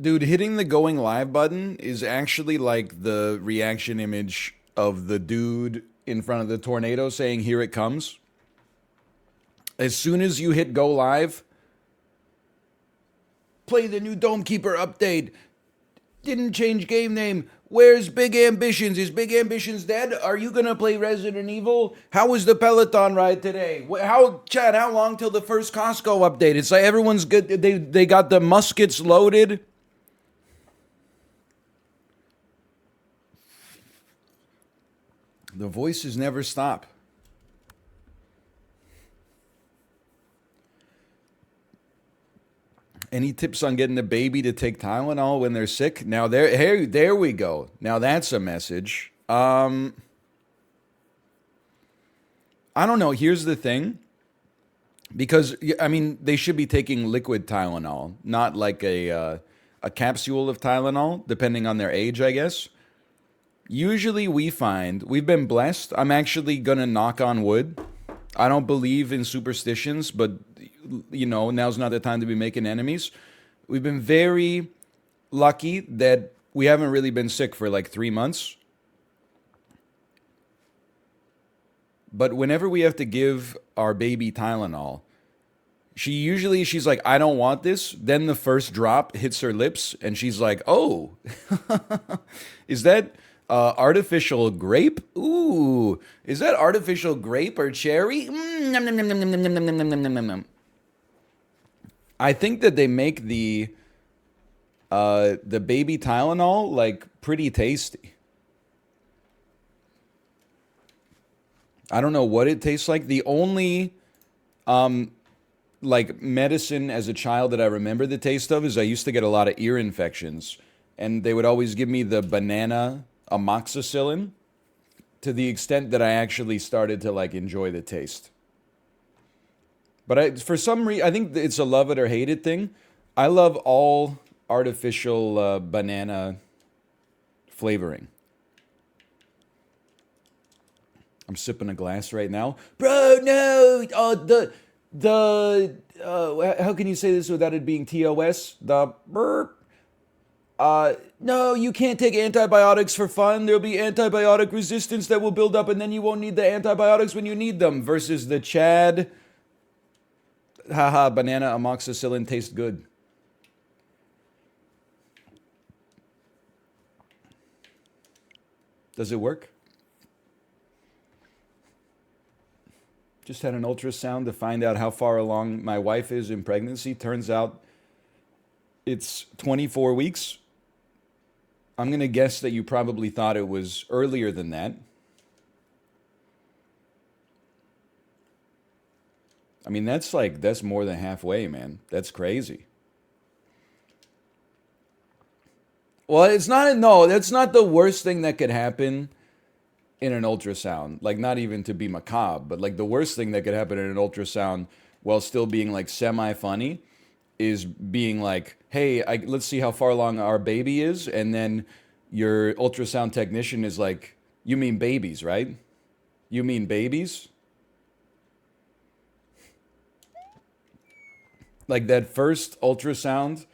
Dude, hitting the going live button is actually like the reaction image of the dude in front of the tornado saying, "Here it comes." As soon as you hit go live, play the new Dome Keeper update. Didn't change game name. Where's Big Ambitions? Is Big Ambitions dead? Are you gonna play Resident Evil? How was the Peloton ride today? How, Chad? How long till the first Costco update? It's like everyone's good. They got the muskets loaded. The voices never stop. Any tips on getting the baby to take Tylenol when they're sick? Now there we go. Now that's a message. I don't know. Here's the thing, because I mean they should be taking liquid Tylenol, not like a capsule of Tylenol, depending on their age, I guess. Usually we find we've been blessed. I'm actually gonna knock on wood. I don't believe in superstitions, but now's not the time to be making enemies. We've been very lucky that we haven't really been sick for like 3 months. But whenever we have to give our baby Tylenol, she's like, I don't want this. Then the first drop hits her lips, and she's like, oh, is that artificial grape? Ooh, is that artificial grape or cherry? Nom, nom, nom, nom, nom, nom, nom, nom, nom, nom, nom, nom. I think that they make the baby Tylenol like pretty tasty. I don't know what it tastes like. The only like medicine as a child that I remember the taste of is I used to get a lot of ear infections, and they would always give me the banana amoxicillin, to the extent that I actually started to like enjoy the taste. But for some reason, I think it's a love it or hate it thing. I love all artificial banana flavoring. I'm sipping a glass right now, bro. No, how can you say this without it being TOS? The burp. No, you can't take antibiotics for fun. There'll be antibiotic resistance that will build up, and then you won't need the antibiotics when you need them. Versus the Chad. Haha, banana amoxicillin tastes good. Does it work? Just had an ultrasound to find out how far along my wife is in pregnancy. Turns out it's 24 weeks. I'm going to guess that you probably thought it was earlier than that. I mean, that's more than halfway, man. That's crazy. Well, it's not, no, that's not the worst thing that could happen in an ultrasound. Like, not even to be macabre, but like the worst thing that could happen in an ultrasound while still being like semi funny is being like, hey, let's see how far along our baby is. And then your ultrasound technician is like, you mean babies, right? You mean babies? Like that first ultrasound,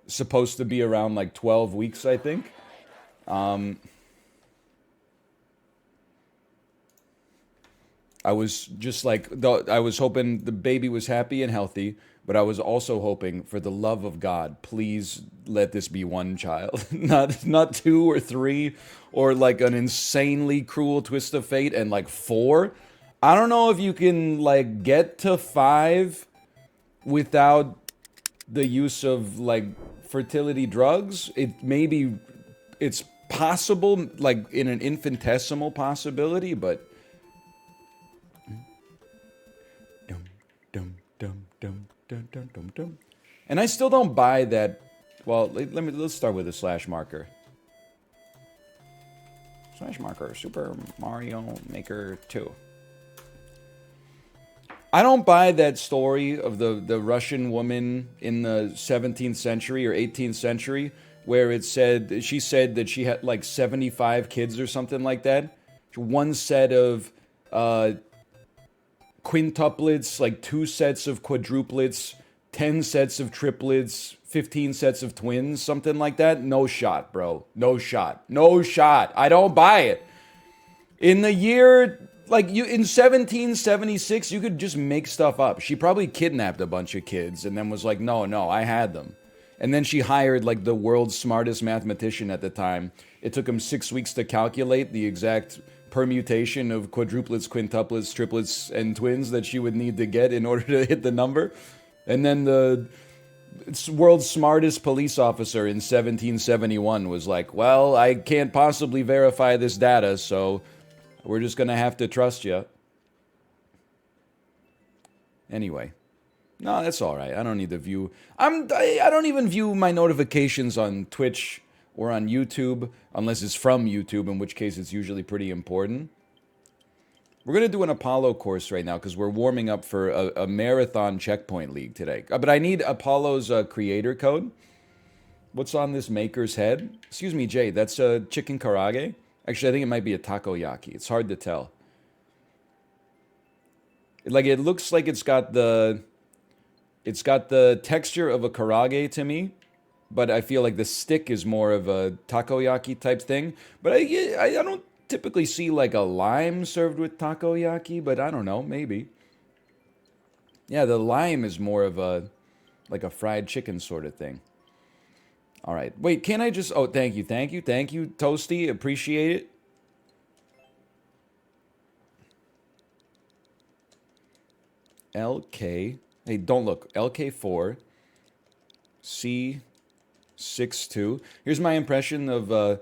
supposed to be around like 12 weeks, I think. Um, I was just like, I was hoping the baby was happy and healthy, but I was also hoping, for the love of God, please let this be one child, not two or three, or like an insanely cruel twist of fate and like four. I don't know if you can like get to five without the use of like fertility drugs. It's possible, like in an infinitesimal possibility, but dum dum dum dum dum dum dum dum. And I still don't buy that. Well, let's start with a slash marker. Slash marker, Super Mario Maker 2. I don't buy that story of the Russian woman in the 17th century or 18th century where she said that she had like 75 kids or something like that. One set of quintuplets, like two sets of quadruplets, 10 sets of triplets, 15 sets of twins, something like that. No shot, bro. No shot. No shot. I don't buy it. In the year, like, you in 1776, you could just make stuff up. She probably kidnapped a bunch of kids and then was like, no, no, I had them. And then she hired, like, the world's smartest mathematician at the time. It took him 6 weeks to calculate the exact permutation of quadruplets, quintuplets, triplets, and twins that she would need to get in order to hit the number. And then the world's smartest police officer in 1771 was like, well, I can't possibly verify this data, so we're just going to have to trust you. Anyway. No, that's all right. I don't need to view. I don't even view my notifications on Twitch or on YouTube, unless it's from YouTube, in which case it's usually pretty important. We're going to do an Apollo course right now because we're warming up for a marathon checkpoint league today. But I need Apollo's creator code. What's on this maker's head? Excuse me, Jay, that's a chicken karage? Actually, I think it might be a takoyaki. It's hard to tell. Like, it looks like it's got the texture of a karage to me, but I feel like the stick is more of a takoyaki type thing. But I don't typically see like a lime served with takoyaki, but I don't know, maybe. Yeah, the lime is more of a like a fried chicken sort of thing. All right. Wait, can I just... Oh, thank you, Toasty. Appreciate it. LK... Hey, don't look. LK4, C62. Here's my impression of a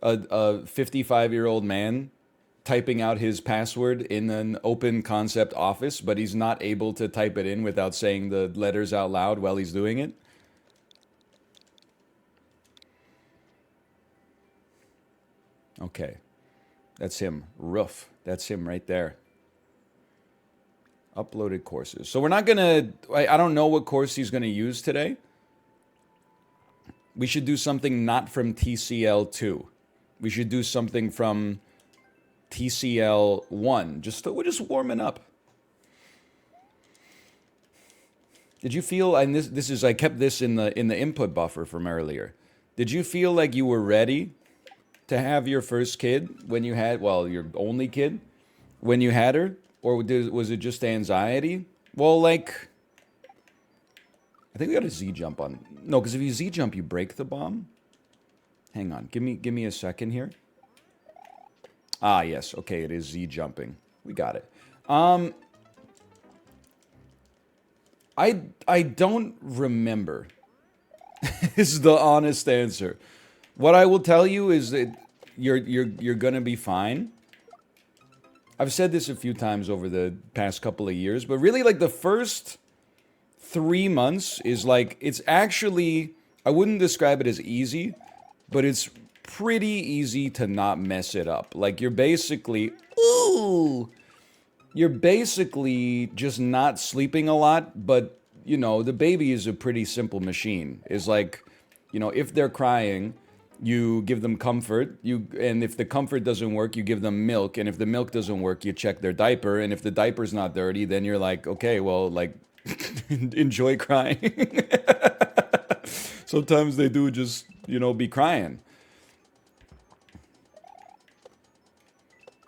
55-year-old man typing out his password in an open concept office, but he's not able to type it in without saying the letters out loud while he's doing it. Okay. That's him. Roof. That's him right there. Uploaded courses. So we're not going to... I don't know what course he's going to use today. We should do something not from TCL2. We should do something from TCL1. We're just warming up. Did you feel... And this is... I kept this in the input buffer from earlier. Did you feel like you were ready to have your first kid when you had... Well, your only kid when you had her? Or was it just anxiety? Well, like... I think we got a Z-jump on... No, because if you Z-jump, you break the bomb. Hang on. Give me a second here. Ah, yes. Okay, it is Z-jumping. We got it. I don't remember. Is the honest answer. What I will tell you is that you're gonna be fine. I've said this a few times over the past couple of years, but really, like, the first 3 months is like, it's actually, I wouldn't describe it as easy, but it's pretty easy to not mess it up. Like, you're basically just not sleeping a lot, but, you know, the baby is a pretty simple machine. It's like, you know, if they're crying, you give them comfort, and if the comfort doesn't work, you give them milk, and if the milk doesn't work, you check their diaper, and if the diaper's not dirty, then you're like, okay, well, like, enjoy crying. Sometimes they do just, you know, be crying.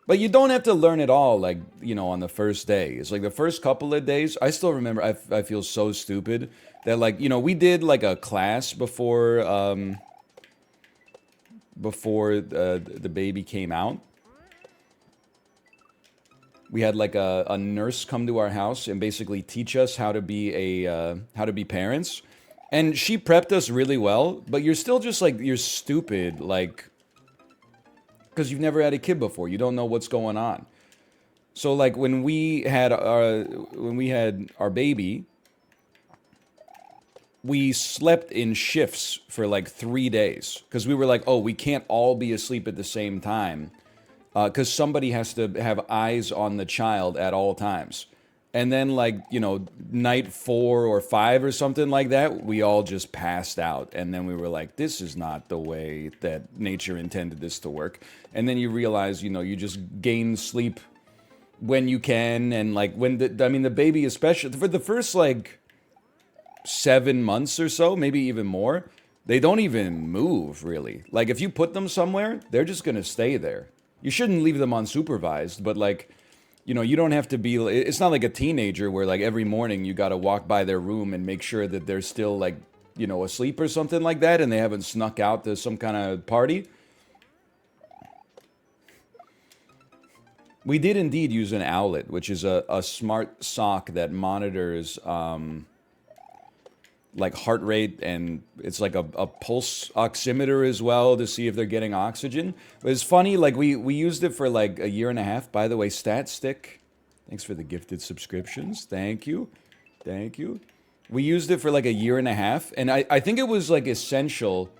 But you don't have to learn it all, like, you know, on the first day. It's like the first couple of days, I still remember, I feel so stupid that, like, you know, we did, like, a class before the baby came out. We had like a nurse come to our house and basically teach us how to be parents. And she prepped us really well, but you're still just like, you're stupid, like, because you've never had a kid before. You don't know what's going on. So like when we had our baby, we slept in shifts for like 3 days because we were like, oh, we can't all be asleep at the same time because somebody has to have eyes on the child at all times. And then, like, you know, night 4 or 5 or something like that, we all just passed out. And then we were like, this is not the way that nature intended this to work. And then you realize, you know, you just gain sleep when you can. And like when the baby, especially for the first, like, 7 months or so, maybe even more, they don't even move really. Like if you put them somewhere, they're just gonna stay there. You shouldn't leave them unsupervised, but like, you don't have to be. It's not like a teenager where like every morning you gotta walk by their room and make sure that they're still like, asleep or something like that, and they haven't snuck out to some kind of party. We did indeed use an Owlet, which is a smart sock that monitors like heart rate, and it's like a pulse oximeter as well to see if they're getting oxygen. But it's funny, like we used it for like a year and a half. By the way, Stat Stick, thanks for the gifted subscriptions. Thank you. Thank you. We used it for like a year and a half, and I think it was like essential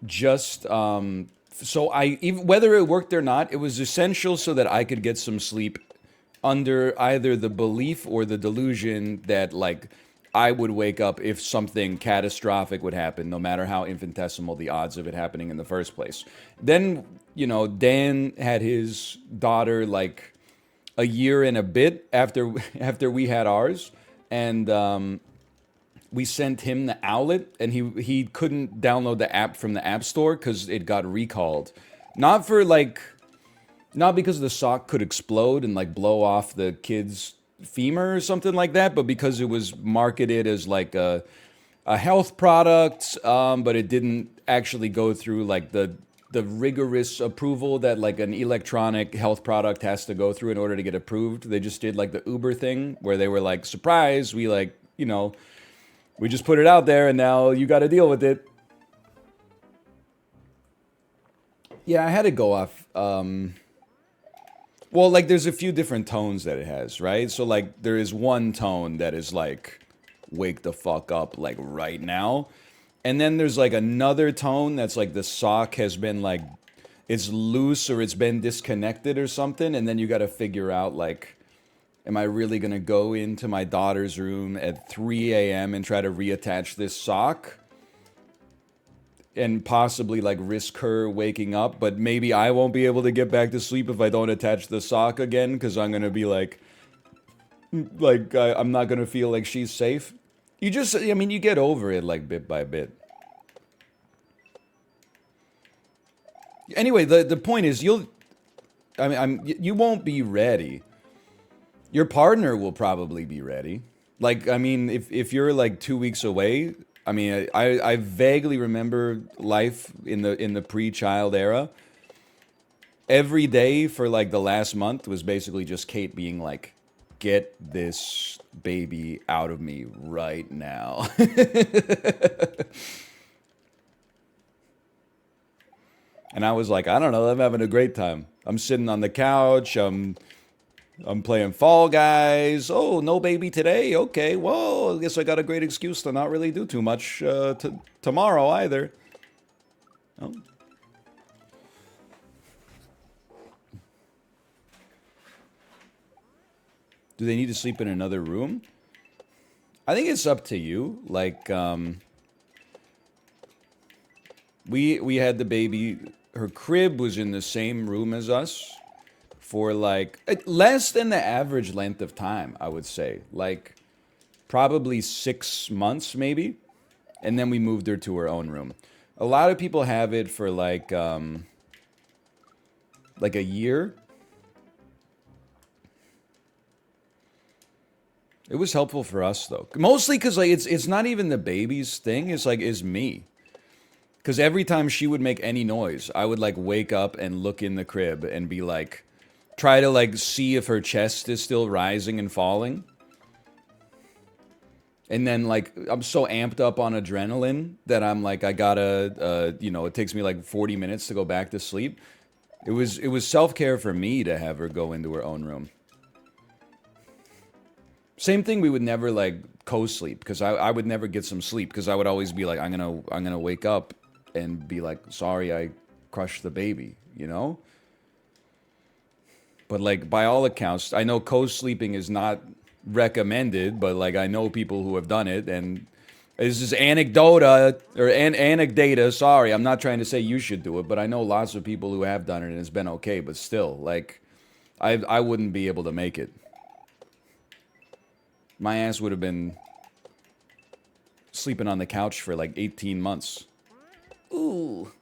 just so even whether it worked or not, it was essential so that I could get some sleep under either the belief or the delusion that like I would wake up if something catastrophic would happen, no matter how infinitesimal the odds of it happening in the first place. Then, Dan had his daughter like a year and a bit after after we had ours, and we sent him the Owlet, and he couldn't download the app from the App Store because it got recalled. Not for like, not because the sock could explode and like blow off the kid's femur or something like that, but because it was marketed as like a health product, but it didn't actually go through like the rigorous approval that like an electronic health product has to go through in order to get approved. They just did like the Uber thing where they were like, surprise, we like, we just put it out there and now you got to deal with it. Yeah, I had to go off. Well, like there's a few different tones that it has, right? So like there is one tone that is like, wake the fuck up, like right now. And then there's like another tone that's like the sock has been like, it's loose or it's been disconnected or something. And then you got to figure out like, am I really going to go into my daughter's room at 3 a.m. and try to reattach this sock? And possibly like risk her waking up, but maybe I won't be able to get back to sleep if I don't attach the sock again, because I'm going to be like I'm not going to feel like she's safe. You get over it like bit by bit. Anyway, the point is you won't be ready. Your partner will probably be ready. Like, if you're like 2 weeks away, I vaguely remember life in the pre-child era. Every day for like the last month was basically just Kate being like, get this baby out of me right now. And I was like, I don't know, I'm having a great time. I'm sitting on the couch, I'm playing Fall Guys. Oh, no baby today? Okay, well, I guess I got a great excuse to not really do too much tomorrow either. Oh. Do they need to sleep in another room? I think it's up to you. Like, we had the baby. Her crib was in the same room as us for like less than the average length of time, I would say. Like probably 6 months maybe. And then we moved her to her own room. A lot of people have it for like a year. It was helpful for us though. Mostly cuz like it's not even the baby's thing, it's me. Cuz every time she would make any noise, I would like wake up and look in the crib and be like, try to like see if her chest is still rising and falling. And then like I'm so amped up on adrenaline that I'm like I gotta it takes me like 40 minutes to go back to sleep. It was self-care for me to have her go into her own room. Same thing, we would never like co-sleep because I would never get some sleep because I would always be like I'm gonna wake up and be like, sorry I crushed the baby, But like by all accounts, I know co-sleeping is not recommended, but like I know people who have done it, and this is anecdata. Sorry, I'm not trying to say you should do it, but I know lots of people who have done it and it's been okay. But still, like I wouldn't be able to make it. My ass would have been sleeping on the couch for like 18 months. Ooh.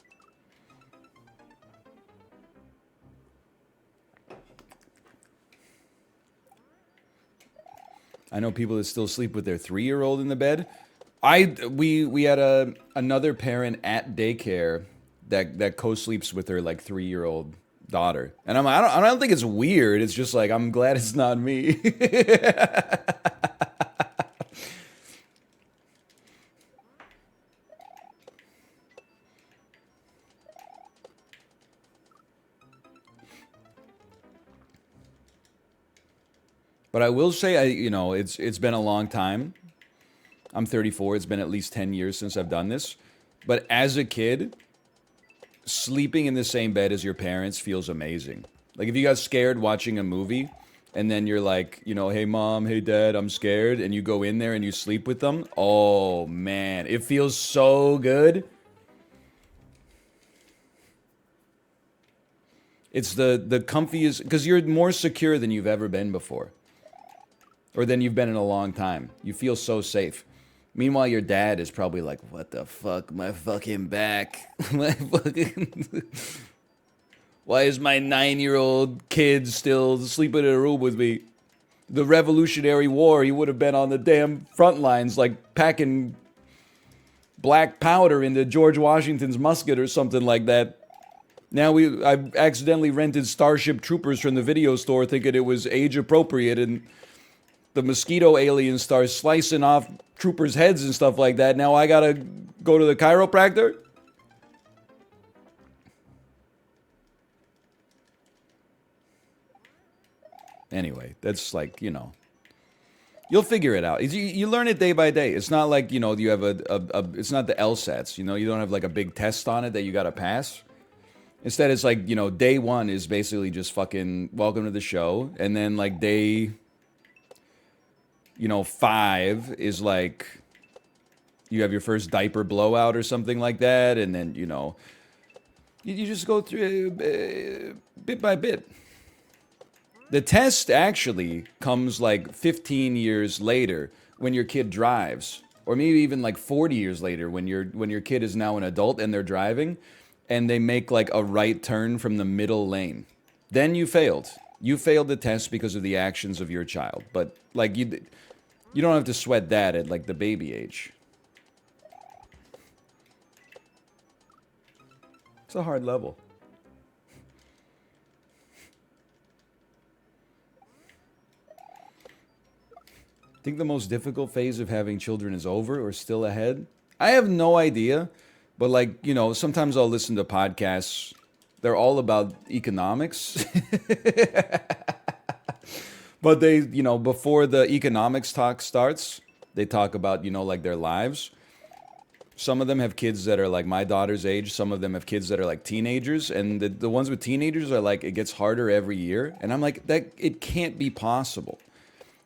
I know people that still sleep with their 3-year-old in the bed. We had another parent at daycare that co-sleeps with her like 3-year-old daughter, and I don't think it's weird. It's just like I'm glad it's not me. But I will say, it's been a long time. I'm 34. It's been at least 10 years since I've done this. But as a kid, sleeping in the same bed as your parents feels amazing. Like if you got scared watching a movie and then you're like, hey mom, hey dad, I'm scared, and you go in there and you sleep with them. Oh man, it feels so good. It's the comfiest because you're more secure than you've ever been before. Or than you've been in a long time. You feel so safe. Meanwhile, your dad is probably like, what the fuck, my fucking back. My fucking... Why is my 9-year-old kid still sleeping in a room with me? The Revolutionary War, he would have been on the damn front lines, like packing black powder into George Washington's musket or something like that. Now I accidentally rented Starship Troopers from the video store thinking it was age appropriate, and the mosquito alien starts slicing off troopers' heads and stuff like that. Now I gotta go to the chiropractor? Anyway, that's like, you'll figure it out. You learn it day by day. It's not like, you have it's not the LSATs, you don't have like a big test on it that you gotta pass. Instead, it's like, day one is basically just fucking welcome to the show. And then like day 5 is like you have your first diaper blowout or something like that, and then you just go through bit by bit. The test actually comes like 15 years later when your kid drives, or maybe even like 40 years later when your kid is now an adult and they're driving, and they make like a right turn from the middle lane. Then you failed. You failed the test because of the actions of your child. But like you don't have to sweat that at like the baby age. It's a hard level. Think the most difficult phase of having children is over or still ahead? I have no idea, but like, sometimes I'll listen to podcasts. They're all about economics. But they, before the economics talk starts, they talk about, like their lives. Some of them have kids that are like my daughter's age. Some of them have kids that are like teenagers. And the ones with teenagers are like, it gets harder every year. And I'm like, that it can't be possible.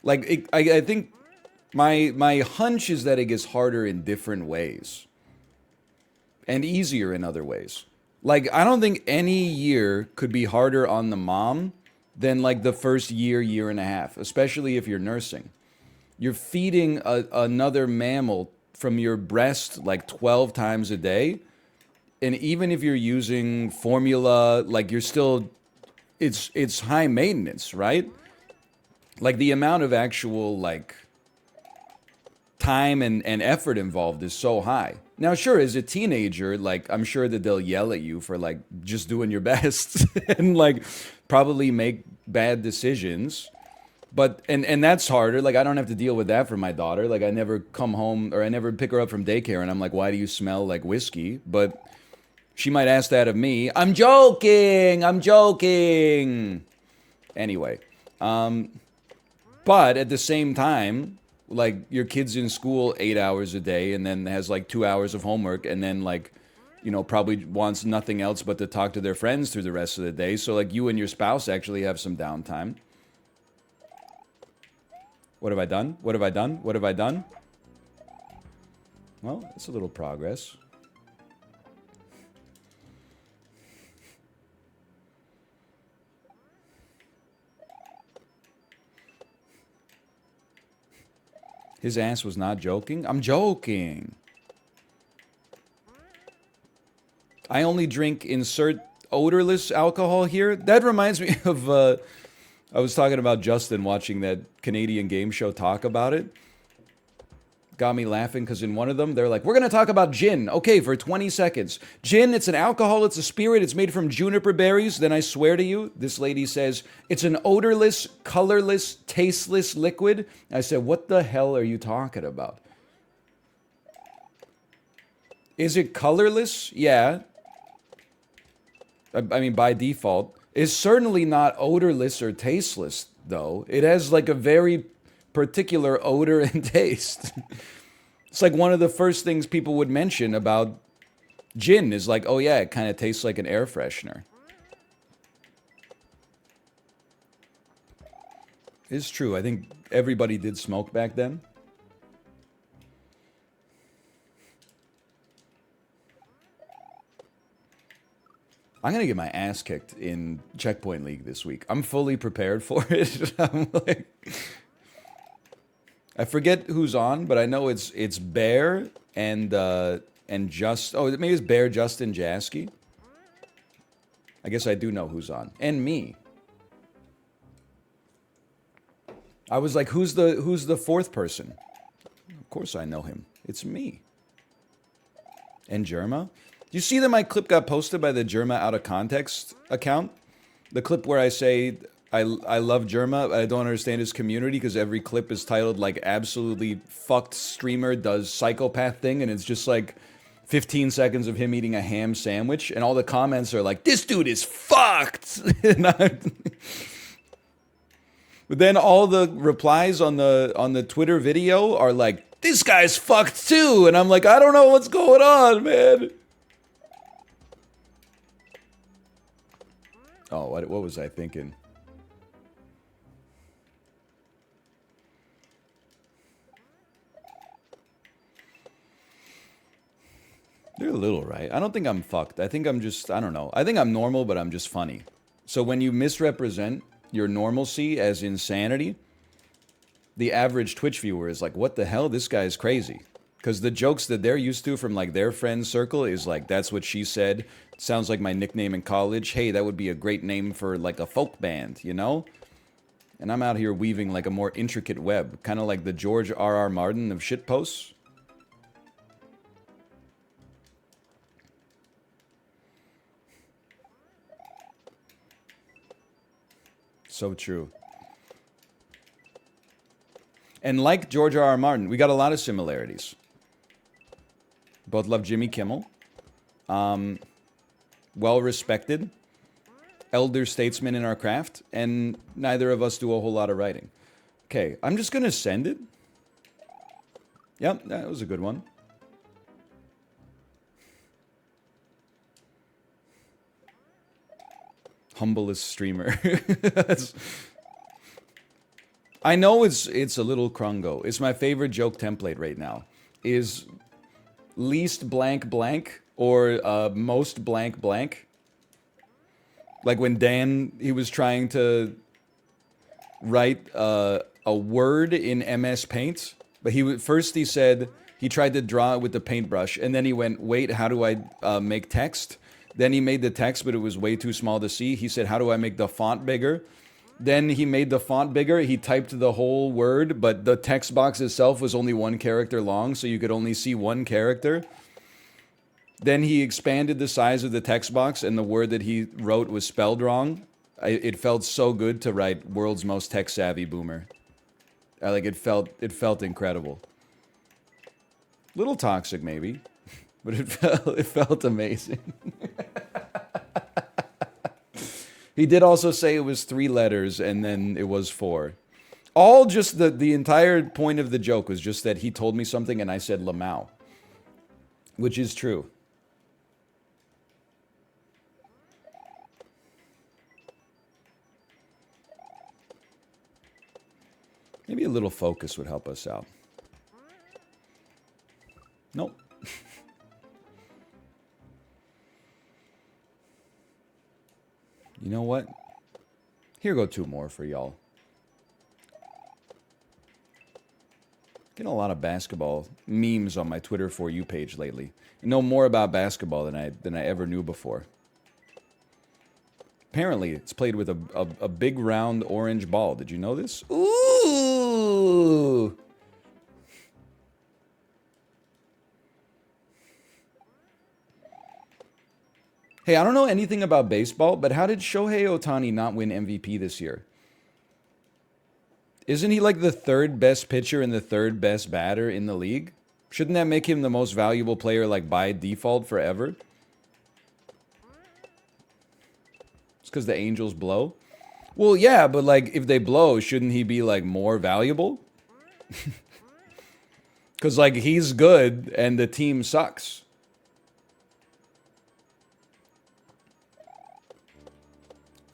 Like, I think my hunch is that it gets harder in different ways. And easier in other ways. Like, I don't think any year could be harder on the mom than like the first year and a half, especially if you're nursing. You're feeding another mammal from your breast like 12 times a day. And even if you're using formula, like you're still, it's high maintenance, right? Like the amount of actual like time and effort involved is so high. Now, sure, as a teenager, like I'm sure that they'll yell at you for like just doing your best and like probably make bad decisions. But and that's harder. Like I don't have to deal with that for my daughter. Like I never come home or I never pick her up from daycare and I'm like, why do you smell like whiskey? But she might ask that of me. I'm joking. I'm joking. Anyway, but at the same time, like your kid's in school 8 hours a day and then has like 2 hours of homework and then like, probably wants nothing else but to talk to their friends through the rest of the day. So like you and your spouse actually have some downtime. What have I done? What have I done? What have I done? Well, it's a little progress. His ass was not joking? I'm joking. I only drink insert odorless alcohol here. That reminds me of, I was talking about Justin watching that Canadian game show talk about it. Got me laughing because in one of them, they're like, we're going to talk about gin. Okay, for 20 seconds. Gin, it's an alcohol, it's a spirit, it's made from juniper berries. Then I swear to you, this lady says, it's an odorless, colorless, tasteless liquid. I said, what the hell are you talking about? Is it colorless? Yeah. I mean, by default. It's certainly not odorless or tasteless, though. It has like a very particular odor and taste. It's like one of the first things people would mention about gin is like, oh yeah, it kind of tastes like an air freshener. It's true. I think everybody did smoke back then. I'm gonna get my ass kicked in Checkpoint League this week. I'm fully prepared for it. I'm like, I forget who's on, but I know it's Bear and just maybe it's Bear, Justin, Jasky. I guess I do know who's on, and me. I was like, who's the fourth person? Of course I know him. It's me. And Germa. Do you see that my clip got posted by the Germa Out of Context account? The clip where I say I love Germa, I don't understand his community because every clip is titled like absolutely fucked streamer does psychopath thing, and it's just like 15 seconds of him eating a ham sandwich, and all the comments are like, this dude is fucked! But then all the replies on the Twitter video are like, this guy's fucked too! And I'm like, I don't know what's going on, man! Oh, what was I thinking? You're a little right. I don't think I'm fucked. I think I'm just, I don't know. I think I'm normal, but I'm just funny. So when you misrepresent your normalcy as insanity, the average Twitch viewer is like, what the hell? This guy's crazy. Because the jokes that they're used to from like their friend circle is like, that's what she said. Sounds like my nickname in college. Hey, that would be a great name for like a folk band, you know? And I'm out here weaving like a more intricate web. Kind of like the George R.R. Martin of shitposts. So true. And like George R.R. Martin, we got a lot of similarities. Both love Jimmy Kimmel. Well-respected. Elder statesman in our craft. And neither of us do a whole lot of writing. Okay, I'm just going to send it. Yep, that was a good one. Humblest streamer. I know it's a little crungo. It's my favorite joke template right now. Is least blank blank or most blank blank. Like when Dan, he was trying to write a word in MS Paint, but first he said he tried to draw it with the paintbrush, and then he went, wait, how do I make text? Then he made the text, but it was way too small to see. He said, how do I make the font bigger? Then he made the font bigger. He typed the whole word, but the text box itself was only 1 character long, so you could only see 1 character. Then he expanded the size of the text box, and the word that he wrote was spelled wrong. It felt so good to write "world's most tech-savvy boomer." It felt incredible. Little toxic, maybe, but it felt amazing. He did also say it was 3 letters, and then it was 4. All just the entire point of the joke was just that he told me something, and I said Lamau, which is true. Maybe a little focus would help us out. Nope. You know what? Here go 2 more for y'all. Getting a lot of basketball memes on my Twitter For You page lately. I know more about basketball than I ever knew before. Apparently, it's played with a big round orange ball. Did you know this? Ooh! Hey, I don't know anything about baseball, but how did Shohei Ohtani not win MVP this year? Isn't he like the third best pitcher and the third best batter in the league? Shouldn't that make him the most valuable player like by default forever? It's because the Angels blow? Well, yeah, but like if they blow, shouldn't he be like more valuable? Because like he's good and the team sucks.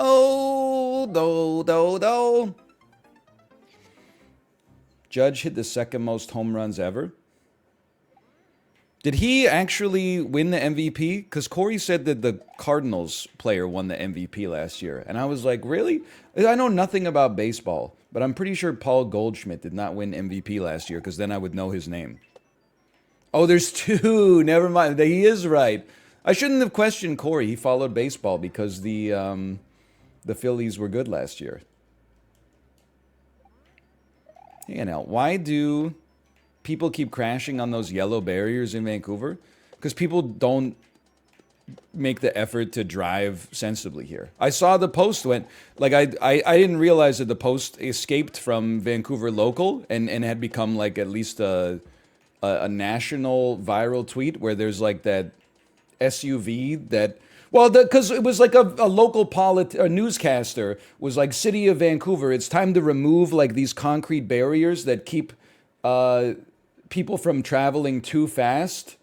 Oh, do. Judge hit the second most home runs ever. Did he actually win the MVP? Because Corey said that the Cardinals player won the MVP last year. And I was like, really? I know nothing about baseball, but I'm pretty sure Paul Goldschmidt did not win MVP last year because then I would know his name. Oh, there's two. Never mind. He is right. I shouldn't have questioned Corey. He followed baseball because the Phillies were good last year. Hey, NL, why do people keep crashing on those yellow barriers in Vancouver? Because people don't make the effort to drive sensibly here. I saw the post went, like, I didn't realize that the post escaped from Vancouver local and had become, like, at least a national viral tweet where there's, like, that SUV that... Well, because it was like a local a newscaster was like, City of Vancouver, it's time to remove like these concrete barriers that keep people from traveling too fast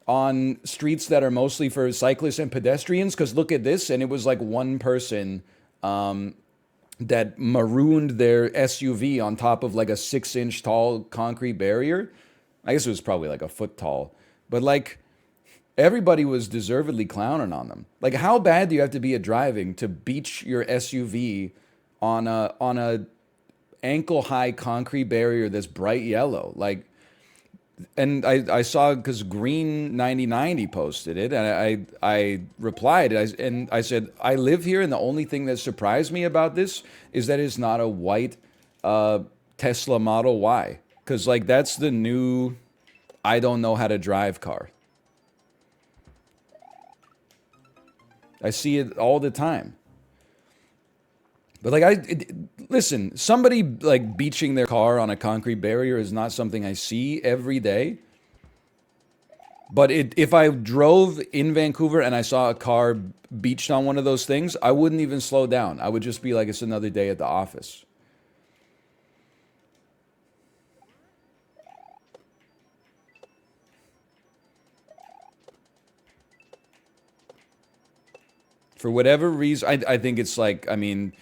on streets that are mostly for cyclists and pedestrians. Because look at this, and it was like one person that marooned their SUV on top of like a 6-inch tall concrete barrier. I guess it was probably like a foot tall, but like... Everybody was deservedly clowning on them. Like, how bad do you have to be at driving to beach your SUV on a ankle high concrete barrier that's bright yellow? Like, and I saw because Green 9090 posted it, and I replied and I said, I live here, and the only thing that surprised me about this is that it's not a white Tesla Model Y, because like that's the new I don't know how to drive car. I see it all the time. But like listen, somebody like beaching their car on a concrete barrier is not something I see every day. But if I drove in Vancouver and I saw a car beached on one of those things, I wouldn't even slow down. I would just be like, it's another day at the office. For whatever reason, I think it's like, I mean,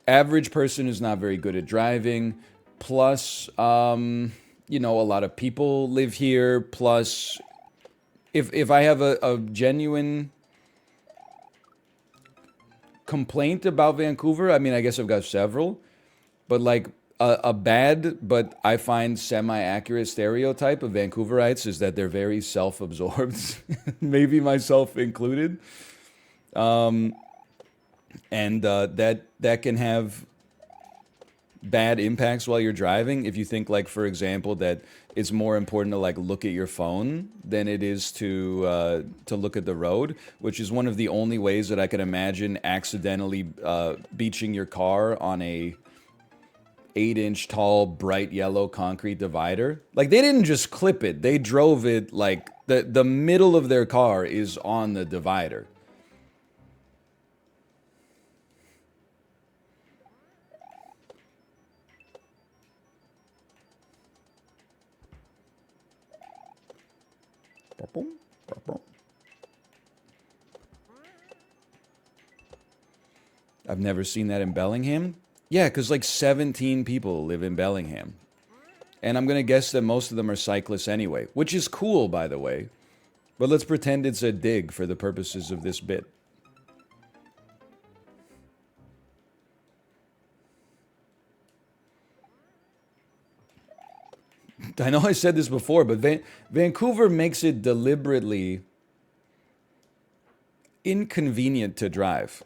average person is not very good at driving. Plus, you know, a lot of people live here. Plus, if I have a genuine complaint about Vancouver, I mean, I guess I've got several. But like a bad, but I find semi-accurate stereotype of Vancouverites is that they're very self-absorbed. Maybe myself included. And that can have bad impacts while you're driving. If you think, like, for example, that it's more important to like look at your phone than it is to look at the road, which is one of the only ways that I can imagine accidentally beaching your car on a 8-inch tall, bright yellow concrete divider. Like, they didn't just clip it; they drove it like the middle of their car is on the divider. I've never seen that in Bellingham. Yeah, because like 17 people live in Bellingham. And I'm going to guess that most of them are cyclists anyway, which is cool, by the way. But let's pretend it's a dig for the purposes of this bit. I know I said this before, but Vancouver makes it deliberately inconvenient to drive,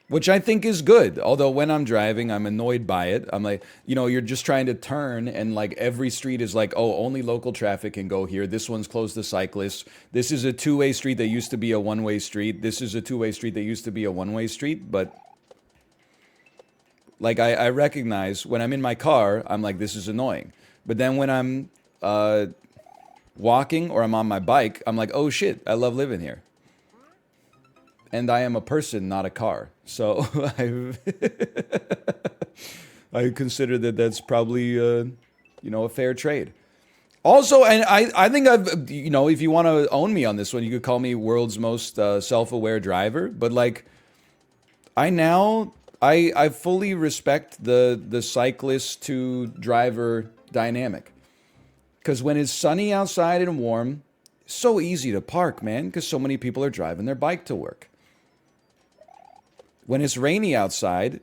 which I think is good. Although when I'm driving, I'm annoyed by it. I'm like, you're just trying to turn, and like every street is like, oh, only local traffic can go here. This one's closed to cyclists. This is a two-way street that used to be a one-way street. This is a two-way street that used to be a one-way street. But like, I recognize when I'm in my car, I'm like, this is annoying. But then when I'm walking or I'm on my bike, I'm like, oh shit, I love living here. And I am a person, not a car. So I consider that that's probably, a fair trade. Also, and I think if you want to own me on this one, you could call me world's most self-aware driver. But like, I fully respect the cyclist to driver dynamic. Because when it's sunny outside and warm, it's so easy to park, man, because so many people are driving their bike to work. When it's rainy outside,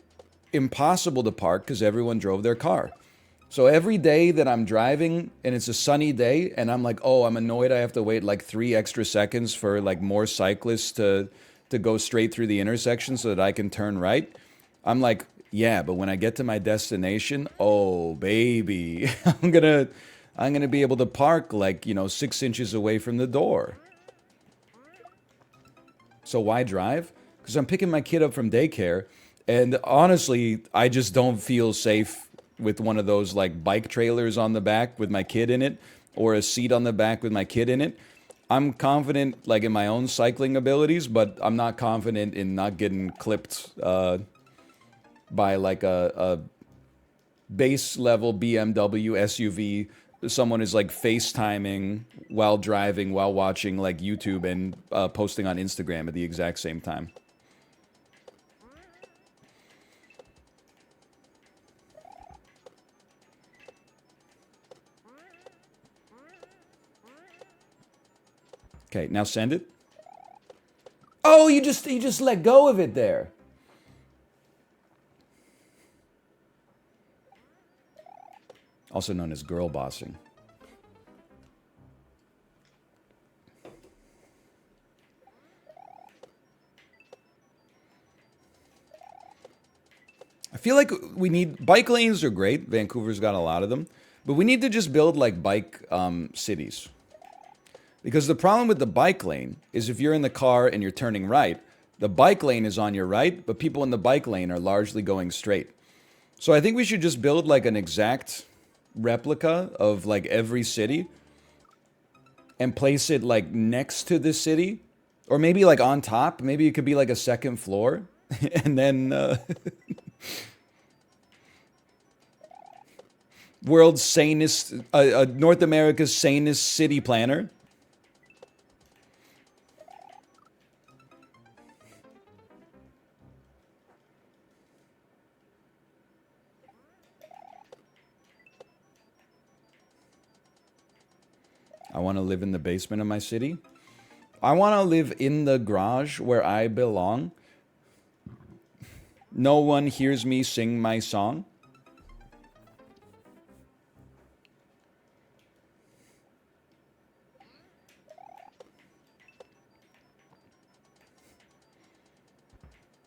impossible to park because everyone drove their car. So every day that I'm driving and it's a sunny day and I'm like, oh, I'm annoyed I have to wait like 3 extra seconds for like more cyclists to go straight through the intersection so that I can turn right. I'm like, yeah, but when I get to my destination, oh baby, I'm gonna be able to park like, 6 inches away from the door. So why drive? Because I'm picking my kid up from daycare, and honestly, I just don't feel safe with one of those like bike trailers on the back with my kid in it, or a seat on the back with my kid in it. I'm confident like in my own cycling abilities, but I'm not confident in not getting clipped by like a base level BMW SUV. Someone is like FaceTiming while driving, while watching like YouTube and posting on Instagram at the exact same time. Okay, now send it. Oh, you just let go of it there. Also known as girl bossing. I feel like we need bike lanes are great. Vancouver's got a lot of them, but we need to just build like bike cities. Because the problem with the bike lane is if you're in the car and you're turning right, the bike lane is on your right, but people in the bike lane are largely going straight. So I think we should just build like an exact replica of like every city and place it like next to the city, or maybe like on top. Maybe it could be like a second floor. And then world's sanest, North America's sanest city planner. I want to live in the basement of my city. I want to live in the garage where I belong. No one hears me sing my song.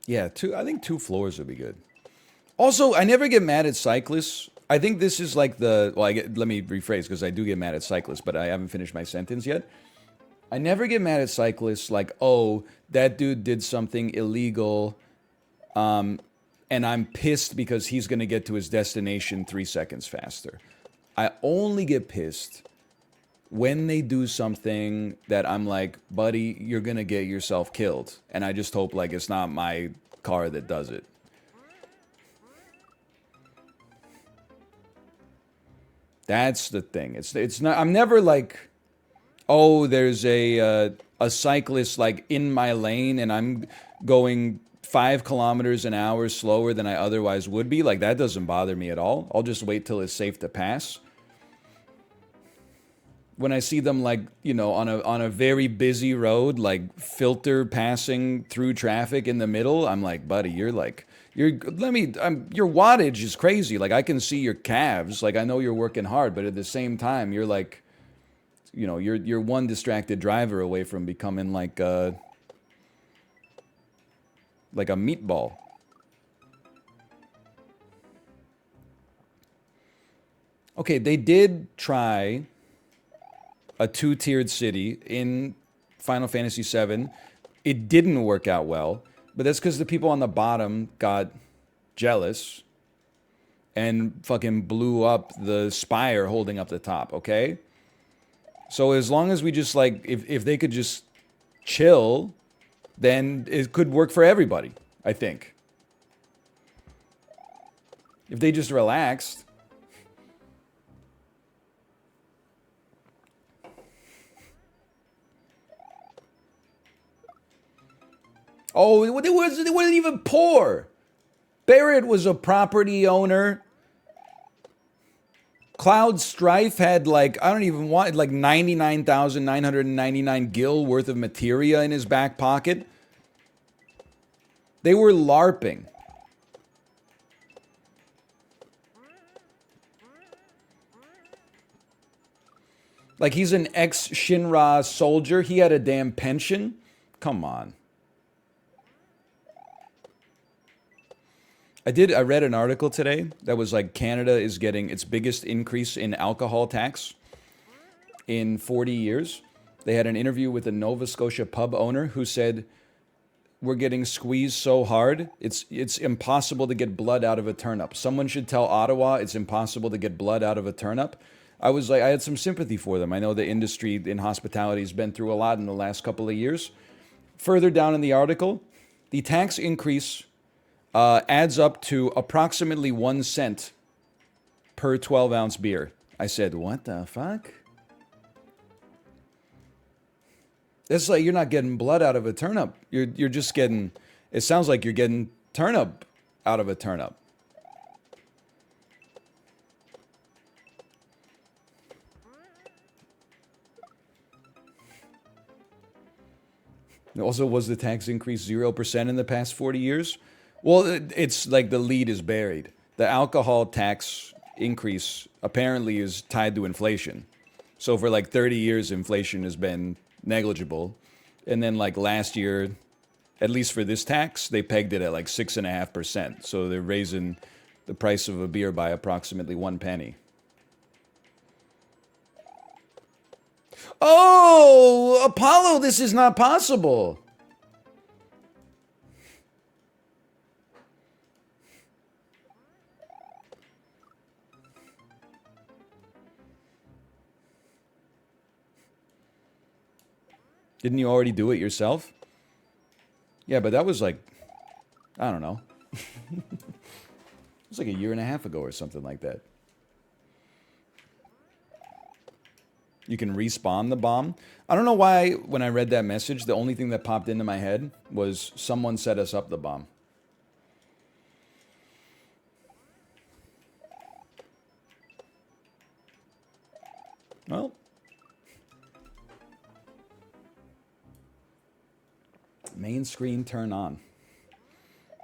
Yeah, I think 2 floors would be good. Also, I never get mad at cyclists. I think this is like let me rephrase because I do get mad at cyclists, but I haven't finished my sentence yet. I never get mad at cyclists like, oh, that dude did something illegal, and I'm pissed because he's going to get to his destination 3 seconds faster. I only get pissed when they do something that I'm like, buddy, you're going to get yourself killed. And I just hope like it's not my car that does it. That's the thing. It's not. I'm never like, oh, there's a cyclist like in my lane and I'm going 5 kilometers an hour slower than I otherwise would be. Like that doesn't bother me at all. I'll just wait till it's safe to pass. When I see them like, on a very busy road, like filter passing through traffic in the middle, I'm like, buddy, your wattage is crazy. Like I can see your calves. Like I know you're working hard, but at the same time, you're like, you're one distracted driver away from becoming like a meatball. Okay, they did try a two-tiered city in Final Fantasy VII. It didn't work out well, but that's because the people on the bottom got jealous and fucking blew up the spire holding up the top, okay? So as long as we just like, if they could just chill, then it could work for everybody, I think. If they just relaxed. Oh, they wasn't even poor. Barrett was a property owner. Cloud Strife had like, I don't even want, like 99,999 gil worth of materia in his back pocket. They were LARPing. Like he's an ex-Shinra soldier. He had a damn pension. Come on. I read an article today that was like Canada is getting its biggest increase in alcohol tax in 40 years. They had an interview with a Nova Scotia pub owner who said, we're getting squeezed so hard, it's impossible to get blood out of a turnip. Someone should tell Ottawa it's impossible to get blood out of a turnip. I was like, I had some sympathy for them. I know the industry in hospitality has been through a lot in the last couple of years. Further down in the article, the tax increase adds up to approximately 1 cent per 12-ounce beer. I said, what the fuck? It's like you're not getting blood out of a turnip. You're just getting, it sounds like you're getting turnip out of a turnip. Also, was the tax increase 0% in the past 40 years? Well, it's like the lead is buried. The alcohol tax increase apparently is tied to inflation. So for like 30 years, inflation has been negligible. And then like last year, at least for this tax, they pegged it at like 6.5%. So they're raising the price of a beer by approximately 1 penny. Oh, Apollo, this is not possible. Didn't you already do it yourself? Yeah, but that was like, I don't know. It was like a year and a half ago or something like that. You can respawn the bomb. I don't know why when I read that message, the only thing that popped into my head was someone set us up the bomb. Well, main screen turn on.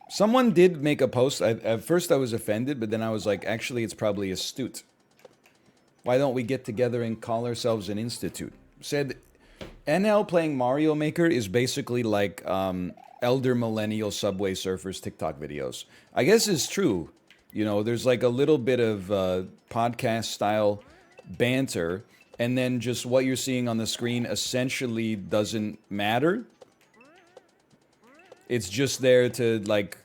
Someone did make a post. At first I was offended, but then I was like, actually, it's probably astute. Why don't we get together and call ourselves an institute? Said, NL playing Mario Maker is basically like elder millennial Subway Surfers TikTok videos. I guess it's true. You know, there's like a little bit of podcast style banter, and then just what you're seeing on the screen essentially doesn't matter. It's just there to like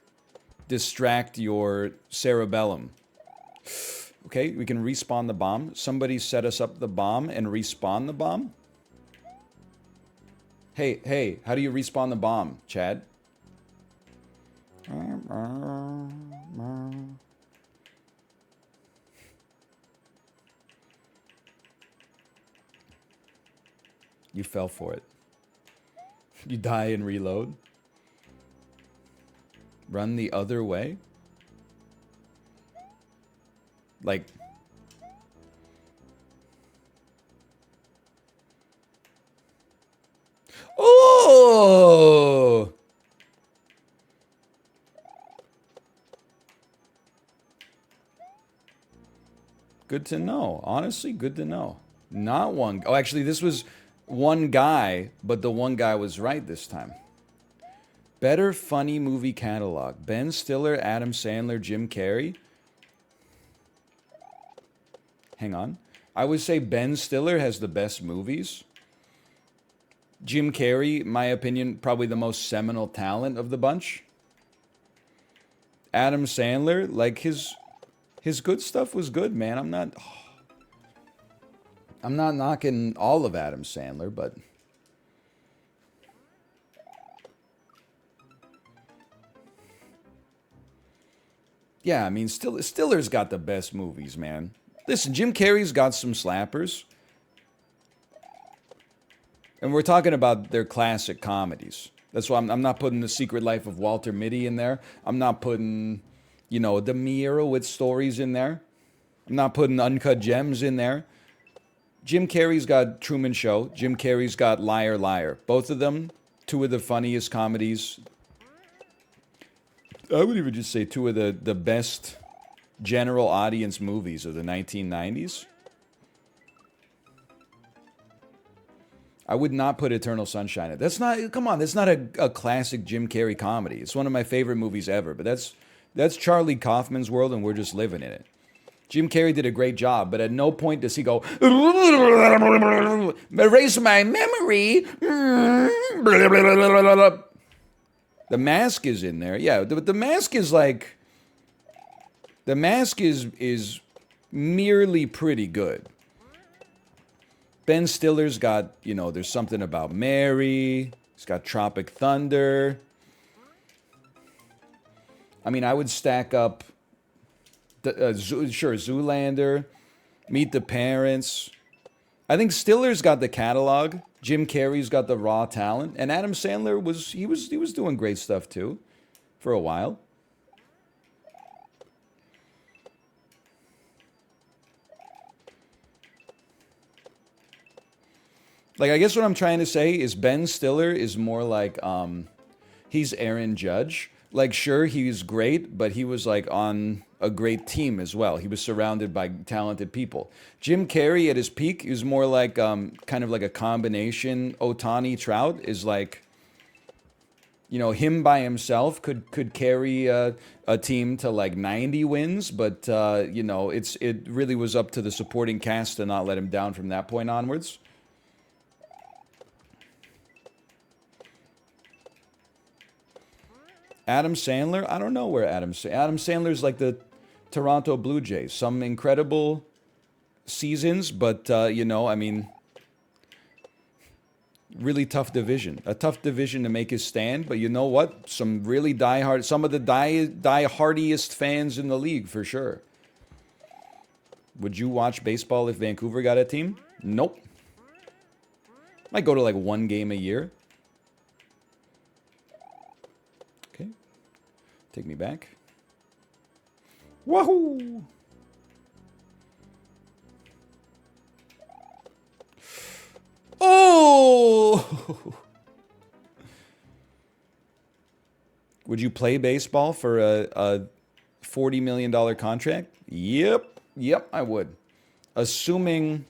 distract your cerebellum. Okay, we can respawn the bomb. Somebody set us up the bomb and respawn the bomb. Hey, how do you respawn the bomb, Chad? You fell for it. You die and reload. Run the other way? Like... Oh, good to know. Honestly, good to know. Not one. Oh, actually, this was one guy, but the one guy was right this time. Better funny movie catalog: Ben Stiller, Adam Sandler, Jim Carrey. Hang on. I would say Ben Stiller has the best movies. Jim Carrey, my opinion, probably the most seminal talent of the bunch. Adam Sandler, like his good stuff was good, man. I'm not knocking all of Adam Sandler, but yeah, I mean, Stiller's got the best movies, man. Listen, Jim Carrey's got some slappers, and we're talking about their classic comedies. That's why I'm not putting The Secret Life of Walter Mitty in there. I'm not putting, the Meyerowitz stories in there. I'm not putting Uncut Gems in there. Jim Carrey's got Truman Show. Jim Carrey's got Liar Liar. Both of them, two of the funniest comedies. I would even just say two of the best general audience movies of the 1990s. I would not put Eternal Sunshine in. That's not, come on, that's not a classic Jim Carrey comedy. It's one of my favorite movies ever, but that's Charlie Kaufman's world and we're just living in it. Jim Carrey did a great job, but at no point does he go, erase my memory. The Mask is in there. Yeah, the Mask is like, the Mask is merely pretty good. Ben Stiller's got, there's something about Mary. He's got Tropic Thunder. I mean, I would stack up, Zoolander, Meet the Parents. I think Stiller's got the catalog. Jim Carrey's got the raw talent, and Adam Sandler was doing great stuff too, for a while. Like, I guess what I'm trying to say is Ben Stiller is more like, he's Aaron Judge. Like, sure, he's great, but he was like on a great team as well. He was surrounded by talented people. Jim Carrey at his peak is more like, kind of like a combination. Otani Trout is like, him by himself could carry a team to like 90 wins, but it really was up to the supporting cast to not let him down from that point onwards. Adam Sandler, I don't know where Adam Sandler's like the Toronto Blue Jays. Some incredible seasons, but I mean, really tough division. A tough division to make his stand, but you know what? Some really some of the die-hardiest fans in the league for sure. Would you watch baseball if Vancouver got a team? Nope. Might go to like one game a year. Okay. Take me back. Wahoo! Oh! Would you play baseball for a $40 million contract? Yep, I would. Assuming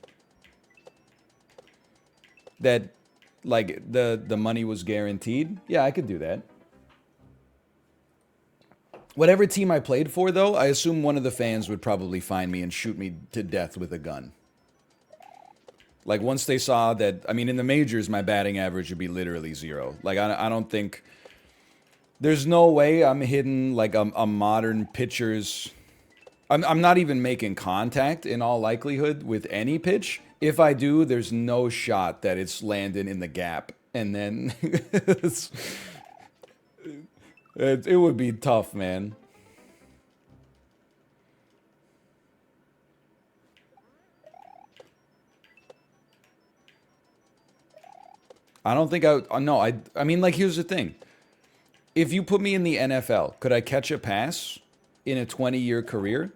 that like the money was guaranteed. Yeah, I could do that. Whatever team I played for, though, I assume one of the fans would probably find me and shoot me to death with a gun. Like, once they saw that, I mean, in the majors, my batting average would be literally zero. Like, I don't think, there's no way I'm hitting, like, a modern pitcher's, I'm not even making contact, in all likelihood, with any pitch. If I do, there's no shot that it's landing in the gap. And then, it would be tough, man. I don't think no, I mean, like, here's the thing. If you put me in the NFL, could I catch a pass in a 20-year career?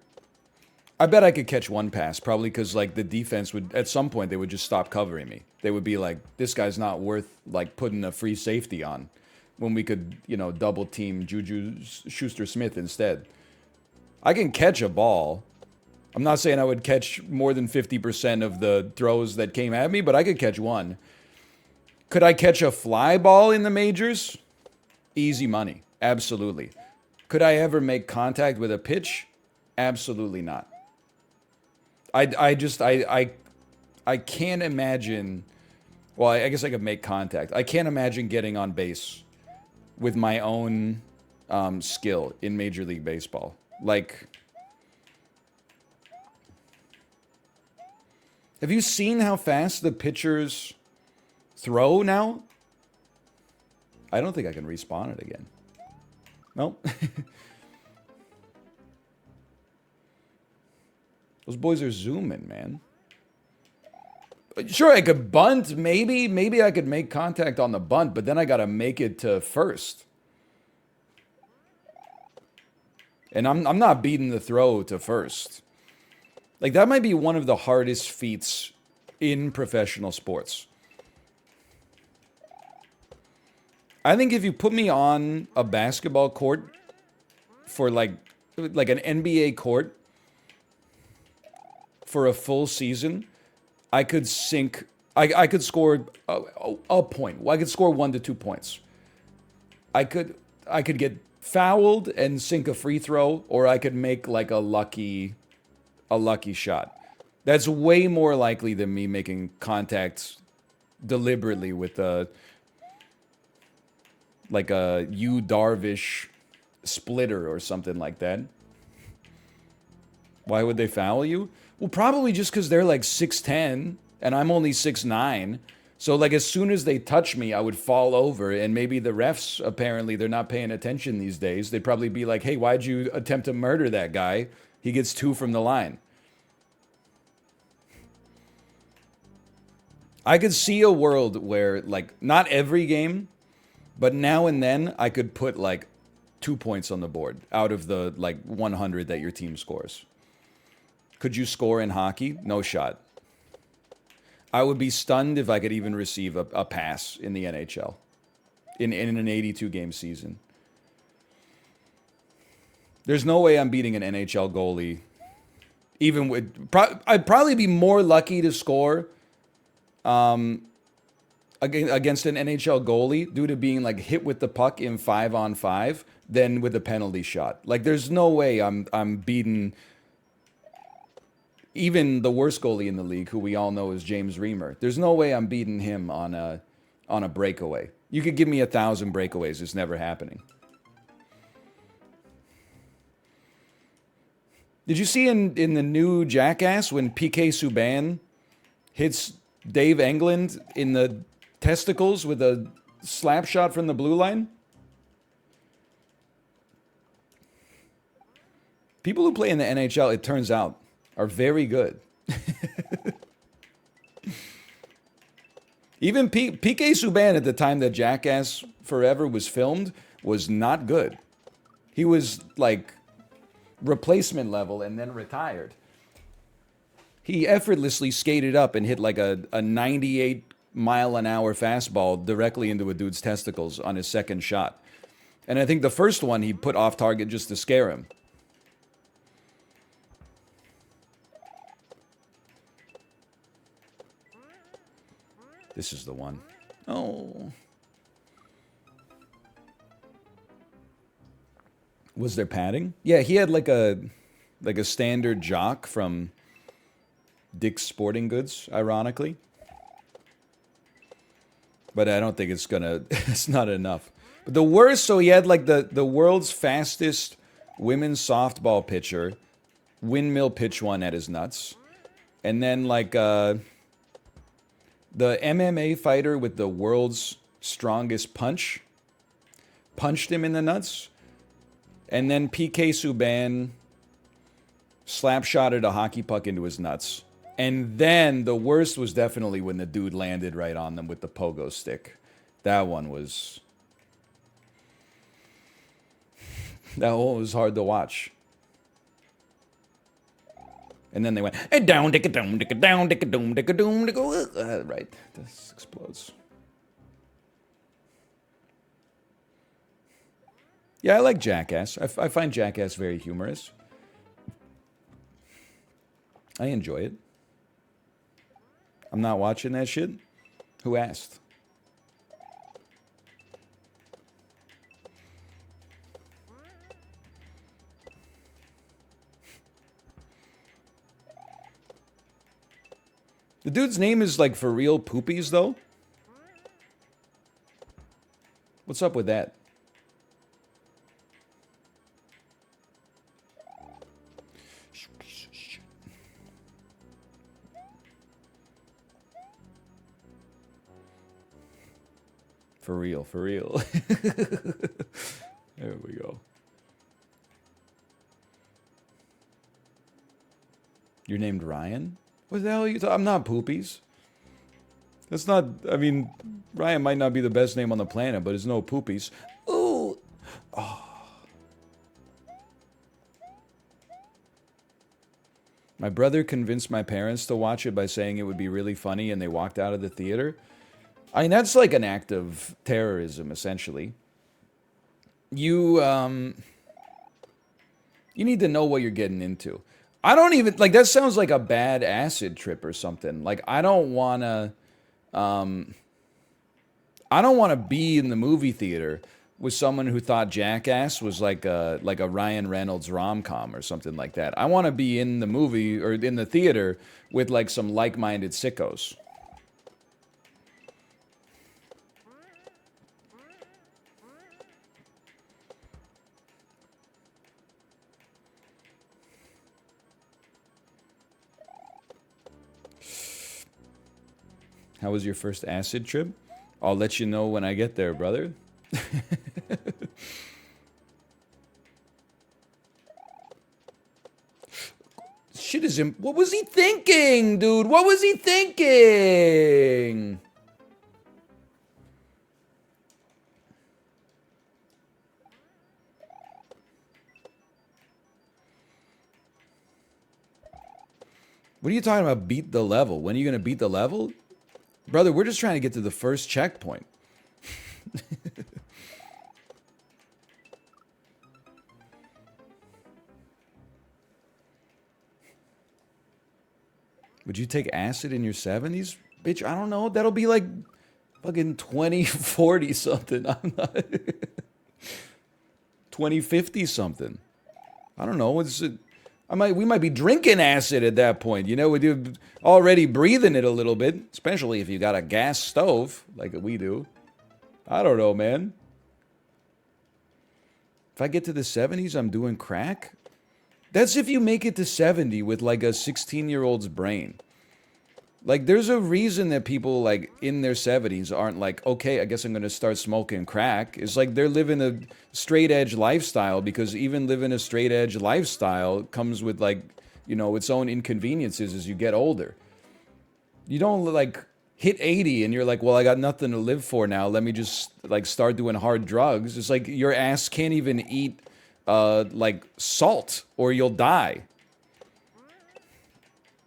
I bet I could catch one pass, probably because like the defense would at some point they would just stop covering me. They would be like, this guy's not worth like putting a free safety on, when we could double team Juju Schuster-Smith instead. I can catch a ball. I'm not saying I would catch more than 50% of the throws that came at me, but I could catch one. Could I catch a fly ball in the majors? Easy money. Absolutely. Could I ever make contact with a pitch? Absolutely not. I can't imagine. Well, I guess I could make contact. I can't imagine getting on base with my own skill in Major League Baseball. Like, have you seen how fast the pitchers throw now? I don't think I can respawn it again. Nope. Those boys are zooming, man. Sure, I could bunt, maybe. Maybe I could make contact on the bunt, but then I gotta make it to first. And I'm not beating the throw to first. Like, that might be one of the hardest feats in professional sports. I think if you put me on a basketball court for like an NBA court for a full season, I could sink. I could score a point. I could score 1 to 2 points. I could get fouled and sink a free throw, or I could make like a lucky shot. That's way more likely than me making contact deliberately with a Yu Darvish splitter or something like that. Why would they foul you? Well, probably just because they're like 6'10", and I'm only 6'9". So, like, as soon as they touch me, I would fall over, and maybe the refs, apparently, they're not paying attention these days. They'd probably be like, hey, why'd you attempt to murder that guy? He gets 2 from the line. I could see a world where, like, not every game, but now and then, I could put, like, 2 points on the board out of the, like, 100 that your team scores. Could you score in hockey? No shot. I would be stunned if I could even receive a pass in the NHL in an 82-game season. There's no way I'm beating an NHL goalie. Even with, I'd probably be more lucky to score against an NHL goalie due to being like hit with the puck in 5-on-5 than with a penalty shot. Like, there's no way I'm beating even the worst goalie in the league, who we all know is James Reimer. There's no way I'm beating him on a breakaway. You could give me 1,000 breakaways. It's never happening. Did you see in the new Jackass when PK Subban hits Dave Englund in the testicles with a slap shot from the blue line? People who play in the NHL, it turns out, are very good. Even PK Subban at the time that Jackass Forever was filmed was not good. He was like replacement level and then retired. He effortlessly skated up and hit like a 98-mile-an-hour fastball directly into a dude's testicles on his second shot. And I think the first one he put off target just to scare him. This is the one. Oh. Was there padding? Yeah, he had like a standard jock from Dick's Sporting Goods, ironically. But I don't think it's gonna, it's not enough. But the worst, so he had like the world's fastest women's softball pitcher windmill pitch one at his nuts. And then like the MMA fighter with the world's strongest punch punched him in the nuts. And then PK Subban slap-shotted a hockey puck into his nuts. And then the worst was definitely when the dude landed right on them with the pogo stick. That one was hard to watch. And then they went, "Eh, down, dicka, doom, dicka, down, dicka, doom, dicka, doom, dicka." Right. This explodes. Yeah, I like Jackass. I find Jackass very humorous. I enjoy it. I'm not watching that shit. Who asked? The dude's name is like for real Poopies, though? What's up with that? For real, for real. There we go. You're named Ryan? What the hell are you talking? I'm not Poopies. That's not, I mean, Ryan might not be the best name on the planet, but it's no Poopies. Ooh. Oh. My brother convinced my parents to watch it by saying it would be really funny, and they walked out of the theater. I mean, that's like an act of terrorism, essentially. You, you need to know what you're getting into. I don't even, like, that sounds like a bad acid trip or something. Like, I don't want to, I don't want to be in the movie theater with someone who thought Jackass was like a Ryan Reynolds rom-com or something like that. I want to be in the movie or in the theater with like some like-minded sickos. How was your first acid trip? I'll let you know when I get there, brother. Shit is him. What was he thinking, dude? What was he thinking? What are you talking about? Beat the level? When are you gonna beat the level? Brother, we're just trying to get to the first checkpoint. Would you take acid in your 70s? Bitch, I don't know. That'll be like fucking 2040 something. I'm not 2050 something. I don't know. We might be drinking acid at that point. You know, we're already breathing it a little bit, especially if you got a gas stove like we do. I don't know, man. If I get to the 70s, I'm doing crack? That's if you make it to 70 with like a 16-year-old's brain. Like, there's a reason that people, like, in their 70s aren't like, okay, I guess I'm going to start smoking crack. It's like they're living a straight-edge lifestyle, because even living a straight-edge lifestyle comes with, like, you know, its own inconveniences as you get older. You don't, like, hit 80 and you're like, well, I got nothing to live for now. Let me just, like, start doing hard drugs. It's like your ass can't even eat, like, salt or you'll die.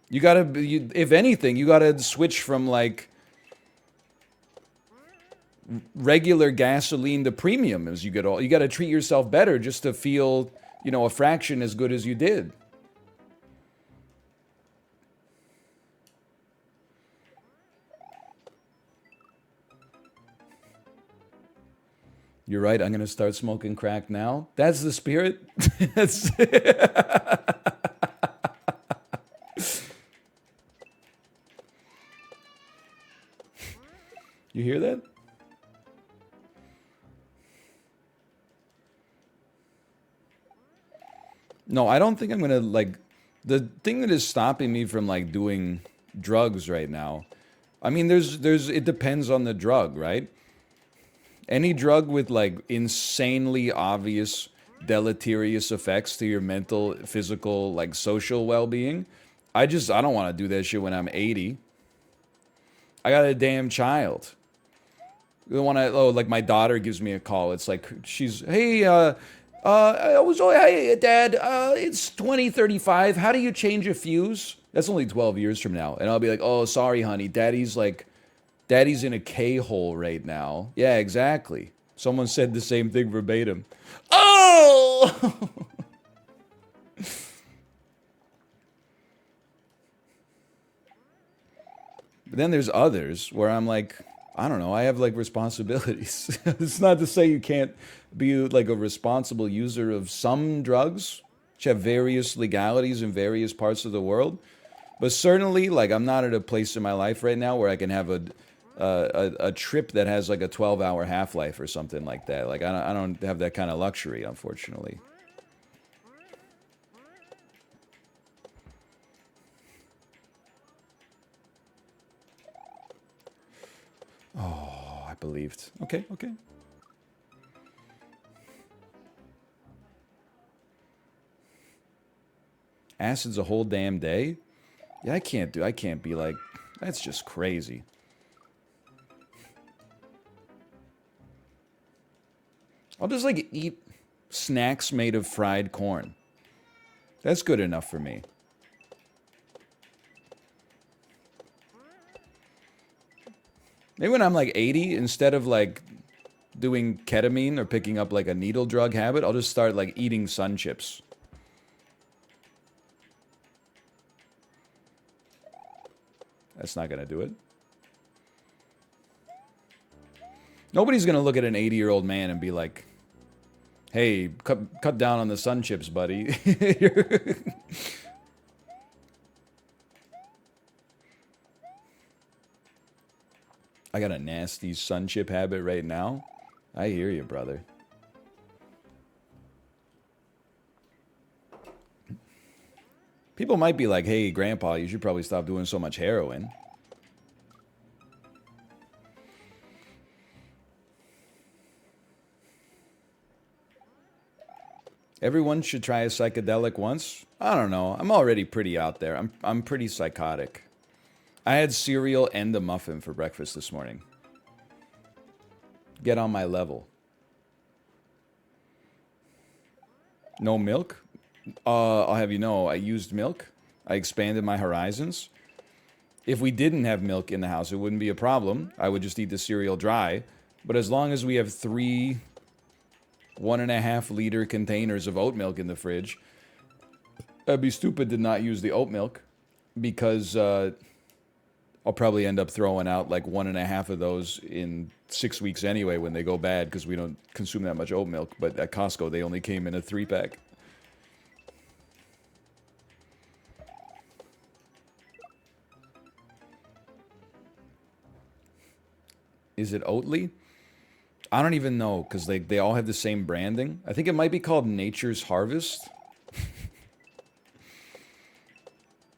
You gotta, if anything, you gotta switch from like regular gasoline to premium as you get old. You gotta treat yourself better just to feel, you know, a fraction as good as you did. You're right, I'm gonna start smoking crack now. That's the spirit. That's You hear that? No, I don't think I'm gonna, like, the thing that is stopping me from like doing drugs right now. I mean, it depends on the drug, right? Any drug with like insanely obvious deleterious effects to your mental, physical, like social well-being. I don't want to do that shit when I'm 80. I got a damn child. The one like my daughter gives me a call. It's like hey, I was, oh, hey, Dad, it's 2035. How do you change a fuse? That's only 12 years from now. And I'll be like, oh, sorry, honey. Daddy's in a K-hole right now. Yeah, exactly. Someone said the same thing verbatim. Oh! But then there's others where I'm like, I don't know, I have like responsibilities. It's not to say you can't be like a responsible user of some drugs, which have various legalities in various parts of the world. But certainly, like, I'm not at a place in my life right now where I can have a trip that has like a 12-hour half-life or something like that. Like, I don't have that kind of luxury, unfortunately. Oh, I believed. Okay, okay. Acid's a whole damn day? Yeah, I can't be like, that's just crazy. I'll just like eat snacks made of fried corn. That's good enough for me. Maybe when I'm like 80, instead of like doing ketamine or picking up like a needle drug habit, I'll just start like eating sun chips. That's not gonna do it. Nobody's gonna look at an 80-year-old man and be like, hey, cut down on the sun chips, buddy. I got a nasty sun chip habit right now. I hear you, brother. People might be like, hey, Grandpa, you should probably stop doing so much heroin. Everyone should try a psychedelic once. I don't know. I'm already pretty out there. I'm pretty psychotic. I had cereal and a muffin for breakfast this morning. Get on my level. No milk? I'll have you know, I used milk. I expanded my horizons. If we didn't have milk in the house, it wouldn't be a problem. I would just eat the cereal dry. But as long as we have 3 1.5 liter containers of oat milk in the fridge, I'd be stupid to not use the oat milk because I'll probably end up throwing out like 1.5 of those in 6 weeks anyway when they go bad because we don't consume that much oat milk. But at Costco, they only came in a 3-pack. Is it Oatly? I don't even know because they all have the same branding. I think it might be called Nature's Harvest.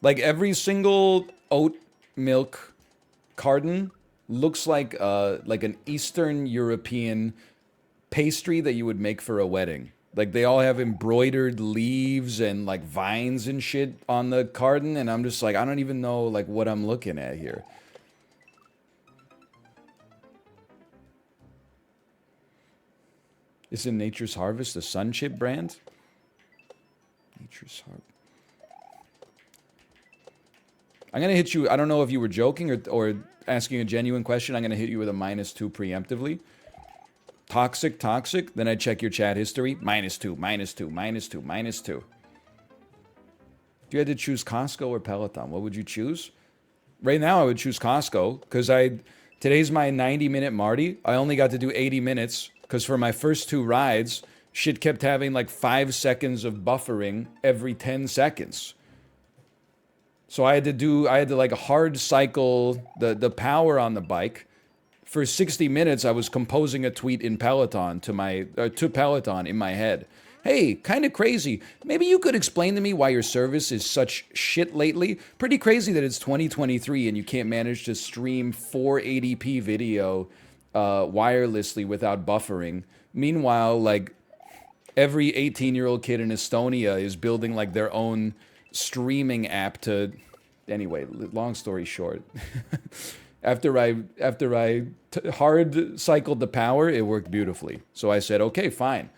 Like every single oat milk carton looks like an Eastern European pastry that you would make for a wedding. Like they all have embroidered leaves and like vines and shit on the carton, and I'm just like, I don't even know like what I'm looking at here. Is it Nature's Harvest, the Sun Chip brand? Nature's Harvest. I'm gonna hit you. I don't know if you were joking or asking a genuine question. I'm gonna hit you with a -2 preemptively. Toxic, toxic. Then I check your chat history. -2, -2, -2, -2. If you had to choose Costco or Peloton, what would you choose? Right now, I would choose Costco because today's my 90-minute Marty. I only got to do 80 minutes because for my first 2 rides, shit kept having like 5 seconds of buffering every 10 seconds. So I had to like hard cycle the power on the bike. For 60 minutes, I was composing a tweet in Peloton to Peloton in my head. Hey, kind of crazy. Maybe you could explain to me why your service is such shit lately? Pretty crazy that it's 2023 and you can't manage to stream 480p video wirelessly without buffering. Meanwhile, like every 18-year-old kid in Estonia is building like their own streaming app to. Anyway, long story short, after I hard cycled the power, it worked beautifully. So I said, okay, fine.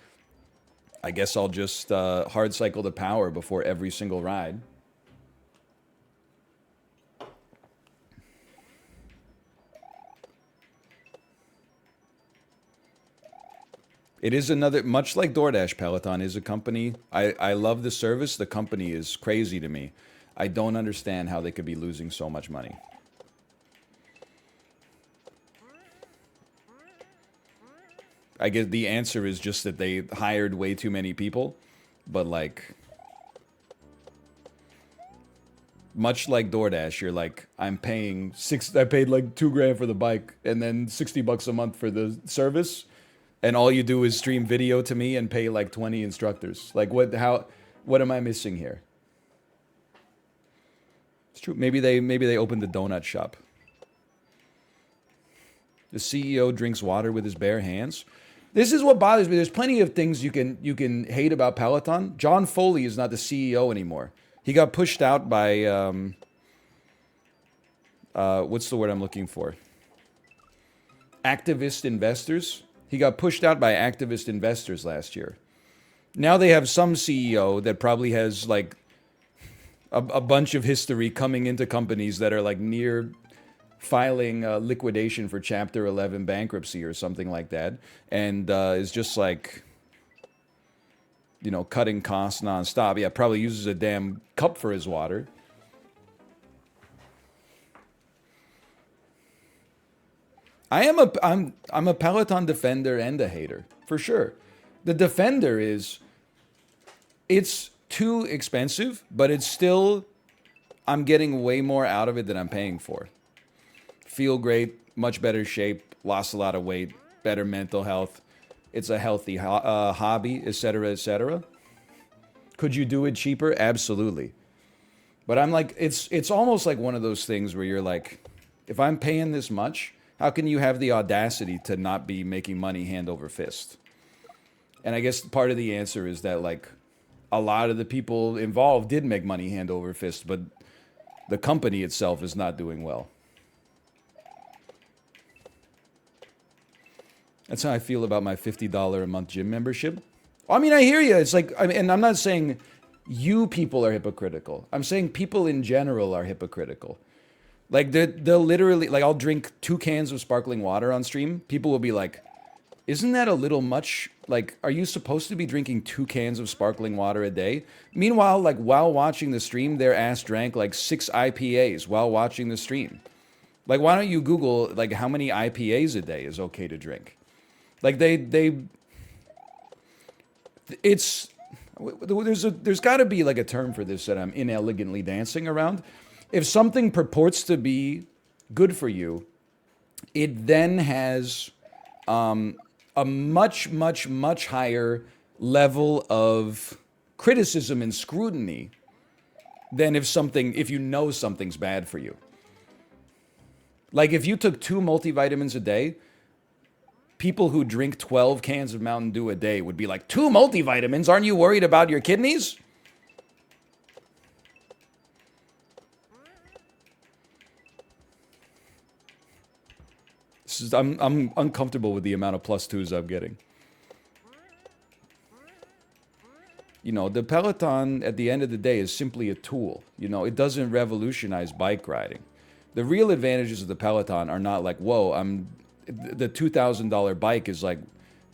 I guess I'll just hard cycle to power before every single ride. It is another, much like DoorDash, Peloton is a company. I love the service. The company is crazy to me. I don't understand how they could be losing so much money. I guess the answer is just that they hired way too many people. But like, much like DoorDash, you're like, I paid like 2 grand for the bike and then 60 bucks a month for the service. And all you do is stream video to me and pay like 20 instructors. Like what am I missing here? It's true. Maybe they opened the donut shop. The CEO drinks water with his bare hands. This is what bothers me. There's plenty of things you can hate about Peloton. John Foley is not the CEO anymore. He got pushed out by what's the word I'm looking for? Activist investors. He got pushed out by activist investors last year. Now they have some CEO that probably has like a bunch of history coming into companies that are like near filing liquidation for Chapter 11 bankruptcy or something like that, and is just like, cutting costs nonstop. Yeah, probably uses a damn cup for his water. I'm a Peloton defender and a hater, for sure. The defender is, it's too expensive, but it's still, I'm getting way more out of it than I'm paying for. Feel great, much better shape, lost a lot of weight, better mental health. It's a healthy hobby, etc., etc. Could you do it cheaper? Absolutely. But I'm like, it's almost like one of those things where you're like, if I'm paying this much, how can you have the audacity to not be making money hand over fist? And I guess part of the answer is that like a lot of the people involved did make money hand over fist, but the company itself is not doing well. That's how I feel about my $50 a month gym membership. I mean, I hear you. It's like, and I'm not saying you people are hypocritical. I'm saying people in general are hypocritical. Like they'll literally, like I'll drink 2 cans of sparkling water on stream. People will be like, isn't that a little much? Like, are you supposed to be drinking 2 cans of sparkling water a day? Meanwhile, like while watching the stream, their ass drank like 6 IPAs while watching the stream. Like, why don't you Google like how many IPAs a day is okay to drink? Like there's got to be like a term for this that I'm inelegantly dancing around. If something purports to be good for you, it then has a much, much, much higher level of criticism and scrutiny than if you know something's bad for you. Like if you took 2 multivitamins a day, people who drink 12 cans of Mountain Dew a day would be like, 2 multivitamins? Aren't you worried about your kidneys? I'm uncomfortable with the amount of +2s I'm getting. The Peloton at the end of the day is simply a tool. It doesn't revolutionize bike riding. The real advantages of the Peloton are not like, whoa, the $2,000 bike is like,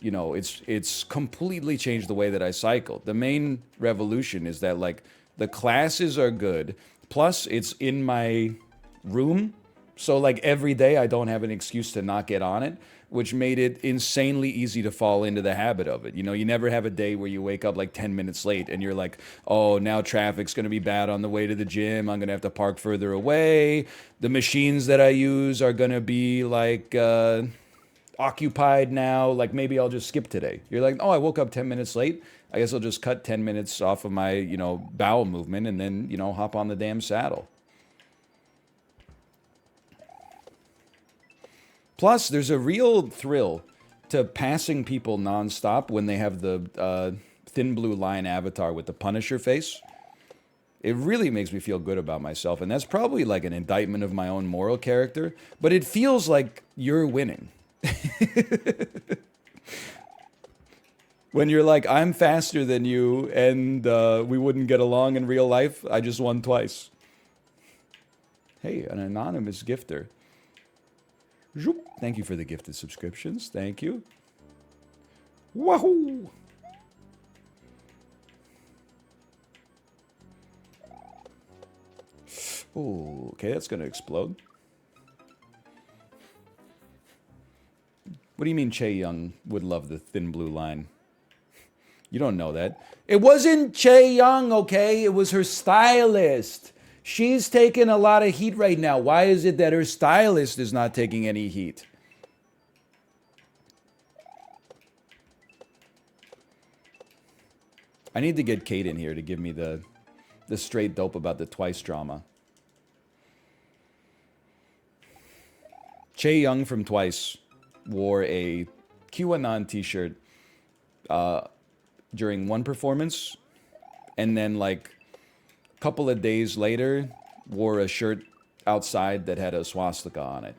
it's completely changed the way that I cycle. The main revolution is that like the classes are good, plus it's in my room. So like every day I don't have an excuse to not get on it, which made it insanely easy to fall into the habit of it. You never have a day where you wake up like 10 minutes late and you're like, oh, now traffic's going to be bad on the way to the gym. I'm going to have to park further away. The machines that I use are going to be like occupied now. Like maybe I'll just skip today. You're like, oh, I woke up 10 minutes late. I guess I'll just cut 10 minutes off of my, bowel movement and then, hop on the damn saddle. Plus, there's a real thrill to passing people nonstop when they have the thin blue line avatar with the Punisher face. It really makes me feel good about myself, and that's probably like an indictment of my own moral character, but it feels like you're winning. When you're like, I'm faster than you, and we wouldn't get along in real life, I just won twice. Hey, an anonymous gifter. Zoop. Thank you for the gifted subscriptions. Thank you. Wahoo! Oh, okay, that's gonna explode. What do you mean Che Young would love the thin blue line? You don't know that. It wasn't Che Young, okay? It was her stylist. She's taking a lot of heat right now. Why is it that her stylist is not taking any heat? I need to get Kate in here to give me the straight dope about the Twice drama. Che Young from Twice wore a QAnon t-shirt during one performance, and then like a couple of days later wore a shirt outside that had a swastika on it,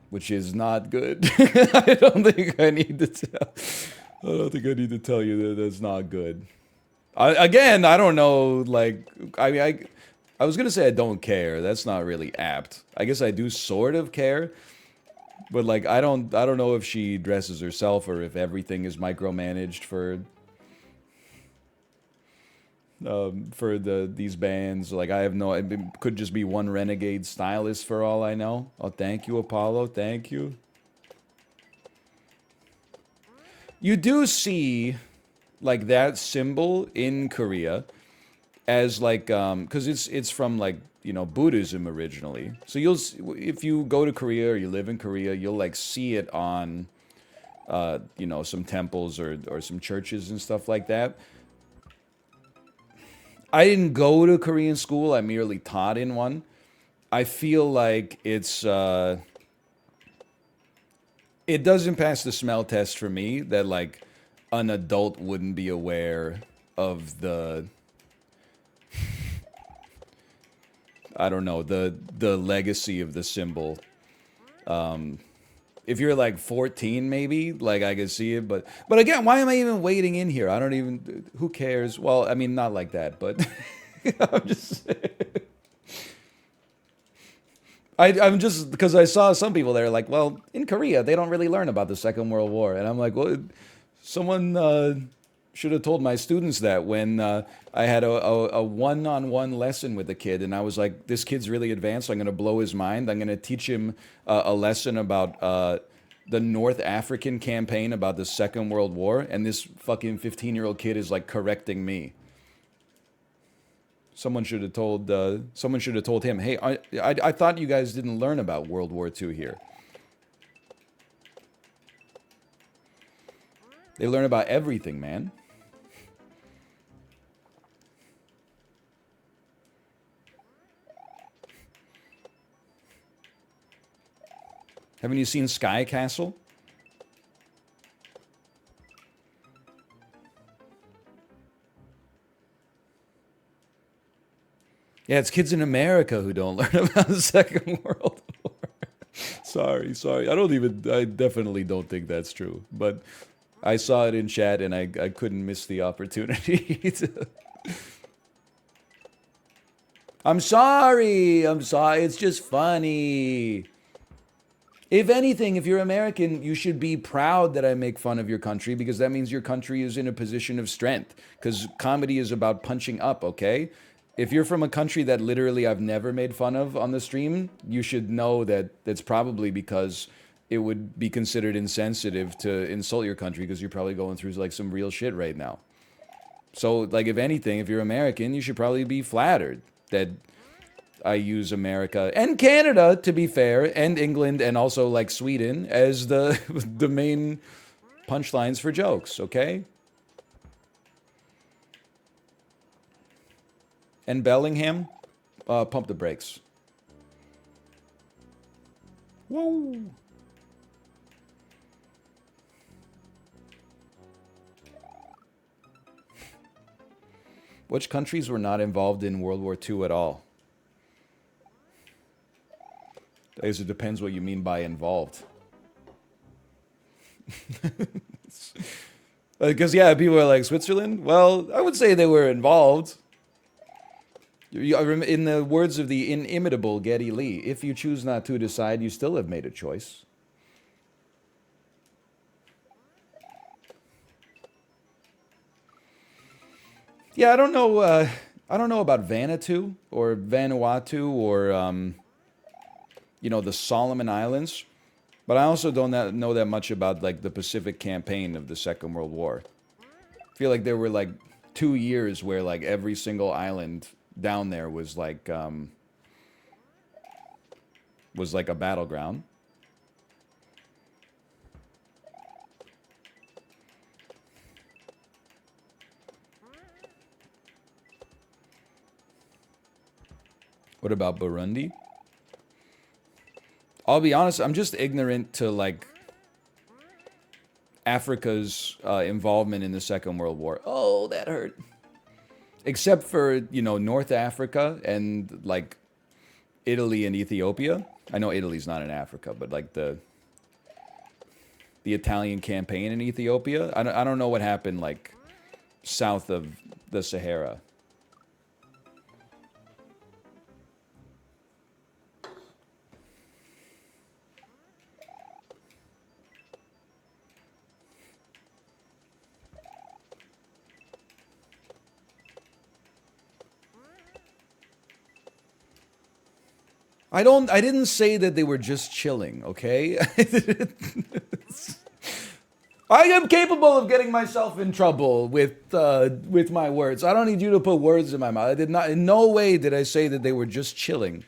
which is not good. I don't think I need to tell. I don't think I need to tell you that that's not good. Again, I don't know. Like, I mean, I was gonna say I don't care. That's not really apt. I guess I do sort of care, but like, I don't know if she dresses herself or if everything is micromanaged for these bands. Like, I have no. It could just be one renegade stylist for all I know. Oh, thank you, Apollo. Thank you. You do see like that symbol in Korea as like because it's from like, you know, Buddhism originally. So if you go to Korea or you live in Korea, you'll like see it on you know, some temples or some churches and stuff like that. I didn't go to Korean school. I merely taught in one. I feel like it doesn't pass the smell test for me that like an adult wouldn't be aware of the I don't know, the legacy of the symbol. If you're like 14 maybe, like I could see it, but again, why am I even waiting in here? I don't even, who cares? Well, I mean, not like that, but I'm just I'm just, because I saw some people there like, well, in Korea, they don't really learn about the Second World War. And I'm like, well, someone should have told my students that when I had a one-on-one lesson with a kid. And I was like, this kid's really advanced. I'm going to blow his mind. I'm going to teach him a lesson about the North African campaign about the Second World War. And this fucking 15-year-old kid is like correcting me. Someone should have told him, hey, I thought you guys didn't learn about World War II here. They learn about everything, man. Haven't you seen Sky Castle? Yeah, it's kids in America who don't learn about the Second World War. Sorry. I definitely don't think that's true. But I saw it in chat and I couldn't miss the opportunity to... I'm sorry. It's just funny. If anything, if you're American, you should be proud that I make fun of your country because that means your country is in a position of strength. Because comedy is about punching up, okay? If you're from a country that literally I've never made fun of on the stream, you should know that that's probably because it would be considered insensitive to insult your country because you're probably going through like some real shit right now. So, like, if anything, if you're American, you should probably be flattered that I use America and Canada, to be fair, and England and also like Sweden as the the main punchlines for jokes, okay? And Bellingham, pump the brakes. Whoa. Which countries were not involved in World War II at all? I guess it depends what you mean by involved. Because yeah, people are like Switzerland. Well, I would say they were involved. In the words of the inimitable Geddy Lee, if you choose not to decide, you still have made a choice. Yeah, I don't know. I don't know about Vanuatu or Vanuatu or the Solomon Islands, but I also don't know that much about like the Pacific campaign of the Second World War. I feel like there were like 2 years where like every single island down there was like a battleground. What about Burundi? I'll be honest, I'm just ignorant to like Africa's involvement in the Second World War. Oh, that hurt. Except for, North Africa and like Italy and Ethiopia. I know Italy's not in Africa, but like the Italian campaign in Ethiopia. I don't know what happened like south of the Sahara. I didn't say that they were just chilling, okay? I am capable of getting myself in trouble with my words. I don't need you to put words in my mouth. I did not, in no way did I say that they were just chilling.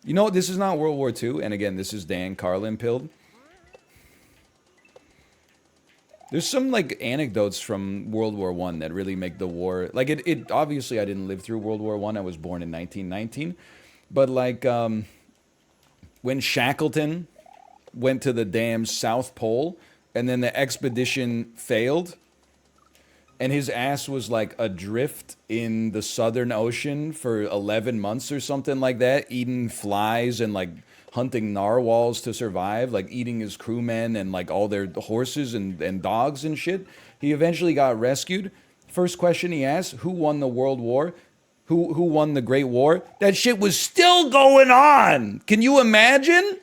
This is not World War II, and again, this is Dan Carlin pilled. There's some like anecdotes from World War One that really make the war like it. Obviously, I didn't live through World War One. I was born in 1919, but like when Shackleton went to the damn South Pole, and then the expedition failed, and his ass was like adrift in the Southern Ocean for 11 months or something like that, eating flies and like hunting narwhals to survive, like eating his crewmen and like all their horses and dogs and shit. He eventually got rescued. First question he asked, who won the World War? Who won the Great War? That shit was still going on. Can you imagine?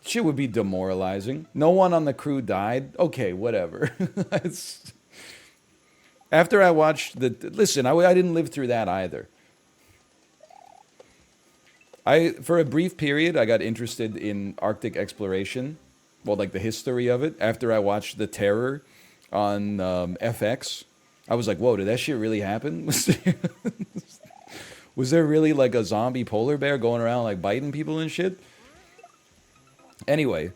Shit would be demoralizing. No one on the crew died. Okay, whatever. After I watched the listen, I didn't live through that either. For a brief period I got interested in Arctic exploration, well, like the history of it. After I watched The Terror on FX, I was like, whoa, did that shit really happen? Was there really like a zombie polar bear going around like biting people and shit? Anyway,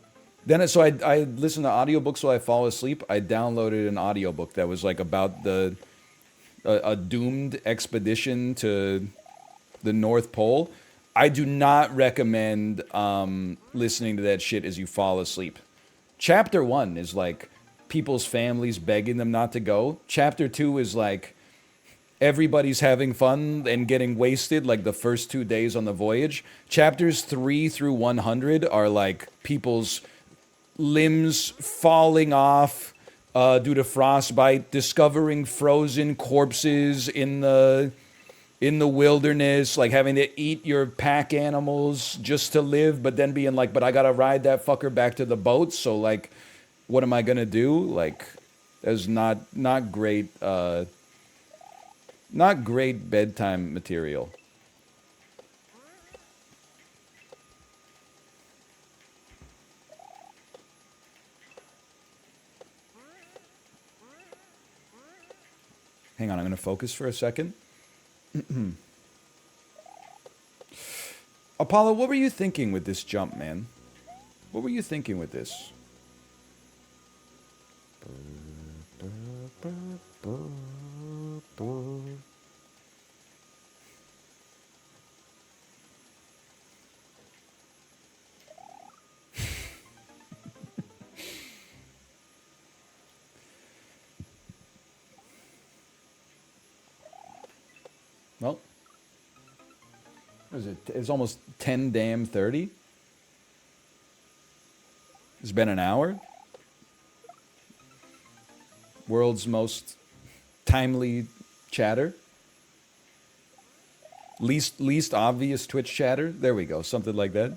I listened to audiobooks while I fall asleep. I downloaded an audiobook that was like about a doomed expedition to the North Pole. I do not recommend listening to that shit as you fall asleep. Chapter 1 is like people's families begging them not to go. Chapter 2 is like everybody's having fun and getting wasted like the first 2 days on the voyage. Chapters 3 through 100 are like people's limbs falling off due to frostbite, discovering frozen corpses in the wilderness, like having to eat your pack animals just to live, but then being like, but I gotta ride that fucker back to the boat, so like, what am I gonna do? Like, that's not great. Not great bedtime material. Hang on, I'm gonna focus for a second. Apollo, what were you thinking with this jump, man? What were you thinking with this? Well, what is it? It's almost 10 damn 30. It's been an hour. World's most timely chatter. Least obvious Twitch chatter. There we go. Something like that.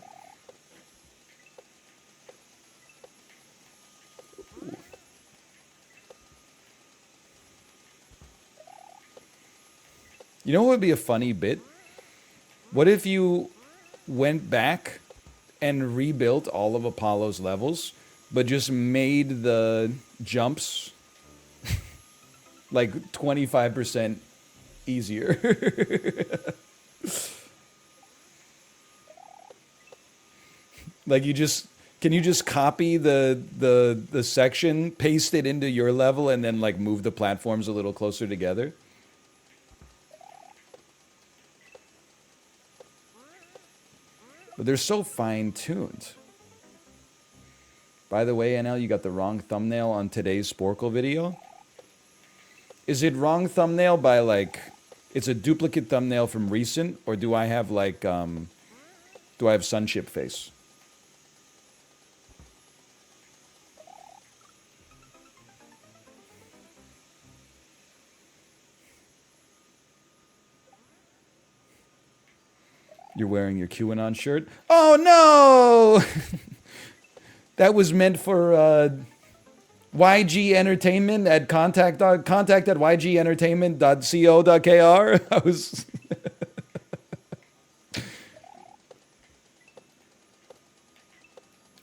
You know what would be a funny bit? What if you went back and rebuilt all of Apollo's levels, but just made the jumps like 25% easier? Like you just can you just copy the section, paste it into your level, and then like move the platforms a little closer together? But they're so fine-tuned. By the way, NL, you got the wrong thumbnail on today's Sporkle video. Is it wrong thumbnail by like, it's a duplicate thumbnail from recent, or do I have like, do I have sunship face? You're wearing your QAnon shirt. Oh no! That was meant for YG Entertainment at contact at ygentertainment.co.kr. I was.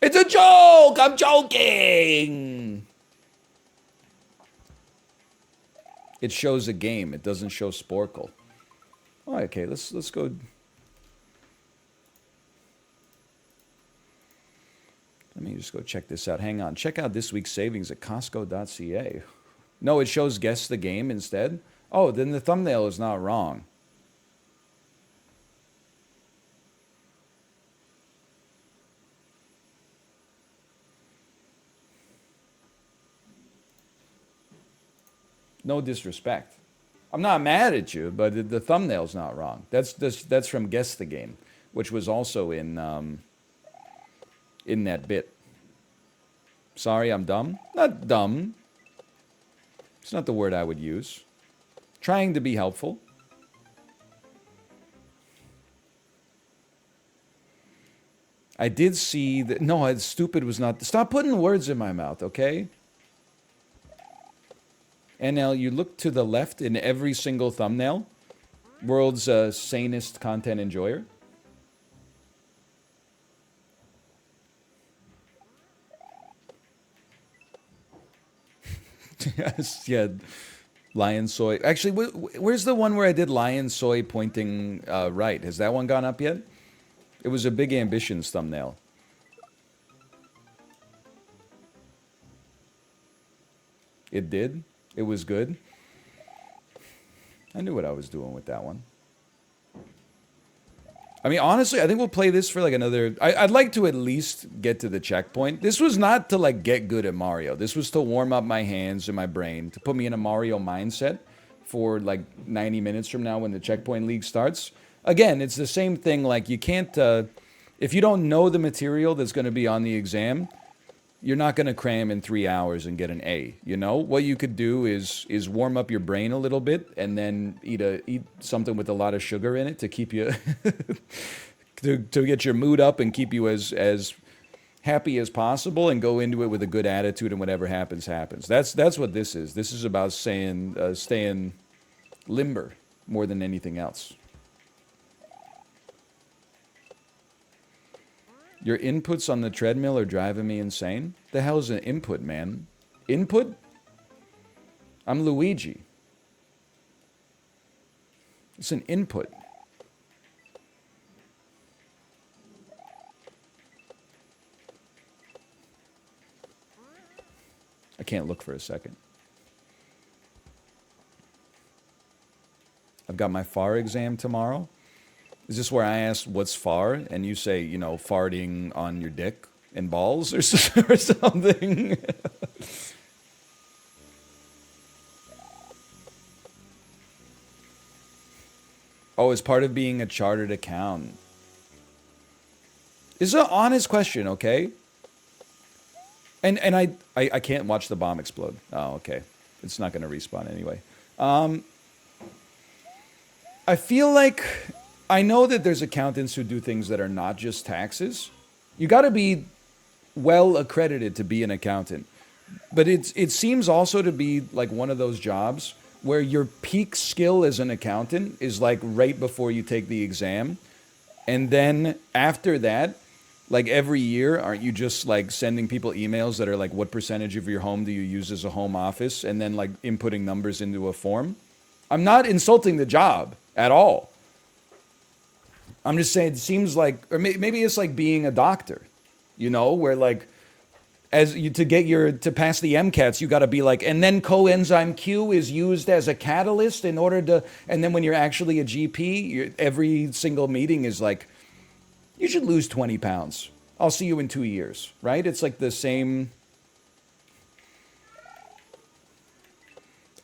It's a joke. I'm joking. It shows a game. It doesn't show Sporkle. Oh, okay, let's go. Let me just go check this out. Hang on. Check out this week's savings at Costco.ca. No, it shows guess the game instead. Oh, then the thumbnail is not wrong. No disrespect. I'm not mad at you, but the thumbnail's not wrong. That's from Guess the Game, which was also in that bit. Sorry, I'm dumb? Not dumb. It's not the word I would use. Trying to be helpful. I did see that. No, stupid was not. Stop putting words in my mouth, okay? NL, you look to the left in every single thumbnail. World's sanest content enjoyer. Yes, yeah. Lion soy. Actually, where's the one where I did lion soy pointing right? Has that one gone up yet? It was a Big Ambitions thumbnail. It did? It was good? I knew what I was doing with that one. I mean, honestly, I think we'll play this for like another... I'd like to at least get to the checkpoint. This was not to like get good at Mario. This was to warm up my hands and my brain, to put me in a Mario mindset for like 90 minutes from now when the checkpoint league starts. Again, it's the same thing. Like you can't... if you don't know the material that's going to be on the exam, you're not going to cram in 3 hours and get an A. You know what you could do is warm up your brain a little bit and then eat something with a lot of sugar in it to keep you to get your mood up and keep you as happy as possible, and go into it with a good attitude, and whatever happens happens. That's what this is. This is about staying limber more than anything else. Your inputs on the treadmill are driving me insane. The hell's an input, man? Input? I'm Luigi. It's an input. I can't look for a second. I've got my FAR exam tomorrow. Is this where I ask what's FAR and you say, you know, farting on your dick and balls or something? Oh, as part of being a chartered accountant. This is an honest question, okay? And I can't watch the bomb explode. Oh, okay. It's not going to respawn anyway. I feel like I know that there's accountants who do things that are not just taxes. You got to be well accredited to be an accountant. But it seems also to be like one of those jobs where your peak skill as an accountant is like right before you take the exam. And then after that, like every year, aren't you just like sending people emails that are like, what percentage of your home do you use as a home office? And then like inputting numbers into a form? I'm not insulting the job at all. I'm just saying it seems like, or maybe it's like being a doctor, you know, where like, as you to pass the MCATs, you got to be like, and then coenzyme Q is used as a catalyst in order to, and then when you're actually a GP, every single meeting is like, you should lose 20 pounds. I'll see you in 2 years, right? It's like the same.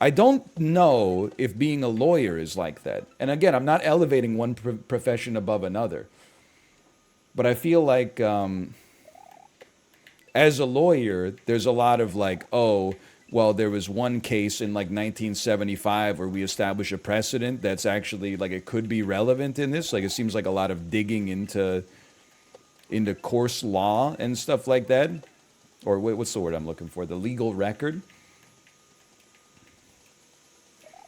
I don't know if being a lawyer is like that. And again, I'm not elevating one profession above another. But I feel like as a lawyer, there's a lot of like, oh, well, there was one case in like 1975 where we establish a precedent that's actually like it could be relevant in this. Like it seems like a lot of digging into course law and stuff like that. Or what's the word I'm looking for? The legal record.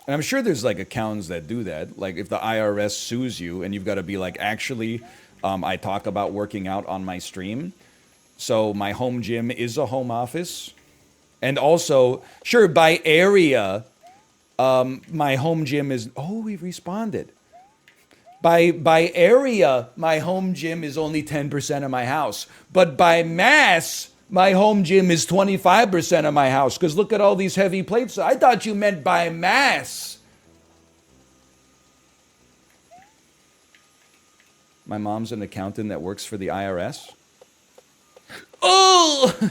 And I'm sure there's like accountants that do that. Like if the IRS sues you and you've got to be like, actually, I talk about working out on my stream. So my home gym is a home office. And also, sure, by area, my home gym is, oh, we've responded. By area, my home gym is only 10% of my house. But by mass, my home gym is 25% of my house. Because look at all these heavy plates. I thought you meant by mass. My mom's an accountant that works for the IRS. Oh!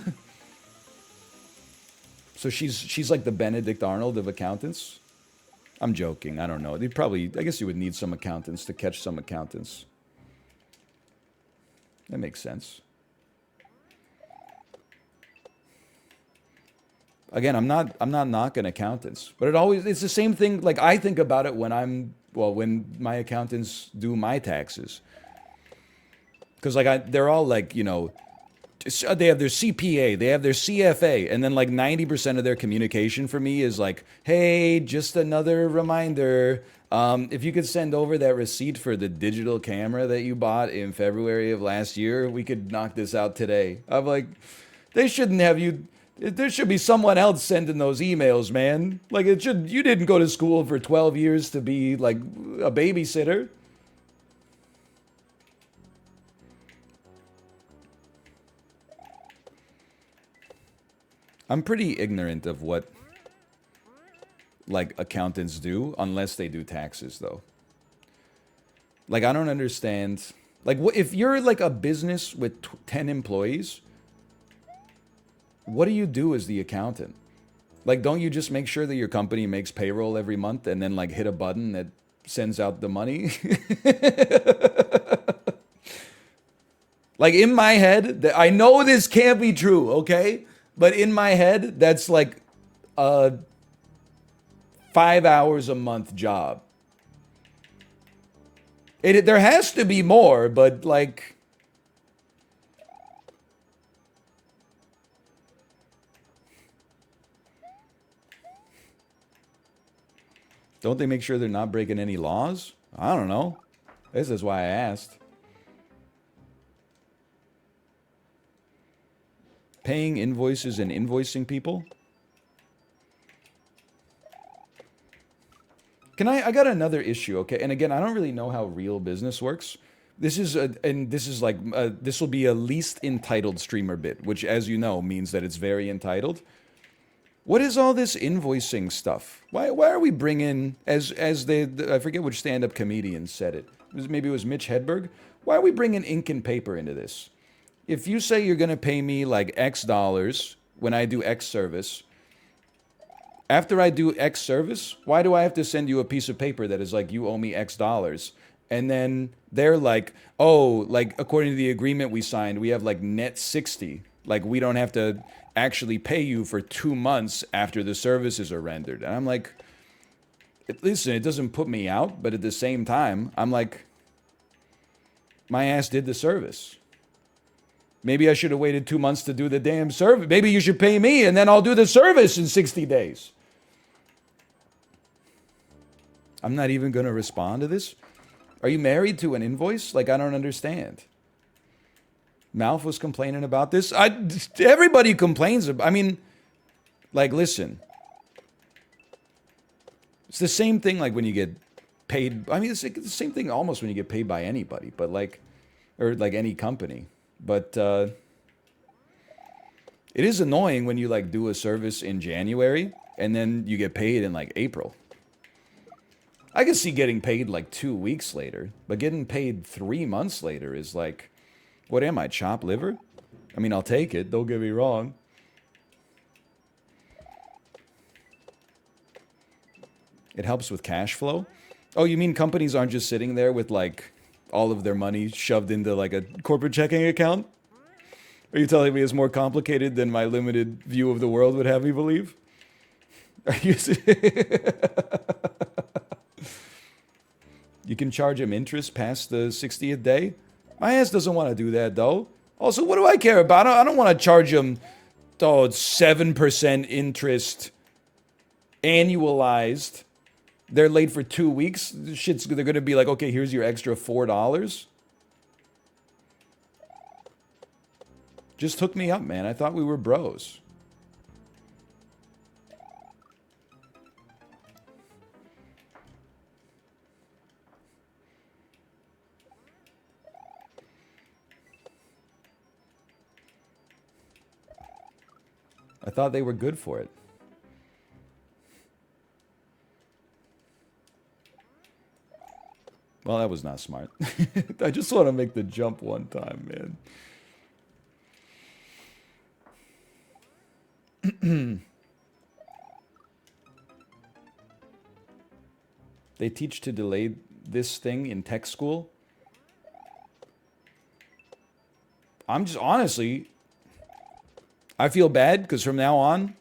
So she's like the Benedict Arnold of accountants. I'm joking. I don't know. They probably, I guess you would need some accountants to catch some accountants. That makes sense. Again, I'm not knocking accountants, but it's the same thing. Like I think about it when my accountants do my taxes. Because like they're all like, you know, they have their CPA, they have their CFA, and then like 90% of their communication for me is like, hey, just another reminder. If you could send over that receipt for the digital camera that you bought in February of last year, we could knock this out today. I'm like, they shouldn't have you. There should be someone else sending those emails, man. Like you didn't go to school for 12 years to be like a babysitter. I'm pretty ignorant of what like accountants do unless they do taxes though. Like I don't understand. Like if you're like a business with 10 employees, what do you do as the accountant? Like don't you just make sure that your company makes payroll every month and then like hit a button that sends out the money? Like in my head, I know this can't be true, okay? But in my head, that's like a 5 hours a month job. There has to be more, but like, don't they make sure they're not breaking any laws? I don't know. This is why I asked. Paying invoices and invoicing people? I got another issue, okay? And again, I don't really know how real business works. This is this will be a least entitled streamer bit, which as you know means that it's very entitled. What is all this invoicing stuff? Why are we bringing, as I forget which stand-up comedian said it. Maybe it was Mitch Hedberg. Why are we bringing ink and paper into this? If you say you're going to pay me like X dollars when I do X service, After I do X service, why do I have to send you a piece of paper that is like, you owe me X dollars? And then they're like, oh, like according to the agreement we signed, we have like net 60. Like we don't have to actually pay you for 2 months after the services are rendered. And I'm like, listen, it doesn't put me out, but at the same time, I'm like, my ass did the service. Maybe I should have waited 2 months to do the damn service. Maybe you should pay me and then I'll do the service in 60 days. I'm not even going to respond to this. Are you married to an invoice? Like, I don't understand. Malf was complaining about this. Everybody complains. I mean, like, listen. It's the same thing like when you get paid. I mean, it's like the same thing almost when you get paid by anybody, but like, or like any company. But it is annoying when you like do a service in January and then you get paid in like April. I can see getting paid like 2 weeks later, but getting paid 3 months later is like, what am I, chopped liver? I mean, I'll take it, don't get me wrong. It helps with cash flow. Oh, you mean companies aren't just sitting there with like all of their money shoved into like a corporate checking account? Are you telling me it's more complicated than my limited view of the world would have me believe? Are you... You can charge him interest past the 60th day? My ass doesn't want to do that, though. Also, what do I care about? I don't want to charge him, 7% interest annualized. They're late for 2 weeks. They're going to be like, okay, here's your extra $4. Just hook me up, man. I thought we were bros. I thought they were good for it. Well, that was not smart. I just want to make the jump one time, man. They teach to delay this thing in tech school. I'm just, honestly, I feel bad because from now on,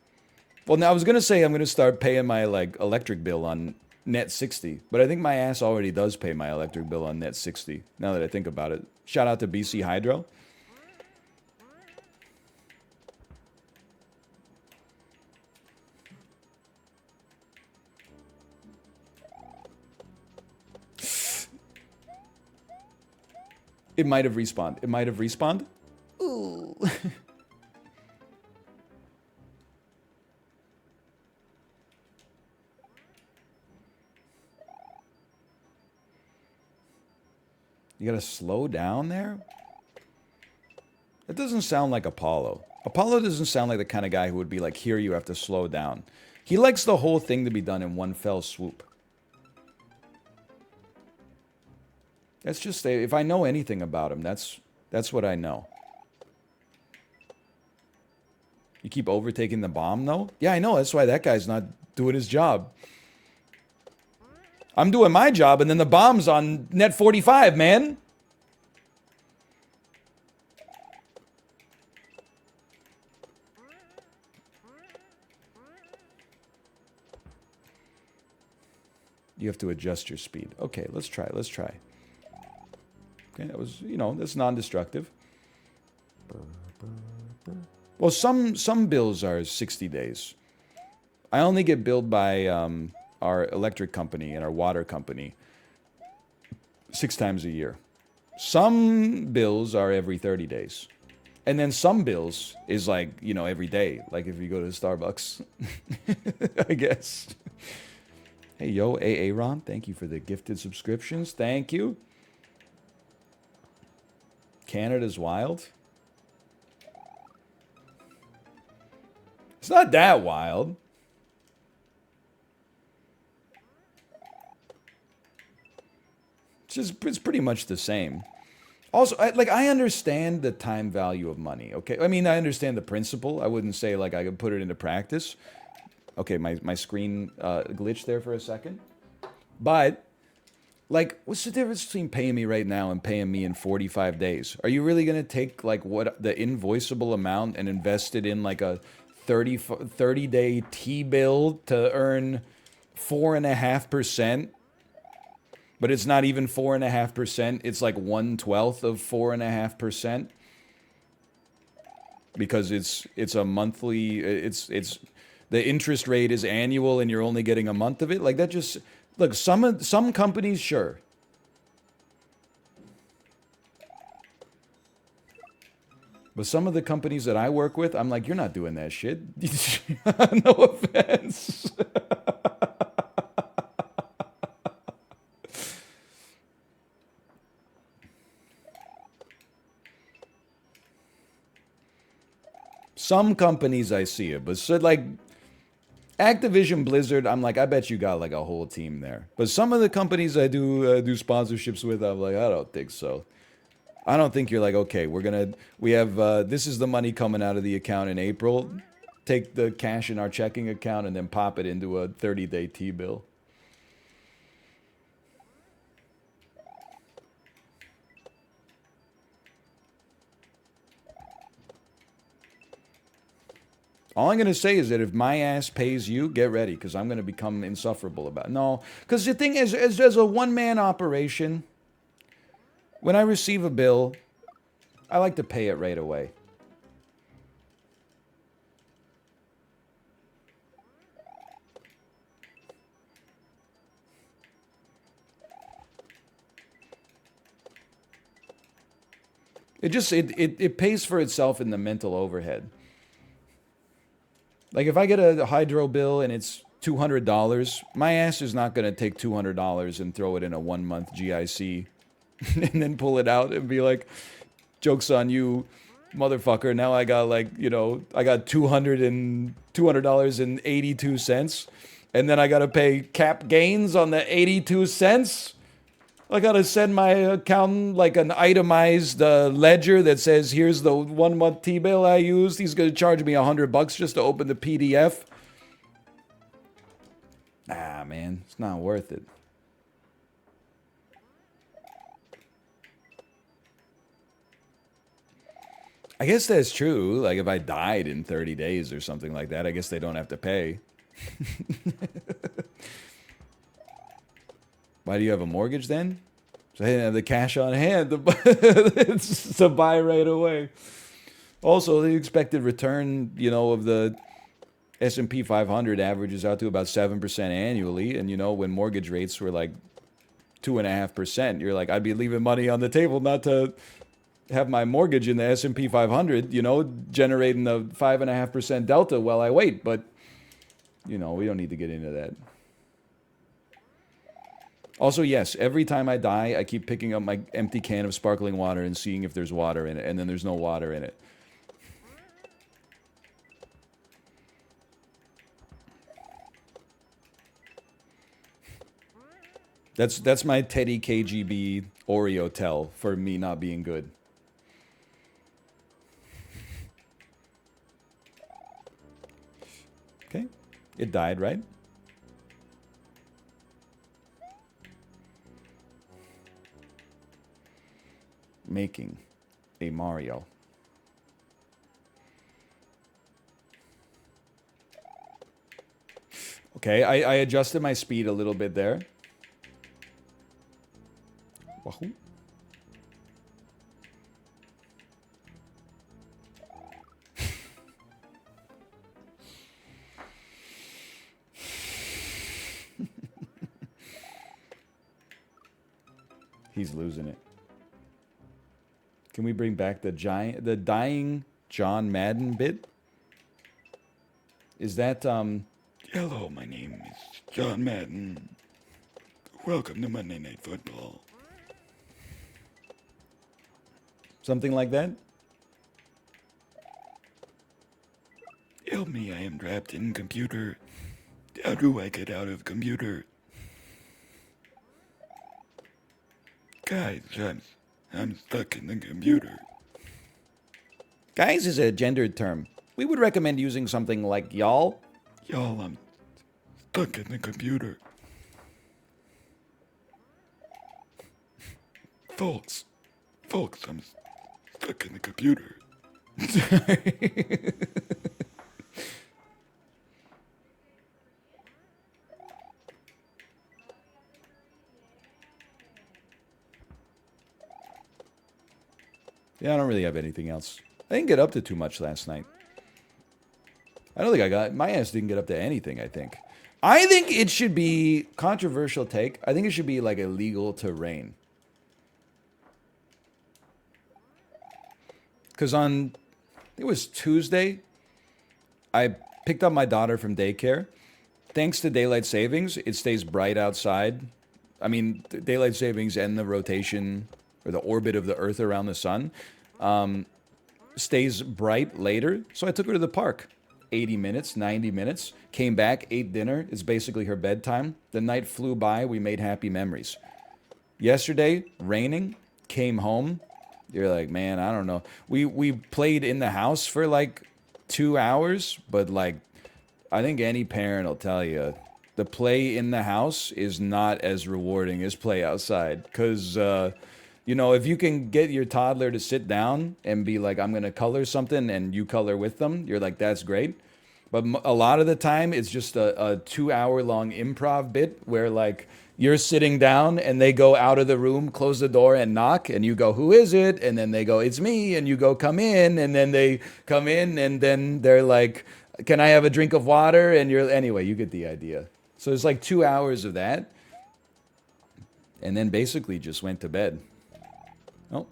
well, now I was going to say I'm going to start paying my like electric bill on net 60, but I think my ass already does pay my electric bill on net 60 now that I think about it. Shout out to BC Hydro. It might have respawned. It might have respawned. Ooh. You gotta slow down there? That doesn't sound like Apollo. Apollo doesn't sound like the kind of guy who would be like, here you have to slow down. He likes the whole thing to be done in one fell swoop. That's just, if I know anything about him, that's what I know. You keep overtaking the bomb, though? Yeah, I know. That's why that guy's not doing his job. I'm doing my job, and then the bomb's on net 45, man. You have to adjust your speed. Okay, let's try. Let's try. Okay, that was, you know, that's non-destructive. Well, some bills are 60 days. I only get billed by our electric company and our water company 6 times a year. Some bills are every 30 days. And then some bills is like, you know, every day. Like if you go to Starbucks, I guess. Hey, yo, Aaron, thank you for the gifted subscriptions. Thank you. Canada's wild. It's not that wild. It's pretty much the same. Also, I understand the time value of money, okay? I mean, I understand the principle. I wouldn't say, like, I could put it into practice. Okay, my screen glitched there for a second. But, like, what's the difference between paying me right now and paying me in 45 days? Are you really going to take, like, what the invoiceable amount and invest it in, like, a 30-day T-bill to earn 4.5%? But it's not even 4.5%. It's like 1/12 of 4.5%. Because it's a monthly, it's the interest rate is annual and you're only getting a month of it. Like that just look, some companies, sure. But some of the companies that I work with, I'm like, you're not doing that shit. No offense. Some companies I see it, but so like Activision Blizzard, I'm like, I bet you got like a whole team there. But some of the companies I do sponsorships with, I'm like, I don't think so. I don't think you're like, okay, we have, this is the money coming out of the account in April. Take the cash in our checking account and then pop it into a 30-day T-bill. All I'm going to say is that if my ass pays you, get ready, because I'm going to become insufferable about it. No, because the thing is, as a one-man operation, when I receive a bill, I like to pay it right away. It pays for itself in the mental overhead. Like if I get a hydro bill and it's $200, my ass is not going to take $200 and throw it in a 1 month GIC and then pull it out and be like, joke's on you, motherfucker. Now I got like, I got $200.82 and then I got to pay cap gains on the 82 cents. I gotta send my accountant like an itemized ledger that says, here's the 1 month T-bill I used. He's gonna charge me $100 just to open the PDF. Ah, man, it's not worth it. I guess that's true. Like if I died in 30 days or something like that, I guess they don't have to pay. Why do you have a mortgage then? So I didn't have the cash on hand to buy right away. Also, the expected return, of the S&P 500 averages out to about 7% annually. And, when mortgage rates were like 2.5%, you're like, I'd be leaving money on the table not to have my mortgage in the S&P 500, generating a 5.5% delta while I wait. But, we don't need to get into that. Also, yes, every time I die, I keep picking up my empty can of sparkling water and seeing if there's water in it, and then there's no water in it. That's my Teddy KGB Oreo tell for me not being good. Okay, it died, right? Making a Mario. Okay, I adjusted my speed a little bit there. Wahoo. He's losing it. Can we bring back the dying John Madden bit? Is that Hello, my name is John Madden. Welcome to Monday Night Football. something like that? Help me, I am trapped in computer. How do I get out of computer? Guys, I'm stuck in the computer. Guys is a gendered term. We would recommend using something like y'all Y'all, I'm stuck in the computer. Folks, I'm stuck in the computer. Yeah, I don't really have anything else. I didn't get up to too much last night. I don't think I got my ass didn't get up to anything. I think it should be controversial take. I think it should be like illegal to rain. Because on it was Tuesday, I picked up my daughter from daycare. Thanks to daylight savings, it stays bright outside. I mean, daylight savings and the rotation or the orbit of the Earth around the sun stays bright later. So I took her to the park. 80 minutes, 90 minutes. Came back, ate dinner. It's basically her bedtime. The night flew by. We made happy memories. Yesterday, raining. Came home. You're like, man, I don't know. We played in the house for like 2 hours, but like, I think any parent will tell you the play in the house is not as rewarding as play outside. Because, you know, if you can get your toddler to sit down and be like, I'm going to color something and you color with them, you're like, that's great. But a lot of the time, it's just a 2 hour long improv bit where like you're sitting down and they go out of the room, close the door and knock and you go, who is it? And then they go, it's me. And you go, come in. And then they come in and then they're like, can I have a drink of water? And anyway, you get the idea. So it's like 2 hours of that. And then basically just went to bed. Oh.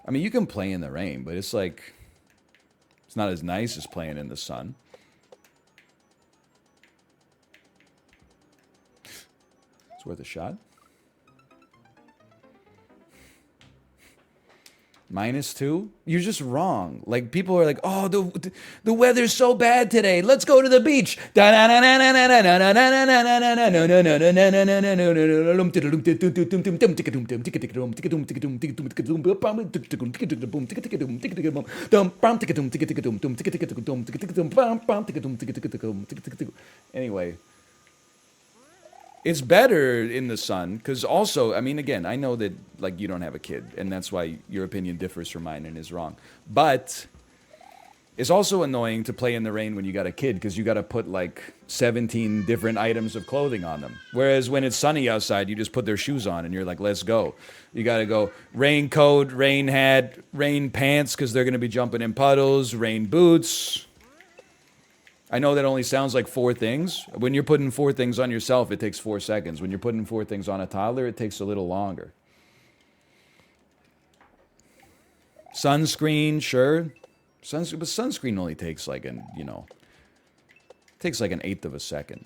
I mean, you can play in the rain, but it's like, it's not as nice as playing in the sun. It's worth a shot. -2? You're just wrong. Like, people are like, oh, the weather's so bad today. Let's go to the beach. Anyway, it's better in the sun because also, I mean, again, I know that like you don't have a kid, and that's why your opinion differs from mine and is wrong. But it's also annoying to play in the rain when you got a kid because you got to put like 17 different items of clothing on them. Whereas when it's sunny outside, you just put their shoes on and you're like, let's go. You got to go raincoat, rain hat, rain pants because they're going to be jumping in puddles, rain boots. I know that only sounds like 4 things. When you're putting 4 things on yourself, it takes 4 seconds. When you're putting 4 things on a toddler, it takes a little longer. Sunscreen, sure. But sunscreen only takes like takes like an eighth of a second.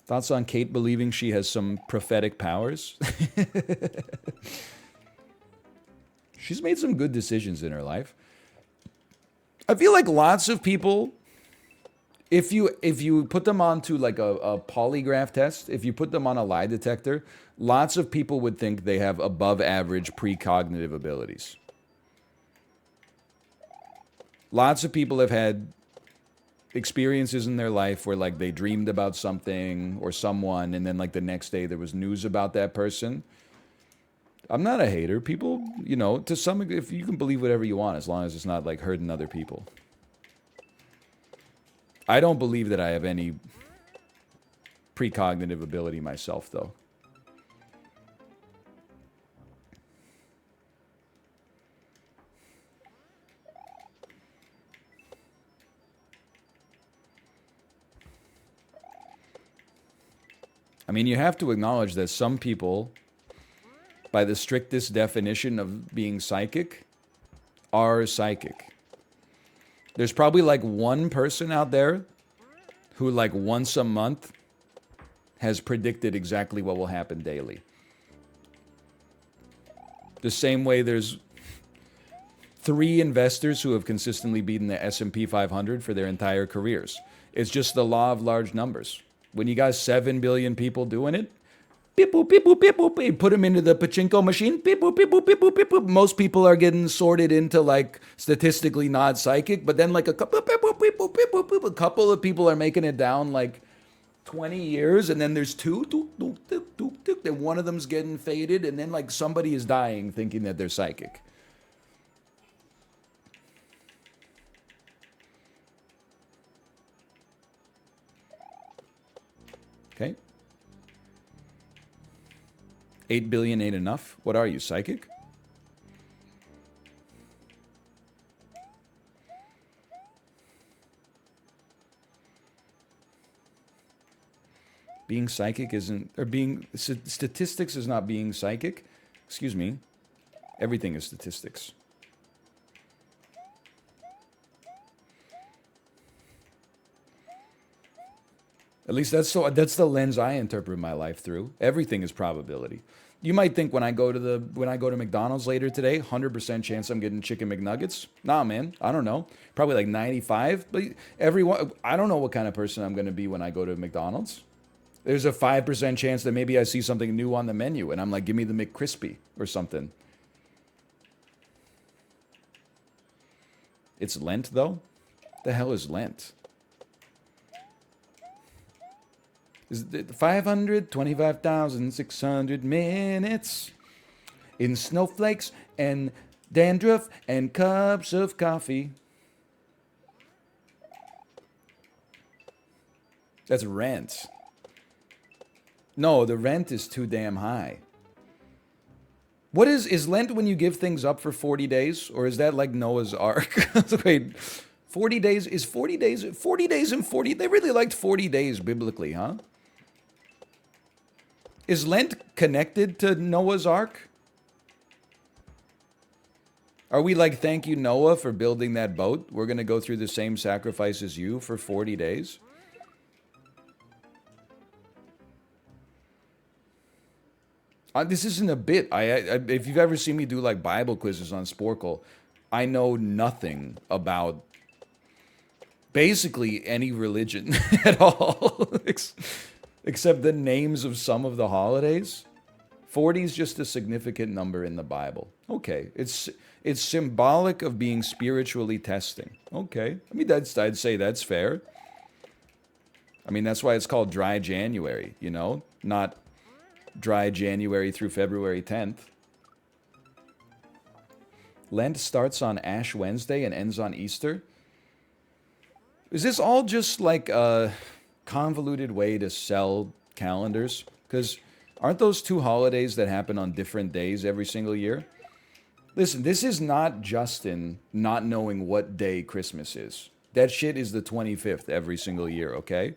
Thoughts on Kate believing she has some prophetic powers? She's made some good decisions in her life. I feel like lots of people, if you put them onto like a polygraph test, if you put them on a lie detector, lots of people would think they have above average precognitive abilities. Lots of people have had experiences in their life where like they dreamed about something or someone and then like the next day there was news about that person. I'm not a hater. People, you know, to some, if you can believe whatever you want as long as it's not like hurting other people. I don't believe that I have any precognitive ability myself though. I mean, you have to acknowledge that some people, by the strictest definition of being psychic, are psychic. There's probably like one person out there who like once a month has predicted exactly what will happen daily. The same way there's 3 investors who have consistently beaten the S&P 500 for their entire careers. It's just the law of large numbers. When you got 7 billion people doing it, beep boop, beep boop, beep boop, beep. Put them into the pachinko machine. Beep boop, beep boop, beep boop, beep boop. Most people are getting sorted into like statistically not psychic, but then like a couple, beep boop, beep boop, beep boop, beep boop, a couple of people are making it down like 20 years, and then there's two, doop, doop, doop, doop, doop, then one of them's getting faded, and then like somebody is dying thinking that they're psychic. Okay. 8 billion ain't enough. What are you, psychic? Being psychic isn't, or being, statistics is not being psychic. Excuse me. Everything is statistics. At least that's the lens I interpret my life through. Everything is probability. You might think when I go to McDonald's later today, 100% chance I'm getting chicken McNuggets. Nah, man, I don't know. Probably like 95. But everyone, I don't know what kind of person I'm going to be when I go to McDonald's. There's a 5% chance that maybe I see something new on the menu and I'm like, give me the McCrispy or something. It's Lent though? The hell is Lent? Is it 525,600 minutes in snowflakes and dandruff and cups of coffee? That's rent. No, the rent is too damn high. What is Lent when you give things up for 40 days? Or is that like Noah's Ark? Wait, 40 days? Is 40 days? 40 days and 40? They really liked 40 days biblically, huh? Is Lent connected to Noah's Ark? Are we like, thank you, Noah, for building that boat? We're going to go through the same sacrifice as you for 40 days? This isn't a bit. If you've ever seen me do like Bible quizzes on Sporkle, I know nothing about basically any religion at all, except the names of some of the holidays. 40 is just a significant number in the Bible. Okay, it's symbolic of being spiritually testing. Okay, I mean I'd say that's fair. I mean that's why it's called Dry January, you know, not Dry January through February 10th. Lent starts on Ash Wednesday and ends on Easter. Is this all just like a convoluted way to sell calendars? Because aren't those two holidays that happen on different days every single year? Listen, this is not Justin not knowing what day Christmas is. That shit is the 25th every single year, okay?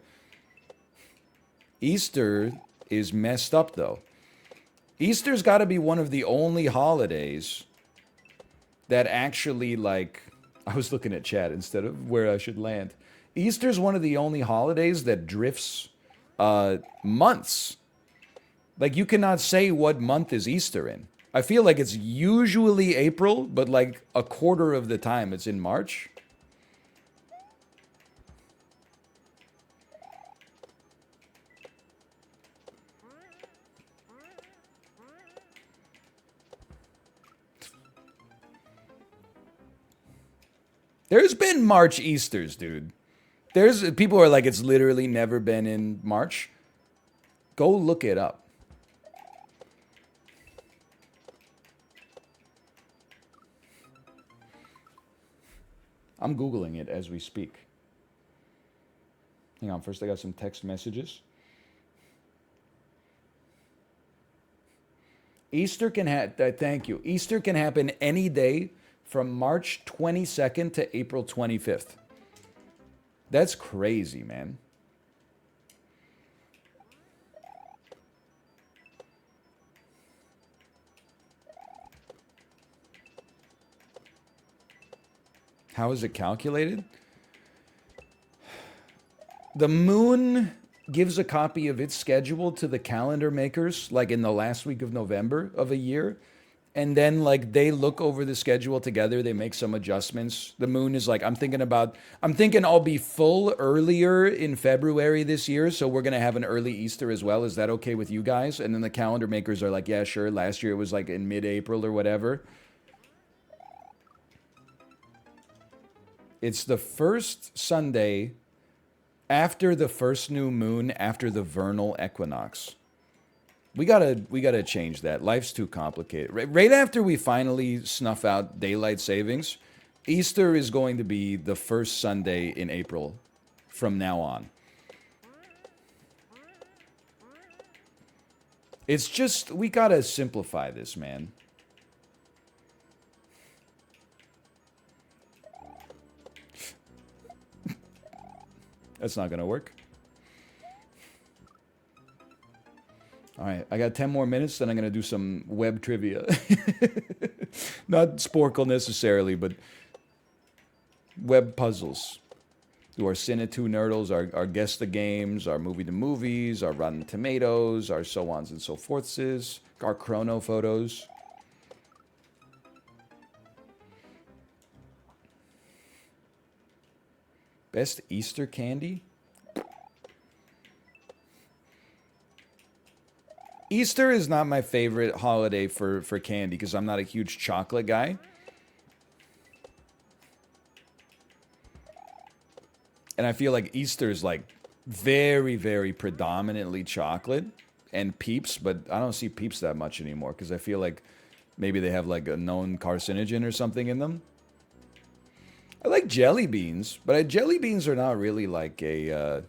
Easter is messed up, though. Easter's got to be one of the only holidays that actually, like, I was looking at chat instead of where I should land. Easter's one of the only holidays that drifts months. Like, you cannot say what month is Easter in. I feel like it's usually April, but like a quarter of the time it's in March. There's been March Easters, dude. There's people are like it's literally never been in March. Go look it up. I'm Googling it as we speak. Hang on, first I got some text messages. Easter can thank you. Easter can happen any day from March 22nd to April 25th. That's crazy, man. How is it calculated? The moon gives a copy of its schedule to the calendar makers, like in the last week of November of a year, And then like they look over the schedule together, they make some adjustments. The moon is like, I'm thinking I'll be full earlier in February this year, so we're gonna have an early Easter as well. Is that okay with you guys? And then the calendar makers are like, yeah, sure. Last year it was like in mid-April or whatever. It's the first Sunday after the first new moon after the vernal equinox. We gotta change that. Life's too complicated. Right after we finally snuff out daylight savings, Easter is going to be the first Sunday in April from now on. It's just we gotta simplify this, man. That's not gonna work. All right, I got 10 more minutes, then I'm going to do some web trivia. Not Sporkle necessarily, but web puzzles. Do our Cine 2 Nerdles, our Guess the Games, our Movie the Movies, our Rotten Tomatoes, our so ons and so forths, our chrono photos. Best Easter candy? Easter is not my favorite holiday for candy because I'm not a huge chocolate guy. And I feel like Easter is like very, very predominantly chocolate and Peeps, but I don't see Peeps that much anymore because I feel like maybe they have like a known carcinogen or something in them. I like jelly beans, but jelly beans are not really like a.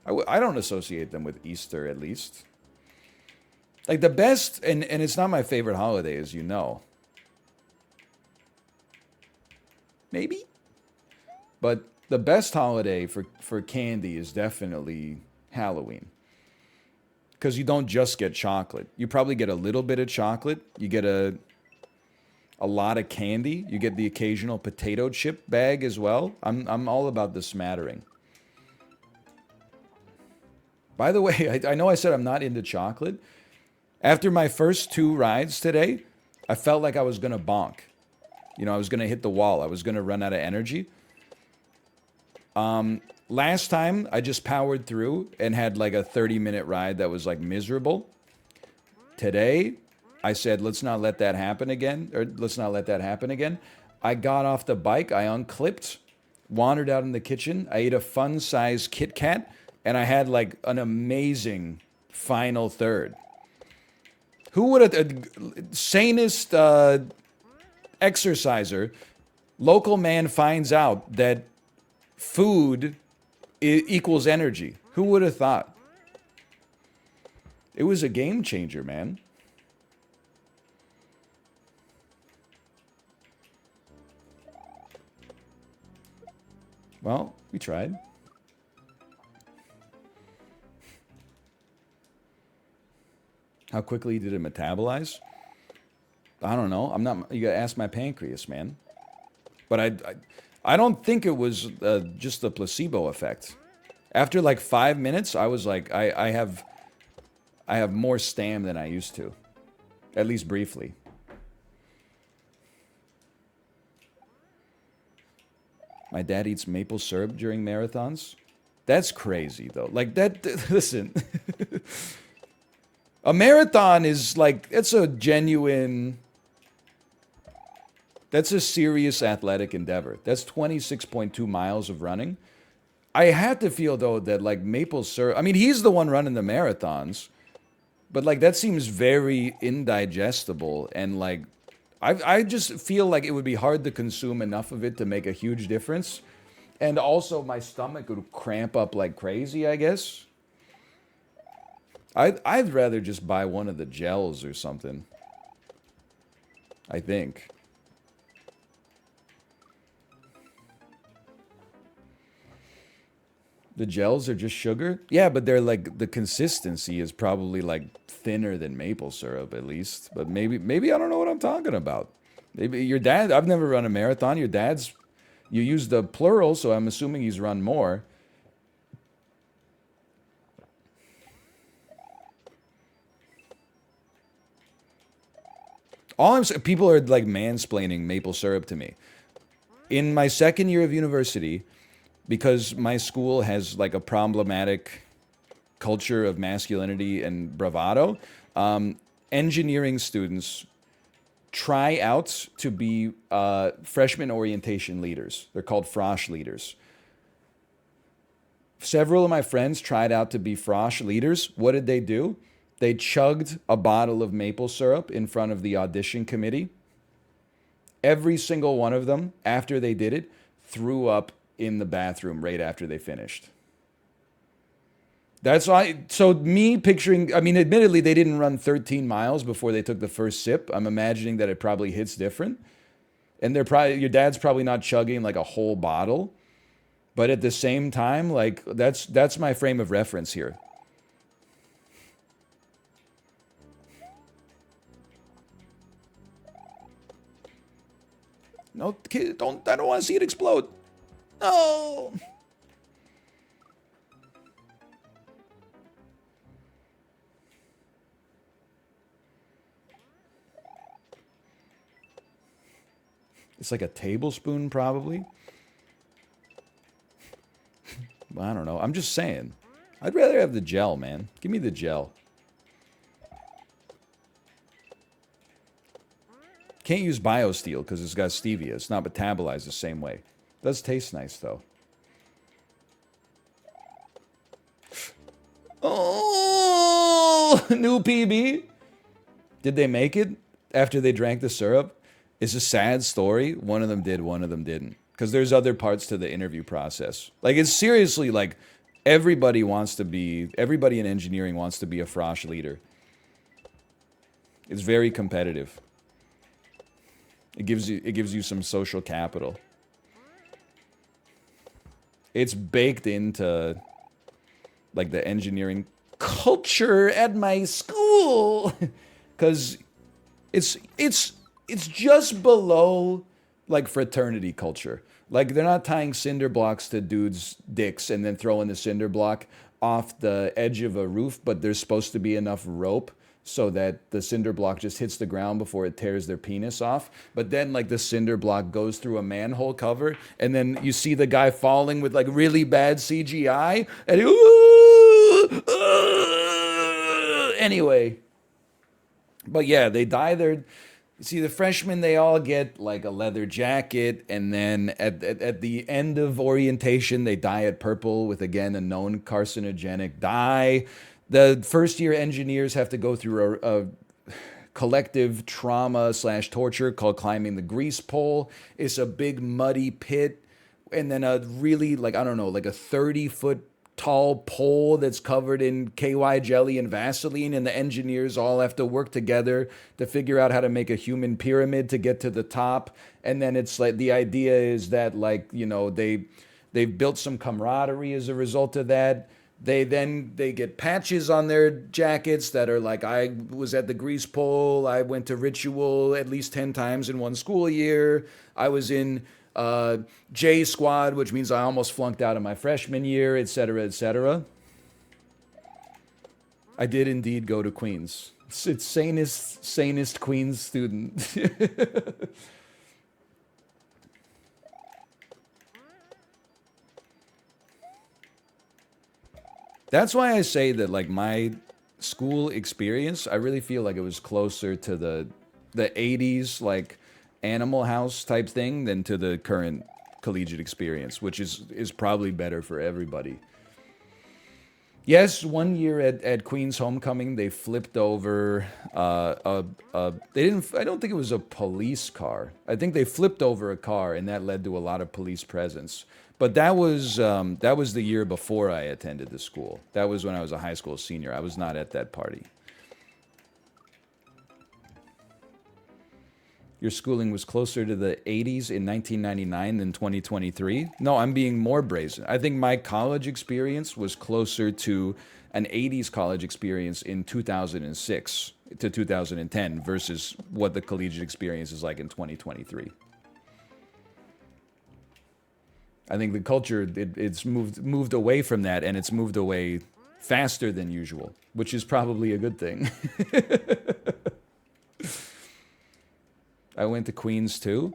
I don't associate them with Easter at least. Like the best, and it's not my favorite holiday, as you know. Maybe? But the best holiday for candy is definitely Halloween. Because you don't just get chocolate. You probably get a little bit of chocolate. You get a lot of candy. You get the occasional potato chip bag as well. I'm all about the smattering. By the way, I know I said I'm not into chocolate. After my first two rides today, I felt like I was going to bonk. You know, I was going to hit the wall. I was going to run out of energy. Last time, I just powered through and had like a 30-minute ride that was like miserable. Today, I said, let's not let that happen again. Or let's not let that happen again. I got off the bike. I unclipped, wandered out in the kitchen. I ate a fun-sized Kit Kat. And I had like an amazing final third. Who would have, sanest exerciser, local man finds out that food equals energy. Who would have thought? It was a game changer, man. Well, we tried. How quickly did it metabolize? I don't know. I'm not. You gotta ask my pancreas, man. But I don't think it was just the placebo effect. After like 5 minutes, I was like, I have more stam than I used to, at least briefly. My dad eats maple syrup during marathons. That's crazy though. Like that. Listen. A marathon is like, it's a genuine, that's a serious athletic endeavor. That's 26.2 miles of running. I had to feel, though, that like maple syrup, I mean, he's the one running the marathons, but like that seems very indigestible. And like, I just feel like it would be hard to consume enough of it to make a huge difference. And also, my stomach would cramp up like crazy, I guess. I'd rather just buy one of the gels or something. I think. The gels are just sugar? Yeah, but they're like, the consistency is probably like thinner than maple syrup at least. But maybe I don't know what I'm talking about. Maybe your dad, I've never run a marathon. Your dad's, you use the plural, so I'm assuming he's run more. People are like mansplaining maple syrup to me. In my second year of university, because my school has like a problematic culture of masculinity and bravado, engineering students try out to be freshman orientation leaders. They're called frosh leaders. Several of my friends tried out to be frosh leaders. What did they do? They chugged a bottle of maple syrup in front of the audition committee. Every single one of them, after they did it, threw up in the bathroom right after they finished. That's why. So me picturing, I mean, admittedly, they didn't run 13 miles before they took the first sip. I'm imagining that it probably hits different, and they're probably your dad's probably not chugging like a whole bottle, but at the same time, like that's my frame of reference here. No, kid, don't. I don't want to see it explode. No. It's like a tablespoon, probably. I don't know. I'm just saying. I'd rather have the gel, man. Give me the gel. Can't use BioSteel because it's got stevia. It's not metabolized the same way. Does taste nice, though. Oh, new PB. Did they make it after they drank the syrup? It's a sad story. One of them did, one of them didn't. Because there's other parts to the interview process. Like, it's seriously like everybody in engineering wants to be a frosh leader. It's very competitive. It gives you some social capital. It's baked into like the engineering culture at my school because it's just below like fraternity culture. Like they're not tying cinder blocks to dudes' dicks and then throwing the cinder block off the edge of a roof, but there's supposed to be enough rope so that the cinder block just hits the ground before it tears their penis off. But then like the cinder block goes through a manhole cover and then you see the guy falling with like really bad CGI and anyway. But yeah, they dye their. See, the freshmen, they all get like a leather jacket, and then at the end of orientation, they dye it purple with, again, a known carcinogenic dye. The first year engineers have to go through a collective trauma slash torture called climbing the grease pole. It's a big muddy pit, and then a really, like, I don't know, like a 30-foot tall pole that's covered in KY jelly and Vaseline, and the engineers all have to work together to figure out how to make a human pyramid to get to the top. And then it's like the idea is that, like, you know, they've built some camaraderie as a result of that. They get patches on their jackets that are like, I was at the grease pole, I went to ritual at least 10 times in one school year, I was in J squad, which means I almost flunked out of my freshman year, etc., etc. I did indeed go to Queens. It's sanest Queens student. That's why I say that like my school experience, I really feel like it was closer to the 80s like Animal House type thing than to the current collegiate experience, which is probably better for everybody. Yes, one year at Queen's Homecoming, they flipped over they didn't. I don't think it was a police car. I think they flipped over a car, and that led to a lot of police presence. But that was the year before I attended the school. That was when I was a high school senior. I was not at that party. Your schooling was closer to the 80s in 1999 than 2023? No, I'm being more brazen. I think my college experience was closer to an 80s college experience in 2006 to 2010 versus what the collegiate experience is like in 2023. I think the culture it's moved away from that, and it's moved away faster than usual, which is probably a good thing. I went to Queens too.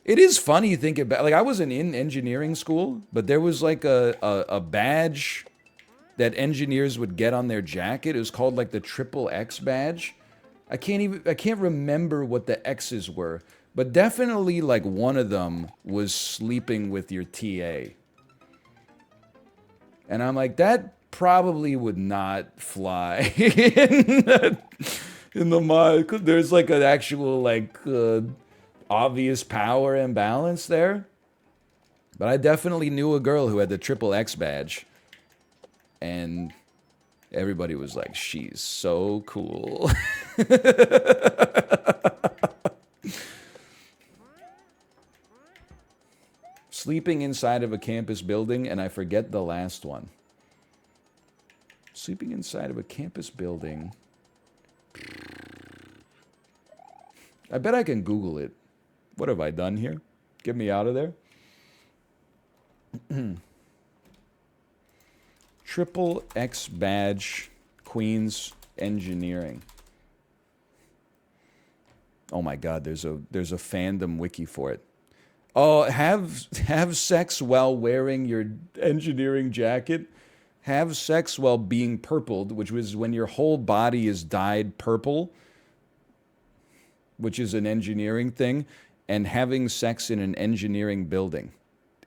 It is funny thinking about, like, I wasn't in engineering school, but there was like a badge that engineers would get on their jacket. It was called like the triple X badge. I can't remember what the X's were, but definitely like one of them was sleeping with your TA. And I'm like, that probably would not fly in the mod. There's like an actual like obvious power imbalance there. But I definitely knew a girl who had the triple X badge. And everybody was like, she's so cool. Sleeping inside of a campus building, and I forget the last one. Sleeping inside of a campus building. I bet I can Google it. What have I done here? Get me out of there. Triple X badge, Queens Engineering. Oh my God, there's a fandom wiki for it. Oh, have sex while wearing your engineering jacket. Have sex while being purpled, which was when your whole body is dyed purple, which is an engineering thing, and having sex in an engineering building.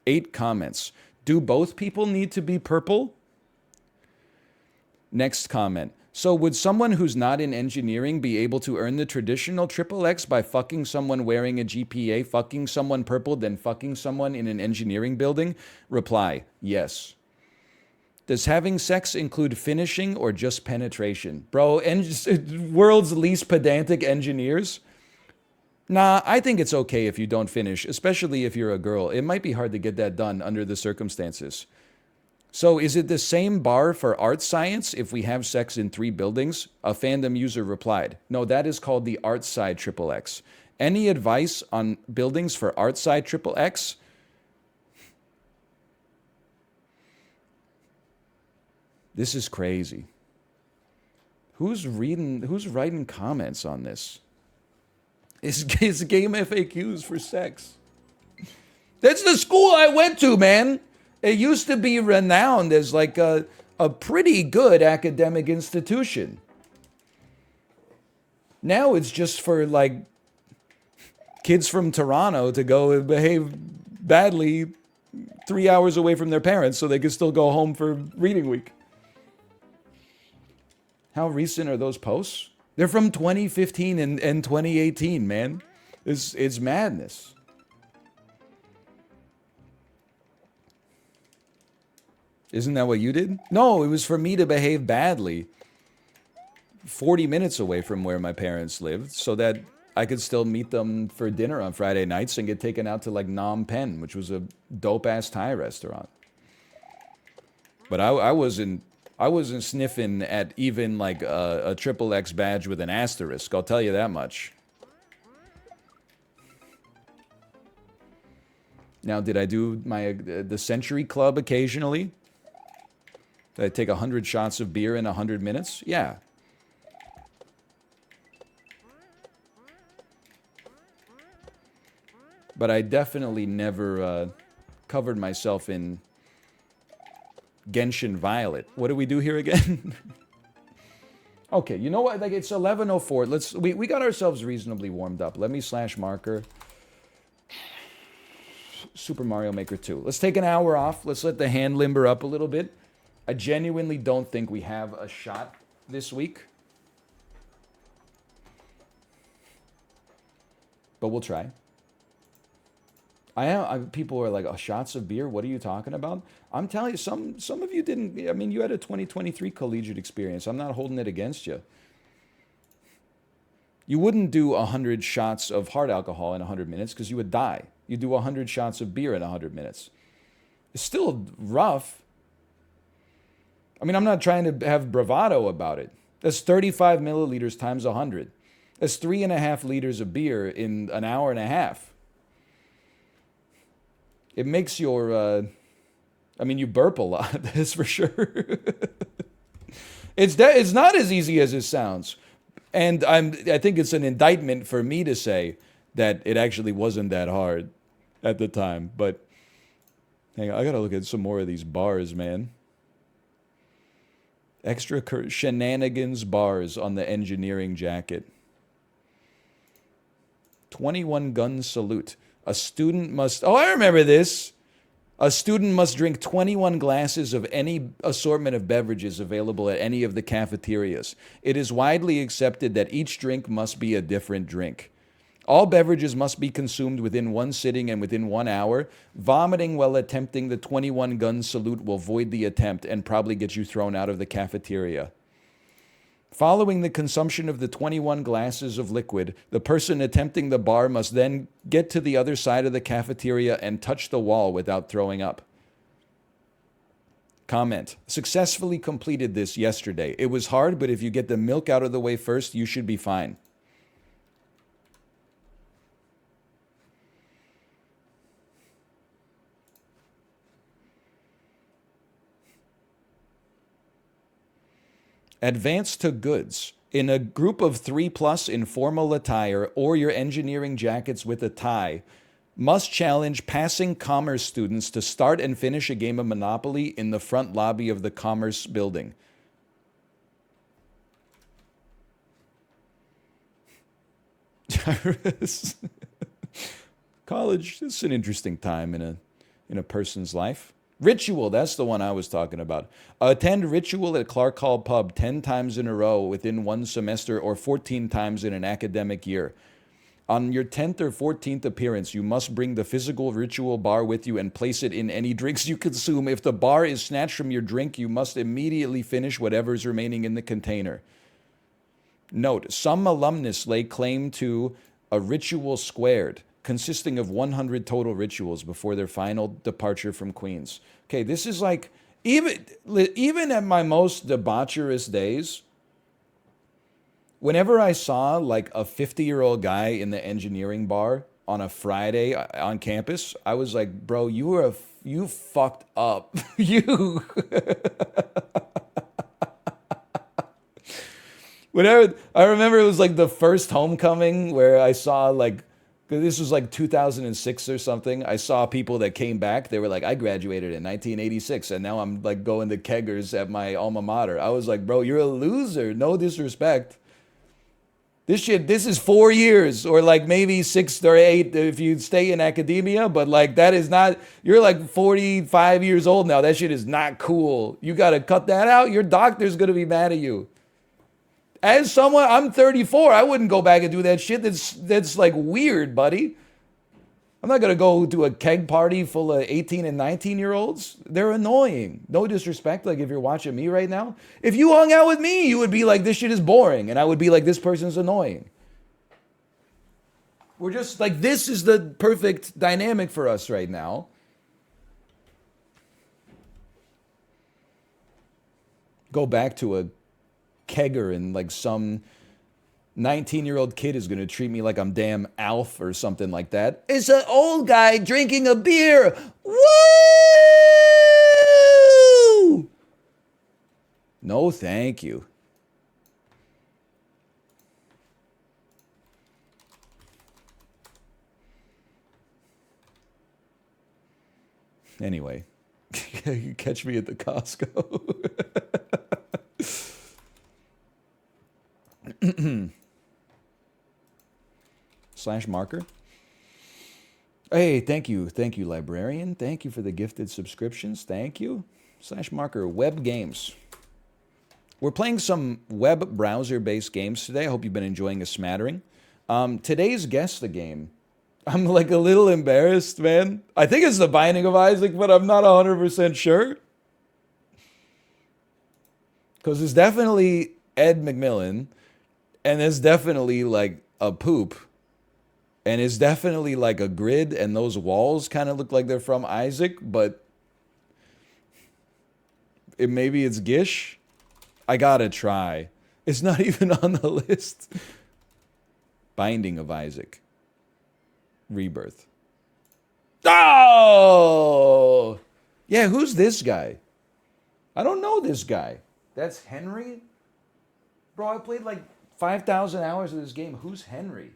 8 comments. Do both people need to be purple? Next comment. So would someone who's not in engineering be able to earn the traditional triple X by fucking someone wearing a GPA, fucking someone purple, then fucking someone in an engineering building? Reply, yes. Does having sex include finishing or just penetration? Bro, world's least pedantic engineers? Nah, I think it's okay if you don't finish, especially if you're a girl. It might be hard to get that done under the circumstances. So is it the same bar for art science if we have sex in 3 buildings? A fandom user replied, no, that is called the art side triple X. Any advice on buildings for art side triple X? This is crazy. Who's writing comments on this? It's game FAQs for sex. That's the school I went to, man. It used to be renowned as like a pretty good academic institution. Now it's just for like kids from Toronto to go and behave badly 3 hours away from their parents so they can still go home for reading week. How recent are those posts? They're from 2015 and 2018, man. It's madness. Isn't that what you did? No, it was for me to behave badly 40 minutes away from where my parents lived so that I could still meet them for dinner on Friday nights and get taken out to like Phnom Penh, which was a dope-ass Thai restaurant. But I wasn't sniffing at even like a triple X badge with an asterisk, I'll tell you that much. Now, did I do the Century Club occasionally? Did I take 100 shots of beer in 100 minutes? Yeah. But I definitely never covered myself in Genshin Violet. What do we do here again? Okay, you know what? Like, it's 11:04. We got ourselves reasonably warmed up. Let me slash marker. Super Mario Maker 2. Let's take an hour off. Let's let the hand limber up a little bit. I genuinely don't think we have a shot this week. But we'll try. People are like, oh, shots of beer? What are you talking about? I'm telling you, some of you didn't. I mean, you had a 2023 collegiate experience. I'm not holding it against you. You wouldn't do 100 shots of hard alcohol in 100 minutes because you would die. You do 100 shots of beer in 100 minutes. It's still rough. I mean, I'm not trying to have bravado about it. That's 35 milliliters times 100. That's 3.5 liters of beer in an hour and a half. It makes your, I mean, you burp a lot, that's for sure. It's not as easy as it sounds. And I think it's an indictment for me to say that it actually wasn't that hard at the time. But hang on, I gotta look at some more of these bars, man. Extra shenanigans bars on the engineering jacket. 21 gun salute. A student must. Oh, I remember this. A student must drink 21 glasses of any assortment of beverages available at any of the cafeterias. It is widely accepted that each drink must be a different drink. All beverages must be consumed within one sitting and within 1 hour. Vomiting while attempting the 21 gun salute will void the attempt and probably get you thrown out of the cafeteria. Following the consumption of the 21 glasses of liquid, the person attempting the bar must then get to the other side of the cafeteria and touch the wall without throwing up. Comment. Successfully completed this yesterday. It was hard, but if you get the milk out of the way first, you should be fine. Advance to goods. In a group of 3+ in formal attire or your engineering jackets with a tie, must challenge passing commerce students to start and finish a game of Monopoly in the front lobby of the commerce building. College is an interesting time in a person's life. Ritual, that's the one I was talking about. Attend ritual at Clark Hall Pub 10 times in a row within one semester or 14 times in an academic year. On your 10th or 14th appearance, you must bring the physical ritual bar with you and place it in any drinks you consume. If the bar is snatched from your drink, you must immediately finish whatever is remaining in the container. Note, some alumnus lay claim to a ritual squared, consisting of 100 total rituals before their final departure from Queens. Okay, this is like, even at my most debaucherous days, whenever I saw like a 50-year-old guy in the engineering bar on a Friday on campus, I was like, bro, you fucked up. You. Whenever, I remember it was like the first homecoming where I saw like, this was like 2006 or something. I saw people that came back. They were like, I graduated in 1986 and now I'm like going to keggers at my alma mater. I was like, bro, you're a loser. No disrespect. This is 4 years or like maybe 6 or 8 if you stay in academia. But like, that is not, you're like 45 years old now. That shit is not cool. You got to cut that out. Your doctor's going to be mad at you. As someone, I'm 34. I wouldn't go back and do that shit. That's like weird, buddy. I'm not gonna go to a keg party full of 18 and 19-year-olds. They're annoying. No disrespect. Like if you're watching me right now, if you hung out with me, you would be like, this shit is boring, and I would be like, this person's annoying. We're just like, this is the perfect dynamic for us right now. Go back to a kegger and like some 19-year-old kid is going to treat me like I'm damn Alf or something like that. It's an old guy drinking a beer. Woo! No, thank you. Anyway, you catch me at the Costco. Slash marker. Hey, thank you, librarian. Thank you for the gifted subscriptions. Thank you. Slash marker. Web games. We're playing some web browser-based games today. I hope you've been enjoying a smattering. Today's Guess the Game. I'm like a little embarrassed, man. I think it's The Binding of Isaac, but I'm not 100% sure. Because it's definitely Ed McMillan, and it's definitely like a poop, and it's definitely like a grid, and those walls kind of look like they're from Isaac, but maybe it's Gish. I gotta try. It's not even on the list. Binding of Isaac. Rebirth. Oh! Yeah, who's this guy? I don't know this guy. That's Henry? Bro, I played like 5,000 hours of this game. Who's Henry?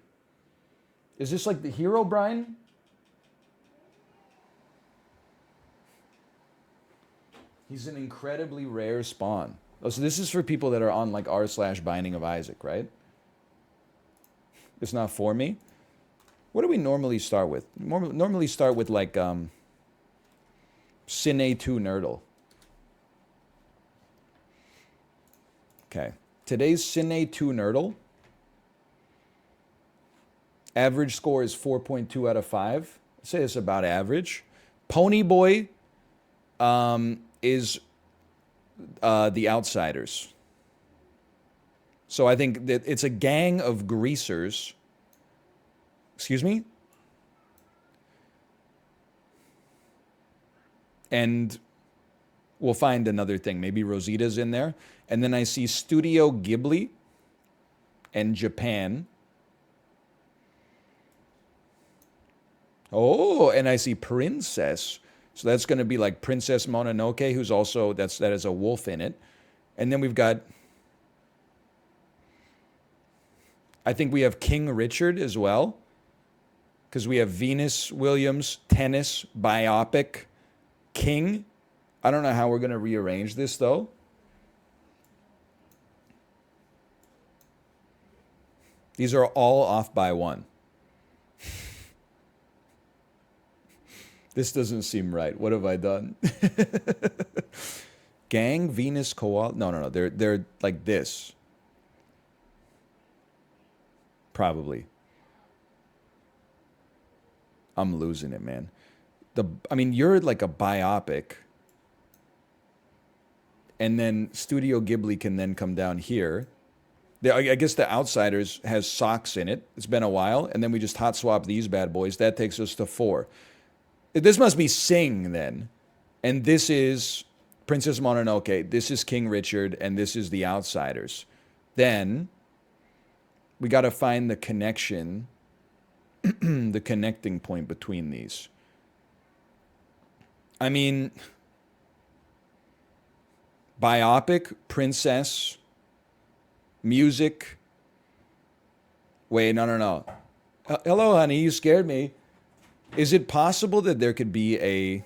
Is this like the hero, Brian? He's an incredibly rare spawn. Oh, so this is for people that are on like r/Binding of Isaac, right? It's not for me. What do we normally start with? Normally start with like Cine 2 Nerdle. Okay. Today's Cine 2 Nerdle. Average score is 4.2 out of 5. I'd say it's about average. Pony Boy is The Outsiders. So I think that it's a gang of greasers. Excuse me? And we'll find another thing. Maybe Rosita's in there. And then I see Studio Ghibli and Japan. Oh, and I see Princess. So that's going to be like Princess Mononoke, who's also, that has a wolf in it. And then we've got, I think we have King Richard as well. Because we have Venus Williams, tennis, biopic, King. I don't know how we're going to rearrange this, though. These are all off by one. This doesn't seem right. What have I done? Gang, Venus, Koala. No. They're like this. Probably. I'm losing it, man. I mean, you're like a biopic. And then Studio Ghibli can then come down here. I guess The Outsiders has socks in it. It's been a while. And then we just hot swap these bad boys. That takes us to 4. This must be Sing then. And this is Princess Mononoke. This is King Richard. And this is The Outsiders. Then we got to find the connection, the connecting point between these. I mean, biopic, princess, music. Wait, no. Hello, honey, you scared me. Is it possible that there could be a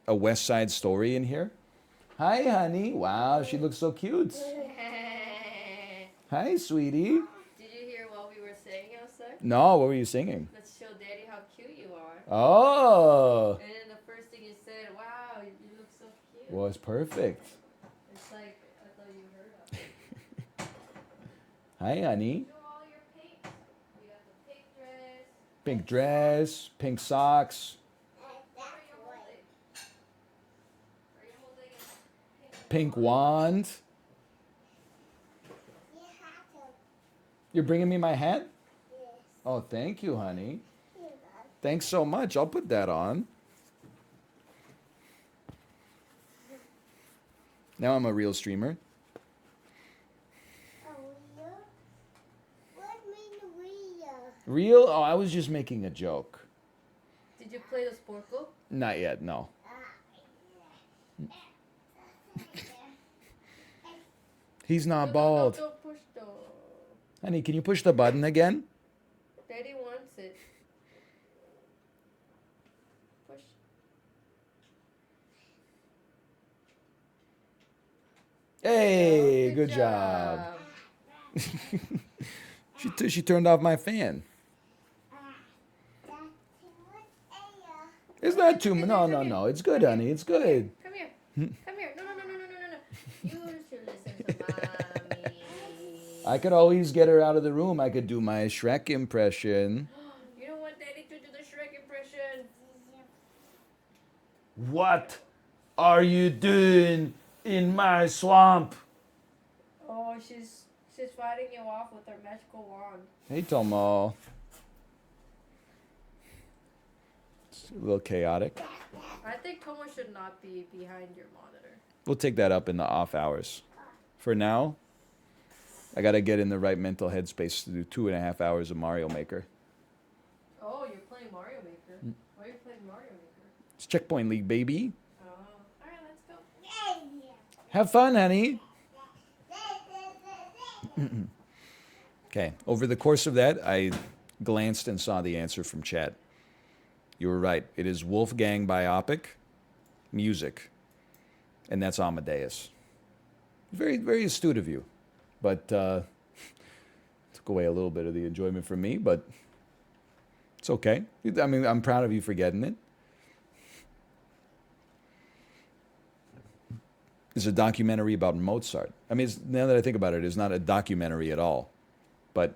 West Side Story in here? Hi, honey. Wow, she looks so cute. Hi, sweetie. Did you hear what we were saying outside? No, what were you singing? Let's show Daddy how cute you are. Oh. And then the first thing you said, wow, you look so cute. Well, it's perfect. It's like, I thought you heard of it. Hi, honey. Show all your pinks. We got the pink dress. Pink dress, pink socks, What are you holding? Are you holding a pink wand. You're bringing me my hat? Oh, thank you, honey. Thanks so much. I'll put that on. Now I'm a real streamer. Real? Oh, I was just making a joke. Did you play the Sporkle? Not yet, no. He's not bald. Don't push the... Honey, can you push the button again? Daddy wants it. Push. Hey, Oh, good job. She turned off my fan. It's not too much. No. It's good, honey. It's good. Come here. Come here. No. You should listen to mommy. I could always get her out of the room. I could do my Shrek impression. You don't want Daddy to do the Shrek impression. What are you doing in my swamp? Oh, she's fighting you off with her magical wand. Hey, Tomo. It's a little chaotic. I think Tomo should not be behind your monitor. We'll take that up in the off hours. For now, I gotta get in the right mental headspace to do 2.5 hours of Mario Maker. Oh, you're playing Mario Maker. Why are you playing Mario Maker? It's Checkpoint League, baby. Oh. Alright, let's go. Have fun, honey. Okay, over the course of that, I glanced and saw the answer from chat. You were right. It is Wolfgang biopic, music. And that's Amadeus. Very, very astute of you. But took away a little bit of the enjoyment from me, but it's okay. I mean, I'm proud of you for getting it. It's a documentary about Mozart. I mean, now that I think about it, it's not a documentary at all. But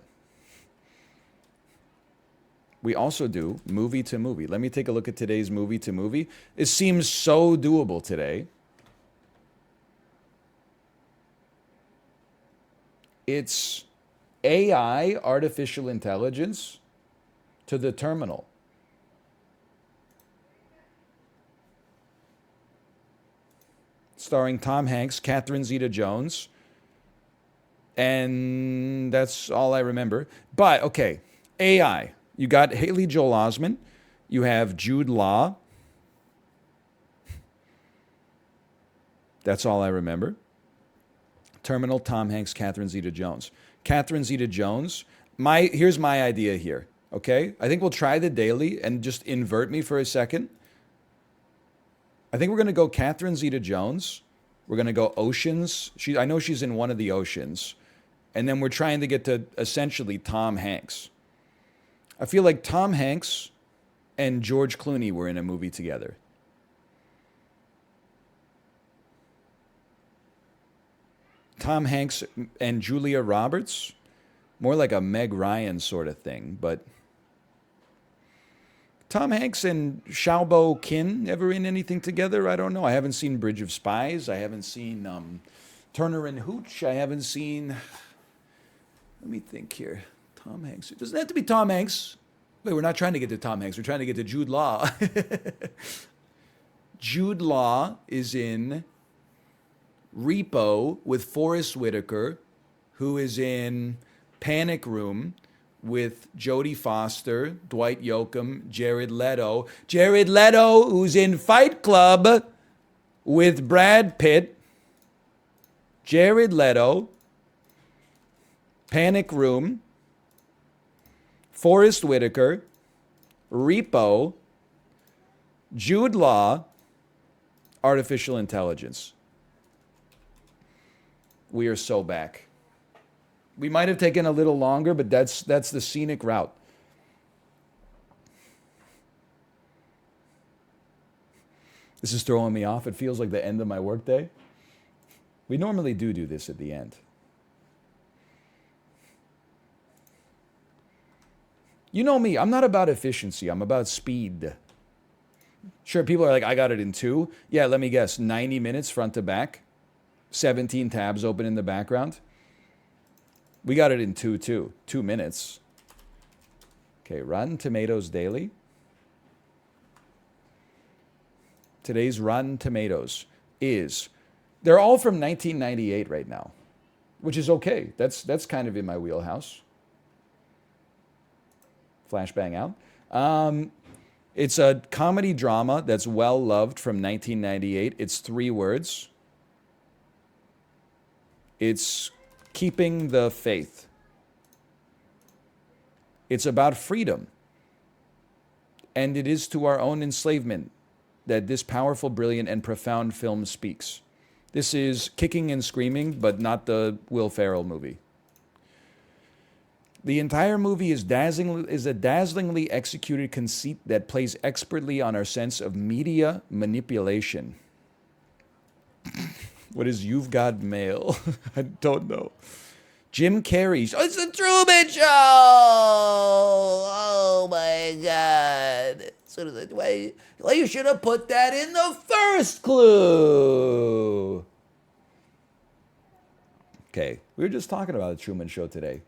we also do movie to movie. Let me take a look at today's movie to movie. It seems so doable today. It's AI, artificial intelligence, to the terminal. Starring Tom Hanks, Catherine Zeta-Jones, and that's all I remember. But, okay, AI. You got Haley Joel Osment. You have Jude Law. That's all I remember. Terminal, Tom Hanks, Catherine Zeta-Jones. Catherine Zeta-Jones, here's my idea here, okay? I think we'll try the daily and just invert me for a second. I think we're going to go Catherine Zeta-Jones. We're going to go Oceans. I know she's in one of the Oceans. And then we're trying to get to essentially Tom Hanks. I feel like Tom Hanks and George Clooney were in a movie together. Tom Hanks and Julia Roberts, more like a Meg Ryan sort of thing, but Tom Hanks and Xiaobo Qin ever in anything together? I don't know. I haven't seen Bridge of Spies. I haven't seen Turner and Hooch. I haven't seen... Let me think here. Tom Hanks. It doesn't have to be Tom Hanks. Wait, we're not trying to get to Tom Hanks. We're trying to get to Jude Law. Jude Law is in Repo with Forrest Whitaker, who is in Panic Room with Jodie Foster, Dwight Yoakam, Jared Leto. Jared Leto, who's in Fight Club with Brad Pitt. Jared Leto, Panic Room, Forrest Whitaker, Repo, Jude Law, artificial intelligence. We are so back. We might have taken a little longer, but that's the scenic route. This is throwing me off. It feels like the end of my workday. We normally do this at the end. You know me, I'm not about efficiency. I'm about speed. Sure, people are like, I got it in 2. Yeah, let me guess, 90 minutes front to back. 17 tabs open in the background. We got it in 2 too. 2 minutes. Okay, Rotten Tomatoes Daily. Today's Rotten Tomatoes is, they're all from 1998 right now, which is okay. That's kind of in my wheelhouse. Flashbang out. It's a comedy drama that's well loved from 1998. It's 3 words. It's Keeping the Faith. It's about freedom. And it is to our own enslavement that this powerful, brilliant, and profound film speaks. This is Kicking and Screaming, but not the Will Ferrell movie. The entire movie is a dazzlingly executed conceit that plays expertly on our sense of media manipulation. What is You've Got Mail? I don't know. Jim Carrey's, oh, it's the Truman Show! Oh my God. Sort of the way, well, you should have put that in the first clue. Okay, we were just talking about the Truman Show today.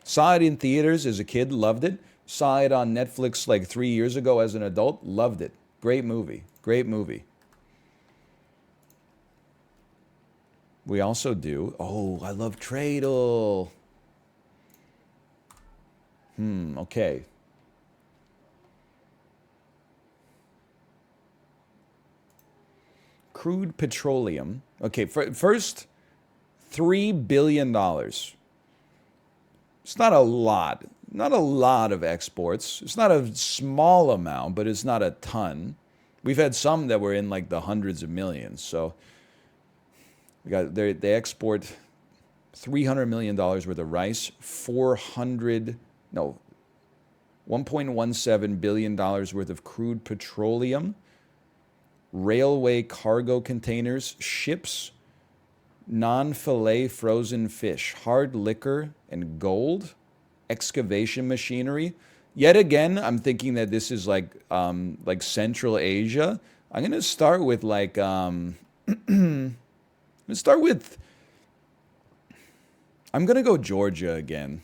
Saw it in theaters as a kid, loved it. Saw it on Netflix like 3 years ago as an adult, loved it. Great movie, great movie. We also do, oh, I love Treadle. Okay. Crude petroleum. Okay, first, $3 billion. It's not a lot. not a lot of exports. It's not a small amount, but it's not a ton. We've had some that were in like the hundreds of millions. So they export $300 million worth of rice, 1.17 billion dollars worth of crude petroleum, railway cargo containers, ships, non-fillet frozen fish, hard liquor, and gold, excavation machinery. Yet again, I'm thinking that this is like Central Asia. I'm gonna start with I'm gonna go Georgia again.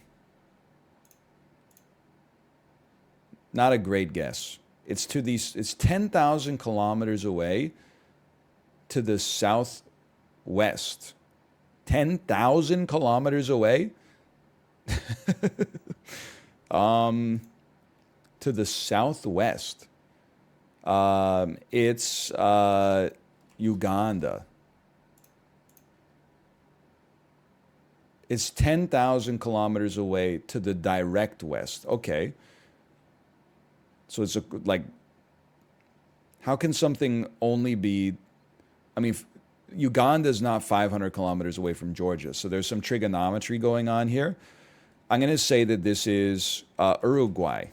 Not a great guess. It's 10,000 kilometers away to the southwest. 10,000 kilometers away? To the southwest. It's Uganda. It's 10,000 kilometers away to the direct west. Okay. So it's like, how can something only be, I mean, Uganda is not 500 kilometers away from Georgia. So there's some trigonometry going on here. I'm going to say that this is Uruguay.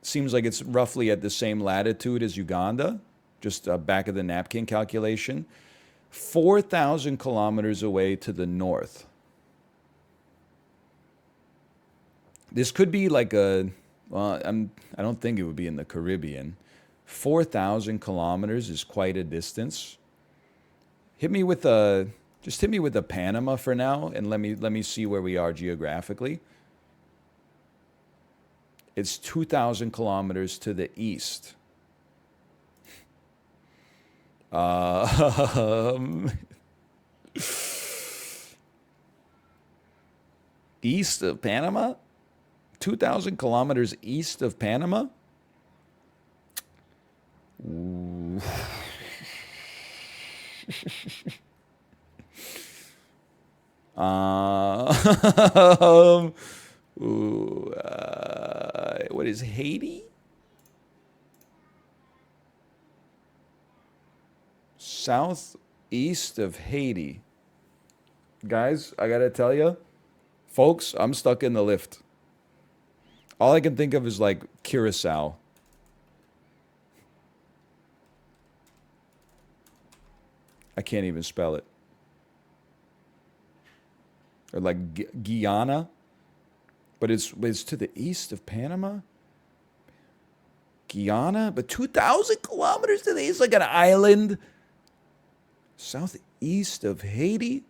Seems like it's roughly at the same latitude as Uganda, just back of the napkin calculation. 4,000 kilometers away to the north. This could be like I don't think it would be in the Caribbean. 4,000 kilometers is quite a distance. Just hit me with a Panama for now, and let me see where we are geographically. It's 2,000 kilometers to the east. East of Panama? 2,000 kilometers east of Panama? Ooh. What is Haiti? Southeast of Haiti. Guys, I gotta tell you, folks, I'm stuck in the lift. All I can think of is like Curacao. I can't even spell it. Or like Guyana, but it's to the east of Panama. Guyana, but 2,000 kilometers to the east, like an island. Southeast of Haiti.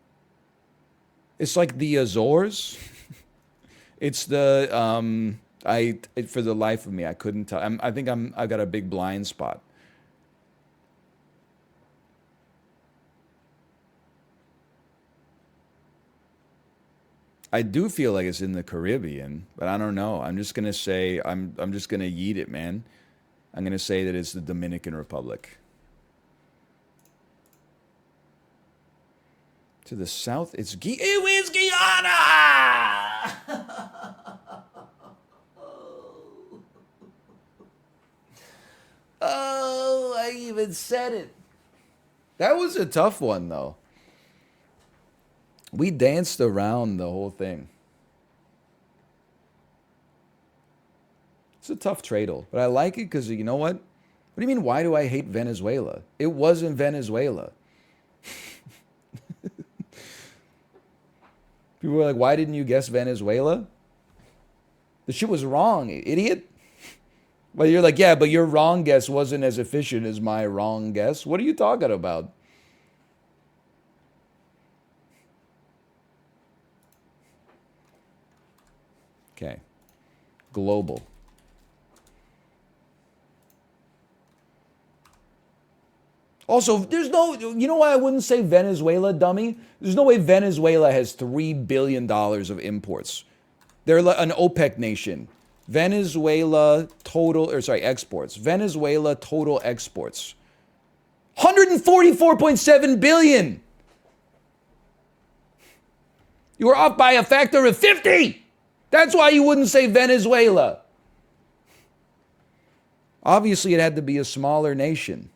It's like the Azores. It's the for the life of me, I couldn't tell. I think I've got a big blind spot. I do feel like it's in the Caribbean, but I don't know. I'm just gonna say I'm just gonna yeet it, man. I'm gonna say that it's the Dominican Republic. To the south, it's Guyana. Oh, I even said it. That was a tough one, though. We danced around the whole thing. It's a tough trade-off, but I like it because you know what? What do you mean, why do I hate Venezuela? It wasn't Venezuela. People were like, why didn't you guess Venezuela? The shit was wrong, idiot. Well, you're like, yeah, but your wrong guess wasn't as efficient as my wrong guess. What are you talking about? Okay. Global. Also, there's no, you know why I wouldn't say Venezuela, dummy? There's no way Venezuela has $3 billion of imports. They're an OPEC nation. Venezuela total, exports. Venezuela total exports. 144.7 billion. You were off by a factor of 50. That's why you wouldn't say Venezuela. Obviously, it had to be a smaller nation.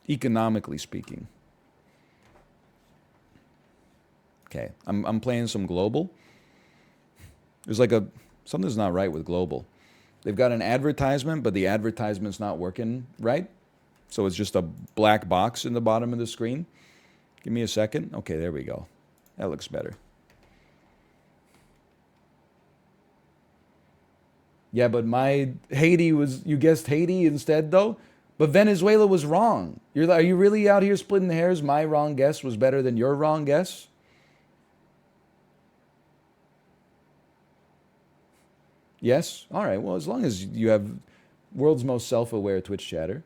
Economically speaking. Okay, I'm playing some global. There's like something's not right with global. They've got an advertisement, but the advertisement's not working right. So it's just a black box in the bottom of the screen. Give me a second. Okay, there we go. That looks better. Yeah, but my Haiti was, you guessed Haiti instead though? But Venezuela was wrong. Are you really out here splitting hairs? My wrong guess was better than your wrong guess? Yes? All right. Well, as long as you have world's most self-aware Twitch chatter.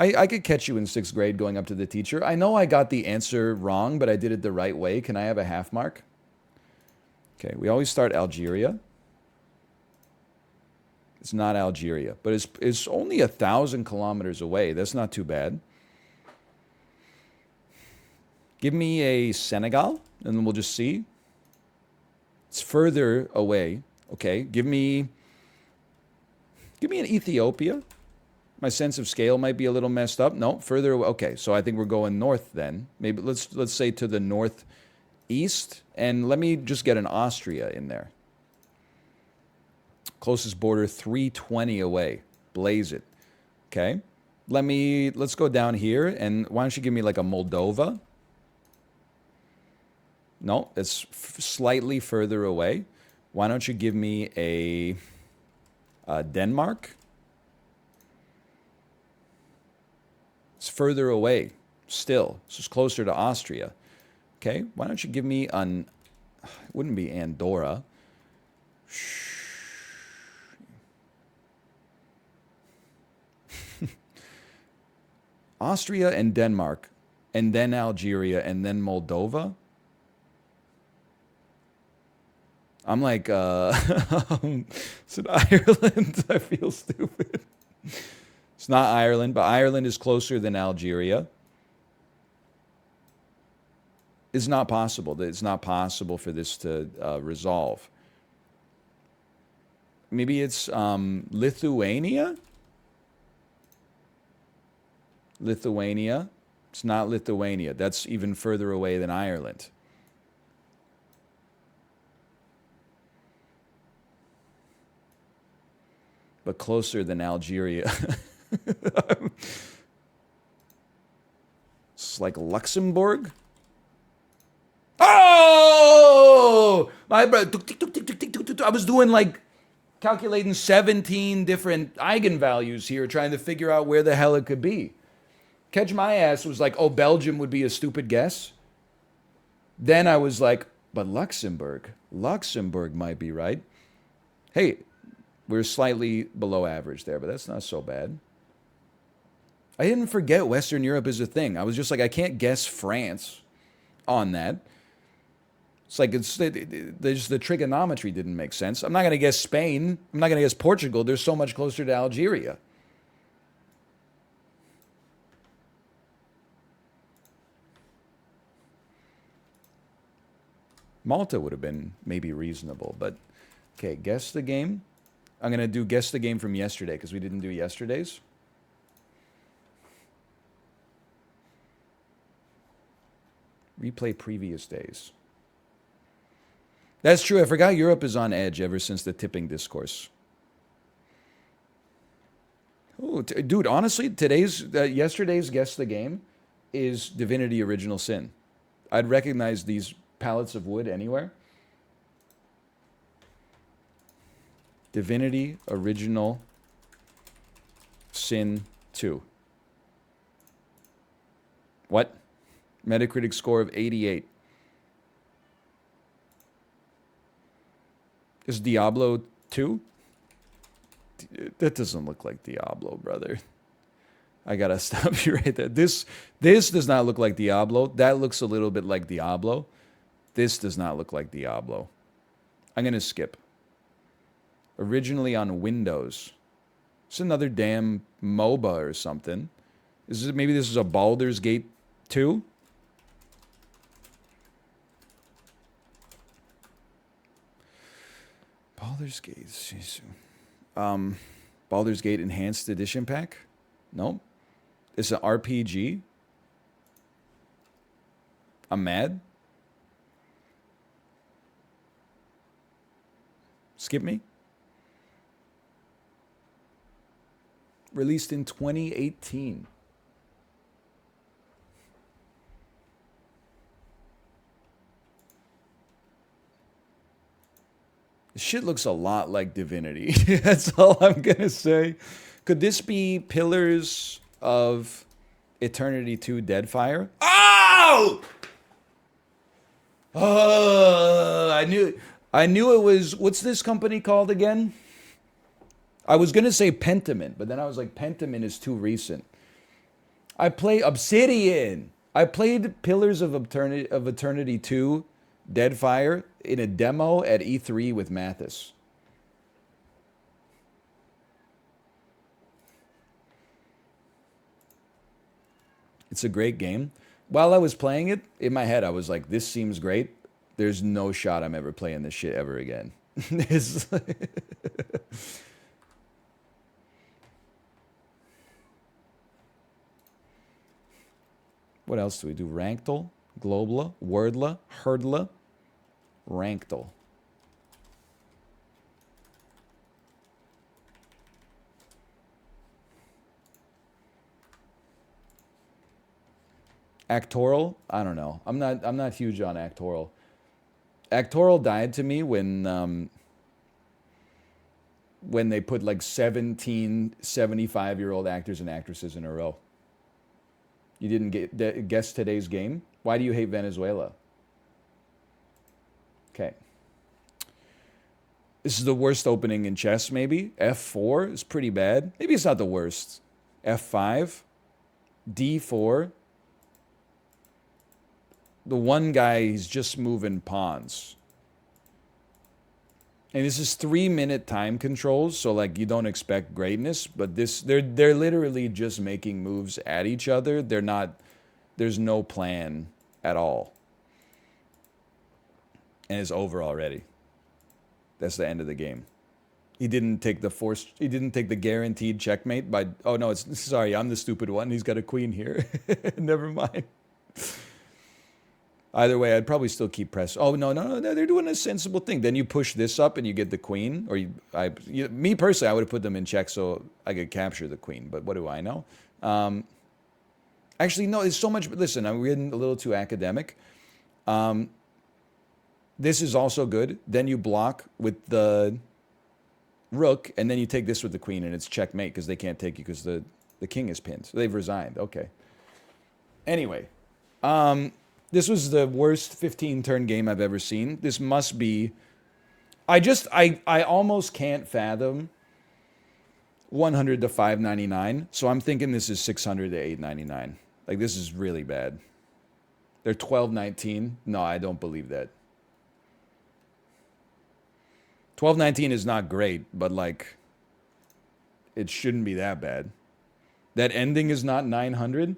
I could catch you in 6th grade going up to the teacher. I know I got the answer wrong, but I did it the right way. Can I have a half mark? Okay, we always start Algeria. It's not Algeria, but it's only 1,000 kilometers away. That's not too bad. Give me a Senegal, and then we'll just see. It's further away. Okay, give me an Ethiopia. My sense of scale might be a little messed up. No, further away. Okay, so I think we're going north then. Maybe let's say to the northeast, and let me just get an Austria in there. Closest border 320 away. Blaze it. Okay. Let's go down here, and why don't you give me like a Moldova? No, it's slightly further away. Why don't you give me a Denmark? It's further away still. So it's closer to Austria. Okay, why don't you give me it wouldn't be Andorra. Austria and Denmark, and then Algeria, and then Moldova. I'm like, is it Ireland? I feel stupid. It's not Ireland, but Ireland is closer than Algeria. It's not possible. It's not possible for this to resolve. Maybe it's Lithuania? Lithuania. It's not Lithuania. That's even further away than Ireland. But closer than Algeria. It's like Luxembourg. Oh! My brother. I was doing like calculating 17 different eigenvalues here, trying to figure out where the hell it could be. Catch my ass was like, oh, Belgium would be a stupid guess. Then I was like, but Luxembourg might be right. Hey, we're slightly below average there, but that's not so bad. I didn't forget Western Europe is a thing. I was just like, I can't guess France on that. It's like the trigonometry didn't make sense. I'm not going to guess Spain. I'm not going to guess Portugal. They're so much closer to Algeria. Malta would have been maybe reasonable, but okay, guess the game. I'm going to do guess the game from yesterday because we didn't do yesterday's. Replay previous days. That's true. I forgot Europe is on edge ever since the tipping discourse. Oh, dude, honestly, yesterday's Guess the Game is Divinity Original Sin. I'd recognize these pallets of wood anywhere. Divinity Original Sin 2. What? Metacritic score of 88. Is Diablo 2? That doesn't look like Diablo, brother. I gotta stop you right there. This does not look like Diablo. That looks a little bit like Diablo. This does not look like Diablo. I'm gonna skip. Originally on Windows. It's another damn MOBA or something. Maybe this is a Baldur's Gate 2? Baldur's Gate. Baldur's Gate Enhanced Edition Pack? Nope. It's an RPG? I'm mad. Skip me. Released in 2018. This shit looks a lot like Divinity. That's all I'm gonna say. Could this be Pillars of Eternity 2 Deadfire? Oh! I knew it was. What's this company called again? I was gonna say Pentiment, but then I was like, Pentiment is too recent. I play Obsidian. I played Pillars of Eternity 2 Deadfire in a demo at E3 with Mathis. It's a great game. While I was playing it, in my head, I was like, this seems great. There's no shot I'm ever playing this shit ever again. What else do we do? Ranktel, Globla, Wordla, Herdla, Ranktel. Actoral? I don't know. I'm not huge on Actoral. Actoral died to me when they put like 17 75-year-old actors and actresses in a row. You didn't guess today's game? Why do you hate Venezuela? Okay. This is the worst opening in chess, maybe. F4 is pretty bad. Maybe it's not the worst. F5. D4. The one guy, he's just moving pawns. And this is 3-minute time controls, so like you don't expect greatness, but they're literally just making moves at each other. There's no plan at all. And it's over already. That's the end of the game. He didn't take the guaranteed checkmate by, oh no, sorry, I'm the stupid one. He's got a queen here. Never mind. Either way, I'd probably still keep pressing. Oh, no, they're doing a sensible thing. Then you push this up and you get the queen. Or me personally, I would have put them in check so I could capture the queen. But what do I know? Actually, no, it's so much. Listen, I'm getting a little too academic. This is also good. Then you block with the rook, and then you take this with the queen, and it's checkmate because they can't take you because the king is pinned. So they've resigned. Okay. Anyway. This was the worst 15-turn game I've ever seen. This must be... I almost can't fathom 100 to 599, so I'm thinking this is 600 to 899. Like, this is really bad. They're 1219. No, I don't believe that. 1219 is not great, but, like, it shouldn't be that bad. That ending is not 900.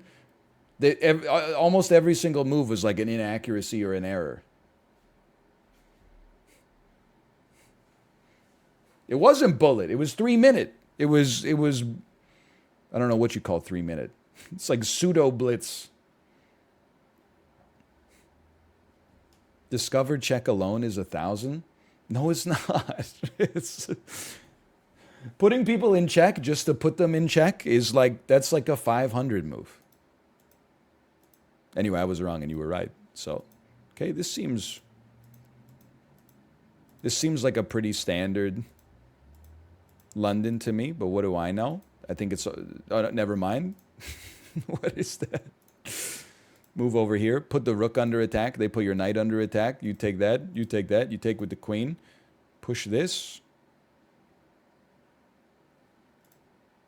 Almost every single move was like an inaccuracy or an error. It wasn't bullet. It was 3-minute. It was. I don't know what you call 3-minute. It's like pseudo blitz. Discover check alone is 1,000. No, it's not. It's putting people in check just to put them in check is like that's like a 500 move. Anyway, I was wrong and you were right. So, okay, this seems like a pretty standard London to me, but what do I know? I think it's... Oh, never mind. What is that? Move over here. Put the rook under attack. They put your knight under attack. You take that. You take that. You take with the queen. Push this.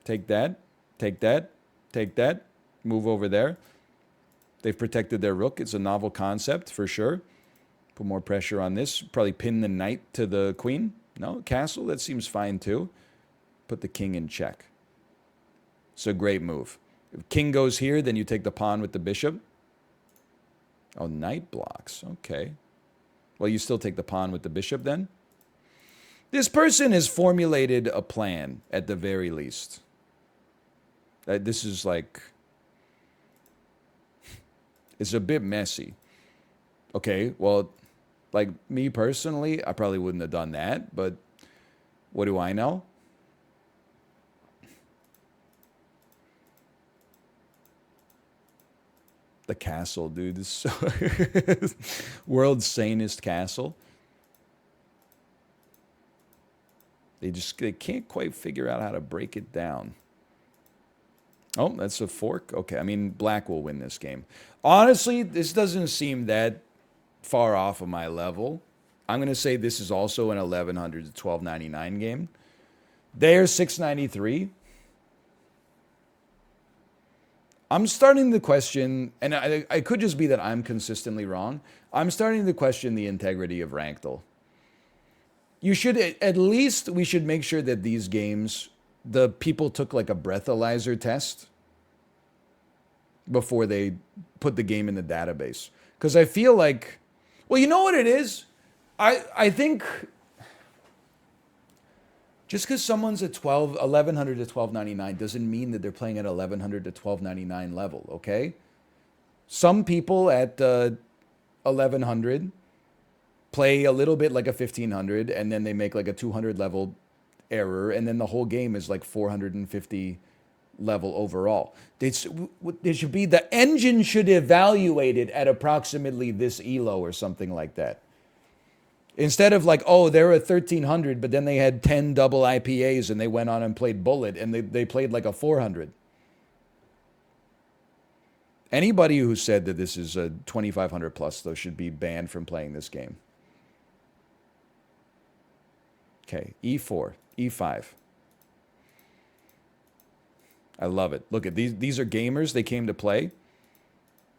Take that. Take that. Take that. Move over there. They've protected their rook. It's a novel concept, for sure. Put more pressure on this. Probably pin the knight to the queen. No, castle, that seems fine, too. Put the king in check. It's a great move. If king goes here, then you take the pawn with the bishop. Oh, knight blocks. Okay. Well, you still take the pawn with the bishop then? This person has formulated a plan, at the very least. This is like... It's a bit messy. Okay, well, like me personally, I probably wouldn't have done that, but what do I know? The castle, dude. This is so world's sanest castle. They can't quite figure out how to break it down. Oh, that's a fork. Okay, I mean, black will win this game. Honestly, this doesn't seem that far off of my level. I'm going to say this is also an 1100 to 1299 game. They're 693. I'm starting to question, and I could just be that I'm consistently wrong. I'm starting to question the integrity of Rankle. You should, at least, we should make sure that these games, the people took like a breathalyzer test before they put the game in the database. Because I feel like, well, you know what it is? I think just because someone's at 1100 to 1299 doesn't mean that they're playing at 1100 to 1299 level, okay? Some people at 1100 play a little bit like a 1500, and then they make like a 200 level error, and then the whole game is like 450 level overall. It should be, the engine should evaluate it at approximately this elo or something like that. Instead of like, oh, they're at 1300, but then they had 10 double IPAs and they went on and played Bullet, and they played like a 400. Anybody who said that this is a 2500 plus, though, should be banned from playing this game. Okay, e4, e5. I love it. Look at these are gamers. They came to play.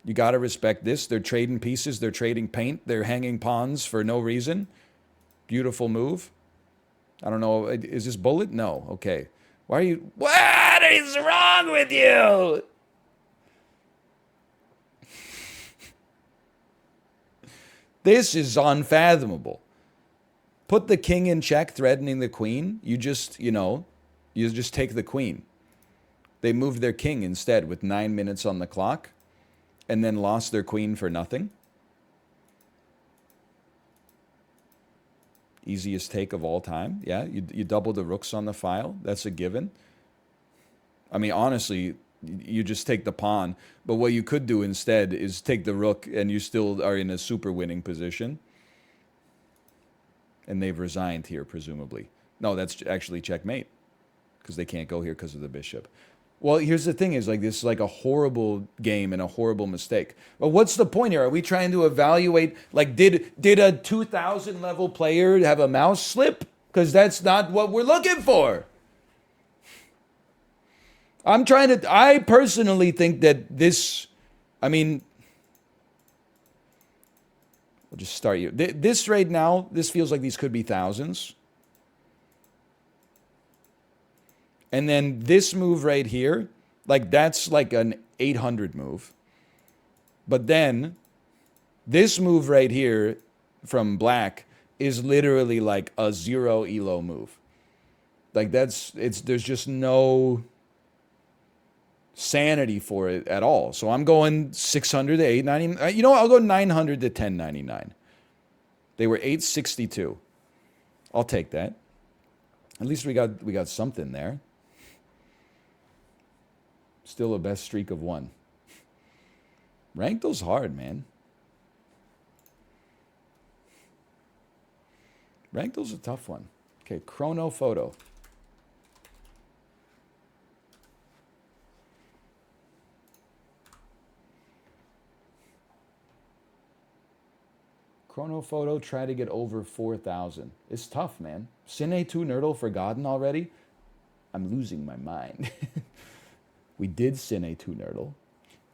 You got to respect this. They're trading pieces. They're trading paint. They're hanging pawns for no reason. Beautiful move. I don't know. Is this Bullet? No. Okay. Why are you... What is wrong with you? This is unfathomable. Put the king in check, threatening the queen. You just, you just take the queen. They moved their king instead with 9 minutes on the clock, and then lost their queen for nothing. Easiest take of all time. Yeah, you double the rooks on the file. That's a given. I mean, honestly, you just take the pawn. But what you could do instead is take the rook, and you still are in a super winning position. And they've resigned here, presumably. No, that's actually checkmate, because they can't go here because of the bishop. Well, here's the thing is, like, this is like a horrible game and a horrible mistake. But what's the point here? Are we trying to evaluate, like, did a 2000 level player have a mouse slip? Because that's not what we're looking for. I personally think that this, I mean, we'll just start you. This right now, this feels like these could be thousands. And then this move right here, like that's like an 800 move. But then this move right here from black is literally like a 0 elo move. Like there's just no sanity for it at all. So I'm going 600 to 899. You know what? I'll go 900 to 1099. They were 862. I'll take that. At least we got something there. Still a best streak of one. Rankle's hard, man. Rankle's a tough one. Okay, chrono photo. Chrono photo, try to get over 4,000. It's tough, man. Cine 2 Nerdle forgotten already? I'm losing my mind. We did Cine 2 Nerdle.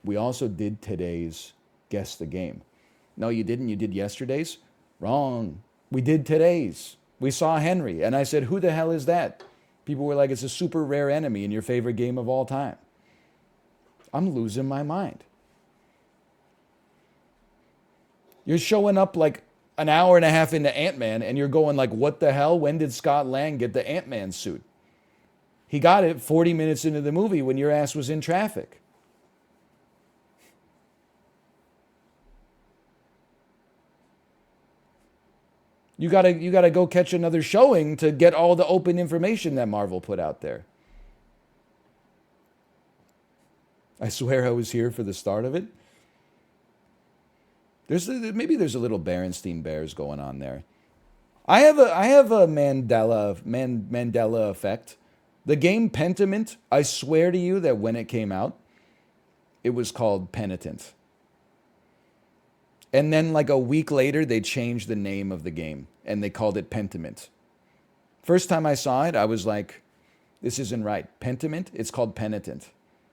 We also did today's Guess the Game. No, you didn't. You did yesterday's? Wrong. We did today's. We saw Henry, and I said, who the hell is that? People were like, it's a super rare enemy in your favorite game of all time. I'm losing my mind. You're showing up like an hour and a half into Ant-Man and you're going like, what the hell? When did Scott Lang get the Ant-Man suit? He got it 40 minutes into the movie when your ass was in traffic. You gotta go catch another showing to get all the open information that Marvel put out there. I swear I was here for the start of it. Maybe there's a little Berenstein Bears going on there. I have a Mandela effect. The game Pentiment, I swear to you that when it came out, it was called Penitent. And then like a week later, they changed the name of the game and they called it Pentiment. First time I saw it, I was like, this isn't right. Pentiment? It's called Penitent.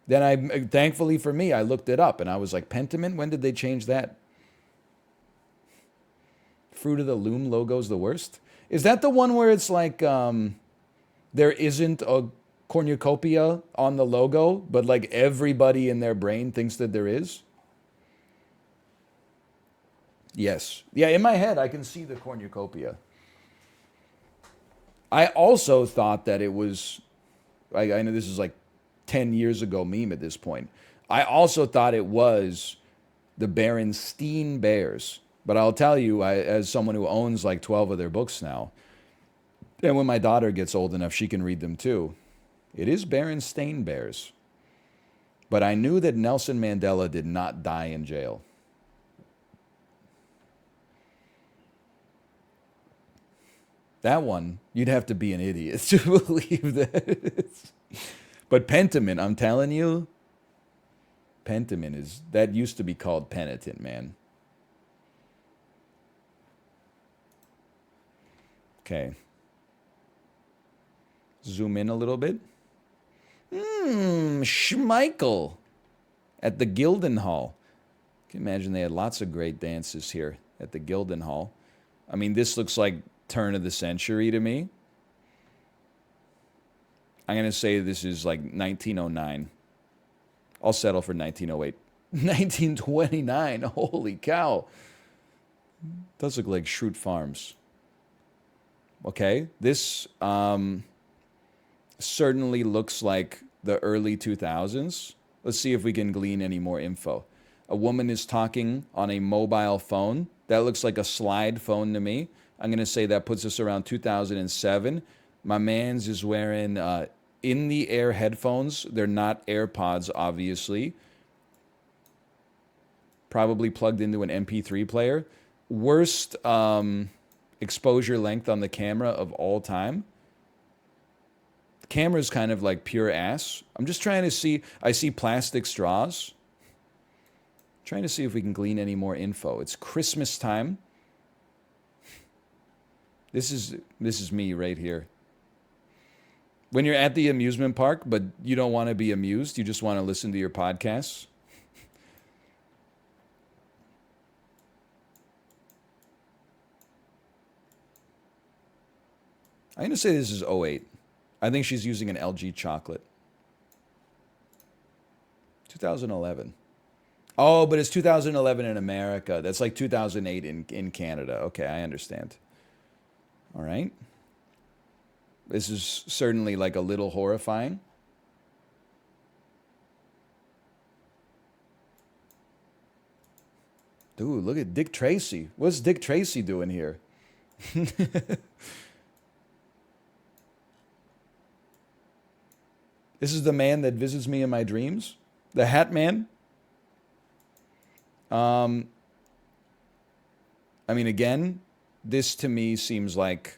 Then thankfully for me, I looked it up and I was like, Pentiment? When did they change that? Fruit of the Loom logo's the worst? Is that the one where it's like there isn't a cornucopia on the logo, but like everybody in their brain thinks that there is? Yes. Yeah, in my head, I can see the cornucopia. I also thought that it was, I know this is like 10 years ago meme at this point. I also thought it was the Berenstein Bears. But I'll tell you, as someone who owns like 12 of their books now, and when my daughter gets old enough, she can read them too. It is Berenstain Bears. But I knew that Nelson Mandela did not die in jail. That one, you'd have to be an idiot to believe that. But Pentiment, I'm telling you, Pentiment that used to be called Penitent, man. Okay. Zoom in a little bit. Schmeichel at the Gildenhall. Can you imagine they had lots of great dances here at the Gildenhall. I mean, this looks like turn of the century to me. I'm going to say this is like 1909. I'll settle for 1908. 1929. Holy cow. Does look like Schrute Farms. Okay, this certainly looks like the early 2000s. Let's see if we can glean any more info. A woman is talking on a mobile phone. That looks like a slide phone to me. I'm going to say that puts us around 2007. My man's is wearing in-the-air headphones. They're not AirPods, obviously. Probably plugged into an MP3 player. Worst exposure length on the camera of all time. The camera's kind of like pure ass. I'm just trying to see. I see plastic straws. Trying to see if we can glean any more info. It's Christmas time. This is me right here. When you're at the amusement park, but you don't want to be amused, you just want to listen to your podcasts. I'm going to say this is 08. I think she's using an LG chocolate. 2011. Oh, but it's 2011 in America. That's like 2008 in Canada. Okay, I understand. All right. This is certainly like a little horrifying. Dude, look at Dick Tracy. What's Dick Tracy doing here? This is the man that visits me in my dreams? The Hat Man? I mean, again, this to me seems like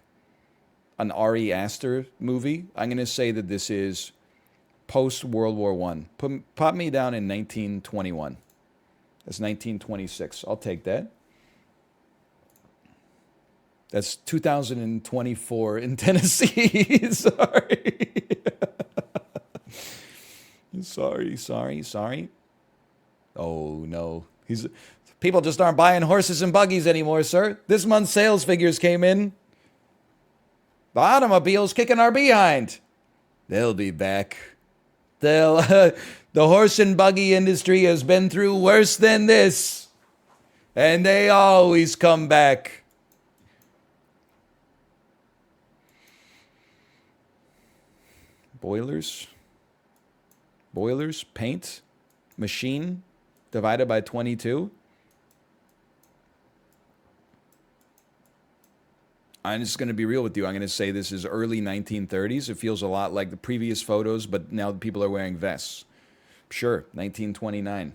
an Ari Aster movie. I'm going to say that this is post-World War I. Pop me down in 1921. That's 1926. I'll take that. That's 2024 in Tennessee. Sorry. Oh, no. People just aren't buying horses and buggies anymore, sir. This month's sales figures came in. The automobile's kicking our behind. They'll be back. They'll. The horse and buggy industry has been through worse than this, and they always come back. Boilers? Boilers? Paint? Machine? Divided by 22? I'm just going to be real with you. I'm going to say this is early 1930s. It feels a lot like the previous photos, but now people are wearing vests. Sure, 1929.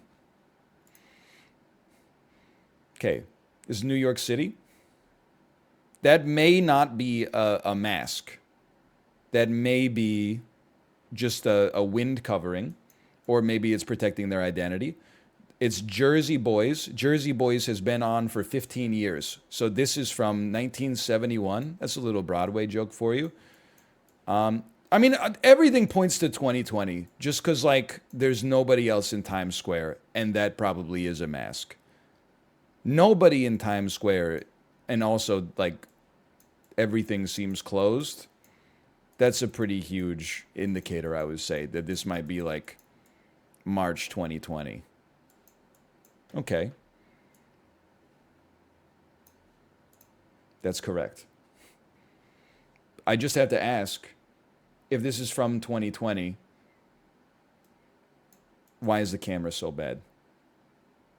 Okay, this is New York City. That may not be a mask. That may be just a wind covering, or maybe it's protecting their identity. It's Jersey Boys. Jersey Boys has been on for 15 years. So this is from 1971. That's a little Broadway joke for you. I mean, everything points to 2020 just because, like, there's nobody else in Times Square, and that probably is a mask. Nobody in Times Square, and also, like, everything seems closed. That's a pretty huge indicator, I would say, that this might be like March 2020. Okay. That's correct. I just have to ask, if this is from 2020, why is the camera so bad?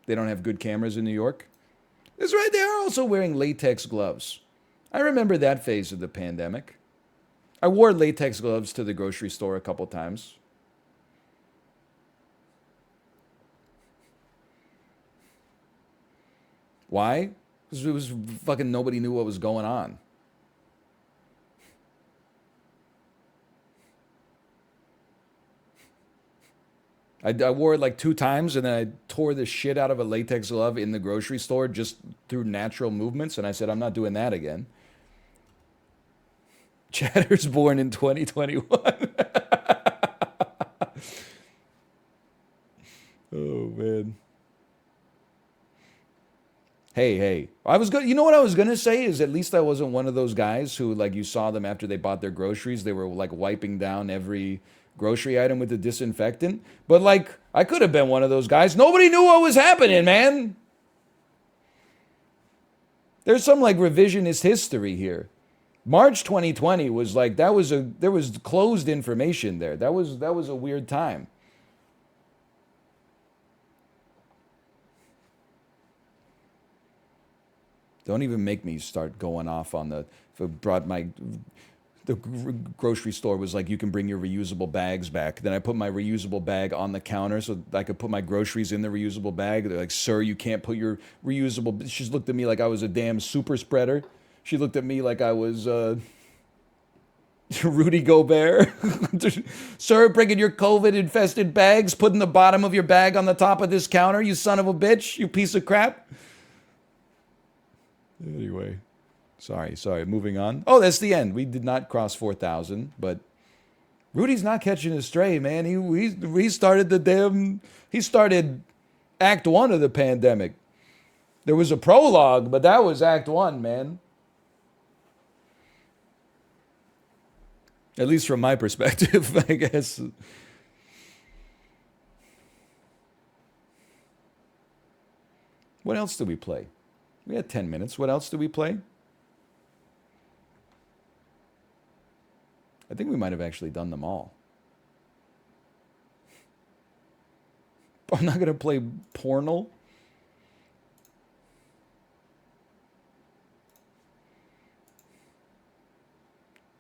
They don't have good cameras in New York? That's right, they are also wearing latex gloves. I remember that phase of the pandemic. I wore latex gloves to the grocery store a couple times. Why? Because it was fucking nobody knew what was going on. I wore it like 2 times and then I tore the shit out of a latex glove in the grocery store just through natural movements. And I said, I'm not doing that again. Chatter's born in 2021. Oh, man. Hey. I was good. You know what I was going to say is at least I wasn't one of those guys who, like, you saw them after they bought their groceries. They were, like, wiping down every grocery item with the disinfectant. But, like, I could have been one of those guys. Nobody knew what was happening, man. There's some, like, revisionist history here. March 2020 was like there was closed information there. That was a weird time. Don't even make me start going off on the. If I brought my. The grocery store was like, you can bring your reusable bags back. Then I put my reusable bag on the counter so I could put my groceries in the reusable bag. They're like, sir, you can't put your reusable. She just looked at me like I was a damn super spreader. She looked at me like I was Rudy Gobert. Sir, bringing your COVID infested bags, putting the bottom of your bag on the top of this counter, you son of a bitch, you piece of crap. Anyway, sorry, moving on. Oh, that's the end. We did not cross 4,000, but Rudy's not catching a stray, man. He started he started Act 1 of the pandemic. There was a prologue, but that was Act 1, man. At least from my perspective, I guess. What else did we play? We had 10 minutes. What else did we play? I think we might have actually done them all. I'm not going to play Pornal.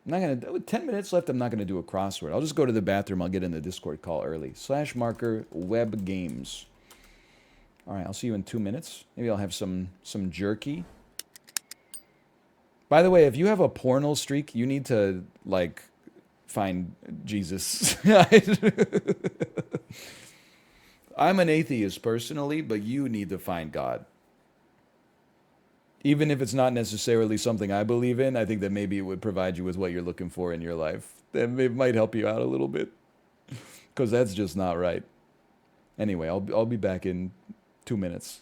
I'm not going to, with 10 minutes left, I'm not going to do a crossword. I'll just go to the bathroom. I'll get in the Discord call early. /marker web games. All right, I'll see you in 2 minutes. Maybe I'll have some jerky. By the way, if you have a porno streak, you need to, like, find Jesus. I'm an atheist personally, but you need to find God. Even if it's not necessarily something I believe in, I think that maybe it would provide you with what you're looking for in your life. That might help you out a little bit. Because that's just not right. Anyway, I'll be back in 2 minutes.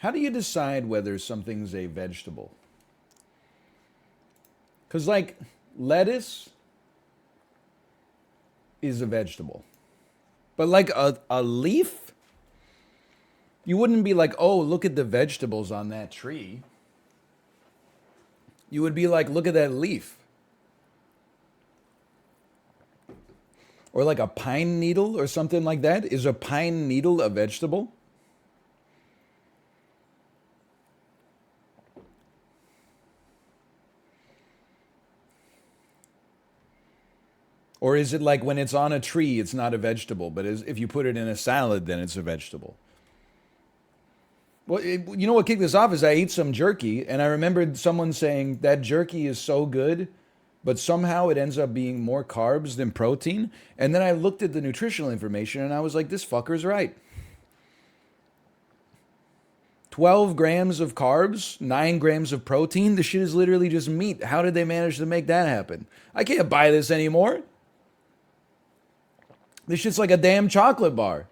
How do you decide whether something's a vegetable? Because, like, lettuce is a vegetable. But, like, a leaf? You wouldn't be like, oh, look at the vegetables on that tree. You would be like, look at that leaf. Or like a pine needle or something like that. Is a pine needle a vegetable? Or is it like when it's on a tree, it's not a vegetable, but if you put it in a salad, then it's a vegetable? Well, you know what kicked this off is I ate some jerky, and I remembered someone saying that jerky is so good, but somehow it ends up being more carbs than protein. And then I looked at the nutritional information, and I was like, this fucker's right. 12 grams of carbs, 9 grams of protein. The shit is literally just meat. How did they manage to make that happen? I can't buy this anymore. This shit's like a damn chocolate bar.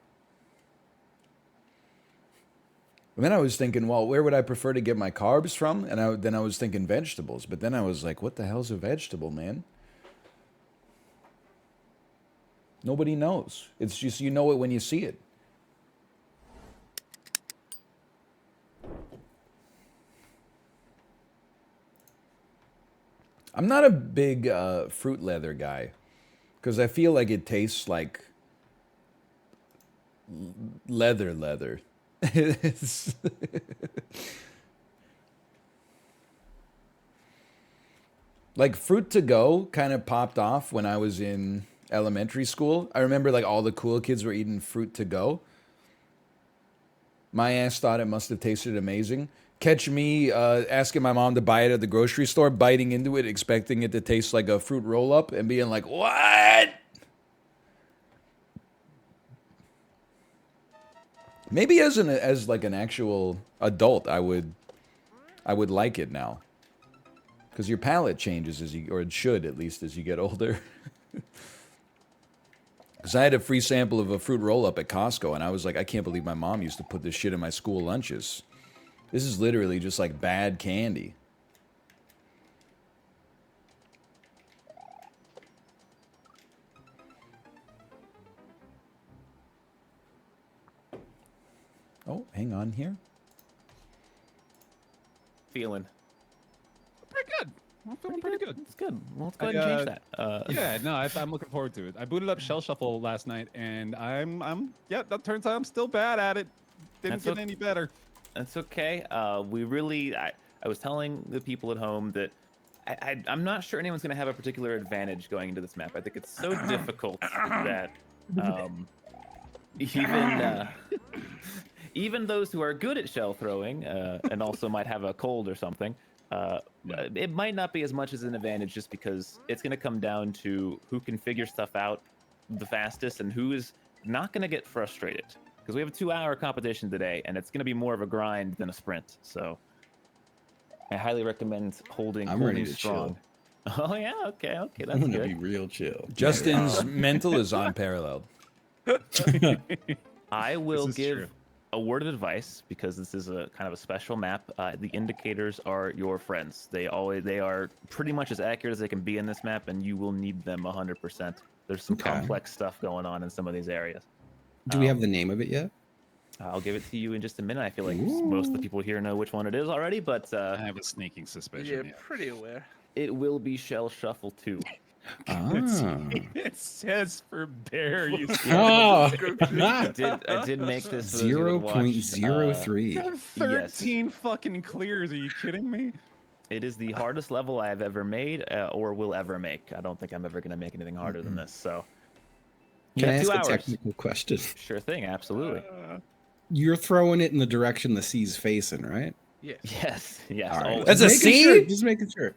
And then I was thinking, well, where would I prefer to get my carbs from? And then I was thinking vegetables. But then I was like, what the hell's a vegetable, man? Nobody knows. It's just you know it when you see it. I'm not a big fruit leather guy because I feel like it tastes like leather. It's like fruit to go kind of popped off when I was in elementary school. I remember like all the cool kids were eating fruit to go. My ass thought it must have tasted amazing. Catch me asking my mom to buy it at the grocery store, biting into it, expecting it to taste like a fruit roll-up, and being like, what? Maybe as like an actual adult, I would like it now, because your palate changes or it should at least as you get older. Because I had a free sample of a fruit roll-up at Costco, and I was like, I can't believe my mom used to put this shit in my school lunches. This is literally just like bad candy. Oh, hang on here. Feeling. Pretty good. I'm feeling pretty good. It's good. Well, let's go ahead and change that. Yeah, no, I'm looking forward to it. I booted up Shell Shuffle last night, and yeah, that turns out I'm still bad at it. Didn't get any better. That's okay. I was telling the people at home that I'm not sure anyone's going to have a particular advantage going into this map. I think it's so difficult that even those who are good at shell throwing and also might have a cold or something, it might not be as much as an advantage just because it's going to come down to who can figure stuff out the fastest and who is not going to get frustrated. Because we have a 2-hour competition today, and it's going to be more of a grind than a sprint. So I highly recommend holding strong. Chill. Oh, yeah, okay, that's I'm gonna good. be real chill. Justin's mental is unparalleled. I will give true. a word of advice because this is a kind of a special map. The indicators are your friends. They are pretty much as accurate as they can be in this map, and you will need them 100%. There's some complex stuff going on in some of these areas. Do we have the name of it yet? I'll give it to you in just a minute. I feel like most of the people here know which one it is already, but I have a sneaking suspicion. Yeah, pretty aware. it will be Shell Shuffle 2. Ah. It says for bear. You Oh. I did make this for those who would watch, 0.03. 13 fucking clears. Are you kidding me? It is the hardest level I have ever made or will ever make. I don't think I'm ever going to make anything harder than this. So, Can I have ask 2 a hours. technical question? Sure thing, absolutely. You're throwing it in the direction the sea's facing, right? Yes, yes. All right. always. That's a Just making C? sure, just making sure.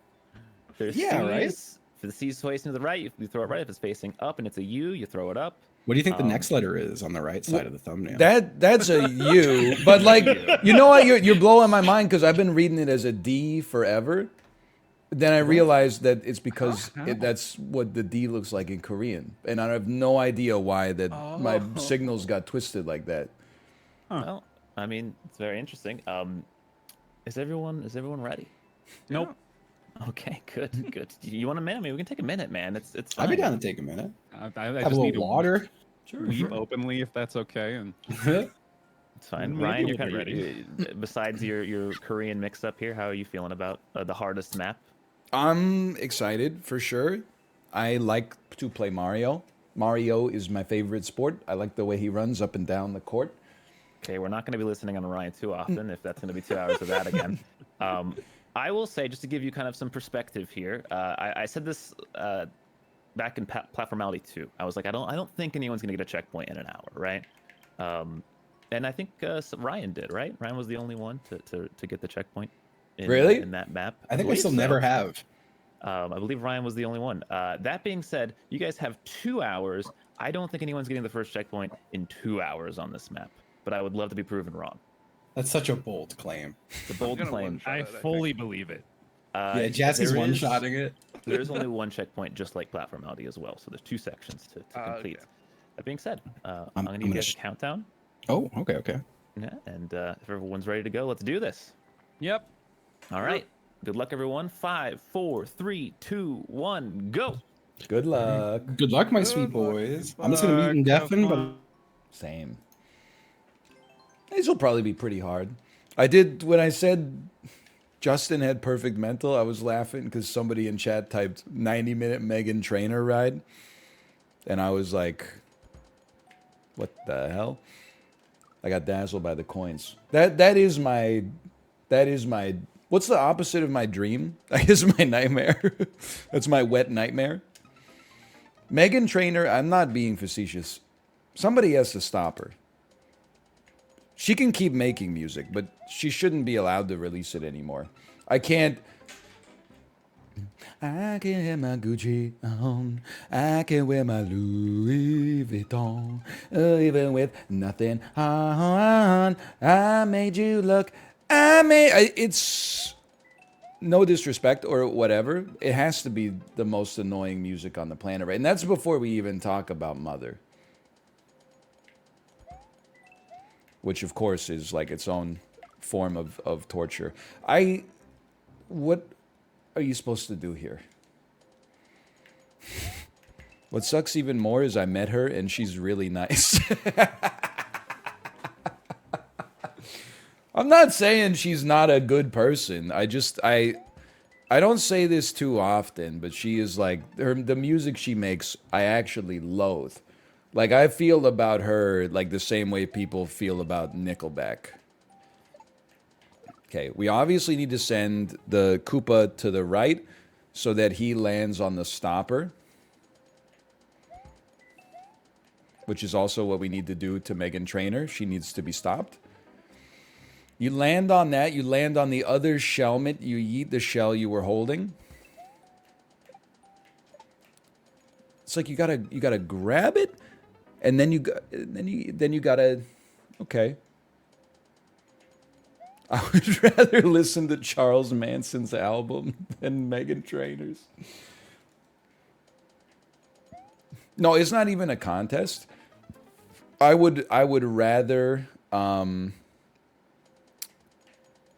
There's Yeah, right? C's. If the C's facing to the right, you throw it right. If it's facing up and it's a U, you throw it up. What do you think the next letter is on the right side of the thumbnail? That's a U, but like you know what? You're blowing my mind because I've been reading it as a D forever. Then I realized that it's because that's what the D looks like in Korean, and I have no idea why that my signals got twisted like that. Well, I mean, it's very interesting. Is everyone ready? Nope. Okay, good, good. You want a minute? I mean, we can take a minute, man. It's I'd be fine. down to take a minute. I Have just a need little to water. weep openly if that's okay. And It's fine. Maybe Ryan, we'll you're be kind of, besides your Korean mix-up here, how are you feeling about the hardest map? I'm excited for sure. I like to play Mario. Mario is my favorite sport. I like the way he runs up and down the court. Okay, we're not going to be listening on Ryan too often if that's going to be 2 hours of that again. I will say, just to give you kind of some perspective here, I said this back in Platformality 2. I was like, I don't think anyone's going to get a checkpoint in an hour, right? And I think Ryan did, right? Ryan was the only one to get the checkpoint Really? in that map. I think I believe still so. never have. I believe Ryan was the only one. That being said, you guys have 2 hours. I don't think anyone's getting the first checkpoint in 2 hours on this map, but I would love to be proven wrong. That's such a bold claim. The bold gonna claim. one-shot I it, I fully believe it. Yeah, Jasky's there one-shotting it. There is only one checkpoint, just like Platformality as well. So there's 2 sections to complete. Okay. That being said, I'm I'm going to gonna give you guys a countdown. Oh, okay. Yeah, and if everyone's ready to go, let's do this. Yep. All right. Good luck, everyone. 5, 4, 3, 2, 1, go. Good luck. Good luck, my sweet boys. I'm just gonna mute and deafen, but Same. These will probably be pretty hard. I did, when I said Justin had perfect mental, I was laughing because somebody in chat typed 90-minute Megan Trainor ride. And I was like, what the hell? I got dazzled by the coins. That is my what's the opposite of my dream? I guess my nightmare. That's my wet nightmare. Megan Trainor, I'm not being facetious. Somebody has to stop her. She can keep making music, but she shouldn't be allowed to release it anymore. I can wear my Gucci on. I can wear my Louis Vuitton. Even with nothing on. I made you look. It's no disrespect or whatever. It has to be the most annoying music on the planet, right? And that's before we even talk about Mother. Which, of course, is like its own form of torture. What are you supposed to do here? What sucks even more is I met her and she's really nice. I'm not saying she's not a good person. I don't say this too often, but she is like, the music she makes, I actually loathe. Like, I feel about her like the same way people feel about Nickelback. Okay, we obviously need to send the Koopa to the right so that he lands on the stopper. Which is also what we need to do to Megan Trainor. She needs to be stopped. You land on that, you land on the other shellmet, you yeet the shell you were holding. It's like you gotta grab it, and then you gotta, okay. I would rather listen to Charles Manson's album than Megan Trainor's. No, it's not even a contest. I would rather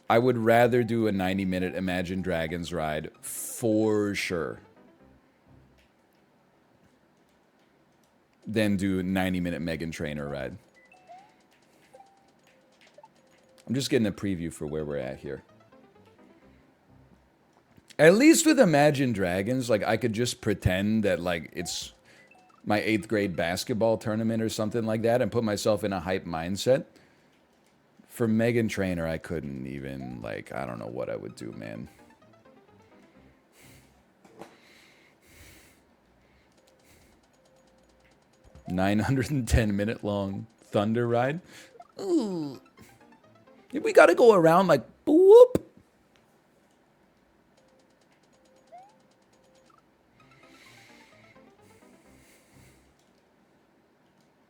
do a 90-minute Imagine Dragons ride for sure than do a 90-minute Megan Trainor ride. I'm just getting a preview for where we're at here. At least with Imagine Dragons, like, I could just pretend that, like, it's my 8th grade basketball tournament or something like that and put myself in a hype mindset. For Megan Trainor, I couldn't even, like, I don't know what I would do, man. $910-minute long Thunder ride. Ooh. We gotta go around like boop.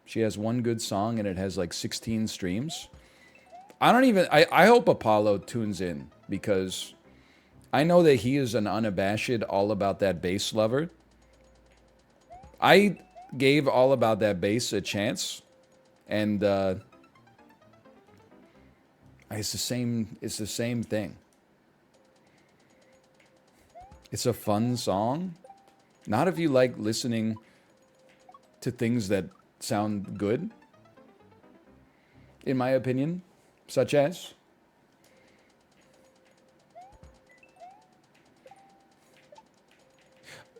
She has one good song and it has like 16 streams. I hope Apollo tunes in because I know that he is an unabashed all about that bass lover. I gave All About That Bass a chance and It's the same. It's the same thing. It's a fun song. Not if you like listening to things that sound good, in my opinion, such as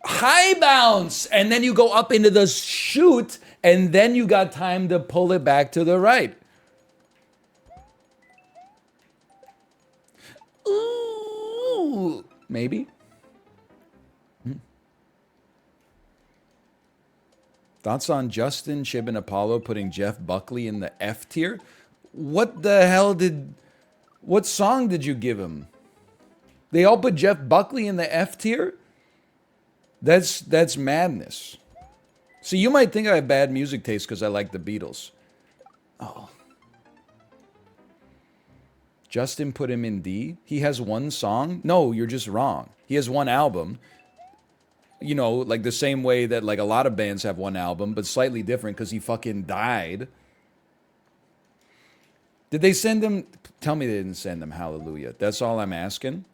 high bounce, and then you go up into the chute, and then you got time to pull it back to the right. Ooh, maybe. Thoughts on Justin, Chib, and Apollo putting Jeff Buckley in the F tier? What the hell did... What song did you give him? They all put Jeff Buckley in the F tier? That's madness. So you might think I have bad music taste because I like the Beatles. Oh. Justin put him in D? He has one song? No, you're just wrong. He has one album. You know, like the same way that like a lot of bands have one album, but slightly different because he fucking died. Did they send him? Tell me they didn't send him Hallelujah. That's all I'm asking.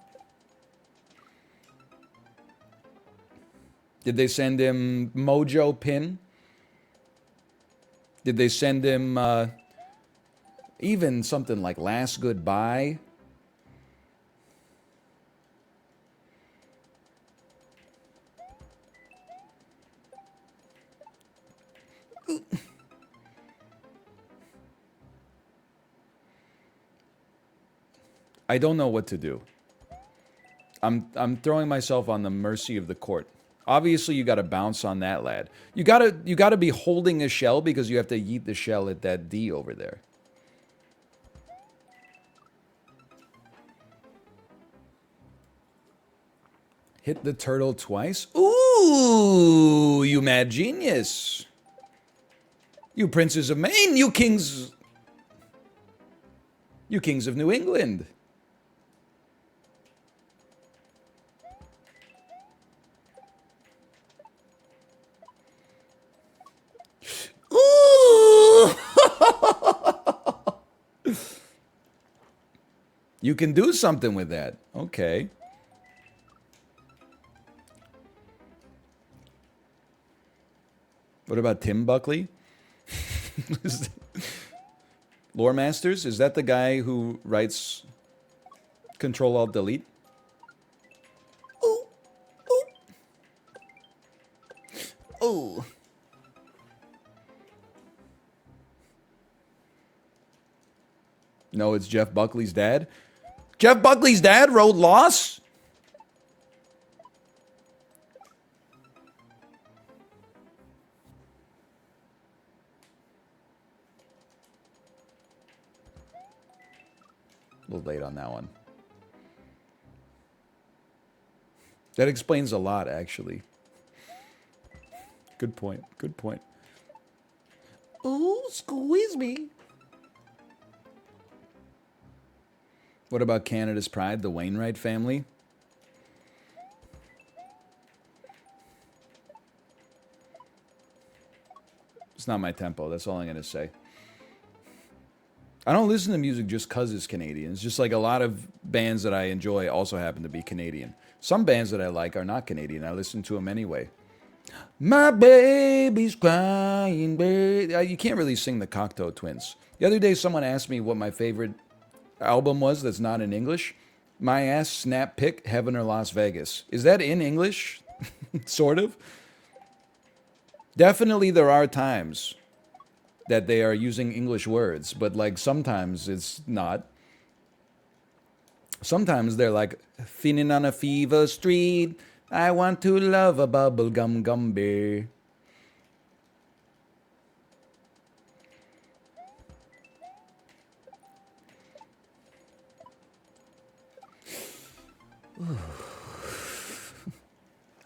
Did they send him Mojo Pin? Did they send him even something like Last Goodbye? I don't know what to do. I'm throwing myself on the mercy of the court. Obviously, you got to bounce on that, lad. You gotta be holding a shell because you have to yeet the shell at that D over there. Hit the turtle twice. Ooh, you mad genius. You princes of Maine, you kings of New England. Ooh! You can do something with that. Okay. What about Tim Buckley? Lore Masters? Is that the guy who writes Control Alt Delete? Ooh. Ooh. Ooh. No, it's Jeff Buckley's dad. Jeff Buckley's dad wrote Loss? A little late on that one. That explains a lot, actually. Good point. Good point. Ooh, squeeze me. What about Canada's Pride, the Wainwright family? It's not my tempo. That's all I'm going to say. I don't listen to music just because it's Canadian. It's just like a lot of bands that I enjoy also happen to be Canadian. Some bands that I like are not Canadian. I listen to them anyway. My baby's crying, baby. You can't really sing the Cocteau Twins. The other day, someone asked me what my favorite album was that's not in English. My Ass Snap Pick, Heaven or Las Vegas. Is that in English? Sort of. Definitely there are times that they are using English words, but like sometimes it's not. Sometimes they're like, feeling on a fever street, I want to love a bubblegum gumby.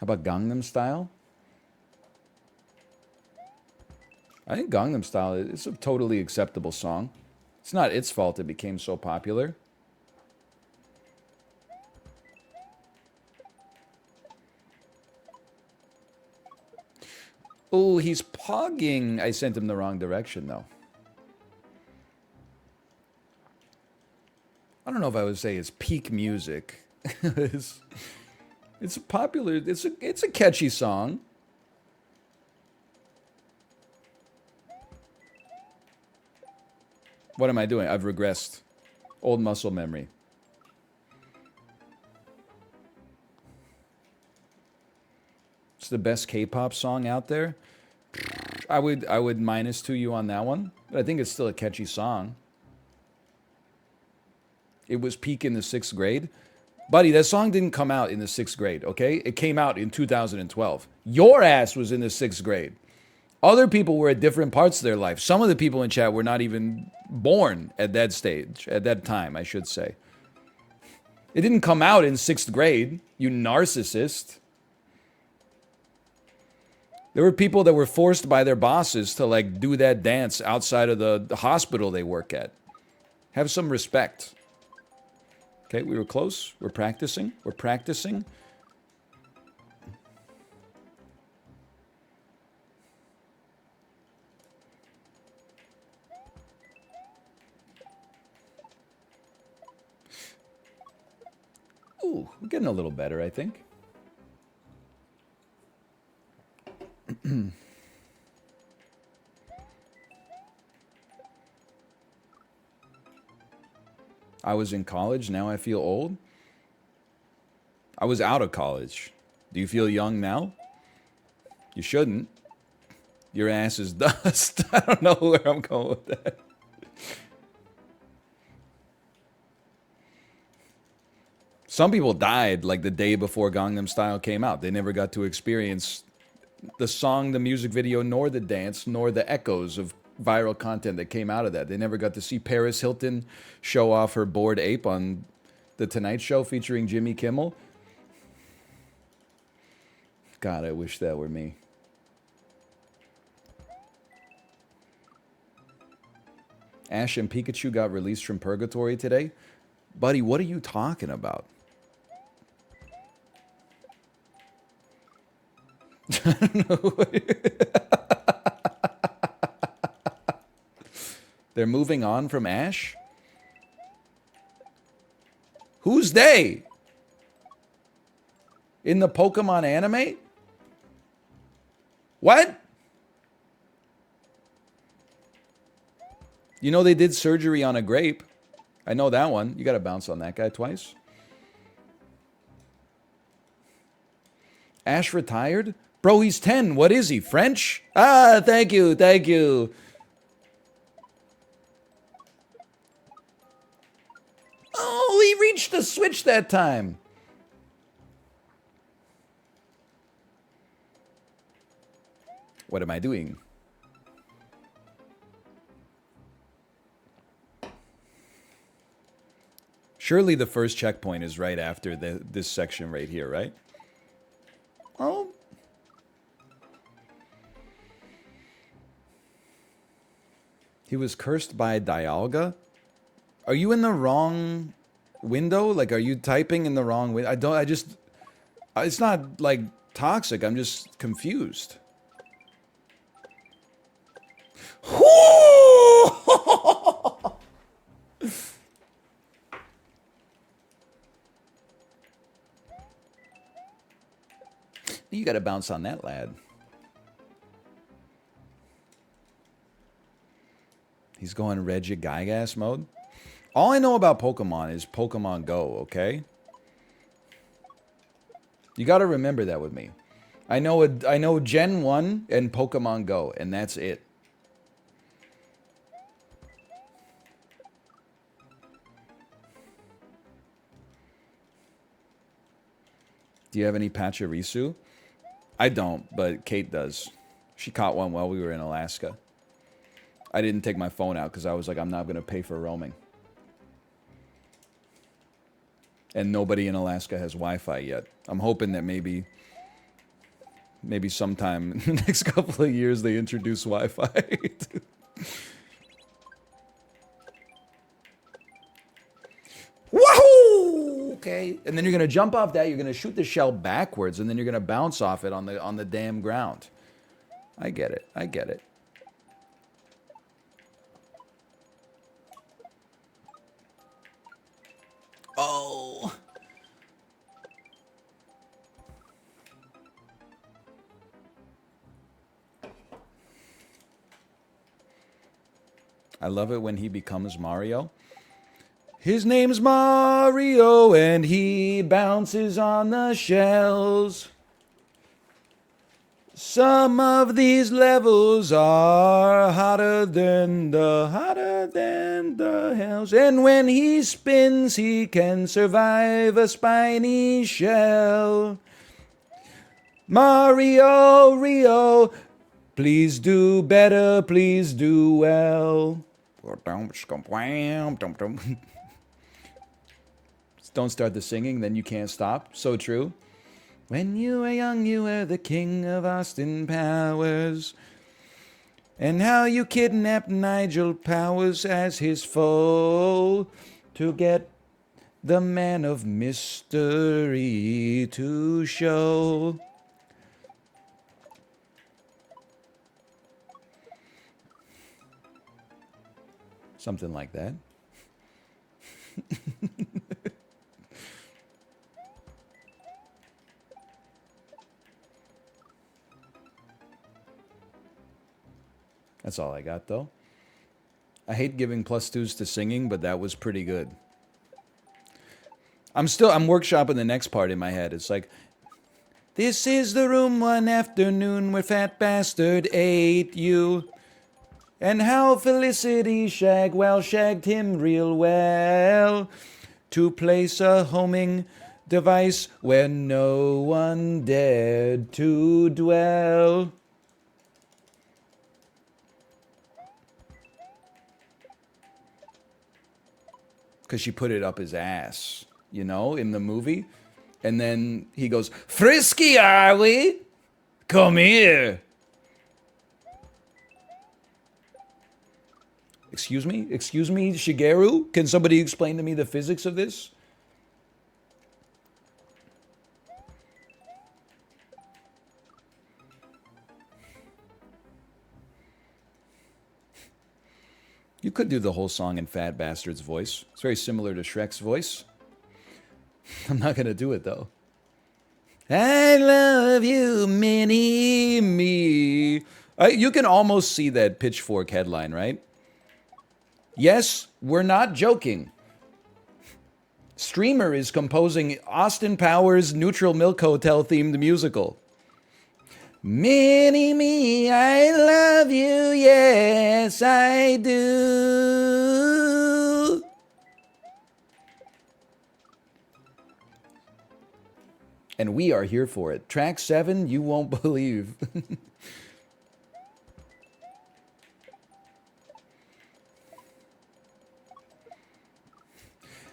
How about Gangnam Style? I think Gangnam Style is a totally acceptable song. It's not its fault it became so popular. Oh, he's pogging. I sent him the wrong direction, though. I don't know if I would say it's peak music. it's, it's a popular. It's a catchy song. What am I doing? I've regressed. Old muscle memory. It's the best K-pop song out there. I would minus to you on that one, but I think it's still a catchy song. It was peak in the 6th grade. Buddy, that song didn't come out in the 6th grade, okay? It came out in 2012. Your ass was in the 6th grade. Other people were at different parts of their life. Some of the people in chat were not even born at that stage, at that time, I should say. It didn't come out in 6th grade, you narcissist. There were people that were forced by their bosses to like do that dance outside of the hospital they work at. Have some respect. Okay, we were close. We're practicing. We're practicing. Ooh, we're getting a little better, I think. I was in college, now I feel old. I was out of college. Do you feel young now? You shouldn't. Your ass is dust. I don't know where I'm going with that. Some people died like the day before Gangnam Style came out. They never got to experience the song, the music video, nor the dance, nor the echoes of viral content that came out of that. They never got to see Paris Hilton show off her bored ape on The Tonight Show featuring Jimmy Kimmel. God, I wish that were me. Ash and Pikachu got released from purgatory today. Buddy, what are you talking about? I don't know. They're moving on from Ash? Who's they? In the Pokemon anime? What? You know they did surgery on a grape. I know that one. You gotta bounce on that guy twice. Ash retired? Bro, he's 10. What is he? French? Ah, thank you, thank you. Oh, he reached the switch that time. What am I doing? Surely the first checkpoint is right after this section right here, right? Oh. He was cursed by Dialga? Are you in the wrong window? Like, are you typing in the wrong window? It's not, like, toxic. I'm just confused. You gotta bounce on that, lad. He's going Regigigas mode. All I know about Pokemon is Pokemon Go, okay? You gotta remember that with me. I know Gen 1 and Pokemon Go, and that's it. Do you have any Pachirisu? I don't, but Kate does. She caught one while we were in Alaska. I didn't take my phone out because I was like, I'm not going to pay for roaming. And nobody in Alaska has Wi-Fi yet. I'm hoping that maybe sometime in the next couple of years they introduce Wi-Fi. Wahoo! Okay, and then you're gonna jump off that. You're gonna shoot the shell backwards, and then you're gonna bounce off it on the damn ground. I get it. I get it. Oh. I love it when he becomes Mario. His name's Mario and he bounces on the shells. Some of these levels are hotter than the hells. And when he spins, he can survive a spiny shell. Mario, Rio, please do better, please do well. Don't start the singing, then you can't stop. So true. When you were young, you were the king of Austin Powers. And how you kidnapped Nigel Powers as his foe to get the man of mystery to show. Something like that. That's all I got, though. I hate giving +2s to singing, but that was pretty good. I'm workshopping the next part in my head. It's like, this is the room one afternoon where Fat Bastard ate you. And how Felicity shagged him real well to place a homing device where no one dared to dwell. Because she put it up his ass, you know, in the movie. And then he goes, "Frisky, are we? Come here." Excuse me, Shigeru? Can somebody explain to me the physics of this? You could do the whole song in Fat Bastard's voice. It's very similar to Shrek's voice. I'm not gonna do it though. I love you, mini-me. You can almost see that Pitchfork headline, right? Yes, we're not joking. Streamer is composing Austin Powers' Neutral Milk Hotel themed musical. Mini-me, I love you, yes I do. And we are here for it. Track 7, you won't believe.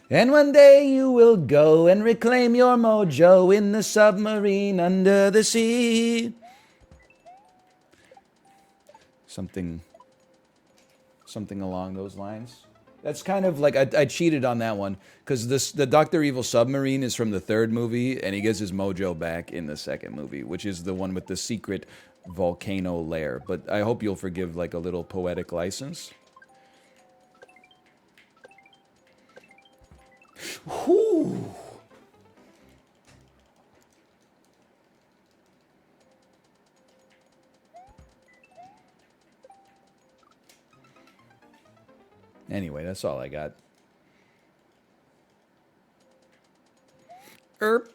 And one day you will go and reclaim your mojo in the submarine under the sea. Something along those lines. That's kind of like, I cheated on that one, because the Dr. Evil submarine is from the 3rd movie, and he gets his mojo back in the 2nd movie, which is the one with the secret volcano lair. But I hope you'll forgive like a little poetic license. Whew. Anyway, that's all I got. Erp.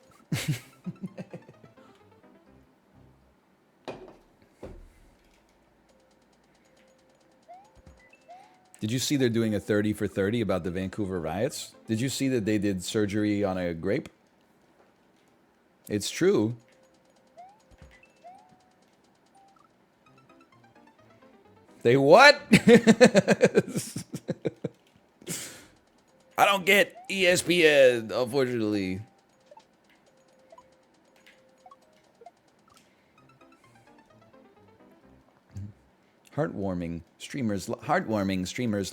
Did you see they're doing a 30 for 30 about the Vancouver riots? Did you see that they did surgery on a grape? It's true. They what? I don't get ESPN, unfortunately. Heartwarming streamers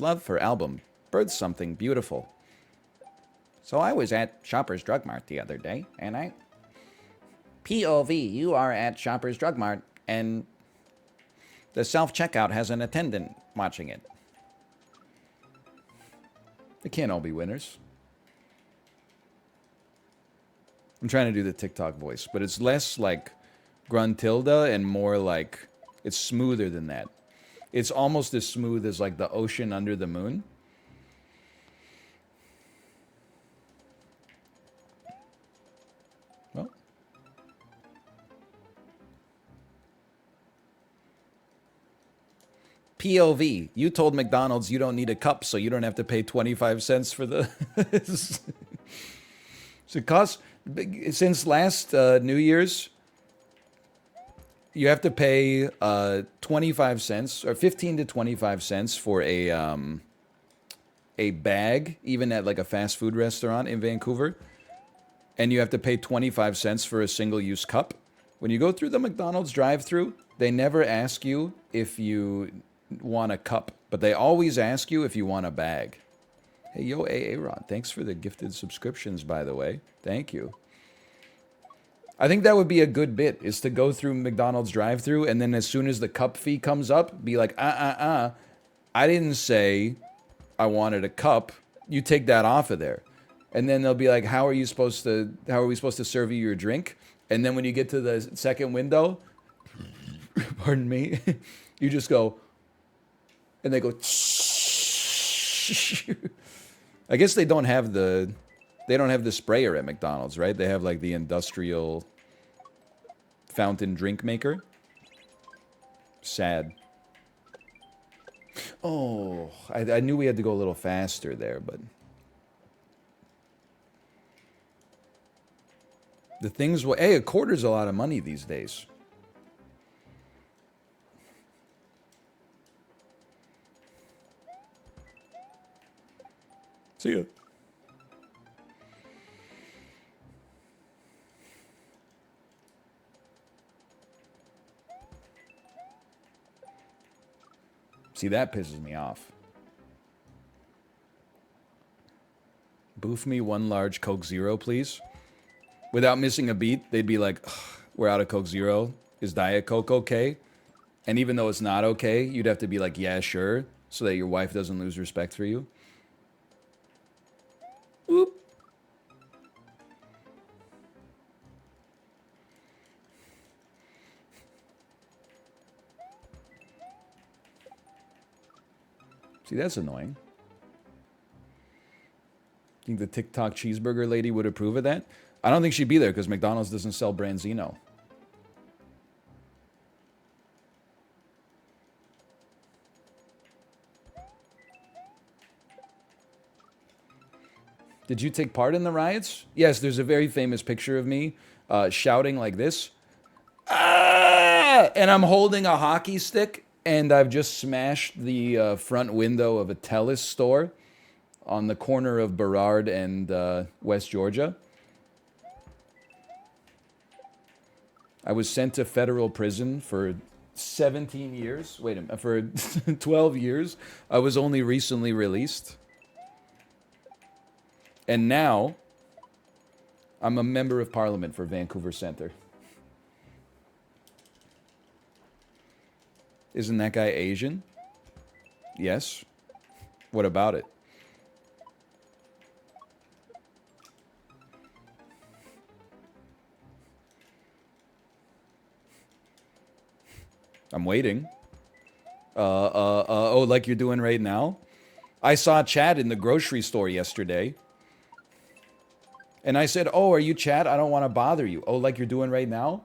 love for album. Birth something beautiful. So I was at Shoppers Drug Mart the other day, and POV, you are at Shoppers Drug Mart, and the self-checkout has an attendant watching it. They can't all be winners. I'm trying to do the TikTok voice, but it's less like Gruntilda and more like it's smoother than that. It's almost as smooth as like the ocean under the moon. Well, POV, you told McDonald's you don't need a cup, so you don't have to pay 25 cents for the. So it costs, since last New Year's, you have to pay 25 cents or 15 to 25 cents for a bag, even at like a fast food restaurant in Vancouver. And you have to pay 25 cents for a single-use cup. When you go through the McDonald's drive-thru, they never ask you if you want a cup, but they always ask you if you want a bag. Hey, yo, Aaron, thanks for the gifted subscriptions, by the way. Thank you. I think that would be a good bit, is to go through McDonald's drive-thru, and then as soon as the cup fee comes up, be like, I didn't say I wanted a cup. You take that off of there. And then they'll be like, how are we supposed to serve you your drink? And then when you get to the second window, pardon me, you just go, and they go, I guess they don't have the sprayer at McDonald's, right? They have like the industrial fountain drink maker. Sad. Oh, I knew we had to go a little faster there, but the things, hey, a quarter's a lot of money these days. See ya. See, that pisses me off. Boof me one large Coke Zero, please. Without missing a beat, they'd be like, we're out of Coke Zero. Is Diet Coke okay? And even though it's not okay, you'd have to be like, yeah, sure, so that your wife doesn't lose respect for you. Oop. See, that's annoying. Think the TikTok cheeseburger lady would approve of that? I don't think she'd be there because McDonald's doesn't sell Branzino. Did you take part in the riots? Yes, there's a very famous picture of me shouting like this. Ah! And I'm holding a hockey stick, and I've just smashed the front window of a Telus store on the corner of Burrard and West Georgia. I was sent to federal prison for 17 years. Wait a minute, for 12 years. I was only recently released. And now, I'm a member of parliament for Vancouver Centre. Isn't that guy Asian? Yes. What about it? I'm waiting. Oh, like you're doing right now? I saw Chad in the grocery store yesterday. And I said, oh, are you Chad? I don't want to bother you. Oh, like you're doing right now?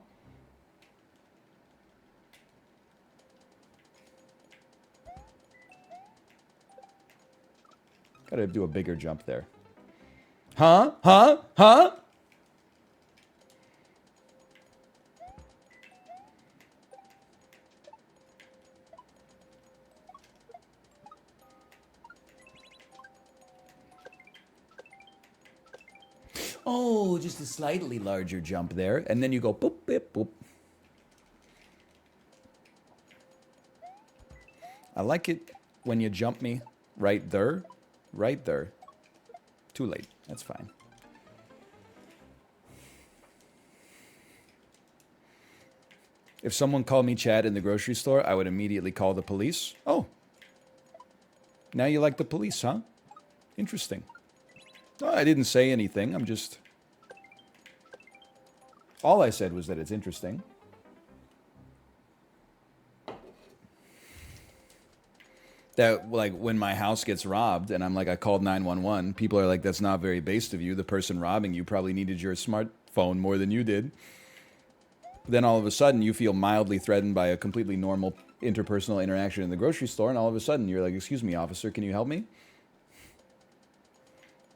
Gotta do a bigger jump there. Huh? Huh? Huh? Oh, just a slightly larger jump there. And then you go boop, boop, boop. I like it when you jump me right there. Right there. Too late. That's fine. If someone called me Chad in the grocery store, I would immediately call the police. Oh. Now you like the police, huh? Interesting. No, I didn't say anything. I'm just All I said was that it's interesting. That, like, when my house gets robbed and I'm like, I called 911, people are like, that's not very based of you. The person robbing you probably needed your smartphone more than you did. Then all of a sudden you feel mildly threatened by a completely normal interpersonal interaction in the grocery store, and all of a sudden you're like, excuse me, officer, can you help me?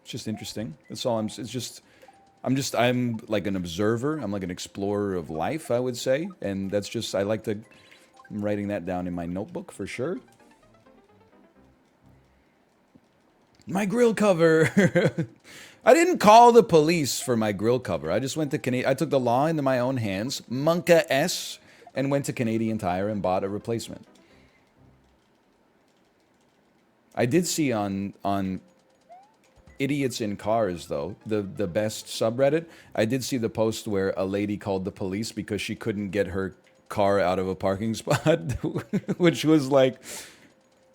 It's just interesting. That's all I'm like an observer. I'm like an explorer of life, I would say. And that's just, I'm writing that down in my notebook for sure. My grill cover. I didn't call the police for my grill cover. I just went to I took the law into my own hands, Monka S, and went to Canadian Tire and bought a replacement. I did see on Idiots in Cars, though, the best subreddit, I did see the post where a lady called the police because she couldn't get her car out of a parking spot, which was like,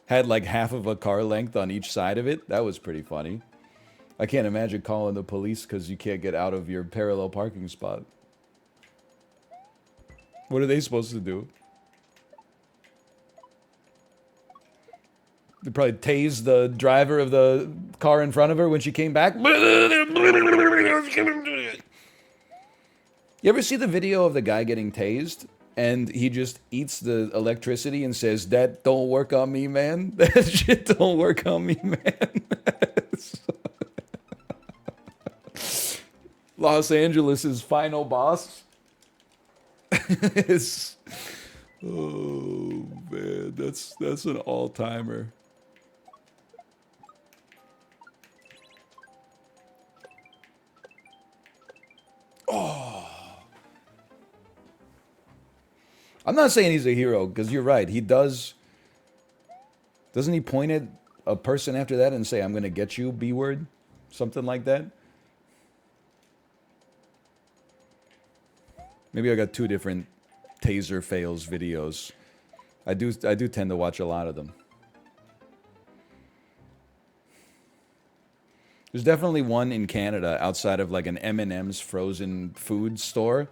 had like half of a car length on each side of it. That was pretty funny. I can't imagine calling the police because you can't get out of your parallel parking spot. What are they supposed to do? They probably tased the driver of the car in front of her when she came back. You ever see the video of the guy getting tased? And he just eats the electricity and says, that don't work on me, man. That shit don't work on me, man. Los Angeles' final boss. Oh, man. That's an all-timer. Oh. I'm not saying he's a hero, because you're right. He does... Doesn't he point at a person after that and say, I'm going to get you, B-word? Something like that? Maybe I got two different taser fails videos. I do tend to watch a lot of them. There's definitely one in Canada outside of like an M&M's frozen food store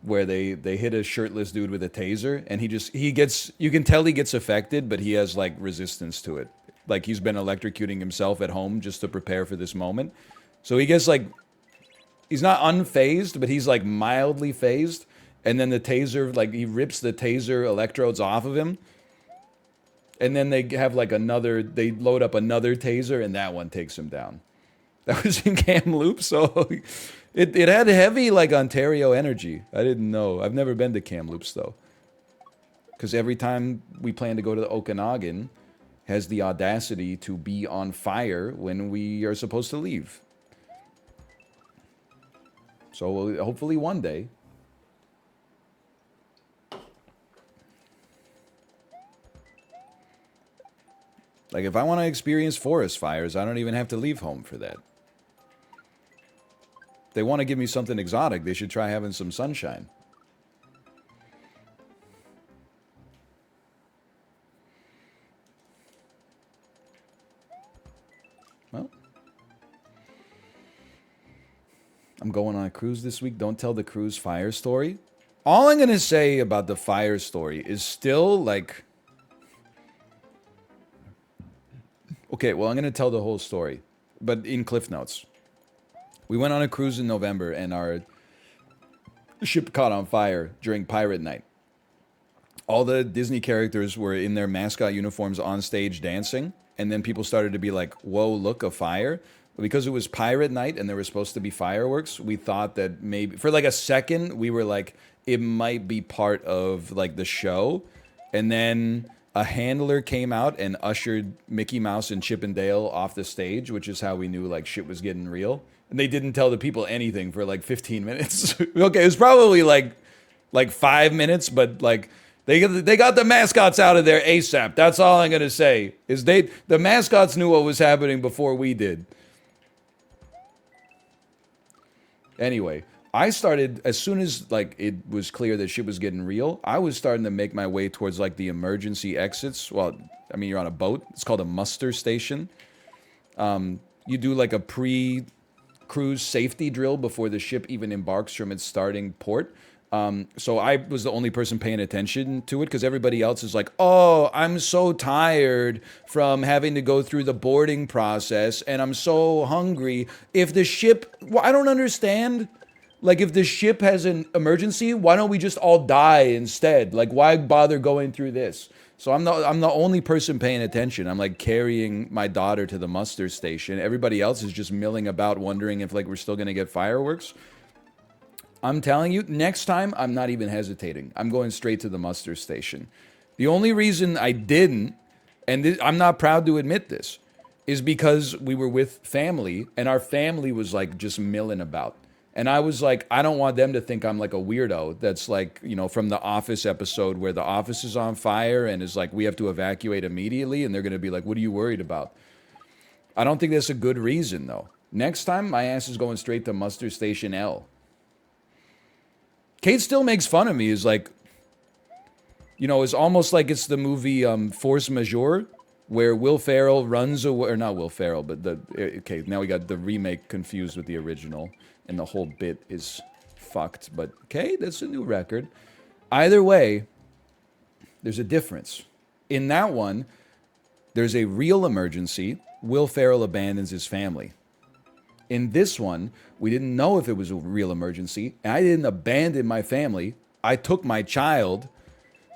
where they hit a shirtless dude with a taser, and he gets, you can tell he gets affected, but he has like resistance to it. Like he's been electrocuting himself at home just to prepare for this moment. So he gets like, he's not unfazed, but he's like mildly phased. And then the taser, like he rips the taser electrodes off of him. And then they have like they load up another taser, and that one takes him down. That was in Kamloops, so it had heavy like Ontario energy. I didn't know. I've never been to Kamloops though. Because every time we plan to go to the Okanagan, has the audacity to be on fire when we are supposed to leave. So hopefully one day. Like if I want to experience forest fires, I don't even have to leave home for that. If they want to give me something exotic, they should try having some sunshine. Well, I'm going on a cruise this week. Don't tell the cruise fire story. All I'm going to say about the fire story is still like... Okay, well, I'm going to tell the whole story, but in Cliff Notes. We went on a cruise in November, and our ship caught on fire during Pirate Night. All the Disney characters were in their mascot uniforms on stage dancing, and then people started to be like, whoa, look, a fire. Because it was Pirate Night and there were supposed to be fireworks, we thought that maybe, for like a second, we were like, it might be part of like the show. And then a handler came out and ushered Mickey Mouse and Chip and Dale off the stage, which is how we knew like shit was getting real. And they didn't tell the people anything for like 15 minutes. Okay, it was probably like 5 minutes, but like they got the mascots out of there ASAP. That's all I'm gonna say. Is the mascots knew what was happening before we did. Anyway, I started, as soon as like it was clear that shit was getting real, I was starting to make my way towards like the emergency exits. Well, I mean, you're on a boat. It's called a muster station. You do like a crew's safety drill before the ship even embarks from its starting port. So I was the only person paying attention to it because everybody else is like, oh, I'm so tired from having to go through the boarding process and I'm so hungry. If the ship, well, I don't understand. Like, if the ship has an emergency, why don't we just all die instead? Like, why bother going through this? So I'm the only person paying attention. I'm like carrying my daughter to the muster station. Everybody else is just milling about, wondering if like we're still gonna get fireworks. I'm telling you, next time I'm not even hesitating. I'm going straight to the muster station. The only reason I didn't, and I'm not proud to admit this, is because we were with family and our family was like just milling about. And I was like, I don't want them to think I'm like a weirdo that's like, you know, from the Office episode where the office is on fire and is like, we have to evacuate immediately. And they're going to be like, what are you worried about? I don't think that's a good reason, though. Next time, my ass is going straight to muster station L. Kate still makes fun of me. Is like, you know, it's almost like it's the movie Force Majeure, where Will Ferrell runs away, or not Will Ferrell, but okay, now we got the remake confused with the original, and the whole bit is fucked. But okay, that's a new record. Either way, there's a difference. In that one, there's a real emergency. Will Ferrell abandons his family. In this one, we didn't know if it was a real emergency, and I didn't abandon my family. I took my child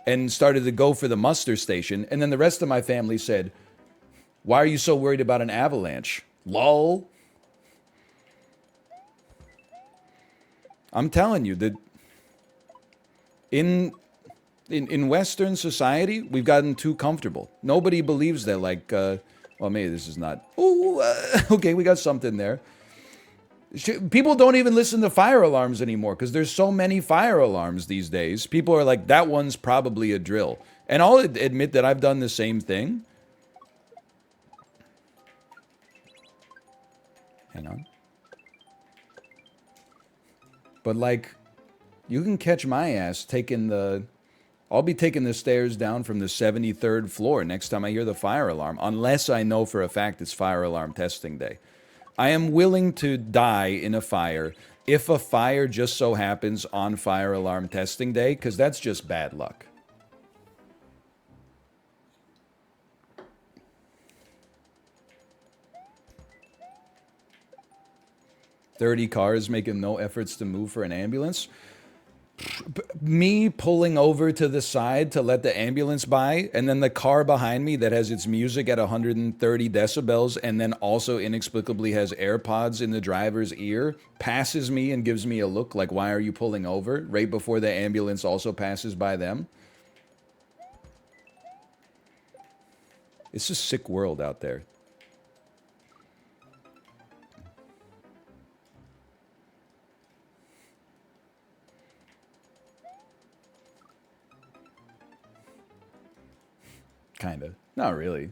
and started to go for the muster station, and then the rest of my family said, why are you so worried about an avalanche? Lol. I'm telling you that in Western society, we've gotten too comfortable. Nobody believes that, like, well, maybe this is not... Ooh, okay, we got something there. People don't even listen to fire alarms anymore because there's so many fire alarms these days. People are like, that one's probably a drill. And I'll admit that I've done the same thing. Hang on. But like, you can catch my ass taking the... I'll be taking the stairs down from the 73rd floor next time I hear the fire alarm, unless I know for a fact it's fire alarm testing day. I am willing to die in a fire if a fire just so happens on fire alarm testing day, because that's just bad luck. "30 cars making no efforts to move for an ambulance." Me pulling over to the side to let the ambulance by, and then the car behind me that has its music at 130 decibels and then also inexplicably has AirPods in the driver's ear, passes me and gives me a look like, why are you pulling over? Right before the ambulance also passes by them. It's a sick world out there. Kinda. Not really.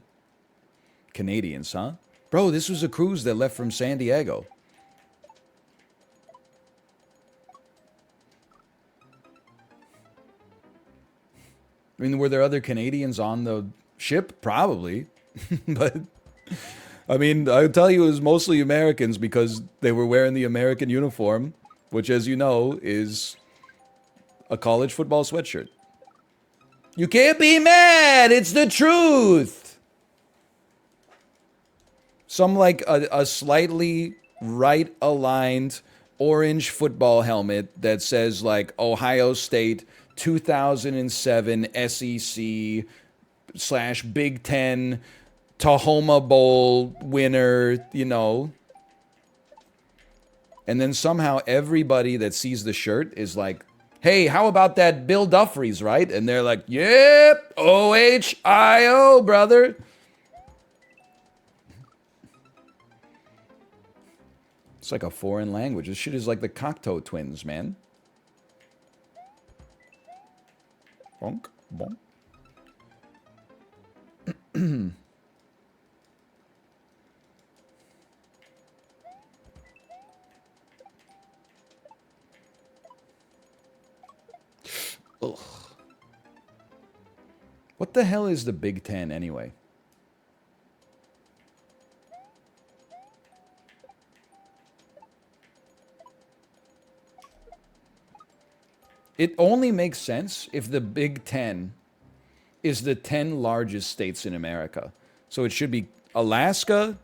Canadians, huh? Bro, this was a cruise that left from San Diego. I mean, were there other Canadians on the ship? Probably. But, I mean, I'll tell you it was mostly Americans because they were wearing the American uniform, which, as you know, is a college football sweatshirt. You can't be mad! It's the truth! Some, like, a slightly right-aligned orange football helmet that says, like, Ohio State 2007 SEC / Big Ten Tahoma Bowl winner, you know. And then somehow everybody that sees the shirt is like, hey, how about that Bill Duffries, right? And they're like, yep, OHIO, brother. It's like a foreign language. This shit is like the Cocteau Twins, man. Bonk, bonk. Ugh. What the hell is the Big Ten anyway? It only makes sense if the Big Ten is the 10 largest states in America. So it should be Alaska,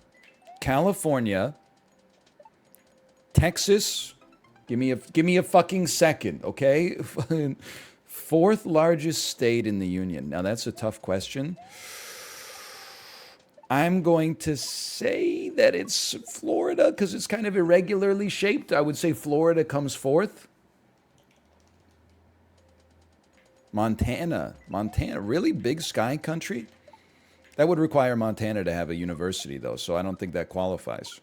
California, Texas. Give me a fucking second, okay? Fourth largest state in the union. Now that's a tough question. I'm going to say that it's Florida because it's kind of irregularly shaped. I would say Florida comes fourth. Montana, really big sky country? That would require Montana to have a university, though, so I don't think that qualifies.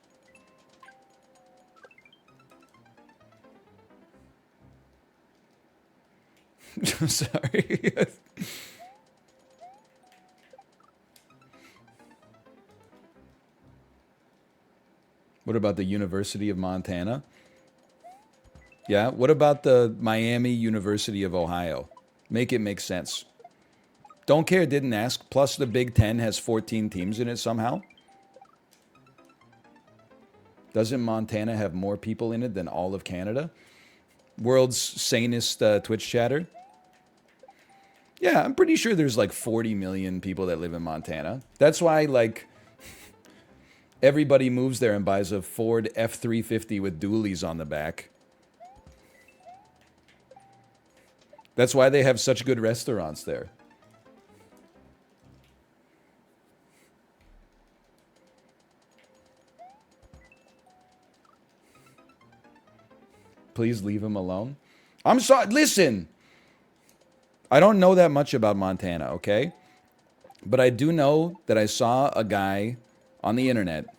Sorry. What about the University of Montana? Yeah, what about the Miami University of Ohio? Make it make sense. Don't care, didn't ask. Plus the Big Ten has 14 teams in it somehow. Doesn't Montana have more people in it than all of Canada? World's sanest Twitch chatter. Yeah, I'm pretty sure there's like 40 million people that live in Montana. That's why, like, everybody moves there and buys a Ford F-350 with dualies on the back. That's why they have such good restaurants there. Please leave him alone. I'm sorry. Listen, I don't know that much about Montana, okay? But I do know that I saw a guy on the internet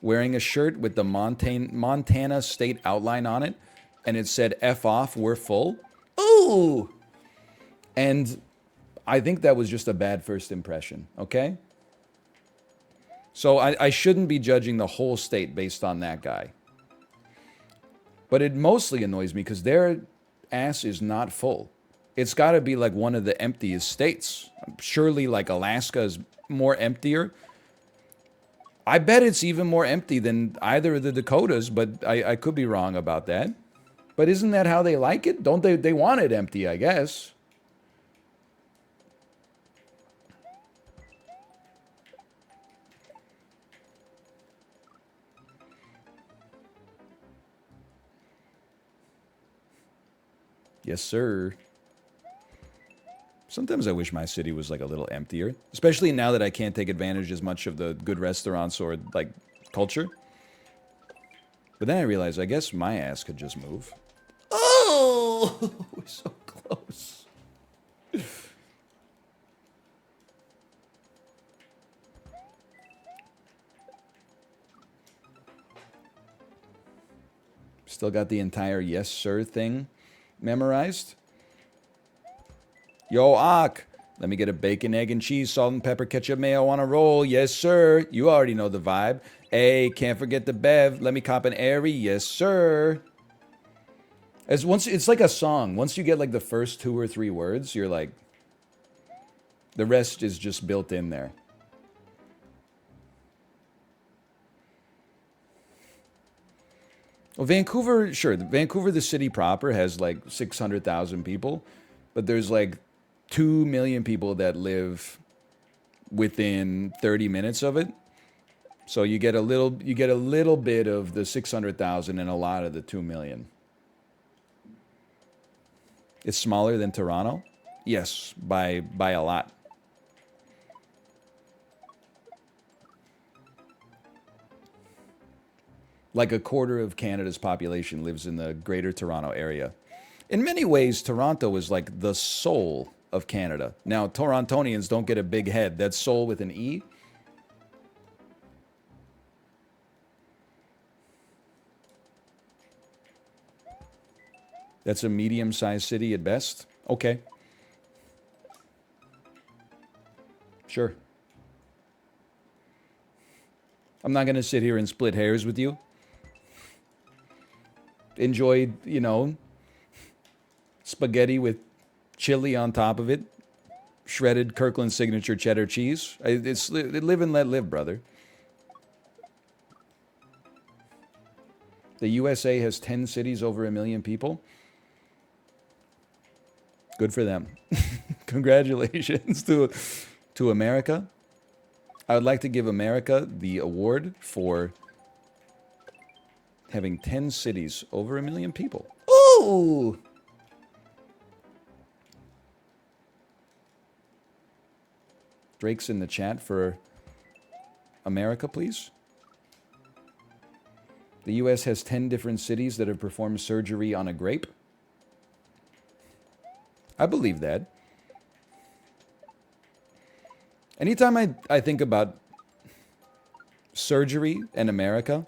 wearing a shirt with the Montana state outline on it, and it said, F off, we're full. Ooh! And I think that was just a bad first impression, okay? So I shouldn't be judging the whole state based on that guy. But it mostly annoys me because their ass is not full. It's got to be like one of the emptiest states. Surely like Alaska is more emptier. I bet it's even more empty than either of the Dakotas, but I could be wrong about that. But isn't that how they like it? Don't they? They want it empty, I guess. Yes, sir. Sometimes I wish my city was like a little emptier, especially now that I can't take advantage as much of the good restaurants or like culture. But then I realized I guess my ass could just move. Oh, we're so close. Still got the entire yes sir thing memorized. Yo, Ak, let me get a bacon, egg, and cheese, salt and pepper, ketchup, mayo on a roll. Yes, sir. You already know the vibe. Hey, can't forget the bev. Let me cop an airy. Yes, sir. It's like a song. Once you get like the first 2 or 3 words, you're like, the rest is just built in there. Well, Vancouver, sure. Vancouver, the city proper, has like 600,000 people, but there's like 2 million people that live within 30 minutes of it. So you get a little bit of the 600,000 and a lot of the 2 million. It's smaller than Toronto? Yes, by a lot. Like a quarter of Canada's population lives in the Greater Toronto area. In many ways, Toronto is like the soul of Canada. Now, Torontonians don't get a big head. That's soul with an E. That's a medium-sized city at best. Okay. Sure. I'm not going to sit here and split hairs with you. Enjoy, you know, spaghetti with chili on top of it. Shredded Kirkland signature cheddar cheese. It's live and let live, brother. The USA has 10 cities over 1 million people. Good for them. Congratulations to America. I would like to give America the award for having 10 cities over 1 million people. Ooh! Drake's in the chat for America, please. The U.S. has 10 different cities that have performed surgery on a grape. I believe that. Anytime I think about surgery in America,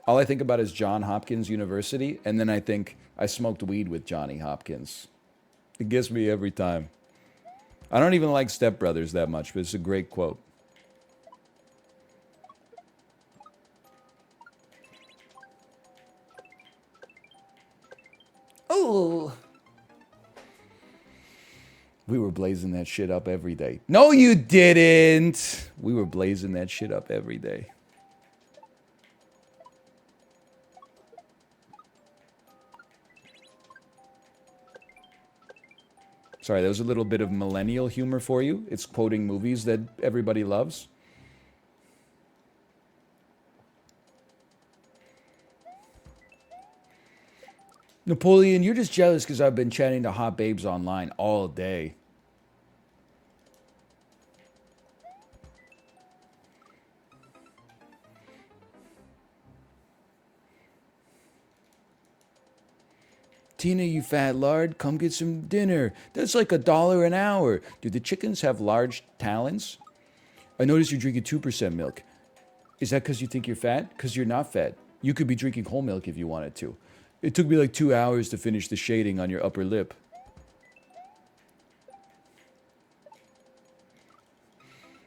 all I think about is Johns Hopkins University, and then I think I smoked weed with Johnny Hopkins. It gets me every time. I don't even like Step Brothers that much, but it's a great quote. Oh. We were blazing that shit up every day. No, you didn't. We were blazing that shit up every day. Sorry, that was a little bit of millennial humor for you. It's quoting movies that everybody loves. Napoleon, you're just jealous because I've been chatting to hot babes online all day. Tina, you fat lard, come get some dinner. That's like $1 an hour. Do the chickens have large talons? I noticed you're drinking 2% milk. Is that because you think you're fat? Because you're not fat. You could be drinking whole milk if you wanted to. It took me like 2 hours to finish the shading on your upper lip.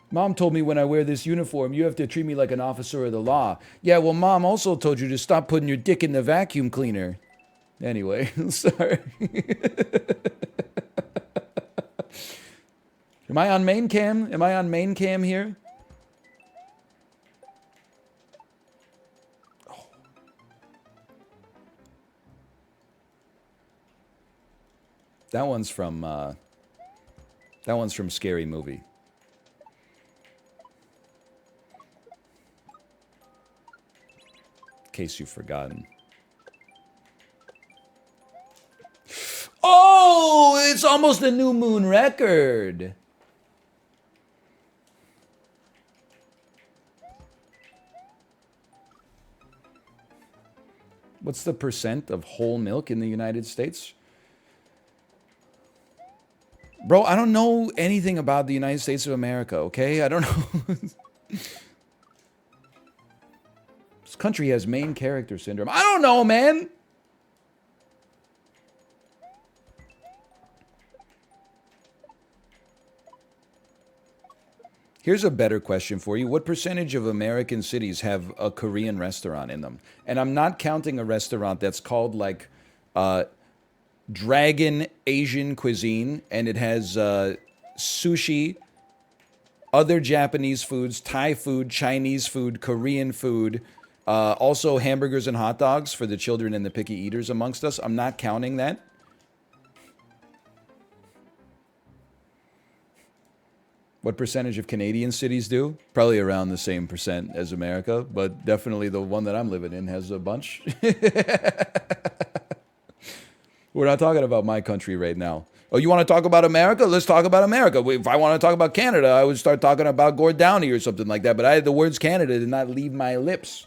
Mom told me when I wear this uniform, you have to treat me like an officer of the law. Yeah, well, Mom also told you to stop putting your dick in the vacuum cleaner. Anyway, sorry. Am I on main cam? Am I on main cam here? Oh. That one's from Scary Movie. In case you've forgotten. Oh, it's almost a new moon record. What's the percent of whole milk in the United States? Bro, I don't know anything about the United States of America, okay? I don't know. This country has main character syndrome. I don't know, man. Here's a better question for you. What percentage of American cities have a Korean restaurant in them? And I'm not counting a restaurant that's called like Dragon Asian Cuisine, and it has sushi, other Japanese foods, Thai food, Chinese food, Korean food, also hamburgers and hot dogs for the children and the picky eaters amongst us. I'm not counting that. What percentage of Canadian cities do? Probably around the same percent as America, but definitely the one that I'm living in has a bunch. We're not talking about my country right now. Oh, you want to talk about America? Let's talk about America. If I want to talk about Canada, I would start talking about Gord Downey or something like that, but the words Canada did not leave my lips.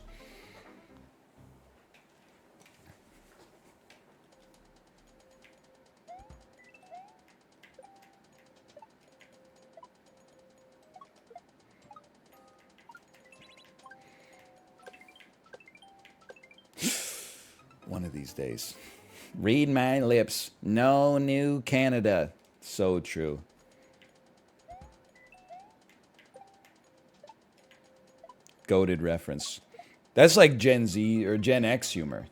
One of these days. Read my lips. No new Canada. So true. Goated reference. That's like Gen Z or Gen X humor.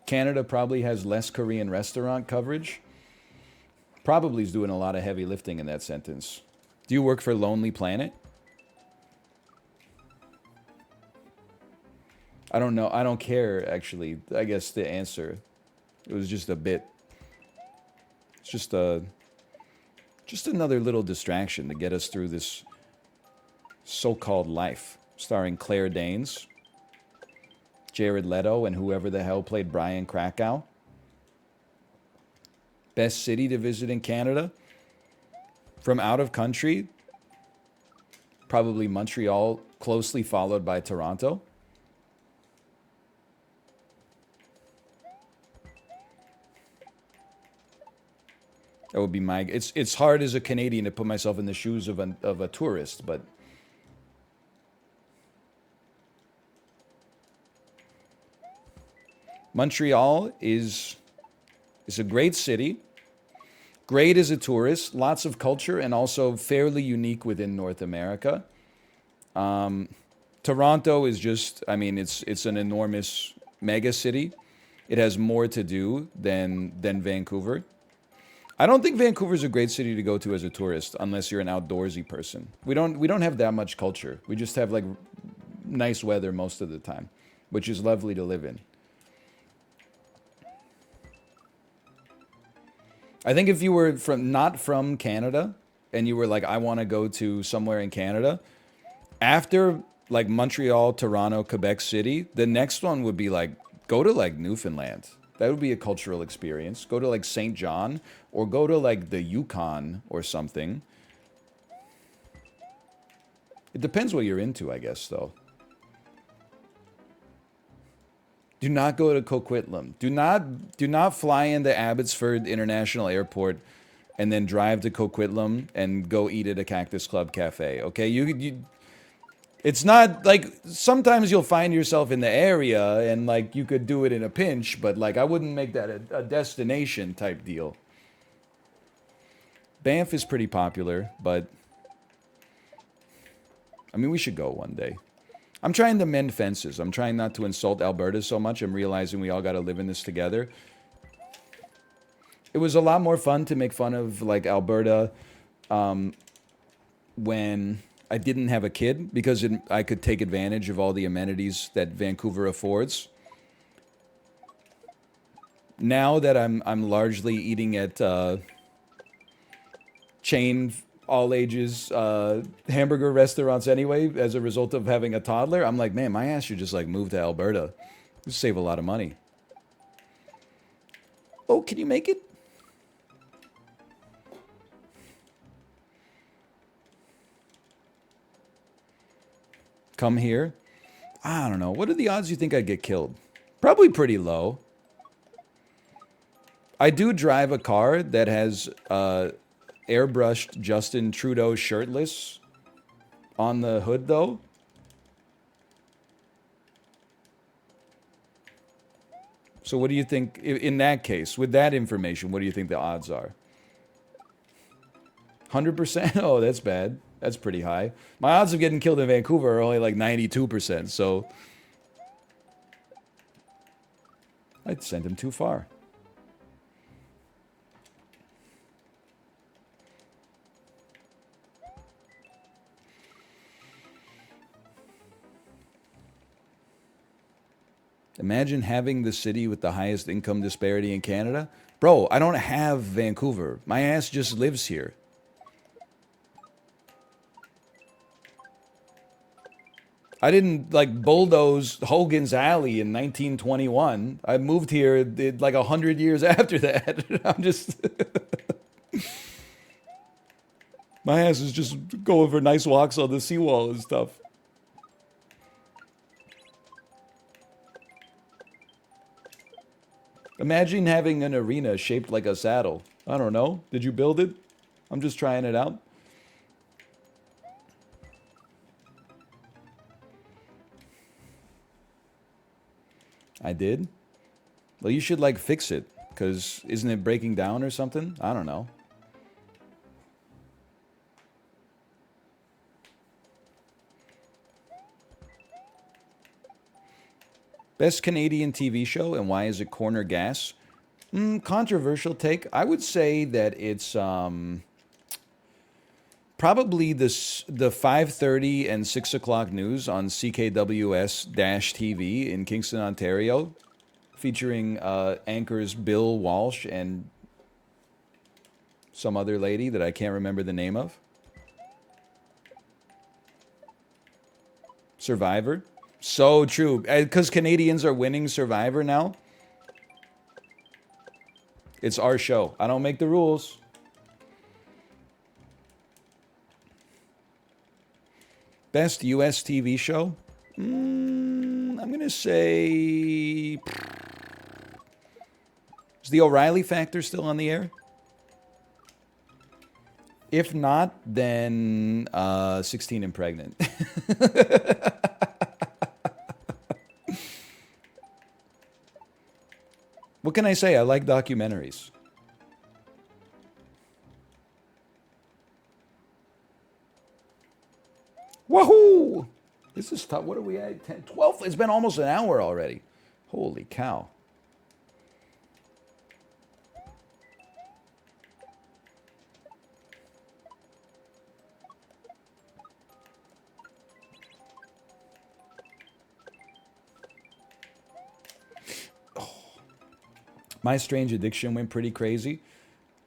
Canada probably has less Korean restaurant coverage. Probably is doing a lot of heavy lifting in that sentence. Do you work for Lonely Planet? I don't know. I don't care, actually. I guess the answer. It was just a bit. It's just another little distraction to get us through this so-called life. Starring Claire Danes, Jared Leto, and whoever the hell played Brian Krakow. Best city to visit in Canada? From out of country? Probably Montreal, closely followed by Toronto. That would be my... It's hard as a Canadian to put myself in the shoes of a tourist, but... Montreal is a great city. Great as a tourist. Lots of culture and also fairly unique within North America. Toronto is just... I mean, it's an enormous mega city. It has more to do than Vancouver. I don't think Vancouver's a great city to go to as a tourist unless you're an outdoorsy person. We don't have that much culture. We just have like nice weather most of the time, which is lovely to live in. I think if you were not from Canada and you were like, I want to go to somewhere in Canada, after like Montreal, Toronto, Quebec City, the next one would be like, go to like Newfoundland. That would be a cultural experience. Go to like St. John or go to like the Yukon or something. It depends what you're into, I guess, though. Do not go to Coquitlam. Do not fly into Abbotsford International Airport and then drive to Coquitlam and go eat at a Cactus Club cafe. Okay, it's not like sometimes you'll find yourself in the area and like you could do it in a pinch, but like I wouldn't make that a destination type deal. Banff is pretty popular, but I mean we should go one day. I'm trying to mend fences. I'm trying not to insult Alberta so much. I'm realizing we all got to live in this together. It was a lot more fun to make fun of like Alberta when I didn't have a kid because I could take advantage of all the amenities that Vancouver affords. Now that I'm largely eating at chain all ages hamburger restaurants anyway as a result of having a toddler, I'm like, man, my ass should just like move to Alberta. Just save a lot of money. Oh, can you make it? Come here? I don't know. What are the odds you think I'd get killed? Probably pretty low. I do drive a car that has airbrushed Justin Trudeau shirtless on the hood, though. So what do you think, in that case, with that information, what do you think the odds are? 100%? Oh, that's bad. That's pretty high. My odds of getting killed in Vancouver are only like 92%, so... I'd send him too far. Imagine having the city with the highest income disparity in Canada. Bro, I don't have Vancouver. My ass just lives here. I didn't like bulldoze Hogan's Alley in 1921. I moved here like 100 years after that. I'm just... My ass is just going for nice walks on the seawall and stuff. Imagine having an arena shaped like a saddle. I don't know. Did you build it? I'm just trying it out. I did? Well, you should, like, fix it. Because isn't it breaking down or something? I don't know. Best Canadian TV show, and why is it Corner Gas? Controversial take. I would say that it's probably the 5:30 and 6 o'clock news on CKWS-TV in Kingston, Ontario, featuring anchors Bill Walsh and some other lady that I can't remember the name of. Survivor. So true. Because Canadians are winning Survivor now. It's our show. I don't make the rules. Best US TV show? I'm going to say... Is the O'Reilly Factor still on the air? If not, then 16 and Pregnant. What can I say? I like documentaries. Woohoo! This is tough. What are we at? 10, 12? It's been almost an hour already. Holy cow. My Strange Addiction went pretty crazy.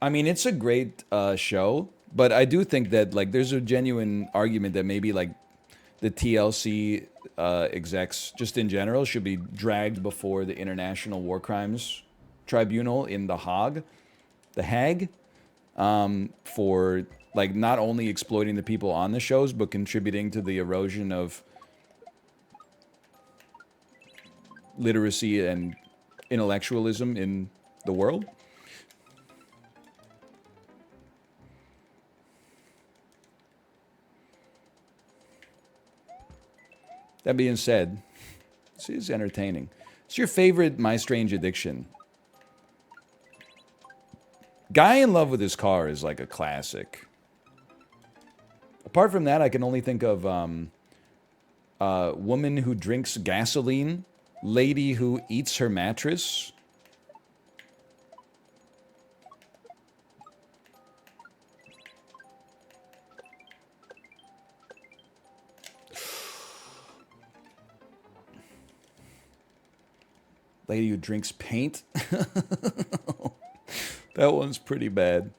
I mean, it's a great show, but I do think that like there's a genuine argument that maybe like the TLC execs, just in general, should be dragged before the International War Crimes Tribunal in The Hague, for like not only exploiting the people on the shows, but contributing to the erosion of literacy and intellectualism in the world. That being said, this is entertaining. What's your favorite My Strange Addiction? Guy in Love with His Car is like a classic. Apart from that, I can only think of Woman Who Drinks Gasoline, Lady Who Eats Her Mattress. Lady Who Drinks Paint. That one's pretty bad.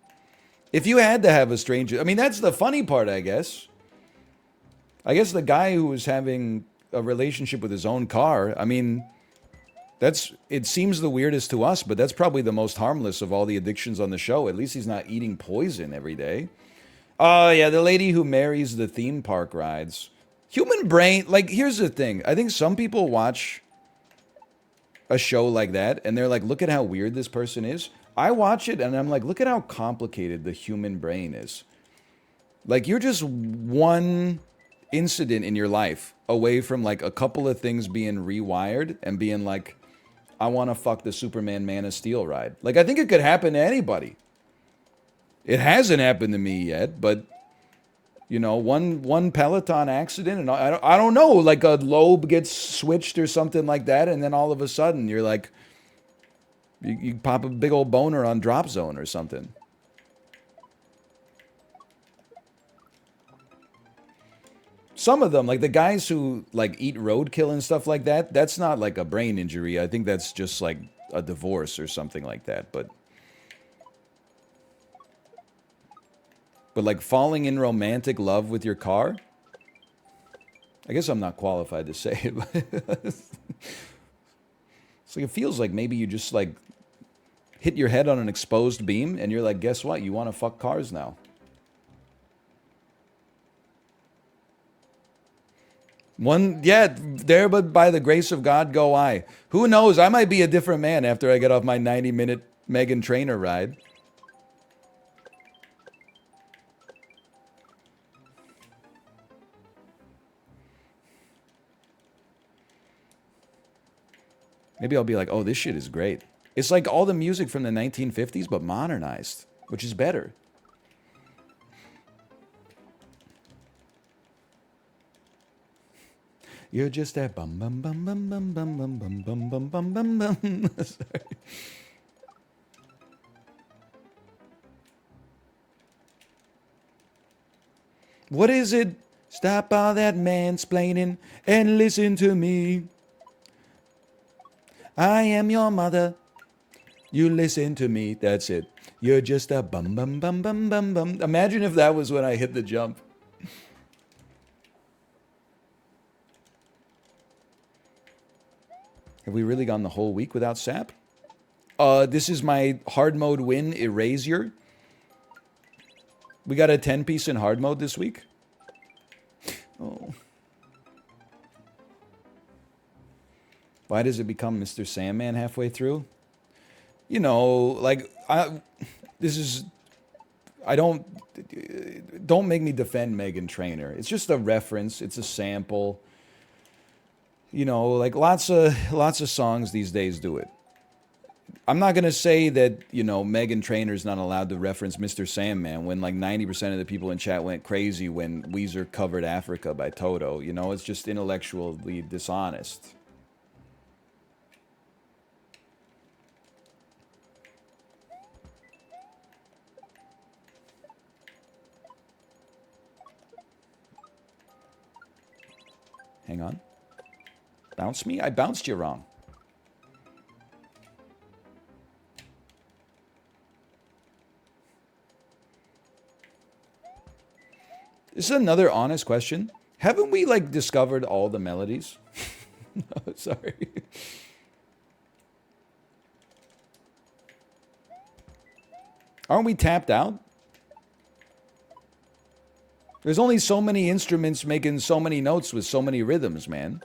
If you had to have a stranger, I mean, that's the funny part, I guess. I guess the guy who was having a relationship with his own car, I mean, it seems the weirdest to us, but that's probably the most harmless of all the addictions on the show. At least he's not eating poison every day. Oh, yeah, the lady who marries the theme park rides. Human brain, like, here's the thing. I think some people watch a show like that, and they're like, look at how weird this person is. I watch it, and I'm like, look at how complicated the human brain is. Like, you're just one incident in your life away from, like, a couple of things being rewired and being like, I want to fuck the Superman Man of Steel ride. Like, I think it could happen to anybody. It hasn't happened to me yet, but, you know, one Peloton accident, and I don't know, like a lobe gets switched or something like that, and then all of a sudden you're like, you pop a big old boner on Drop Zone or something. Some of them, like the guys who like eat roadkill and stuff like that, that's not like a brain injury. I think that's just like a divorce or something like that. But like falling in romantic love with your car, I guess I'm not qualified to say it, but it's like it feels like maybe you just like hit your head on an exposed beam and you're like, guess what? You want to fuck cars now. One, yeah, there but by the grace of God go I. Who knows? I might be a different man after I get off my 90-minute Meghan Trainor ride. Maybe I'll be like, oh, this shit is great. It's like all the music from the 1950s, but modernized, which is better. You're just that bum bum bum bum bum bum bum bum bum bum bum bum bum. Sorry. What is it? Stop all that mansplaining and listen to me. I am your mother. You listen to me. That's it. You're just a bum bum bum bum bum bum. Imagine if that was when I hit the jump. Have we really gone the whole week without sap? This is my hard mode win erasure. We got a 10-piece in hard mode this week. Oh. Why does it become Mr. Sandman halfway through? You know, like, I don't make me defend Megan Trainor. It's just a reference. It's a sample. You know, like lots of songs these days do it. I'm not gonna say that, you know, Megan Trainor's not allowed to reference Mr. Sandman when like 90% of the people in chat went crazy when Weezer covered Africa by Toto. You know, it's just intellectually dishonest. Hang on. Bounce me? I bounced you wrong. This is another honest question. Haven't we, like, discovered all the melodies? No, sorry. Aren't we tapped out? There's only so many instruments making so many notes with so many rhythms, man.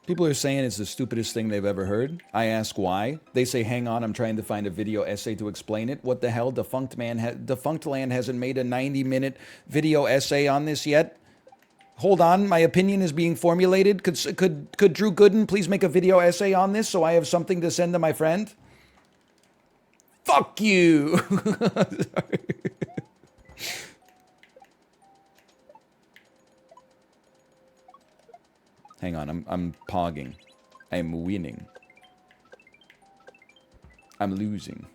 People are saying it's the stupidest thing they've ever heard. I ask why. They say, hang on, I'm trying to find a video essay to explain it. What the hell? Defunct Land hasn't made a 90-minute video essay on this yet? Hold on, my opinion is being formulated. Could Drew Gooden please make a video essay on this so I have something to send to my friend? Fuck you! Sorry. Hang on, I'm pogging. I'm winning. I'm losing.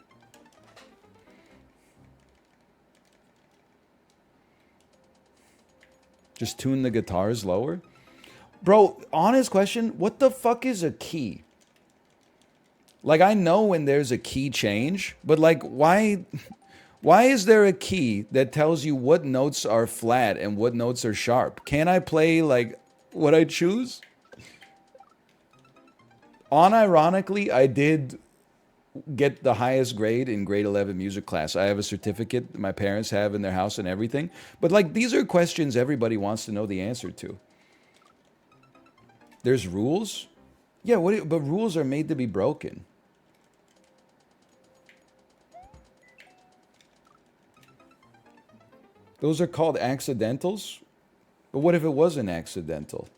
Just tune the guitars lower? Bro, honest question, what the fuck is a key? Like, I know when there's a key change, but like, why is there a key that tells you what notes are flat and what notes are sharp? Can't I play, like, what I choose? Unironically, I did get the highest grade in grade 11 music class. I have a certificate my parents have in their house and everything. But like, these are questions everybody wants to know the answer to. There's rules? Yeah, but rules are made to be broken. Those are called accidentals? But what if it wasn't accidental?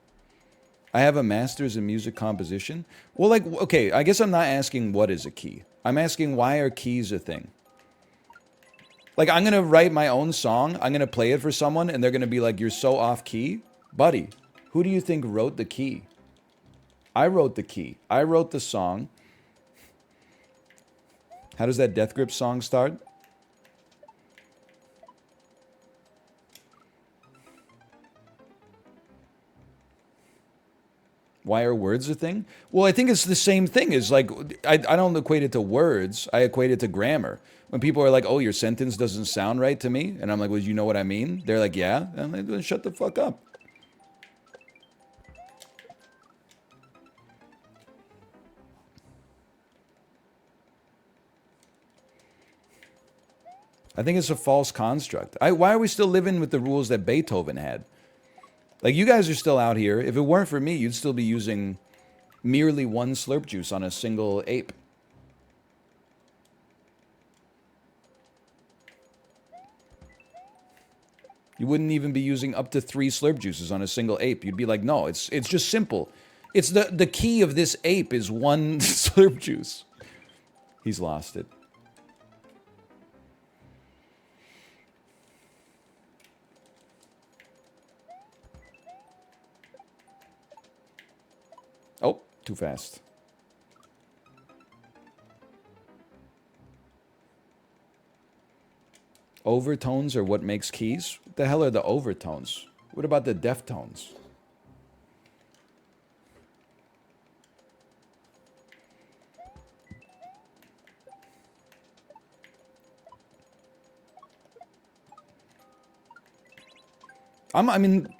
I have a master's in music composition. Well, like, okay, I guess I'm not asking what is a key. I'm asking why are keys a thing? Like, I'm going to write my own song. I'm going to play it for someone, and they're going to be like, you're so off key. Buddy, who do you think wrote the key? I wrote the key. I wrote the song. How does that Death Grip song start? Why are words a thing? Well, I think it's the same thing as like, I don't equate it to words. I equate it to grammar. When people are like, oh, your sentence doesn't sound right to me. And I'm like, well, you know what I mean? They're like, yeah. And I'm like, well, shut the fuck up. I think it's a false construct. Why are we still living with the rules that Beethoven had? Like, you guys are still out here. If it weren't for me, you'd still be using merely one slurp juice on a single ape. You wouldn't even be using up to 3 slurp juices on a single ape. You'd be like, no, it's just simple. It's the key of this ape is 1 slurp juice. He's lost it. Too fast. Overtones are what makes keys? What the hell are the overtones? What about the deftones? I mean,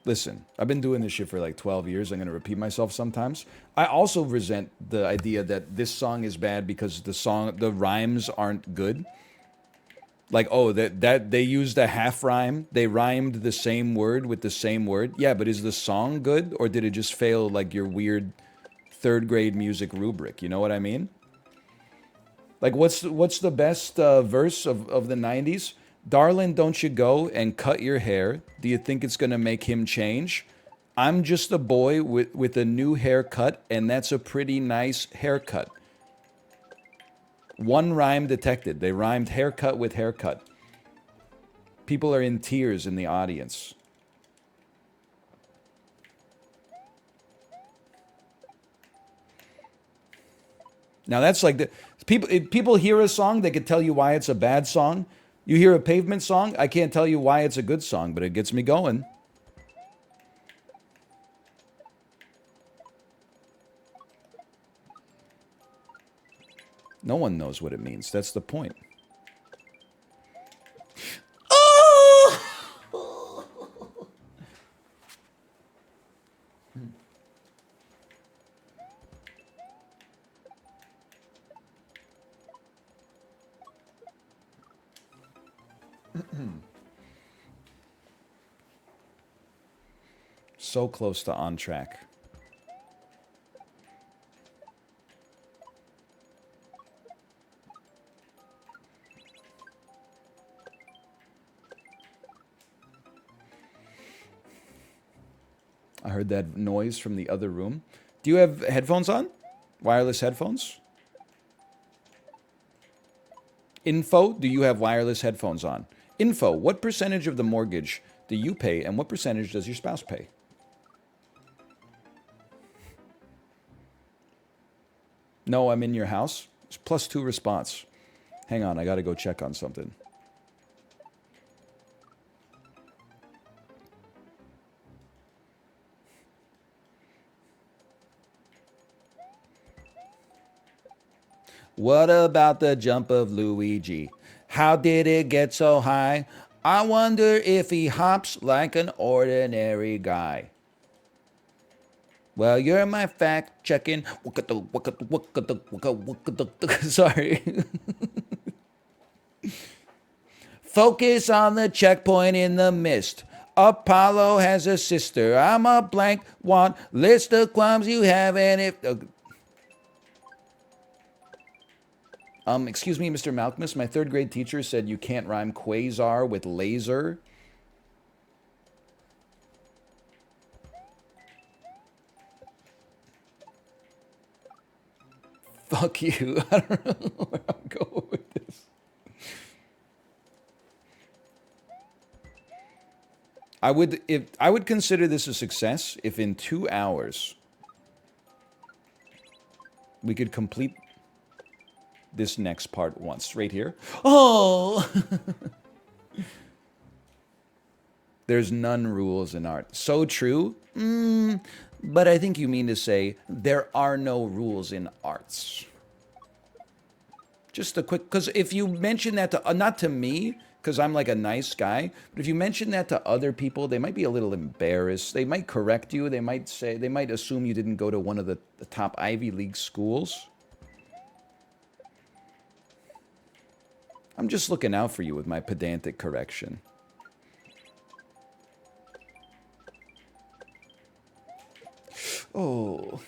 listen, I've been doing this shit for like 12 years. I'm going to repeat myself sometimes. I also resent the idea that this song is bad because the rhymes aren't good. Like, oh, that they used a half rhyme. They rhymed the same word with the same word. Yeah, but is the song good or did it just fail like your weird third grade music rubric? You know what I mean? Like, what's the best verse of the 90s? Darling, don't you go and cut your hair. Do you think it's going to make him change? I'm just a boy with a new haircut, and that's a pretty nice haircut. One rhyme detected. They rhymed haircut with haircut. People are in tears in the audience. Now that's like the people. If people hear a song, they could tell you why it's a bad song. You hear a Pavement song, I can't tell you why it's a good song, but it gets me going. No one knows what it means. That's the point. So close to on track. I heard that noise from the other room. Do you have headphones on? Wireless headphones? Info, do you have wireless headphones on? Info, what percentage of the mortgage do you pay and what percentage does your spouse pay? No, I'm in your house. It's +2 response. Hang on, I gotta go check on something. What about the jump of Luigi? How did it get so high? I wonder if he hops like an ordinary guy. Well, you're my fact checking. Sorry. Focus on the checkpoint in the mist. Apollo has a sister. I'm a blank want list of qualms you have and if. Excuse me, Mr. Malkmus. My third grade teacher said you can't rhyme quasar with laser. Fuck you. I don't know where I'm going with this. I would consider this a success if in 2 hours we could complete this next part once, right here. Oh! There's none rules in art. So true? But I think you mean to say there are no rules in arts. Just a quick, because if you mention that to, not to me, because I'm like a nice guy, but if you mention that to other people, they might be a little embarrassed. They might correct you. They might say, they might assume you didn't go to one of the top Ivy League schools. I'm just looking out for you with my pedantic correction. Oh.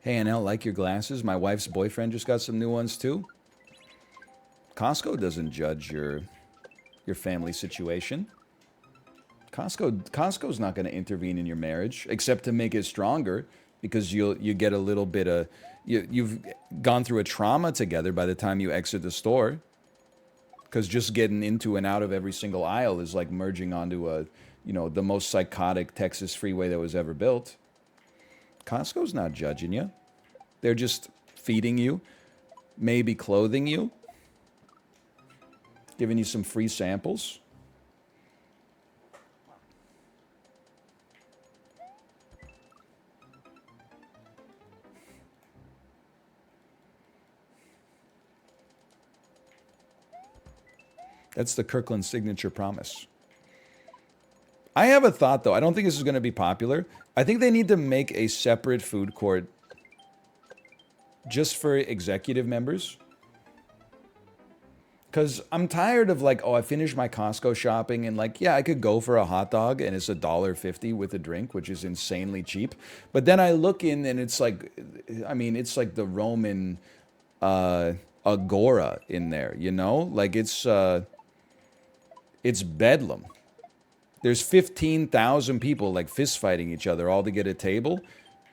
Hey, NL, like your glasses? My wife's boyfriend just got some new ones, too. Costco doesn't judge your family situation. Costco's not going to intervene in your marriage, except to make it stronger. because you get a little bit of you've gone through a trauma together by the time you exit the store. Because just getting into and out of every single aisle is like merging onto the most psychotic Texas freeway that was ever built. Costco's not judging you. They're just feeding you, maybe clothing you, giving you some free samples. That's the Kirkland signature promise. I have a thought, though. I don't think this is going to be popular. I think they need to make a separate food court just for executive members. Because I'm tired of like, oh, I finished my Costco shopping and like, yeah, I could go for a hot dog and it's $1.50 with a drink, which is insanely cheap. But then I look in and it's like, I mean, it's like the Roman agora in there, you know? Like it's bedlam. There's 15,000 people like fist fighting each other all to get a table.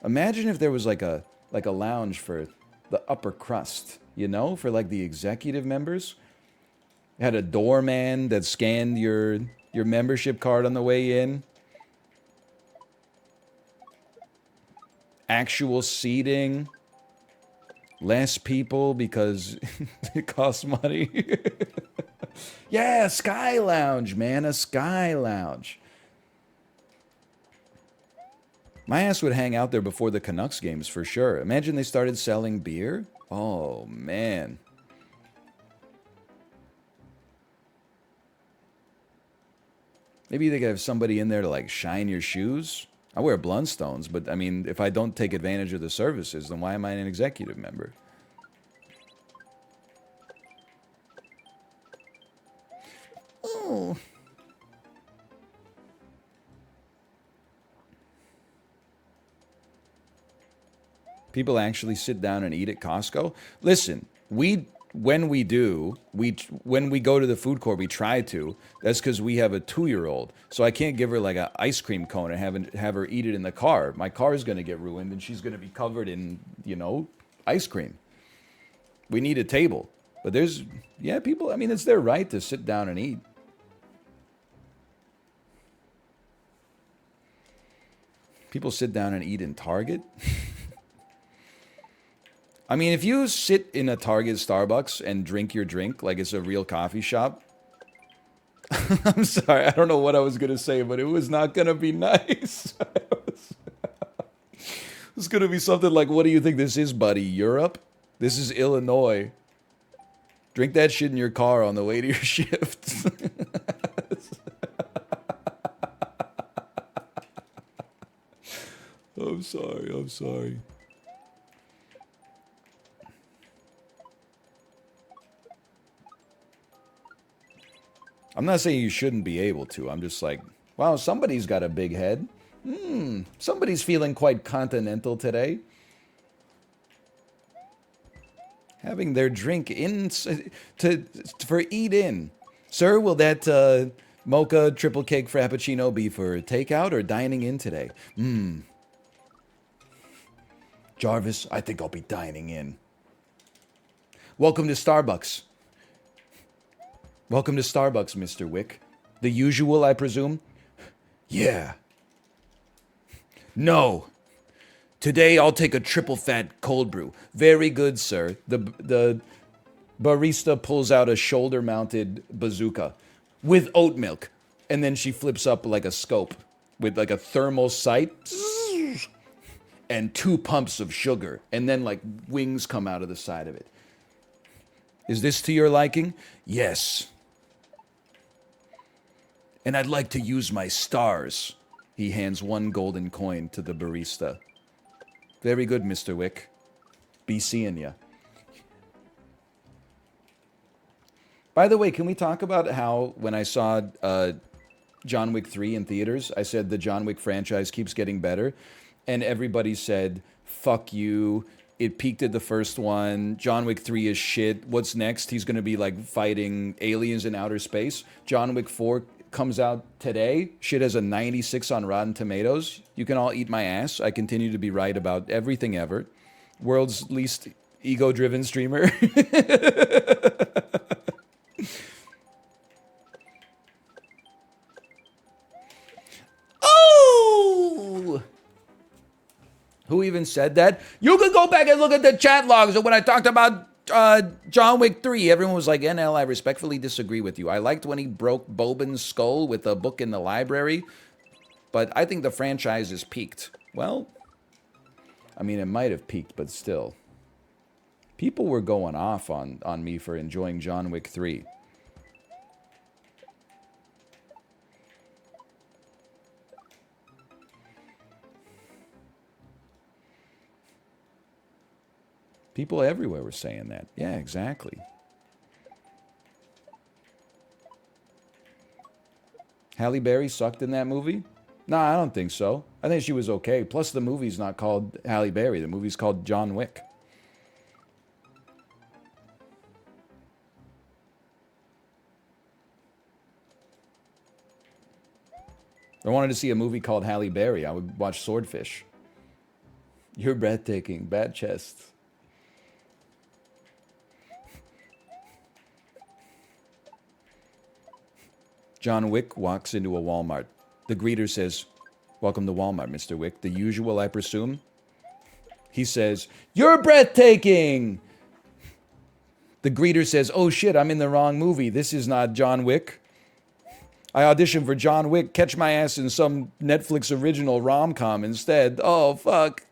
Imagine if there was like a lounge for the upper crust, you know, for like the executive members. Had a doorman that scanned your membership card on the way in. Actual seating. Less people because it costs money. Yeah, a Sky Lounge, man, a Sky Lounge. My ass would hang out there before the Canucks games for sure. Imagine they started selling beer. Oh, man. Maybe they could have somebody in there to like shine your shoes. I wear Blundstones, but I mean, if I don't take advantage of the services, then why am I an executive member? Oh. People actually sit down and eat at Costco. Listen, when we go to the food court, we try to. That's because we have a 2-year-old, so I can't give her like an ice cream cone and have her eat it in the car. My car is gonna get ruined, and she's gonna be covered in ice cream. We need a table, but people. I mean, it's their right to sit down and eat. People sit down and eat in Target. I mean, if you sit in a Target Starbucks and drink your drink like it's a real coffee shop, I'm sorry, I don't know what I was going to say, but it was not going to be nice. It's going to be something like, what do you think this is, buddy? Europe? This is Illinois. Drink that shit in your car on the way to your shift. I'm sorry. I'm not saying you shouldn't be able to. I'm just like, wow, somebody's got a big head. Somebody's feeling quite continental today. Having their drink for eat in. Sir, will that mocha triple cake frappuccino be for takeout or dining in today? Jarvis, I think I'll be dining in. Welcome to Starbucks. Welcome to Starbucks, Mr. Wick. The usual, I presume? Yeah. No. Today I'll take a triple fat cold brew. Very good, sir. The barista pulls out a shoulder-mounted bazooka with oat milk. And then she flips up like a scope with like a thermal sight and 2 pumps of sugar. And then like wings come out of the side of it. Is this to your liking? Yes. And I'd like to use my stars. He hands 1 golden coin to the barista. Very good, Mr. Wick. Be seeing ya. By the way, can we talk about how when I saw John Wick 3 in theaters, I said the John Wick franchise keeps getting better, and everybody said, fuck you. It peaked at the first one. John Wick 3 is shit. What's next? He's going to be like fighting aliens in outer space. John Wick 4 Wick comes out today. Shit has a 96 on Rotten Tomatoes. You can all eat my ass. I continue to be right about everything ever. World's least ego-driven streamer. Oh! Who even said that? You can go back and look at the chat logs of when I talked about John Wick 3. Everyone was like, NL, I respectfully disagree with you. I liked when he broke Bobin's skull with a book in the library, but I think the franchise is peaked. Well, I mean, it might have peaked, but still. People were going off on me for enjoying John Wick 3. People everywhere were saying that. Yeah, exactly. Halle Berry sucked in that movie? No, I don't think so. I think she was okay. Plus, the movie's not called Halle Berry. The movie's called John Wick. If I wanted to see a movie called Halle Berry, I would watch Swordfish. You're breathtaking. Bad chest. John Wick walks into a Walmart. The greeter says, "Welcome to Walmart, Mr. Wick. The usual, I presume?" He says, "You're breathtaking!" The greeter says, "Oh shit, I'm in the wrong movie. This is not John Wick. I auditioned for John Wick. Catch my ass in some Netflix original rom-com instead. Oh, fuck.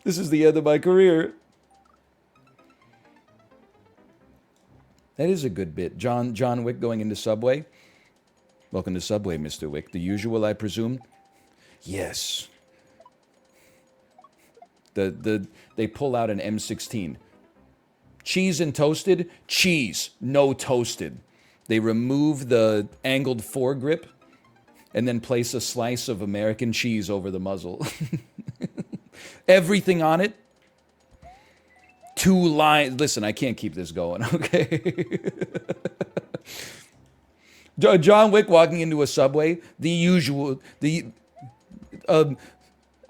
This is the end of my career." That is a good bit. John Wick going into Subway. "Welcome to Subway, Mr. Wick. The usual, I presume?" "Yes." They pull out an M16. "Cheese and toasted?" "Cheese, no toasted." They remove the angled foregrip and then place a slice of American cheese over the muzzle. Everything on it. 2 lines. Listen, I can't keep this going, okay? John Wick walking into a Subway. The usual.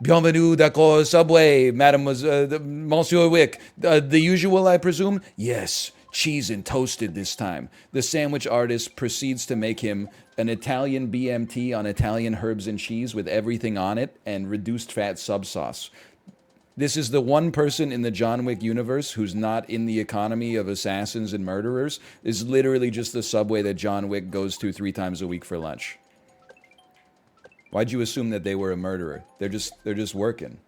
Bienvenue, d'accord, Subway, Monsieur Wick. The usual, I presume? "Yes, cheese and toasted this time." The sandwich artist proceeds to make him an Italian BMT on Italian herbs and cheese with everything on it and reduced fat sub sauce. This is the one person in the John Wick universe who's not in the economy of assassins and murderers. Is literally just the Subway that John Wick goes to 3 times a week for lunch. Why'd you assume that they were a murderer? They're just working.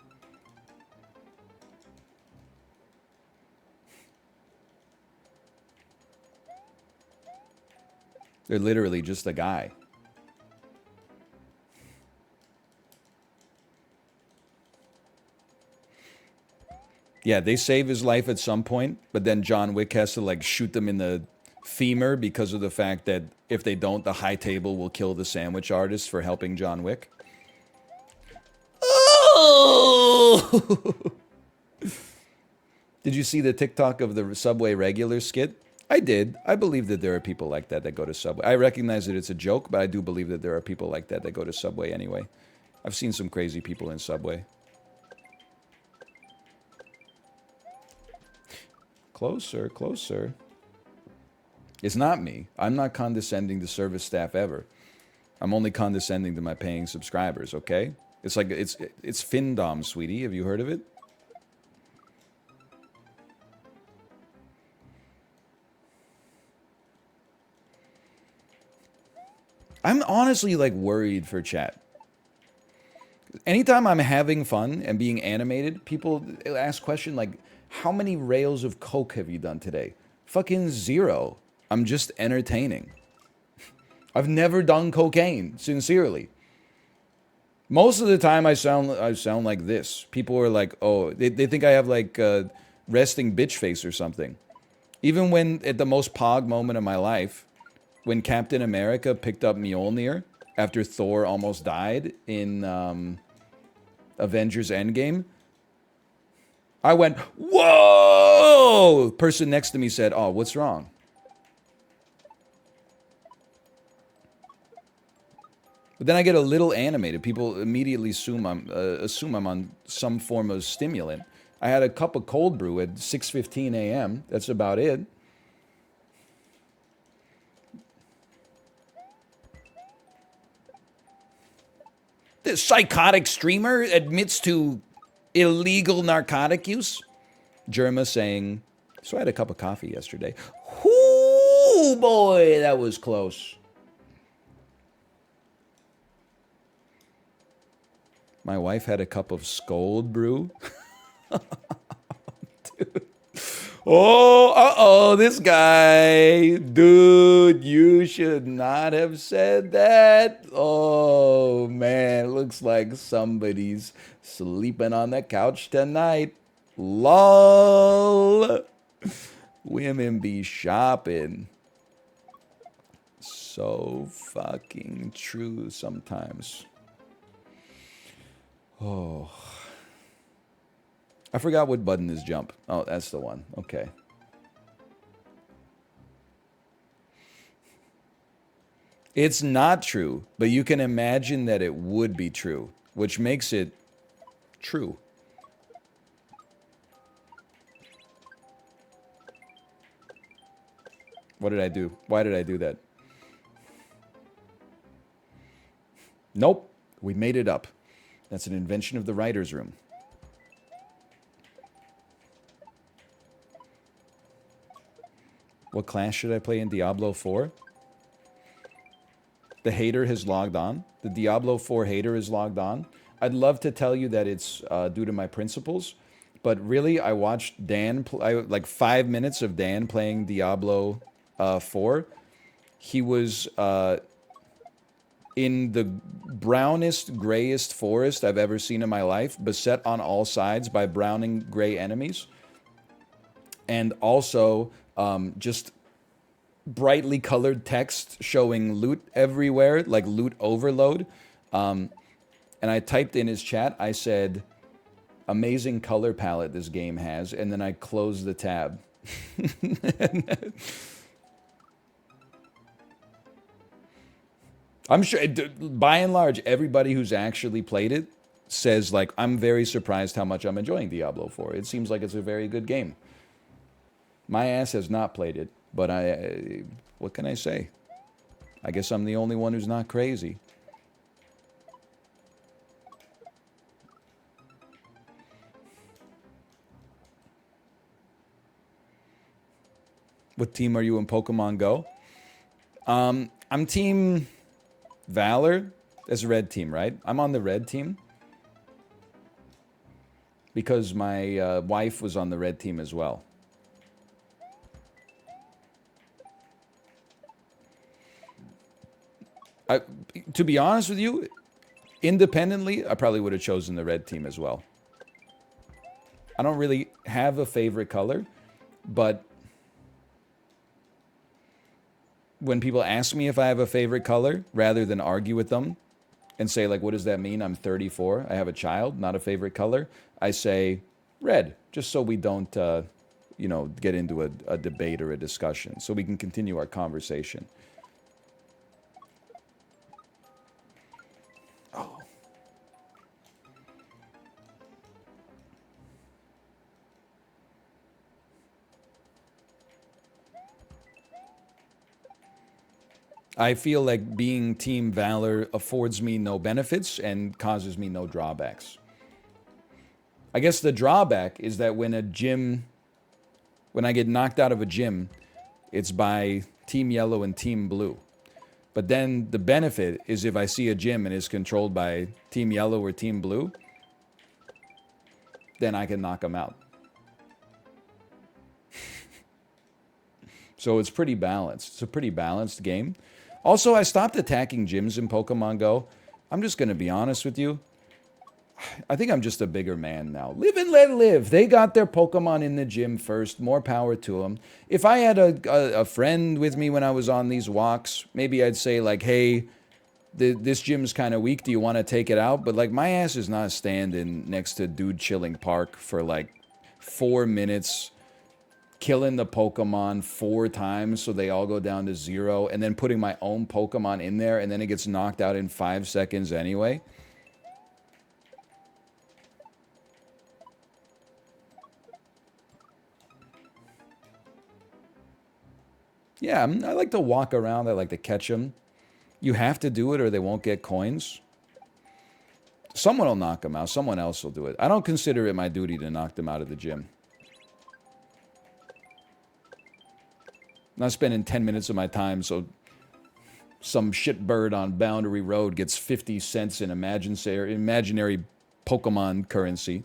They're literally just a guy. Yeah, they save his life at some point, but then John Wick has to like shoot them in the femur because of the fact that if they don't, the high table will kill the sandwich artist for helping John Wick. Oh! Did you see the TikTok of the Subway regular skit? I did. I believe that there are people like that go to Subway. I recognize that it's a joke, but I do believe that there are people like that go to Subway anyway. I've seen some crazy people in Subway. Closer, closer. It's not me. I'm not condescending to service staff ever. I'm only condescending to my paying subscribers, okay? It's like, it's Findom, sweetie. Have you heard of it? I'm honestly, like, worried for chat. Anytime I'm having fun and being animated, people ask question like, "How many rails of coke have you done today?" Fucking 0. I'm just entertaining. I've never done cocaine, sincerely. Most of the time I sound like this. People are like, oh, they think I have like a resting bitch face or something. Even when at the most pog moment of my life, when Captain America picked up Mjolnir after Thor almost died in Avengers Endgame, I went, "Whoa!" Person next to me said, "Oh, what's wrong?" But then I get a little animated. People immediately assume I'm on some form of stimulant. I had a cup of cold brew at 6:15 a.m. That's about it. The psychotic streamer admits to illegal narcotic use. Germa saying, so I had a cup of coffee yesterday. Ooh, boy, that was close. My wife had a cup of Scold brew. Oh, uh-oh, this guy. Dude, you should not have said that. Oh, man, looks like somebody's sleeping on the couch tonight. LOL. Women be shopping. So fucking true sometimes. Oh. I forgot what button is jump. Oh, that's the one. Okay. It's not true, but you can imagine that it would be true, which makes it true. What did I do? Why did I do that? Nope. We made it up. That's an invention of the writer's room. What class should I play in Diablo 4? The hater has logged on. The Diablo 4 hater is logged on. I'd love to tell you that it's due to my principles, but really I watched Dan, like 5 minutes of Dan playing Diablo 4. He was in the brownest, grayest forest I've ever seen in my life, beset on all sides by browning gray enemies. And also just brightly colored text showing loot everywhere, like loot overload. And I typed in his chat, I said, amazing color palette this game has, and then I closed the tab. I'm sure, by and large, everybody who's actually played it says, like, I'm very surprised how much I'm enjoying Diablo 4. It seems like it's a very good game. My ass has not played it, but what can I say? I guess I'm the only one who's not crazy. What team are you in Pokemon Go? I'm Team Valor. That's a red team, right? I'm on the red team. Because my wife was on the red team as well. To be honest with you, independently, I probably would have chosen the red team as well. I don't really have a favorite color, but when people ask me if I have a favorite color, rather than argue with them and say, like, what does that mean? I'm 34. I have a child, not a favorite color. I say red, just so we don't, you know, get into a debate or a discussion, so we can continue our conversation. Oh. I feel like being Team Valor affords me no benefits and causes me no drawbacks. I guess the drawback is that when I get knocked out of a gym, it's by Team Yellow and Team Blue. But then the benefit is if I see a gym and it's controlled by Team Yellow or Team Blue, then I can knock them out. So it's pretty balanced. It's a pretty balanced game. Also, I stopped attacking gyms in Pokemon Go. I'm just going to be honest with you. I think I'm just a bigger man now. Live and let live. They got their Pokemon in the gym first. More power to them. If I had a friend with me when I was on these walks, maybe I'd say, like, hey, this gym's kind of weak. Do you want to take it out? But, like, my ass is not standing next to Dude Chilling Park for, like, 4 minutes killing the Pokemon 4 times so they all go down to 0, and then putting my own Pokemon in there, and then it gets knocked out in 5 seconds anyway. Yeah, I like to walk around. I like to catch them. You have to do it or they won't get coins. Someone will knock them out. Someone else will do it. I don't consider it my duty to knock them out of the gym. I'm not spending 10 minutes of my time so some shitbird on Boundary Road gets 50 cents in imaginary Pokemon currency.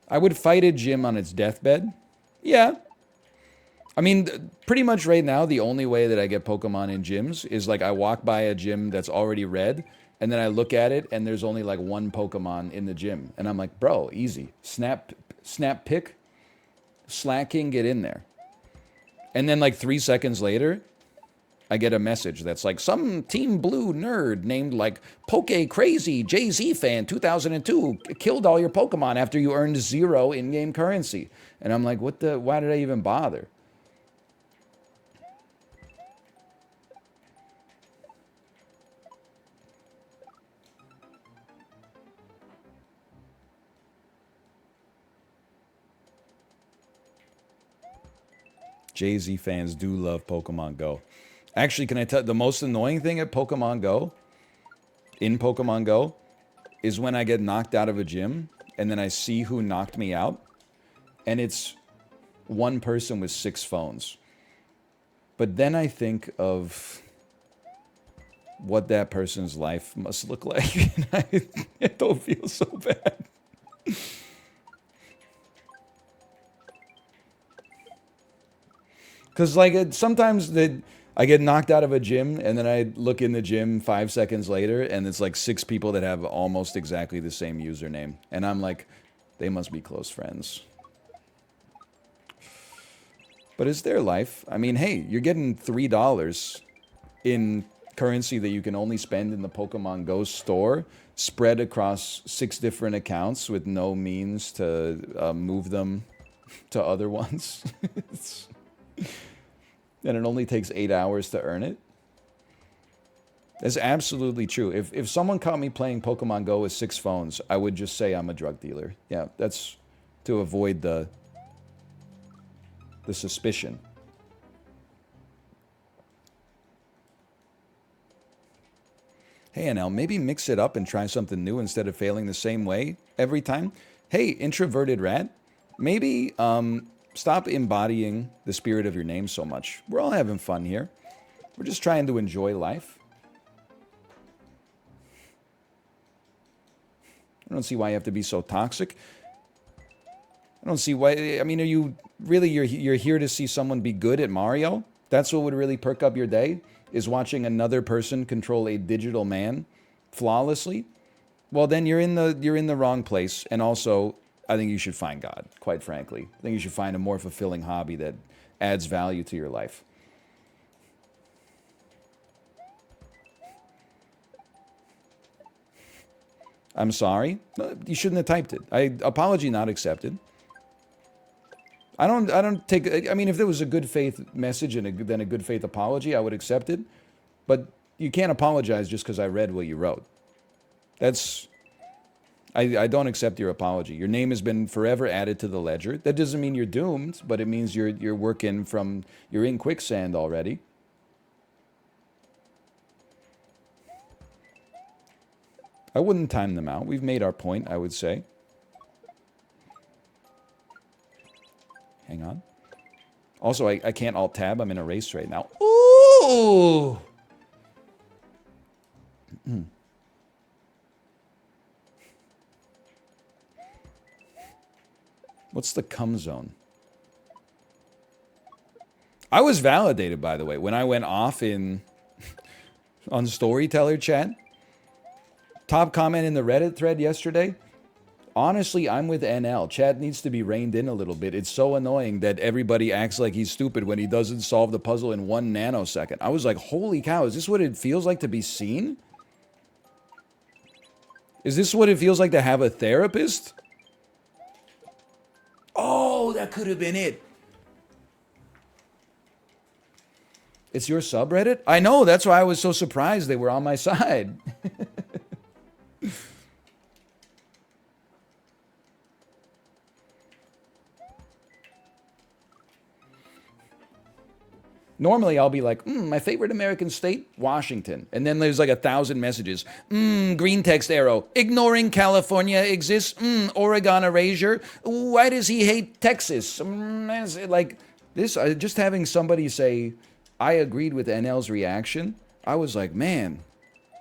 I would fight a gym on its deathbed. Yeah. I mean, pretty much right now, the only way that I get Pokemon in gyms is like I walk by a gym that's already red, and then I look at it, and there's only like one Pokemon in the gym. And I'm like, bro, easy. Snap pick, slacking, get in there. And then like 3 seconds later, I get a message that's like, some Team Blue nerd named like Poke Crazy Jay-Z fan 2002 killed all your Pokemon after you earned 0 in-game currency. And I'm like, why did I even bother? Jay-Z fans do love Pokemon Go. Actually, can I tell the most annoying thing at Pokemon Go, in Pokemon Go, is when I get knocked out of a gym and then I see who knocked me out, and it's one person with 6 phones. But then I think of what that person's life must look like, and I don't feel so bad. Because like sometimes I get knocked out of a gym, and then I look in the gym 5 seconds later, and it's like 6 people that have almost exactly the same username. And I'm like, they must be close friends. But it's their life. I mean, hey, you're getting $3 in currency that you can only spend in the Pokemon Go store, spread across 6 different accounts with no means to move them to other ones. And it only takes 8 hours to earn it. That's absolutely true. If someone caught me playing Pokemon Go with 6 phones, I would just say I'm a drug dealer. Yeah, that's to avoid the suspicion. Hey, NL, maybe mix it up and try something new instead of failing the same way every time. Hey, introverted rat, maybe stop embodying the spirit of your name so much. We're all having fun here. We're just trying to enjoy life. I don't see why you have to be so toxic. I don't see why. I mean, are you really, you're here to see someone be good at Mario? That's what would really perk up your day, is watching another person control a digital man flawlessly? Well, then you're in the wrong place. And also, I think you should find God, quite frankly. I think you should find a more fulfilling hobby that adds value to your life. I'm sorry. You shouldn't have typed it. Apology not accepted. I don't take. I mean, if there was a good faith message and then a good faith apology, I would accept it. But you can't apologize just because I read what you wrote. That's. I don't accept your apology. Your name has been forever added to the ledger. That doesn't mean you're doomed, but it means you're working from. You're in quicksand already. I wouldn't time them out. We've made our point, I would say. Hang on. Also, I can't alt-tab. I'm in a race right now. Ooh! What's the cum zone? I was validated, by the way, when I went off on Storyteller chat. Top comment in the Reddit thread yesterday. Honestly, I'm with NL. Chat needs to be reined in a little bit. It's so annoying that everybody acts like he's stupid when he doesn't solve the puzzle in 1 nanosecond. I was like, holy cow, is this what it feels like to be seen? Is this what it feels like to have a therapist? Oh, that could have been it. It's your subreddit? I know, that's why I was so surprised they were on my side. Normally, I'll be like, my favorite American state? Washington. And then there's like 1,000 messages. Green text arrow. Ignoring California exists. Oregon erasure. Why does he hate Texas? Like, this, just having somebody say, I agreed with NL's reaction, I was like, man,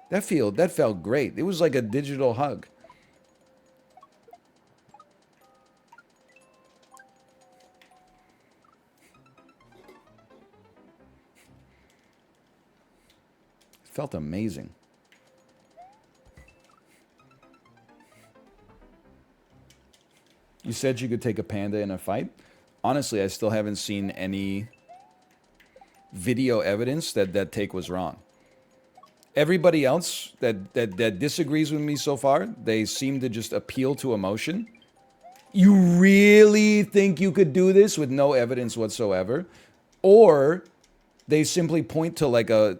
that felt great. It was like a digital hug. Felt amazing. You said you could take a panda in a fight? Honestly, I still haven't seen any video evidence that that take was wrong. Everybody else that disagrees with me so far, they seem to just appeal to emotion. You really think you could do this with no evidence whatsoever? Or they simply point to like a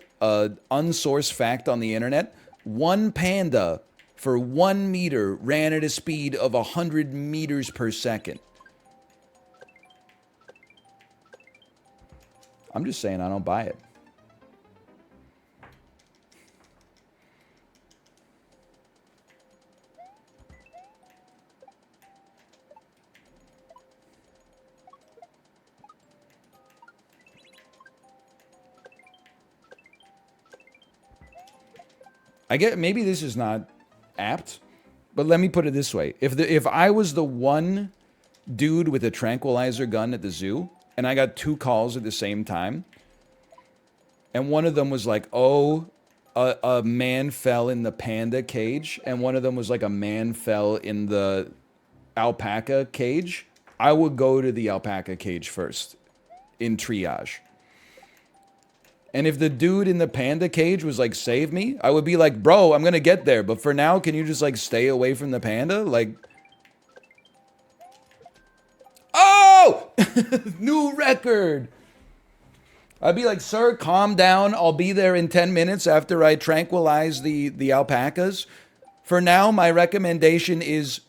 unsourced fact on the internet. One panda for 1 meter ran at a speed of 100 meters per second. I'm just saying I don't buy it. I get maybe this is not apt, but let me put it this way. If I was the one dude with a tranquilizer gun at the zoo and I got 2 calls at the same time, and one of them was like, oh, a man fell in the panda cage, and one of them was like, a man fell in the alpaca cage, I would go to the alpaca cage first in triage. And if the dude in the panda cage was like, save me, I would be like, bro, I'm gonna get there, but for now, can you just like stay away from the panda? Like, oh! New record! I'd be like, sir, calm down. I'll be there in 10 minutes after I tranquilize the alpacas. For now, my recommendation is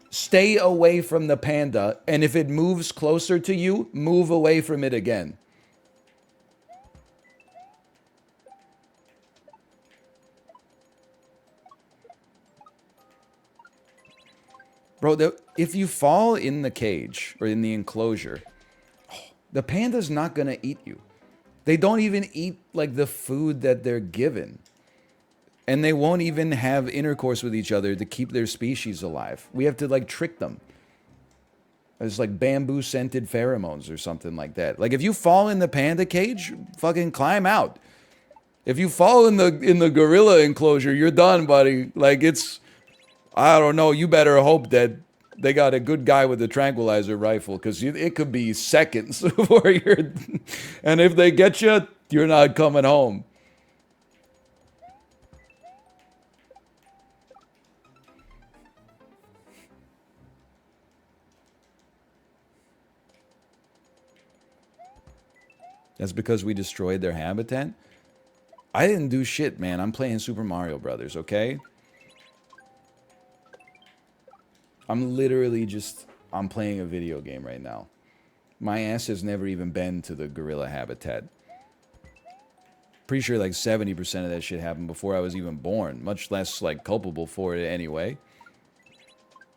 stay away from the panda, and if it moves closer to you, move away from it again. Bro, if you fall in the cage or in the enclosure, the panda's not gonna eat you. They don't even eat like the food that they're given. And they won't even have intercourse with each other to keep their species alive. We have to like trick them. It's like bamboo scented pheromones or something like that. Like if you fall in the panda cage, fucking climb out. If you fall in the gorilla enclosure, you're done, buddy. Like it's, I don't know, you better hope that they got a good guy with a tranquilizer rifle, because it could be seconds before you're... And if they get you, you're not coming home. That's because we destroyed their habitat? I didn't do shit, man. I'm playing Super Mario Brothers, okay? I'm literally just... I'm playing a video game right now. My ass has never even been to the gorilla habitat. Pretty sure like 70% of that shit happened before I was even born. Much less like culpable for it anyway.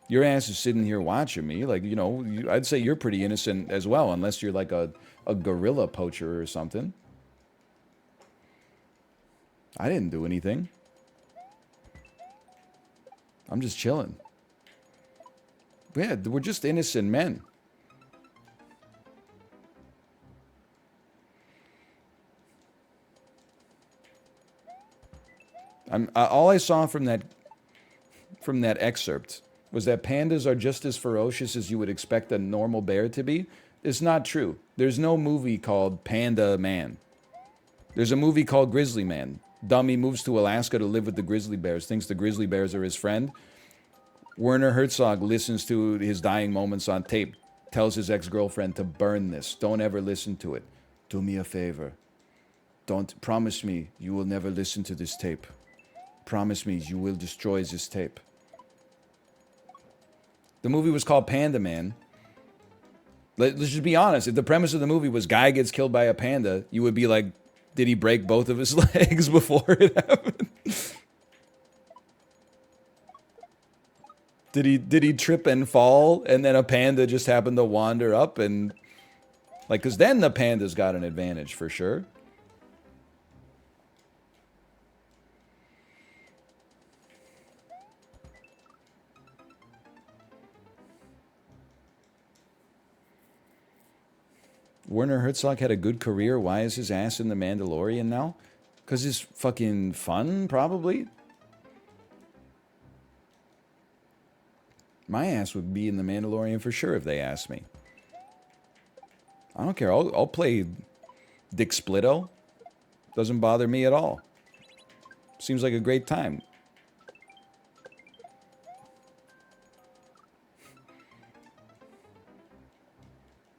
Your ass is sitting here watching me. Like, you know, I'd say you're pretty innocent as well. Unless you're like a gorilla poacher or something. I didn't do anything. I'm just chilling. Yeah, we're just innocent men. All I saw from that excerpt was that pandas are just as ferocious as you would expect a normal bear to be. It's not true. There's no movie called Panda Man. There's a movie called Grizzly Man. Dummy moves to Alaska to live with the grizzly bears, thinks the grizzly bears are his friend. Werner Herzog listens to his dying moments on tape, tells his ex-girlfriend to burn this. Don't ever listen to it. Do me a favor. Don't promise me you will never listen to this tape. Promise me you will destroy this tape. The movie was called Panda Man. Let's just be honest. If the premise of the movie was guy gets killed by a panda, you would be like, did he break both of his legs before it happened? Did he trip and fall and then a panda just happened to wander up and like, cause then the panda's got an advantage for sure. Werner Herzog had a good career. Why is his ass in The Mandalorian now? Because it's fucking fun, probably. My ass would be in The Mandalorian for sure if they asked me. I don't care. I'll play Dick Splitto. Doesn't bother me at all. Seems like a great time.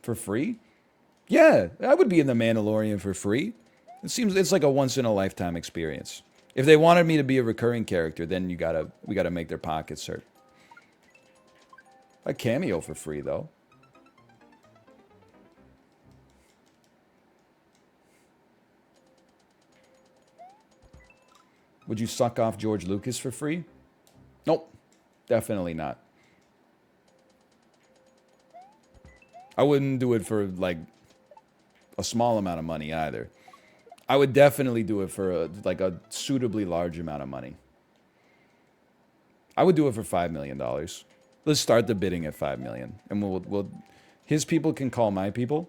For free? Yeah, I would be in The Mandalorian for free. It's like a once-in-a-lifetime experience. If they wanted me to be a recurring character, then we gotta make their pockets hurt. A cameo for free, though. Would you suck off George Lucas for free? Nope, definitely not. I wouldn't do it for, like, a small amount of money either. I would definitely do it for a suitably large amount of money. I would do it for $5 million. Let's start the bidding at $5 million, and we'll his people can call my people.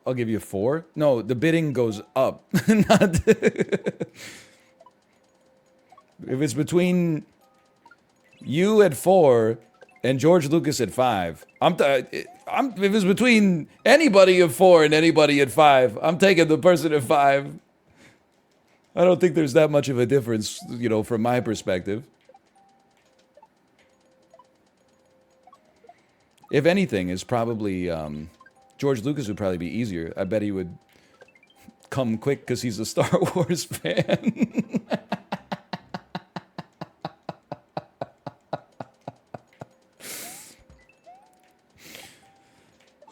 I'll give you 4. No, the bidding goes up. Not if it's between you at 4 and George Lucas at 5. If it's between anybody at 4 and anybody at 5, I'm taking the person at 5. I don't think there's that much of a difference, you know, from my perspective. If anything, it's probably George Lucas would probably be easier. I bet he would come quick because he's a Star Wars fan.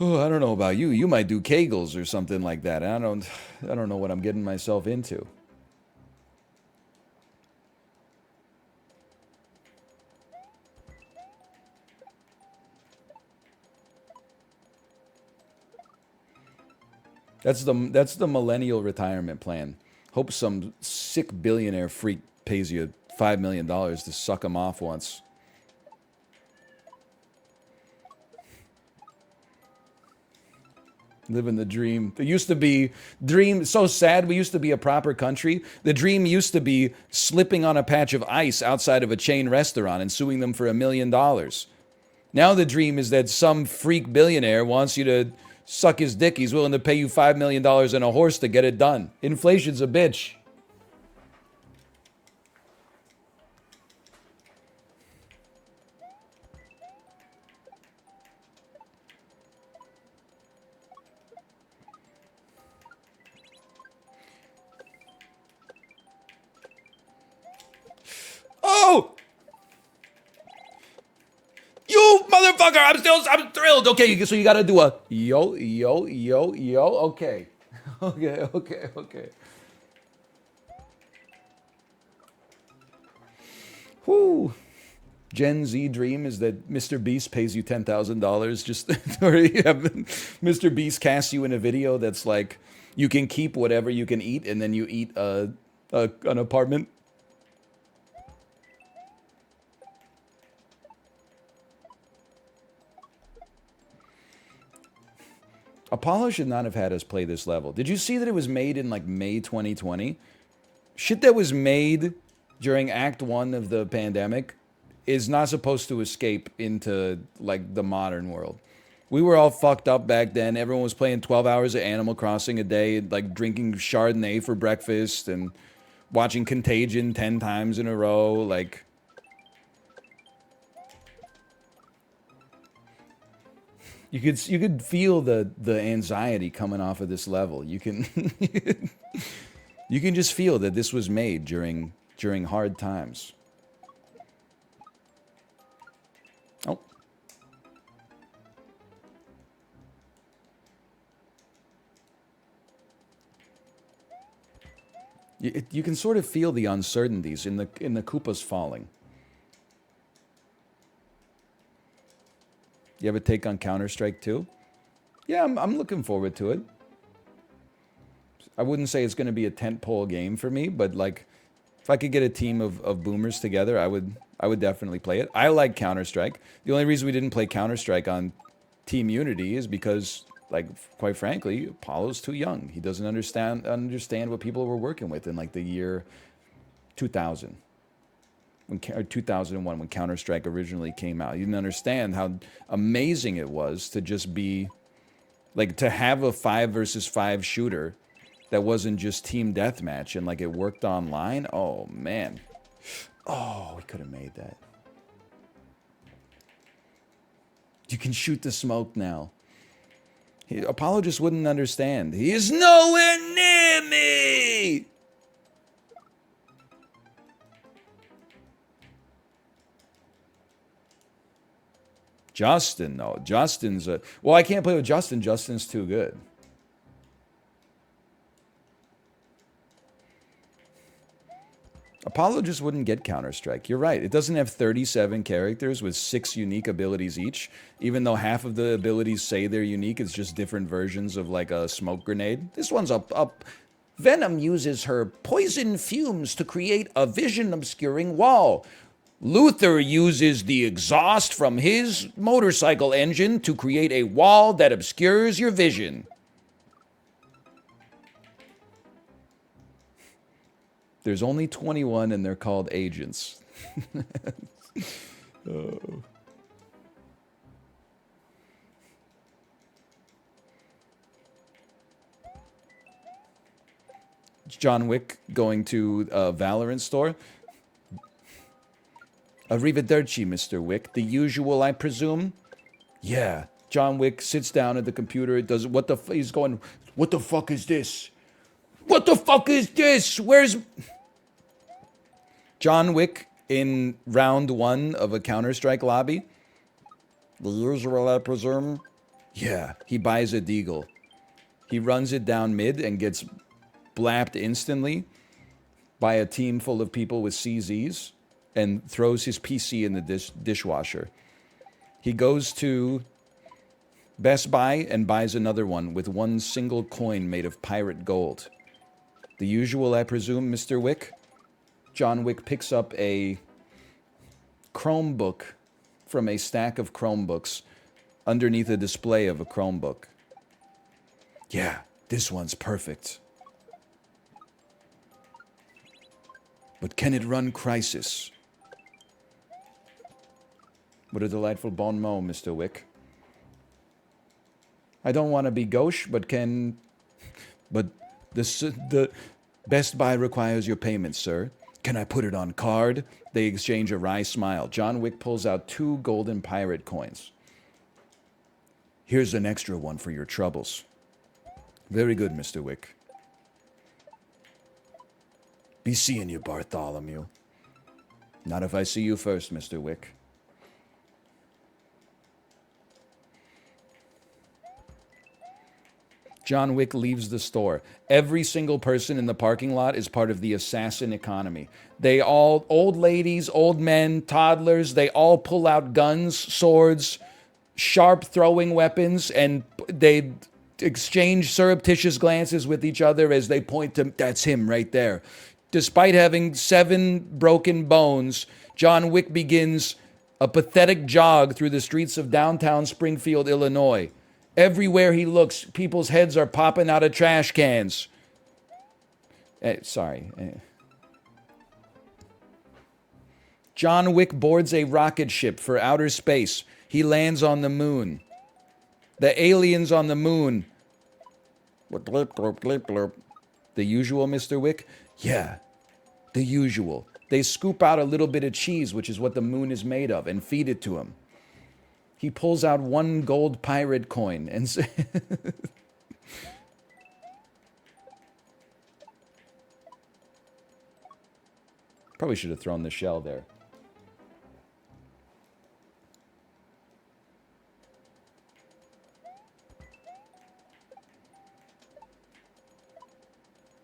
Oh, I don't know about you. You might do Kegels or something like that. I don't know what I'm getting myself into. That's the millennial retirement plan. Hope some sick billionaire freak pays you $5 million to suck him off once. Living the dream. There used to be dream. So sad. We used to be a proper country. The dream used to be slipping on a patch of ice outside of a chain restaurant and suing them for $1 million. Now the dream is that some freak billionaire wants you to suck his dick. He's willing to pay you $5 million and a horse to get it done. Inflation's a bitch. Oh! You motherfucker! I'm thrilled. Okay, so you gotta do a yo. Okay. Okay. Whoo. Gen Z dream is that Mr. Beast pays you $10,000 just, or Mr. Beast casts you in a video that's like, you can keep whatever you can eat, and then you eat an apartment. Apollo should not have had us play this level. Did you see that it was made in like May 2020? Shit that was made during Act 1 of the pandemic is not supposed to escape into like the modern world. We were all fucked up back then. Everyone was playing 12 hours of Animal Crossing a day, like drinking Chardonnay for breakfast and watching Contagion 10 times in a row. Like, you could feel the anxiety coming off of this level. You can you can just feel that this was made during hard times. Oh. You can sort of feel the uncertainties in the Koopas falling. You have a take on Counter-Strike 2? Yeah, I'm looking forward to it. I wouldn't say it's going to be a tentpole game for me, but like, if I could get a team of boomers together, I would definitely play it. I like Counter-Strike. The only reason we didn't play Counter-Strike on Team Unity is because, like, quite frankly, Apollo's too young. He doesn't understand what people were working with in like the year 2000. Or 2001 when Counter-Strike originally came out. You didn't understand how amazing it was to just be, like, to have a 5 versus 5 shooter that wasn't just team deathmatch and, like, it worked online. Oh, man. Oh, we could have made that. You can shoot the smoke now. Apollo just wouldn't understand. He is nowhere near me! Justin, no. Justin's a... Well, I can't play with Justin. Justin's too good. Apollo just wouldn't get Counter-Strike. You're right. It doesn't have 37 characters with 6 unique abilities each. Even though half of the abilities say they're unique, it's just different versions of, like, a smoke grenade. This one's up. Venom uses her poison fumes to create a vision-obscuring wall. Luther uses the exhaust from his motorcycle engine to create a wall that obscures your vision. There's only 21 and they're called agents. Oh. John Wick going to a Valorant store. Arrivederci, Mr. Wick. The usual, I presume? Yeah. John Wick sits down at the computer. Does what the he's going, what the fuck is this? What the fuck is this? Where's... John Wick in round 1 of a Counter-Strike lobby. The usual, I presume? Yeah. He buys a deagle. He runs it down mid and gets blapped instantly by a team full of people with CZs. And throws his PC in the dishwasher. He goes to Best Buy and buys another one with one single coin made of pirate gold. The usual, I presume, Mr. Wick? John Wick picks up a Chromebook from a stack of Chromebooks underneath a display of a Chromebook. Yeah, this one's perfect. But can it run Crysis? What a delightful bon mot, Mr. Wick. I don't want to be gauche, but can... But the Best Buy requires your payment, sir. Can I put it on card? They exchange a wry smile. John Wick pulls out 2 golden pirate coins. Here's an extra one for your troubles. Very good, Mr. Wick. Be seeing you, Bartholomew. Not if I see you first, Mr. Wick. John Wick leaves the store. Every single person in the parking lot is part of the assassin economy. They all, old ladies, old men, toddlers, they all pull out guns, swords, sharp throwing weapons, and they exchange surreptitious glances with each other as they point to, that's him right there. Despite having 7 broken bones, John Wick begins a pathetic jog through the streets of downtown Springfield, Illinois. Everywhere he looks, people's heads are popping out of trash cans. Sorry. John Wick boards a rocket ship for outer space. He lands on the moon. The aliens on the moon. The usual, Mr. Wick? Yeah, the usual. They scoop out a little bit of cheese, which is what the moon is made of, and feed it to him. He pulls out one gold pirate coin and probably should have thrown the shell there.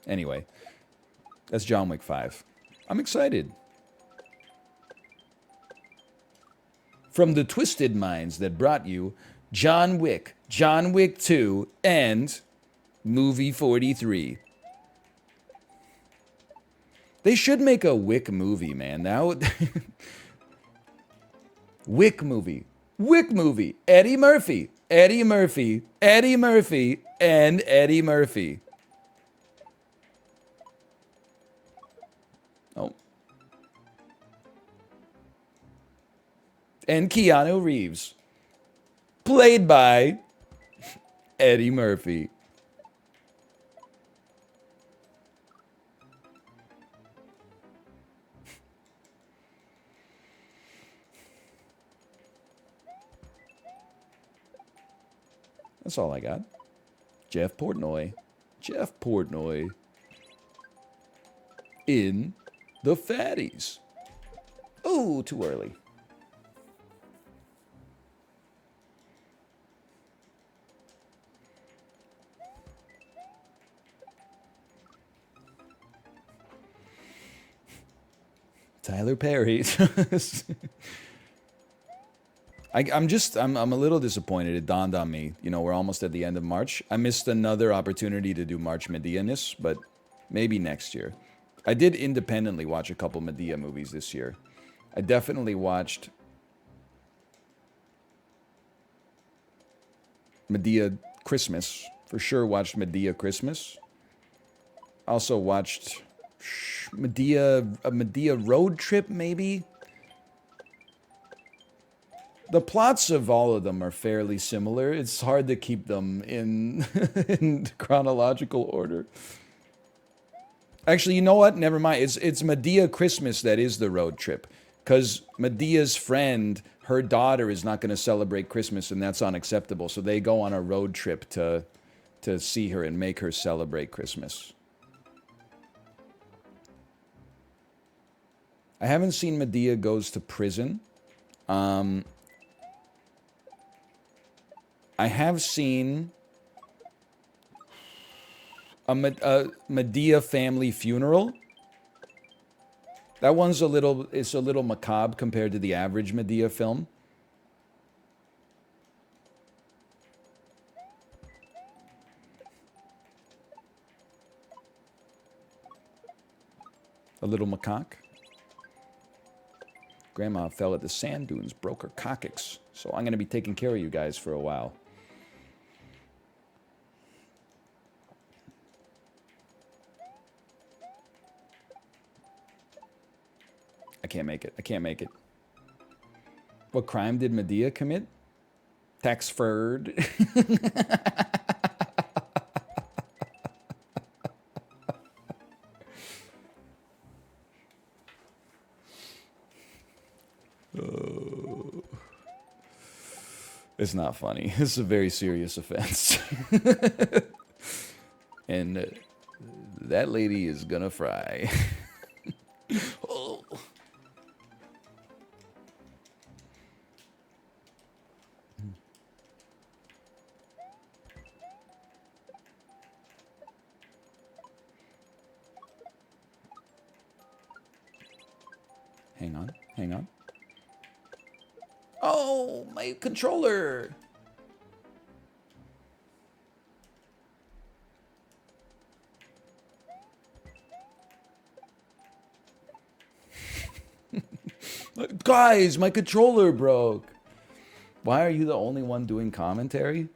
Anyway, that's John Wick 5. I'm excited. From the twisted minds that brought you John Wick 2, and Movie 43. They should make a Wick movie, man. Now, Wick movie. Wick movie. Eddie Murphy. Eddie Murphy. Eddie Murphy. And Eddie Murphy. Oh. And Keanu Reeves. Played by Eddie Murphy. That's all I got. Jeff Portnoy. Jeff Portnoy. In the Fatties. Oh, too early. Tyler Perry. I'm a little disappointed. It dawned on me. You know, we're almost at the end of March. I missed another opportunity to do March Medea-ness, but maybe next year. I did independently watch a couple Medea movies this year. I definitely watched Medea Christmas. For sure watched Medea Christmas. Also watched a Medea Road Trip, maybe? The plots of all of them are fairly similar. It's hard to keep them in, in chronological order. Actually, you know what? Never mind. It's Medea Christmas that is the road trip. Because Medea's friend, her daughter, is not going to celebrate Christmas, and that's unacceptable. So they go on a road trip to see her and make her celebrate Christmas. I haven't seen Medea Goes to Prison. I have seen a Medea Family Funeral. That one's it's a little macabre compared to the average Medea film. A little macaque. Grandma fell at the sand dunes, broke her coccyx. So I'm going to be taking care of you guys for a while. I can't make it. I can't make it. What crime did Medea commit? Tax fraud. It's not funny. It's a very serious offense. And that lady is gonna fry. Oh. Hang on, hang on. Oh, my controller. Guys, my controller broke. Why are you the only one doing commentary?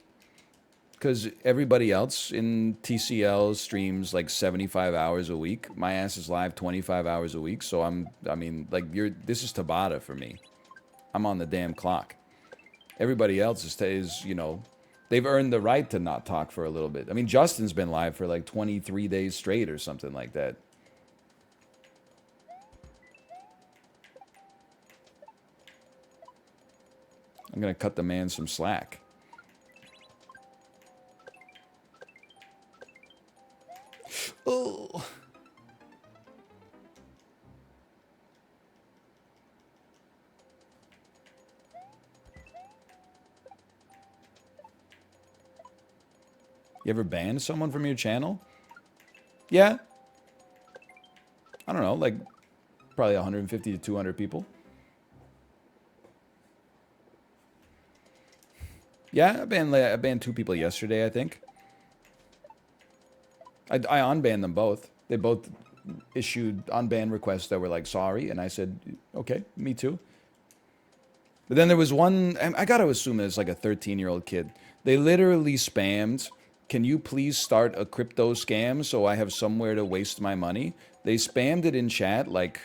because everybody else in TCL streams like 75 hours a week. My ass is live 25 hours a week. So I mean, like, this is Tabata for me. I'm on the damn clock. Everybody else is, you know, they've earned the right to not talk for a little bit. I mean, Justin's been live for like 23 days straight or something like that. I'm going to cut the man some slack. Oh. You ever banned someone from your channel? Yeah. I don't know, like probably 150 to 200 people. Yeah, I banned 2 people yesterday, I think. I unbanned them both. They both issued unban requests that were like, sorry, and I said, okay, me too. But then there was one, I gotta assume it's like a 13-year-old kid. They literally spammed, can you please start a crypto scam so I have somewhere to waste my money? They spammed it in chat like,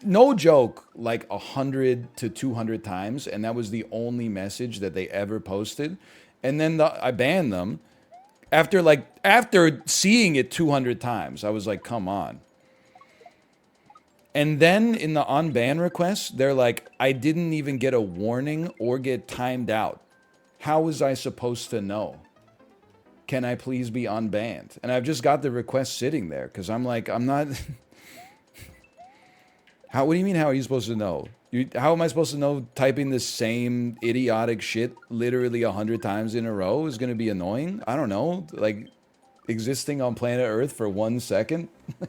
no joke, like 100 to 200 times, and that was the only message that they ever posted. And then I banned them. After seeing it 200 times, I was like, come on. And then in the unban request, they're like, I didn't even get a warning or get timed out. How was I supposed to know? Can I please be unbanned? And I've just got the request sitting there because I'm like, I'm not... What do you mean, how are you supposed to know? How am I supposed to know typing the same idiotic shit literally 100 times in a row is going to be annoying? I don't know. Like, existing on planet Earth for 1 second? I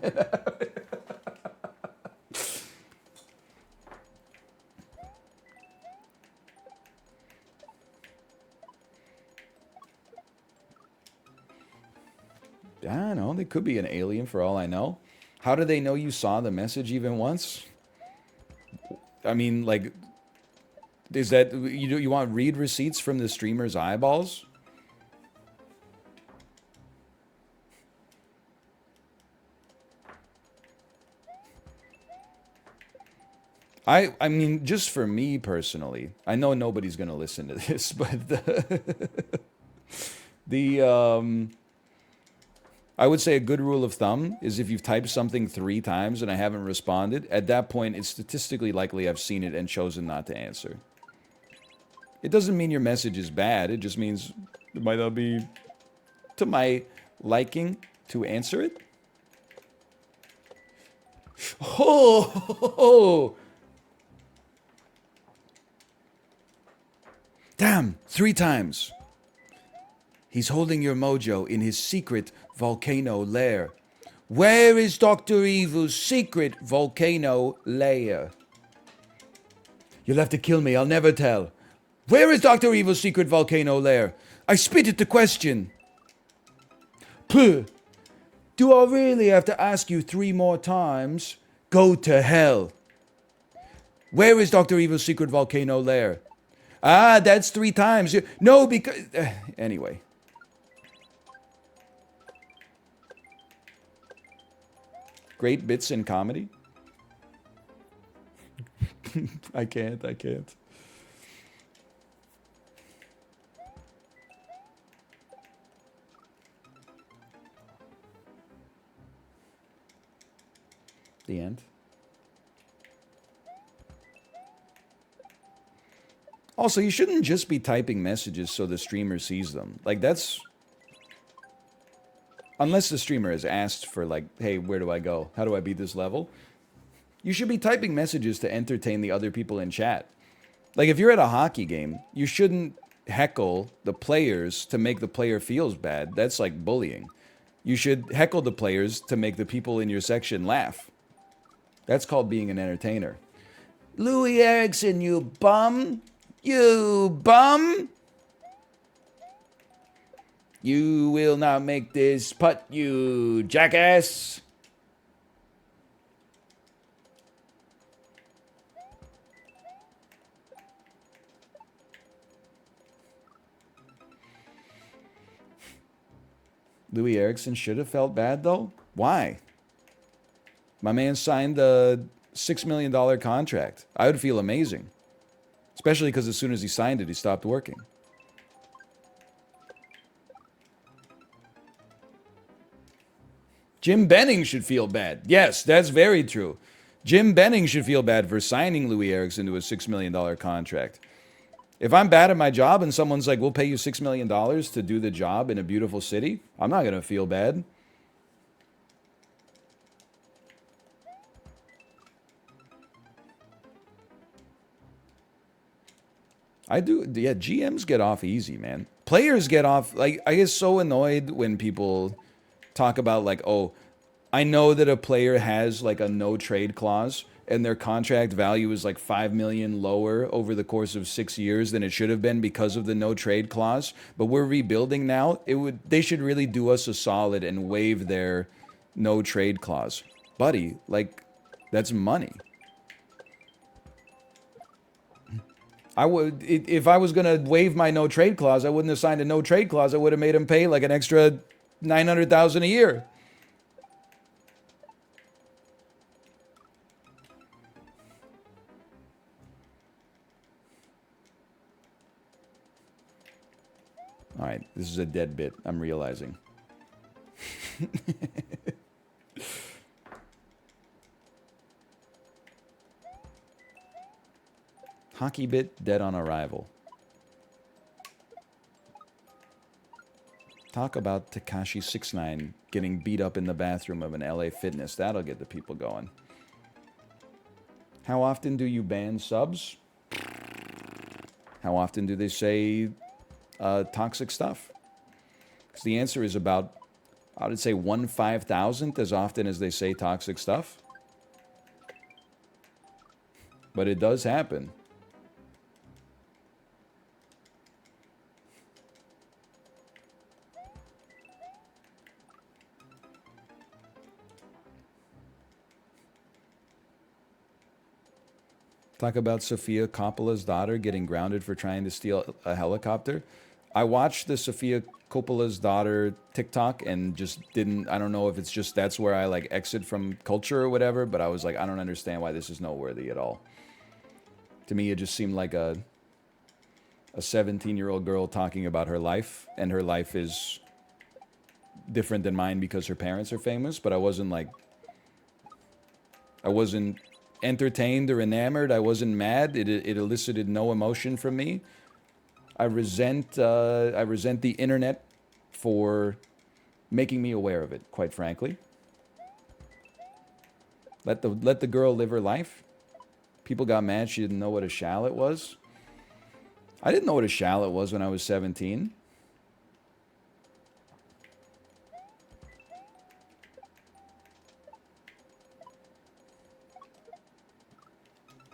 don't know. They could be an alien for all I know. How do they know you saw the message even once? I mean, like, is that you want read receipts from the streamer's eyeballs? I mean, just for me personally, I know nobody's gonna listen to this, but I would say a good rule of thumb is if you've typed something 3 times and I haven't responded, at that point, it's statistically likely I've seen it and chosen not to answer. It doesn't mean your message is bad. It just means it might not be to my liking to answer it. Oh! Damn, 3 times. He's holding your mojo in his secret volcano lair. Where is Dr. Evil's secret volcano lair? You'll have to kill me, I'll never tell. Where is Dr. Evil's secret volcano lair? I spit at the question. Puh. Do I really have to ask you 3 more times? Go to hell. Where is Dr. Evil's secret volcano lair? Ah, that's 3 times. No, because... anyway. Great bits in comedy? I can't. The end. Also, you shouldn't just be typing messages so the streamer sees them. Like, that's... Unless the streamer has asked for, like, hey, where do I go? How do I beat this level? You should be typing messages to entertain the other people in chat. Like, if you're at a hockey game, you shouldn't heckle the players to make the player feels bad. That's like bullying. You should heckle the players to make the people in your section laugh. That's called being an entertainer. Louis Erickson, you bum! You bum! You will not make this putt, you jackass! Louis Erickson should have felt bad, though. Why? My man signed a $6 million contract. I would feel amazing. Especially because as soon as he signed it, he stopped working. Jim Benning should feel bad. Yes, that's very true. Jim Benning should feel bad for signing Louis Erickson to a $6 million contract. If I'm bad at my job and someone's like, we'll pay you $6 million to do the job in a beautiful city, I'm not going to feel bad. I do. Yeah, GMs get off easy, man. Players get off. Like, I get so annoyed when people talk about, like, oh, I know that a player has, like, a no trade clause and their contract value is like 5 million lower over the course of 6 years than it should have been because of the no trade clause. But we're rebuilding now. They should really do us a solid and waive their no trade clause. Buddy, like, that's money. If I was gonna waive my no trade clause, I wouldn't have signed a no trade clause. I would have made him pay like an extra $900,000 a year. All right, this is a dead bit. I'm realizing. Hockey bit dead on arrival. Talk about Tekashi 69 getting beat up in the bathroom of an LA Fitness. That'll get the people going. How often do you ban subs? How often do they say toxic stuff? Because the answer is about, I would say 1/5,000th as often as they say toxic stuff. But it does happen. Talk about Sofia Coppola's daughter getting grounded for trying to steal a helicopter. I watched the Sofia Coppola's daughter TikTok and just didn't, I don't know if it's just that's where I like exit from culture or whatever, but I was like, I don't understand why this is noteworthy at all. To me, it just seemed like a 17-year-old girl talking about her life, and her life is different than mine because her parents are famous, but I wasn't entertained or enamored. I wasn't mad. It elicited no emotion from me. I resent the internet for making me aware of it, quite frankly. Let the girl live her life. People got mad she didn't know what a shallot was. I didn't know what a shallot was when I was 17.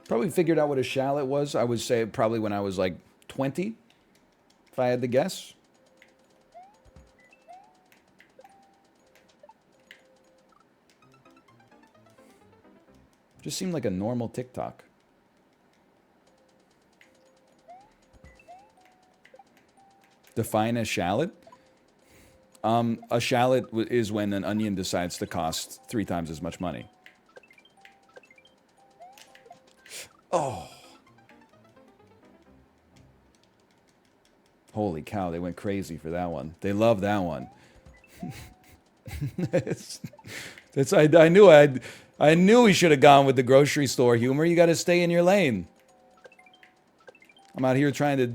Probably figured out what a shallot was, I would say, probably when I was like 20, if I had to guess. Just seemed like a normal TikTok. Define a shallot? A shallot is when an onion decides to cost 3 times as much money. Oh. Holy cow, they went crazy for that one. They love that one. I knew he should have gone with the grocery store humor. You got to stay in your lane. I'm out here trying to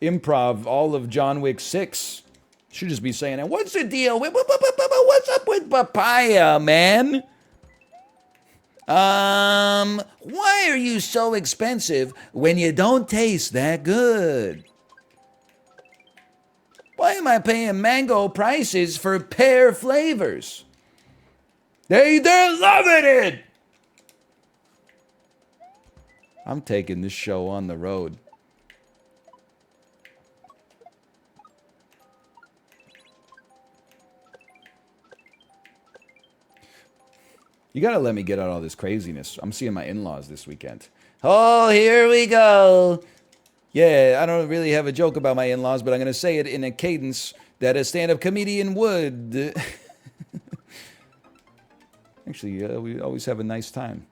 improv all of John Wick 6. Should just be saying, what's the deal? What's up with papaya, man? Why are you so expensive when you don't taste that good? Why am I paying mango prices for pear flavors? They're loving it! I'm taking this show on the road. You gotta let me get out all this craziness. I'm seeing my in-laws this weekend. Oh, here we go. Yeah, I don't really have a joke about my in-laws, but I'm gonna say it in a cadence that a stand-up comedian would. Actually, we always have a nice time.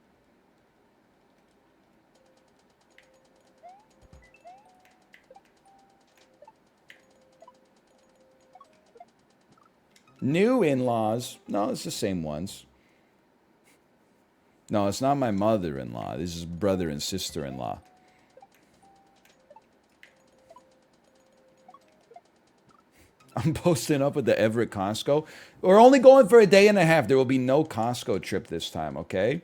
New in-laws? No, it's the same ones. No, it's not my mother-in-law. This is brother and sister-in-law. I'm posting up at the Everett Costco. We're only going for a day and a half. There will be no Costco trip this time, okay?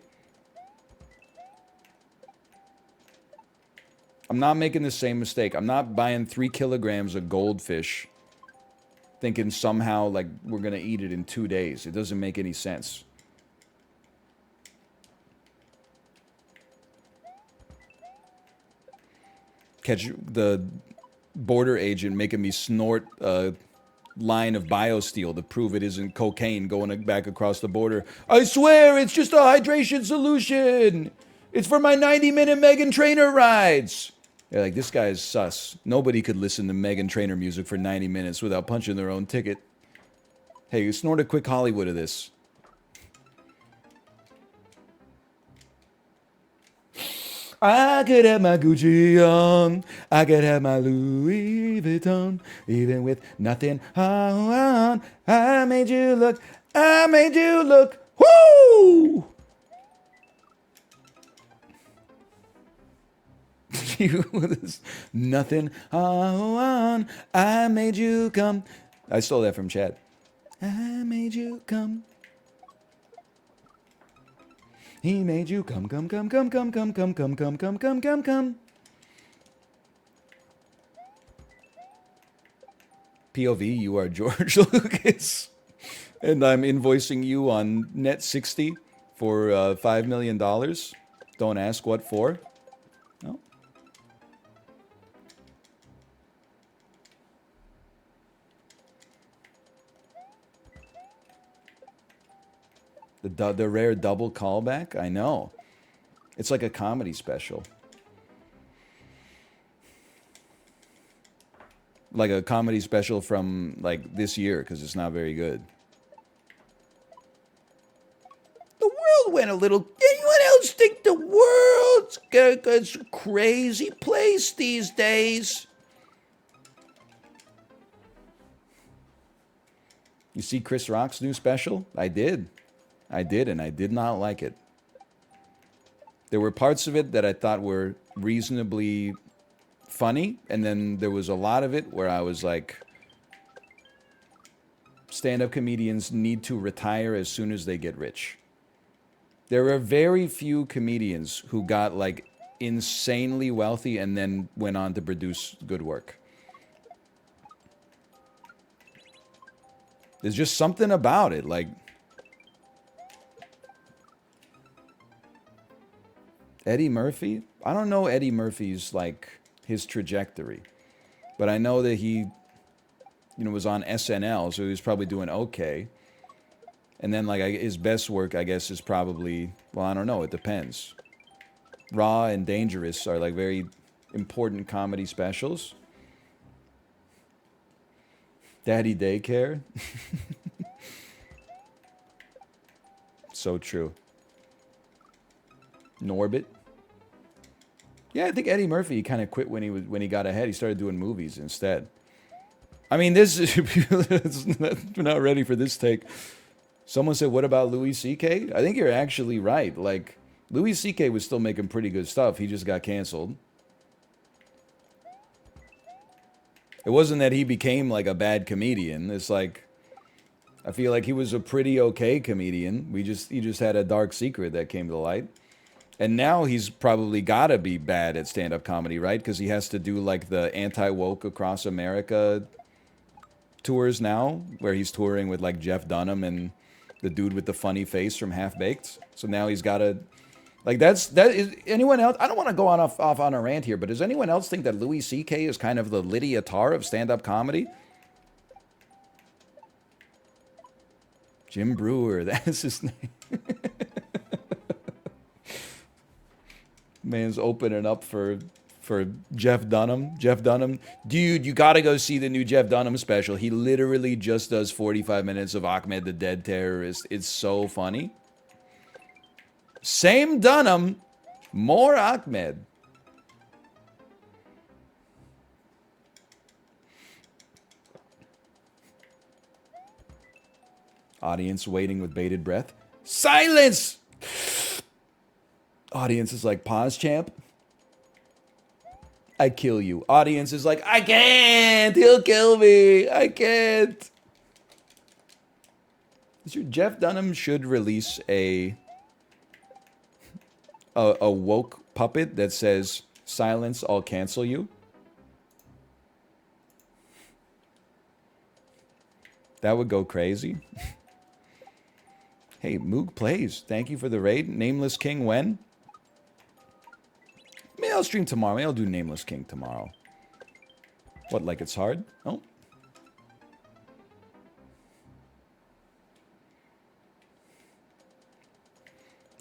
I'm not making the same mistake. I'm not buying 3 kilograms of goldfish thinking somehow like we're going to eat it in 2 days. It doesn't make any sense. Catch the border agent making me snort a line of BioSteel to prove it isn't cocaine going back across the border. I swear it's just a hydration solution. It's for my 90-minute Meghan Trainor rides. They're like, this guy is sus. Nobody could listen to Meghan Trainor music for 90 minutes without punching their own ticket. Hey, snort a quick Hollywood of this. I could have my Gucci on, I could have my Louis Vuitton, even with nothing on. I made you look, woo! You with nothing on, I made you come. I stole that from Chad. I made you come. He made you come. POV, you are George Lucas. And I'm invoicing you on net 60 for $5 million. Don't ask what for. No. The rare double callback? I know. It's like a comedy special. Like a comedy special from like this year, because it's not very good. The world went a little... Anyone else think the world's a crazy place these days? You see Chris Rock's new special? I did, and I did not like it. There were parts of it that I thought were reasonably funny, and then there was a lot of it where I was like, stand-up comedians need to retire as soon as they get rich. There are very few comedians who got like insanely wealthy and then went on to produce good work. There's just something about it, like... Eddie Murphy? I don't know Eddie Murphy's, like, his trajectory. But I know that he, was on SNL, so he was probably doing okay. And then, like, his best work, I guess, is probably... Well, I don't know. It depends. Raw and Dangerous are, like, very important comedy specials. Daddy Daycare? So true. Norbit? Yeah, I think Eddie Murphy kind of quit when he got ahead. He started doing movies instead. I mean, this is... We're not ready for this take. Someone said, what about Louis C.K.? I think you're actually right. Like, Louis C.K. was still making pretty good stuff. He just got canceled. It wasn't that he became, like, a bad comedian. It's like... I feel like he was a pretty okay comedian. He just had a dark secret that came to light. And now he's probably got to be bad at stand-up comedy, right? Because he has to do, like, the anti-woke across America tours now, where he's touring with, like, Jeff Dunham and the dude with the funny face from Half-Baked. So now he's got to... Like, that is... Anyone else... I don't want to go off on a rant here, but does anyone else think that Louis C.K. is kind of the Lydia Tarr of stand-up comedy? Jim Brewer, that's his name. Man's opening up for for Jeff Dunham. Jeff Dunham, dude, you gotta go see the new Jeff Dunham special. He literally just does 45 minutes of Ahmed the Dead Terrorist. It's so funny. Same Dunham, more Ahmed. Audience waiting with bated breath. Silence! Audience is like, pause, champ. I kill you. Audience is like, I can't. He'll kill me. I can't. Jeff Dunham should release a woke puppet that says, silence, I'll cancel you. That would go crazy. Hey, Moog Plays, thank you for the raid. Nameless King when? Maybe I'll stream tomorrow. Maybe I'll do Nameless King tomorrow. What, like it's hard? Oh.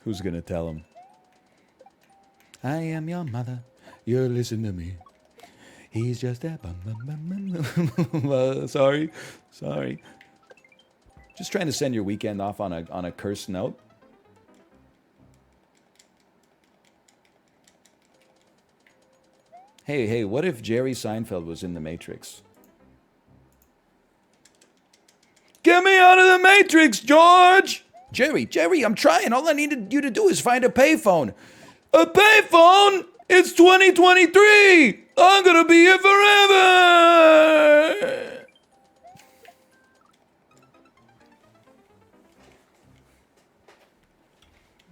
Who's gonna tell him? I am your mother. You listen to me. He's just a sorry. Sorry. Just trying to send your weekend off on a cursed note. Hey, what if Jerry Seinfeld was in the Matrix? Get me out of the Matrix, George! Jerry, I'm trying. All I needed you to do is find a payphone. A payphone? It's 2023! I'm gonna be here forever!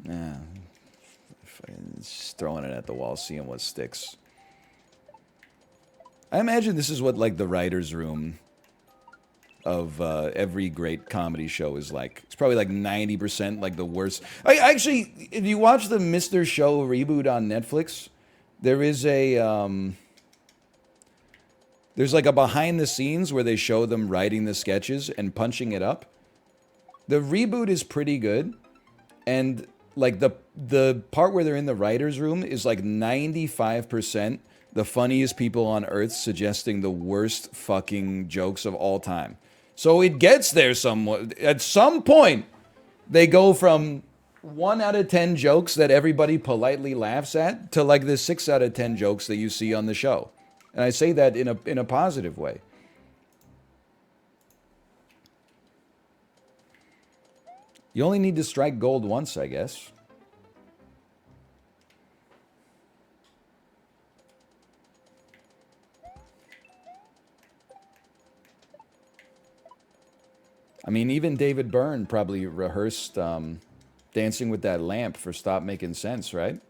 Nah. Just throwing it at the wall, seeing what sticks. I imagine this is what, like, the writer's room of every great comedy show is like. It's probably like 90% like the worst. Actually, if you watch the Mr. Show reboot on Netflix, there is a there's like a behind the scenes where they show them writing the sketches and punching it up. The reboot is pretty good, and like the part where they're in the writer's room is like 95% the funniest people on earth suggesting the worst fucking jokes of all time. So it gets there somewhat. At some point, they go from 1 out of 10 jokes that everybody politely laughs at to like the 6 out of 10 jokes that you see on the show. And I say that in a positive way. You only need to strike gold once, I guess. I mean, even David Byrne probably rehearsed Dancing with That Lamp for Stop Making Sense, right?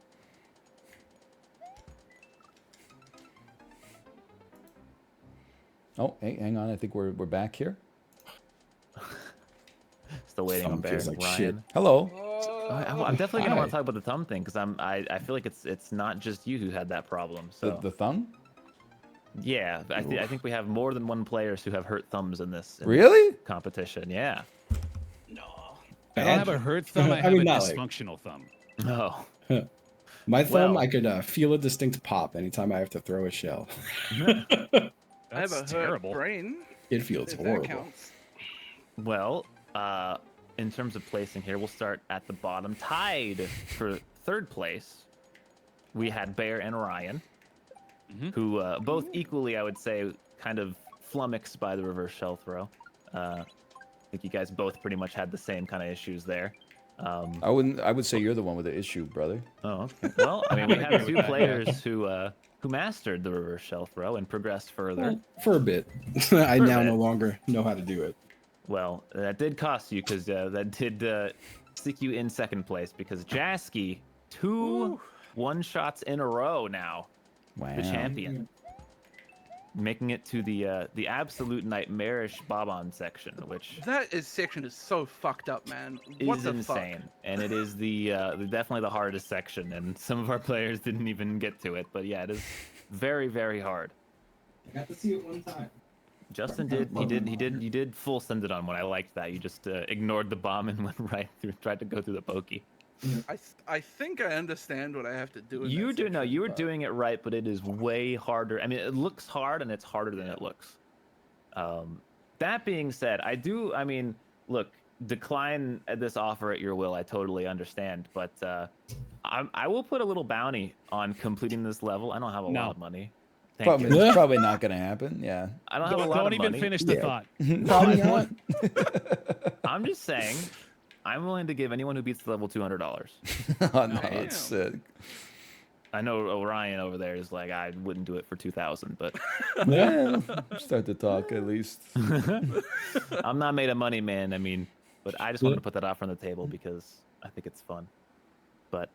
Oh, hey, hang on. I think we're back here. Still waiting on Bear. Like Ryan. shit. Hello. I'm definitely gonna want to talk about the thumb thing because I feel like it's not just you who had that problem. So The thumb? yeah, I think we have more than one players who have hurt thumbs in this Really? competition. Yeah. I don't have a hurt thumb. I have mean, a not like- dysfunctional thumb. Oh. My thumb, Well- I could feel a distinct pop anytime I have to throw a shell. I have That's a hurt terrible. brain. It feels If that horrible. counts. Well, in terms of placing here, we'll start at the bottom. Tied for third place, we had Bear and Ryan, who both equally, I would say, kind of flummoxed by the reverse shell throw. I think you guys both pretty much had the same kind of issues there. I would say you're the one with the issue, brother. Oh, okay. Well, I mean, we had two players who mastered the reverse shell throw and progressed further. Well, for a bit. I now bit. no longer know how to do it. Well, that did cost you because that did stick you in second place because Jasky, two one-shots in a row now, Wow. the champion, making it to the absolute nightmarish Bob-on section, which Section is so fucked up, man. is What the insane, fuck? and it is the definitely the hardest section, and some of our players didn't even get to it, but yeah, it is very, very hard. I got to see it one time. Justin you did full send it on when I liked that. You just ignored the bomb and went right through, tried to go through the pokey. I think I understand what I have to do. In You that do no, section, you were but- doing it right, but it is way harder. I mean, it looks hard and it's harder than it looks. That being said, I mean, look, decline this offer at your will. I totally understand, but I will put a little bounty on completing this level. I don't have a No. lot of money. Thank you. It's probably not going to happen. Yeah. I don't have a lot Don't of even money. finish the Yeah. thought. Probably not. I'm just saying, I'm willing to give anyone who beats the level $200. Oh, no, Damn. it's sick. I know Orion over there is like, I wouldn't do it for 2,000, but Yeah. Start to talk at least. I'm not made of money, man. I mean, but I just wanted to put that offer on the table because I think it's fun. But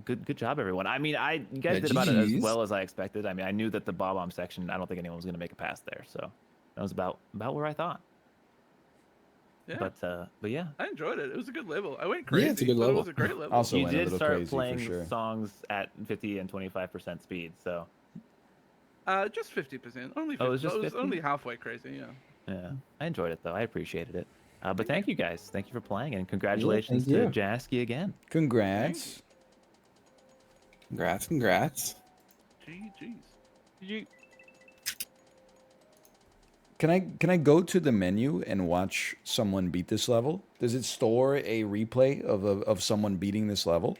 good job, everyone. I mean, you guys Yeah, did about it as GGs. well as I expected. I mean, I knew that the bomb section, I don't think anyone was going to make it past there, so that was about where I thought. Yeah, But yeah, I enjoyed it. It was a good level. I went crazy. Yeah, it's a good but level. It was a great level. Also you went a did little start crazy for playing sure. songs at 50 and 25% speed, so Just 50%. Only 50. Oh, it was just I was 50? only halfway crazy. Yeah. yeah, I enjoyed it though. I appreciated it. But thank you guys. Thank you for playing, and congratulations thank to you. Jasky again. Congrats. Congrats. GG's. Can I go to the menu and watch someone beat this level? Does it store a replay of someone beating this level?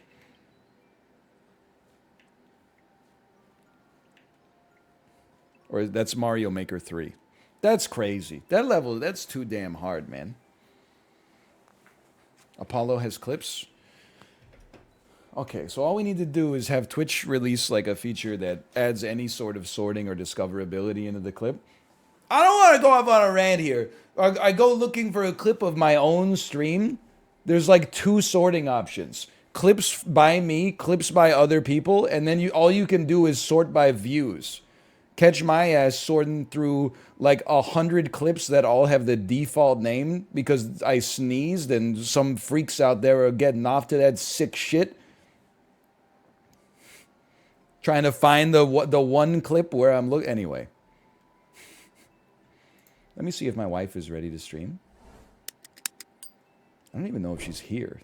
Or that's Mario Maker 3. That's crazy. That level, that's too damn hard, man. Apollo has clips. Okay, so all we need to do is have Twitch release like a feature that adds any sort of sorting or discoverability into the clip. I don't want to go off on a rant here. I go looking for a clip of my own stream. There's like 2 sorting options. Clips by me, clips by other people, and then all you can do is sort by views. Catch my ass sorting through like 100 clips that all have the default name because I sneezed and some freaks out there are getting off to that sick shit. Trying to find the one clip where I'm looking. Anyway. Let me see if my wife is ready to stream. I don't even know if she's here.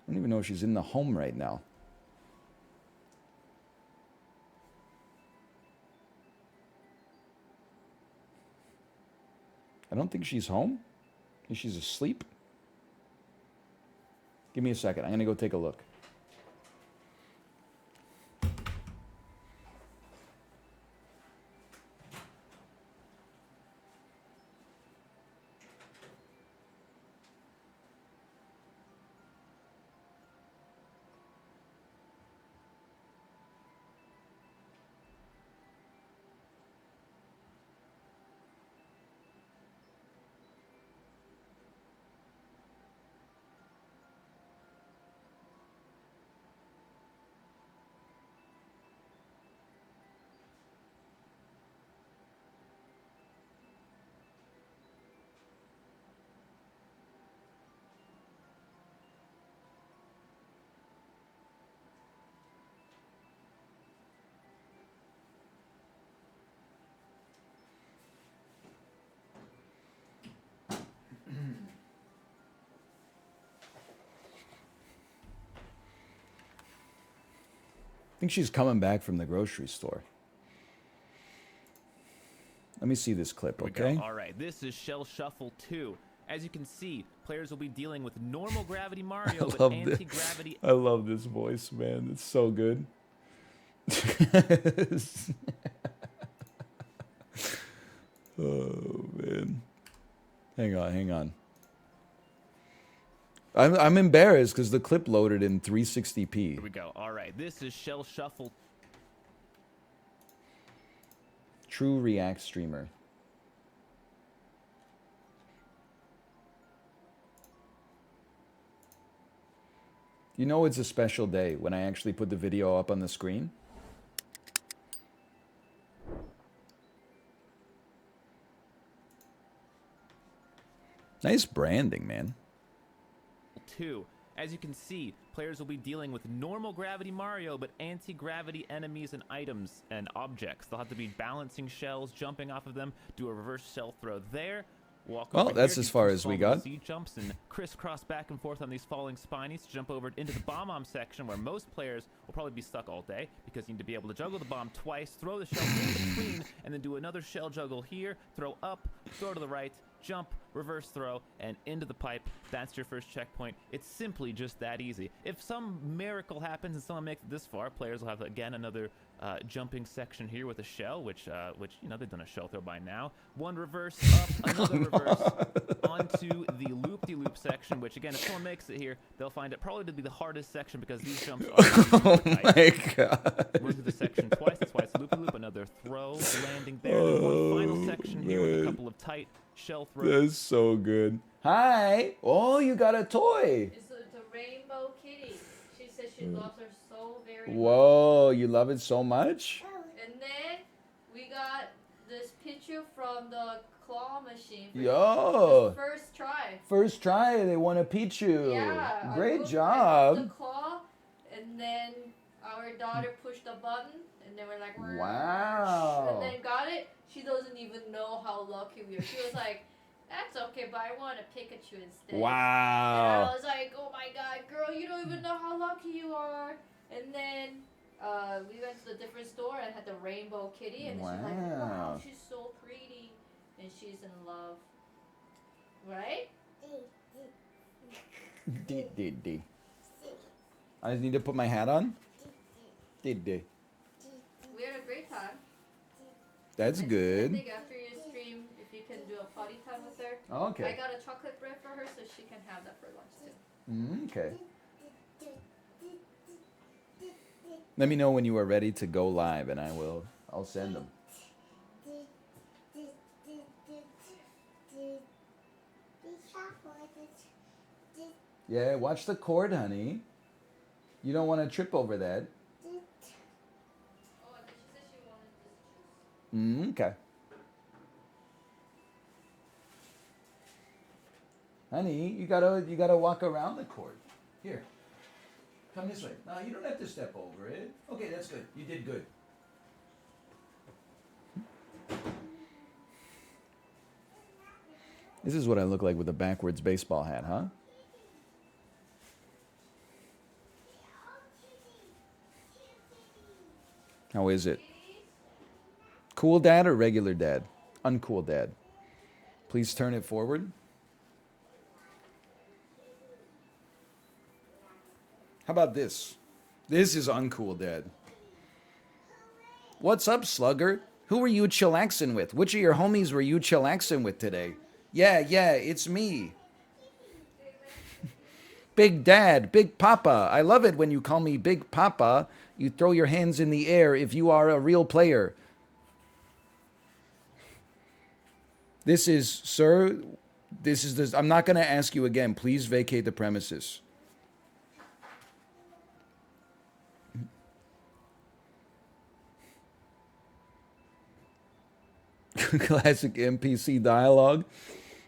I don't even know if she's in the home right now. I don't think she's home. I think she's asleep. Give me a second. I'm going to go take a look. I think she's coming back from the grocery store. Let me see this clip, Here we go. okay? All right, this is Shell Shuffle 2. As you can see, players will be dealing with normal gravity Mario, but love this. anti-gravity. I love this voice, man. It's so good. Oh, man. Hang on. I'm embarrassed because the clip loaded in 360p. Here we go. All right, this is Shell Shuffle. True React streamer. You know it's a special day when I actually put the video up on the screen? Nice branding, man. 2. As you can see, players will be dealing with normal gravity Mario, but anti-gravity enemies and items and objects. They'll have to be balancing shells, jumping off of them, do a reverse shell throw there. Walk Well, over that's here, as do far some as we small got. Z jumps and crisscross back and forth on these falling spinies to jump over into the bomb section where most players will probably be stuck all day because you need to be able to juggle the bomb twice, throw the shell in between, and then do another shell juggle here, throw up, throw to the right, jump, reverse throw, and into the pipe. That's your first checkpoint. It's simply just that easy. If some miracle happens and someone makes it this far, players will have, again, another jumping section here with a shell, which you know, they've done a shell throw by now. One reverse, up, another reverse, onto the loop-de-loop section, which, again, if someone makes it here, they'll find it probably to be the hardest section because these jumps are Oh tight. my god. Run through the section twice. That's why it's loop-de-loop. Another throw, landing there. Then one final section here with a couple of tight shell throws. That's so good. Hi. Oh, you got a toy. It's a rainbow kitty. She says she loves her so very much. Whoa, you love it so much? And then we got this picture from the claw machine. For Yo. the first try. First try, they want to Pichu. Yeah. I Great moved job. the claw, and then our daughter pushed the button, and then we're like, Wow. and then got it. She doesn't even know how lucky we are. She was like, that's okay, but I want a Pikachu instead. And Wow. I was like, oh my god, girl, you don't even know how lucky you are. And then we went to the different store and had the rainbow kitty, and she's like, wow, Wow. she's so pretty, and she's in love. Right? D. I just need to put my hat on. D. We had a great time. That's I good. think after your stream, if you can do a potty time with her. I Okay. got a chocolate bread for her so she can have that for lunch too. Okay. Let me know when you are ready to go live, and I'll send them. Yeah, watch the cord, honey. You don't want to trip over that. Oh, and then she said she wanted this juice. Okay. Honey, you gotta walk around the cord. Here. Come this way. No, you don't have to step over it. Okay, that's good. You did good. This is what I look like with a backwards baseball hat, huh? How is it? Cool dad or regular dad? Uncool dad. Please turn it forward. How about this? This is uncool dad. What's up, slugger? Who were you chillaxing with? Which of your homies were you chillaxing with today? Yeah, it's me. Big Dad, Big Papa. I love it when you call me Big Papa. You throw your hands in the air if you are a real player. This is, sir, this is this. I'm not going to ask you again. Please vacate the premises. Classic NPC dialogue.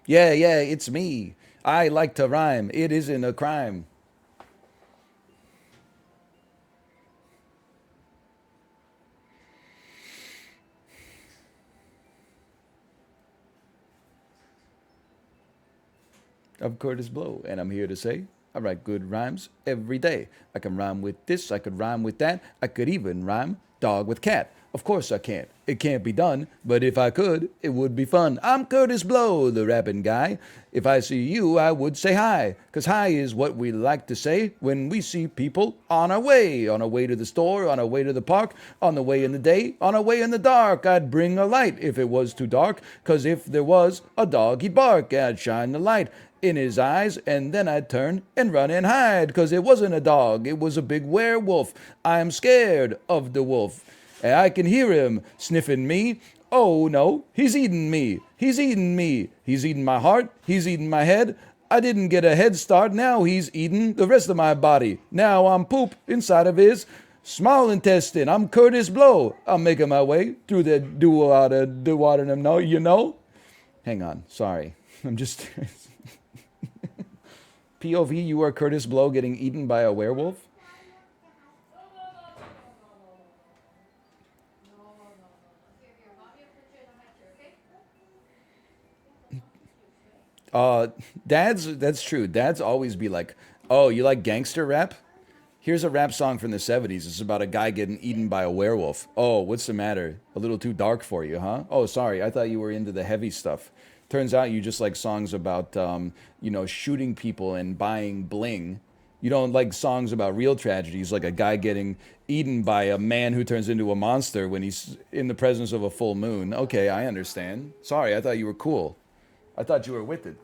Yeah, it's me. I like to rhyme. It isn't a crime. I'm Curtis Blow, and I'm here to say I write good rhymes every day. I can rhyme with this, I could rhyme with that, I could even rhyme dog with cat. Of course I can't. It can't be done, but if I could, it would be fun. I'm Curtis Blow, the rapping guy. If I see you, I would say hi, 'cause hi is what we like to say when we see people on our way to the store, on our way to the park, on the way in the day, on our way in the dark. I'd bring a light if it was too dark, 'cause if there was a dog, he'd bark. I'd shine the light in his eyes, and then I'd turn and run and hide, 'cause it wasn't a dog, it was a big werewolf. I'm scared of the wolf. I can hear him sniffing me. Oh no, he's eating me. He's eating me. He's eating my heart. He's eating my head. I didn't get a head start. Now he's eating the rest of my body. Now I'm poop inside of his small intestine. I'm Curtis Blow. I'm making my way through the water, no, you know? Hang on, sorry. I'm just... POV, you are Curtis Blow getting eaten by a werewolf? Dads, that's true. Dads always be like, "Oh, you like gangster rap? Here's a rap song from the 70s. It's about a guy getting eaten by a werewolf. Oh, what's the matter? A little too dark for you, huh? Oh, sorry. I thought you were into the heavy stuff. Turns out you just like songs about, shooting people and buying bling. You don't like songs about real tragedies, like a guy getting eaten by a man who turns into a monster when he's in the presence of a full moon. Okay, I understand. Sorry, I thought you were cool. I thought you were with it.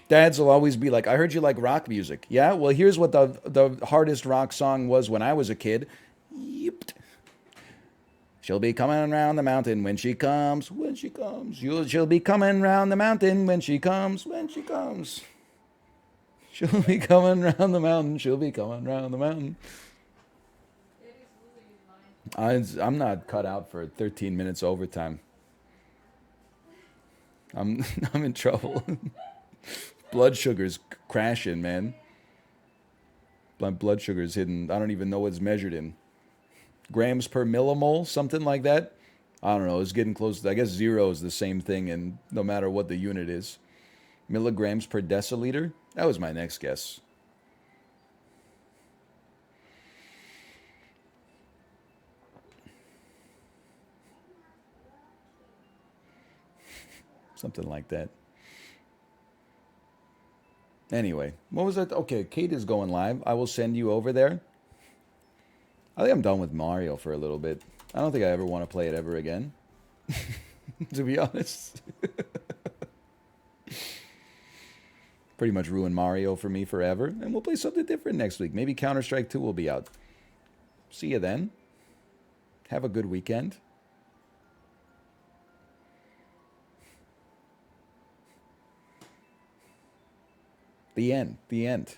Dads will always be like, I heard you like rock music. Yeah? Well, here's what the hardest rock song was when I was a kid. Yep. She'll be coming round the mountain when she comes, when she comes. She'll be coming round the mountain when she comes, when she comes. She'll be coming round the mountain, she'll be coming round the mountain. I'm not cut out for 13 minutes overtime. I'm in trouble. Blood sugar's crashing, man. My blood sugar's hidden. I don't even know what it's measured in. Grams per millimole, something like that. I don't know. It's getting close. I guess 0 is the same thing, and no matter what the unit is. Milligrams per deciliter? That was my next guess. Something like that. Anyway, what was that? Okay, Kate is going live. I will send you over there. I think I'm done with Mario for a little bit. I don't think I ever want to play it ever again. To be honest. Pretty much ruined Mario for me forever. And we'll play something different next week. Maybe Counter-Strike 2 will be out. See you then. Have a good weekend. The end. The end.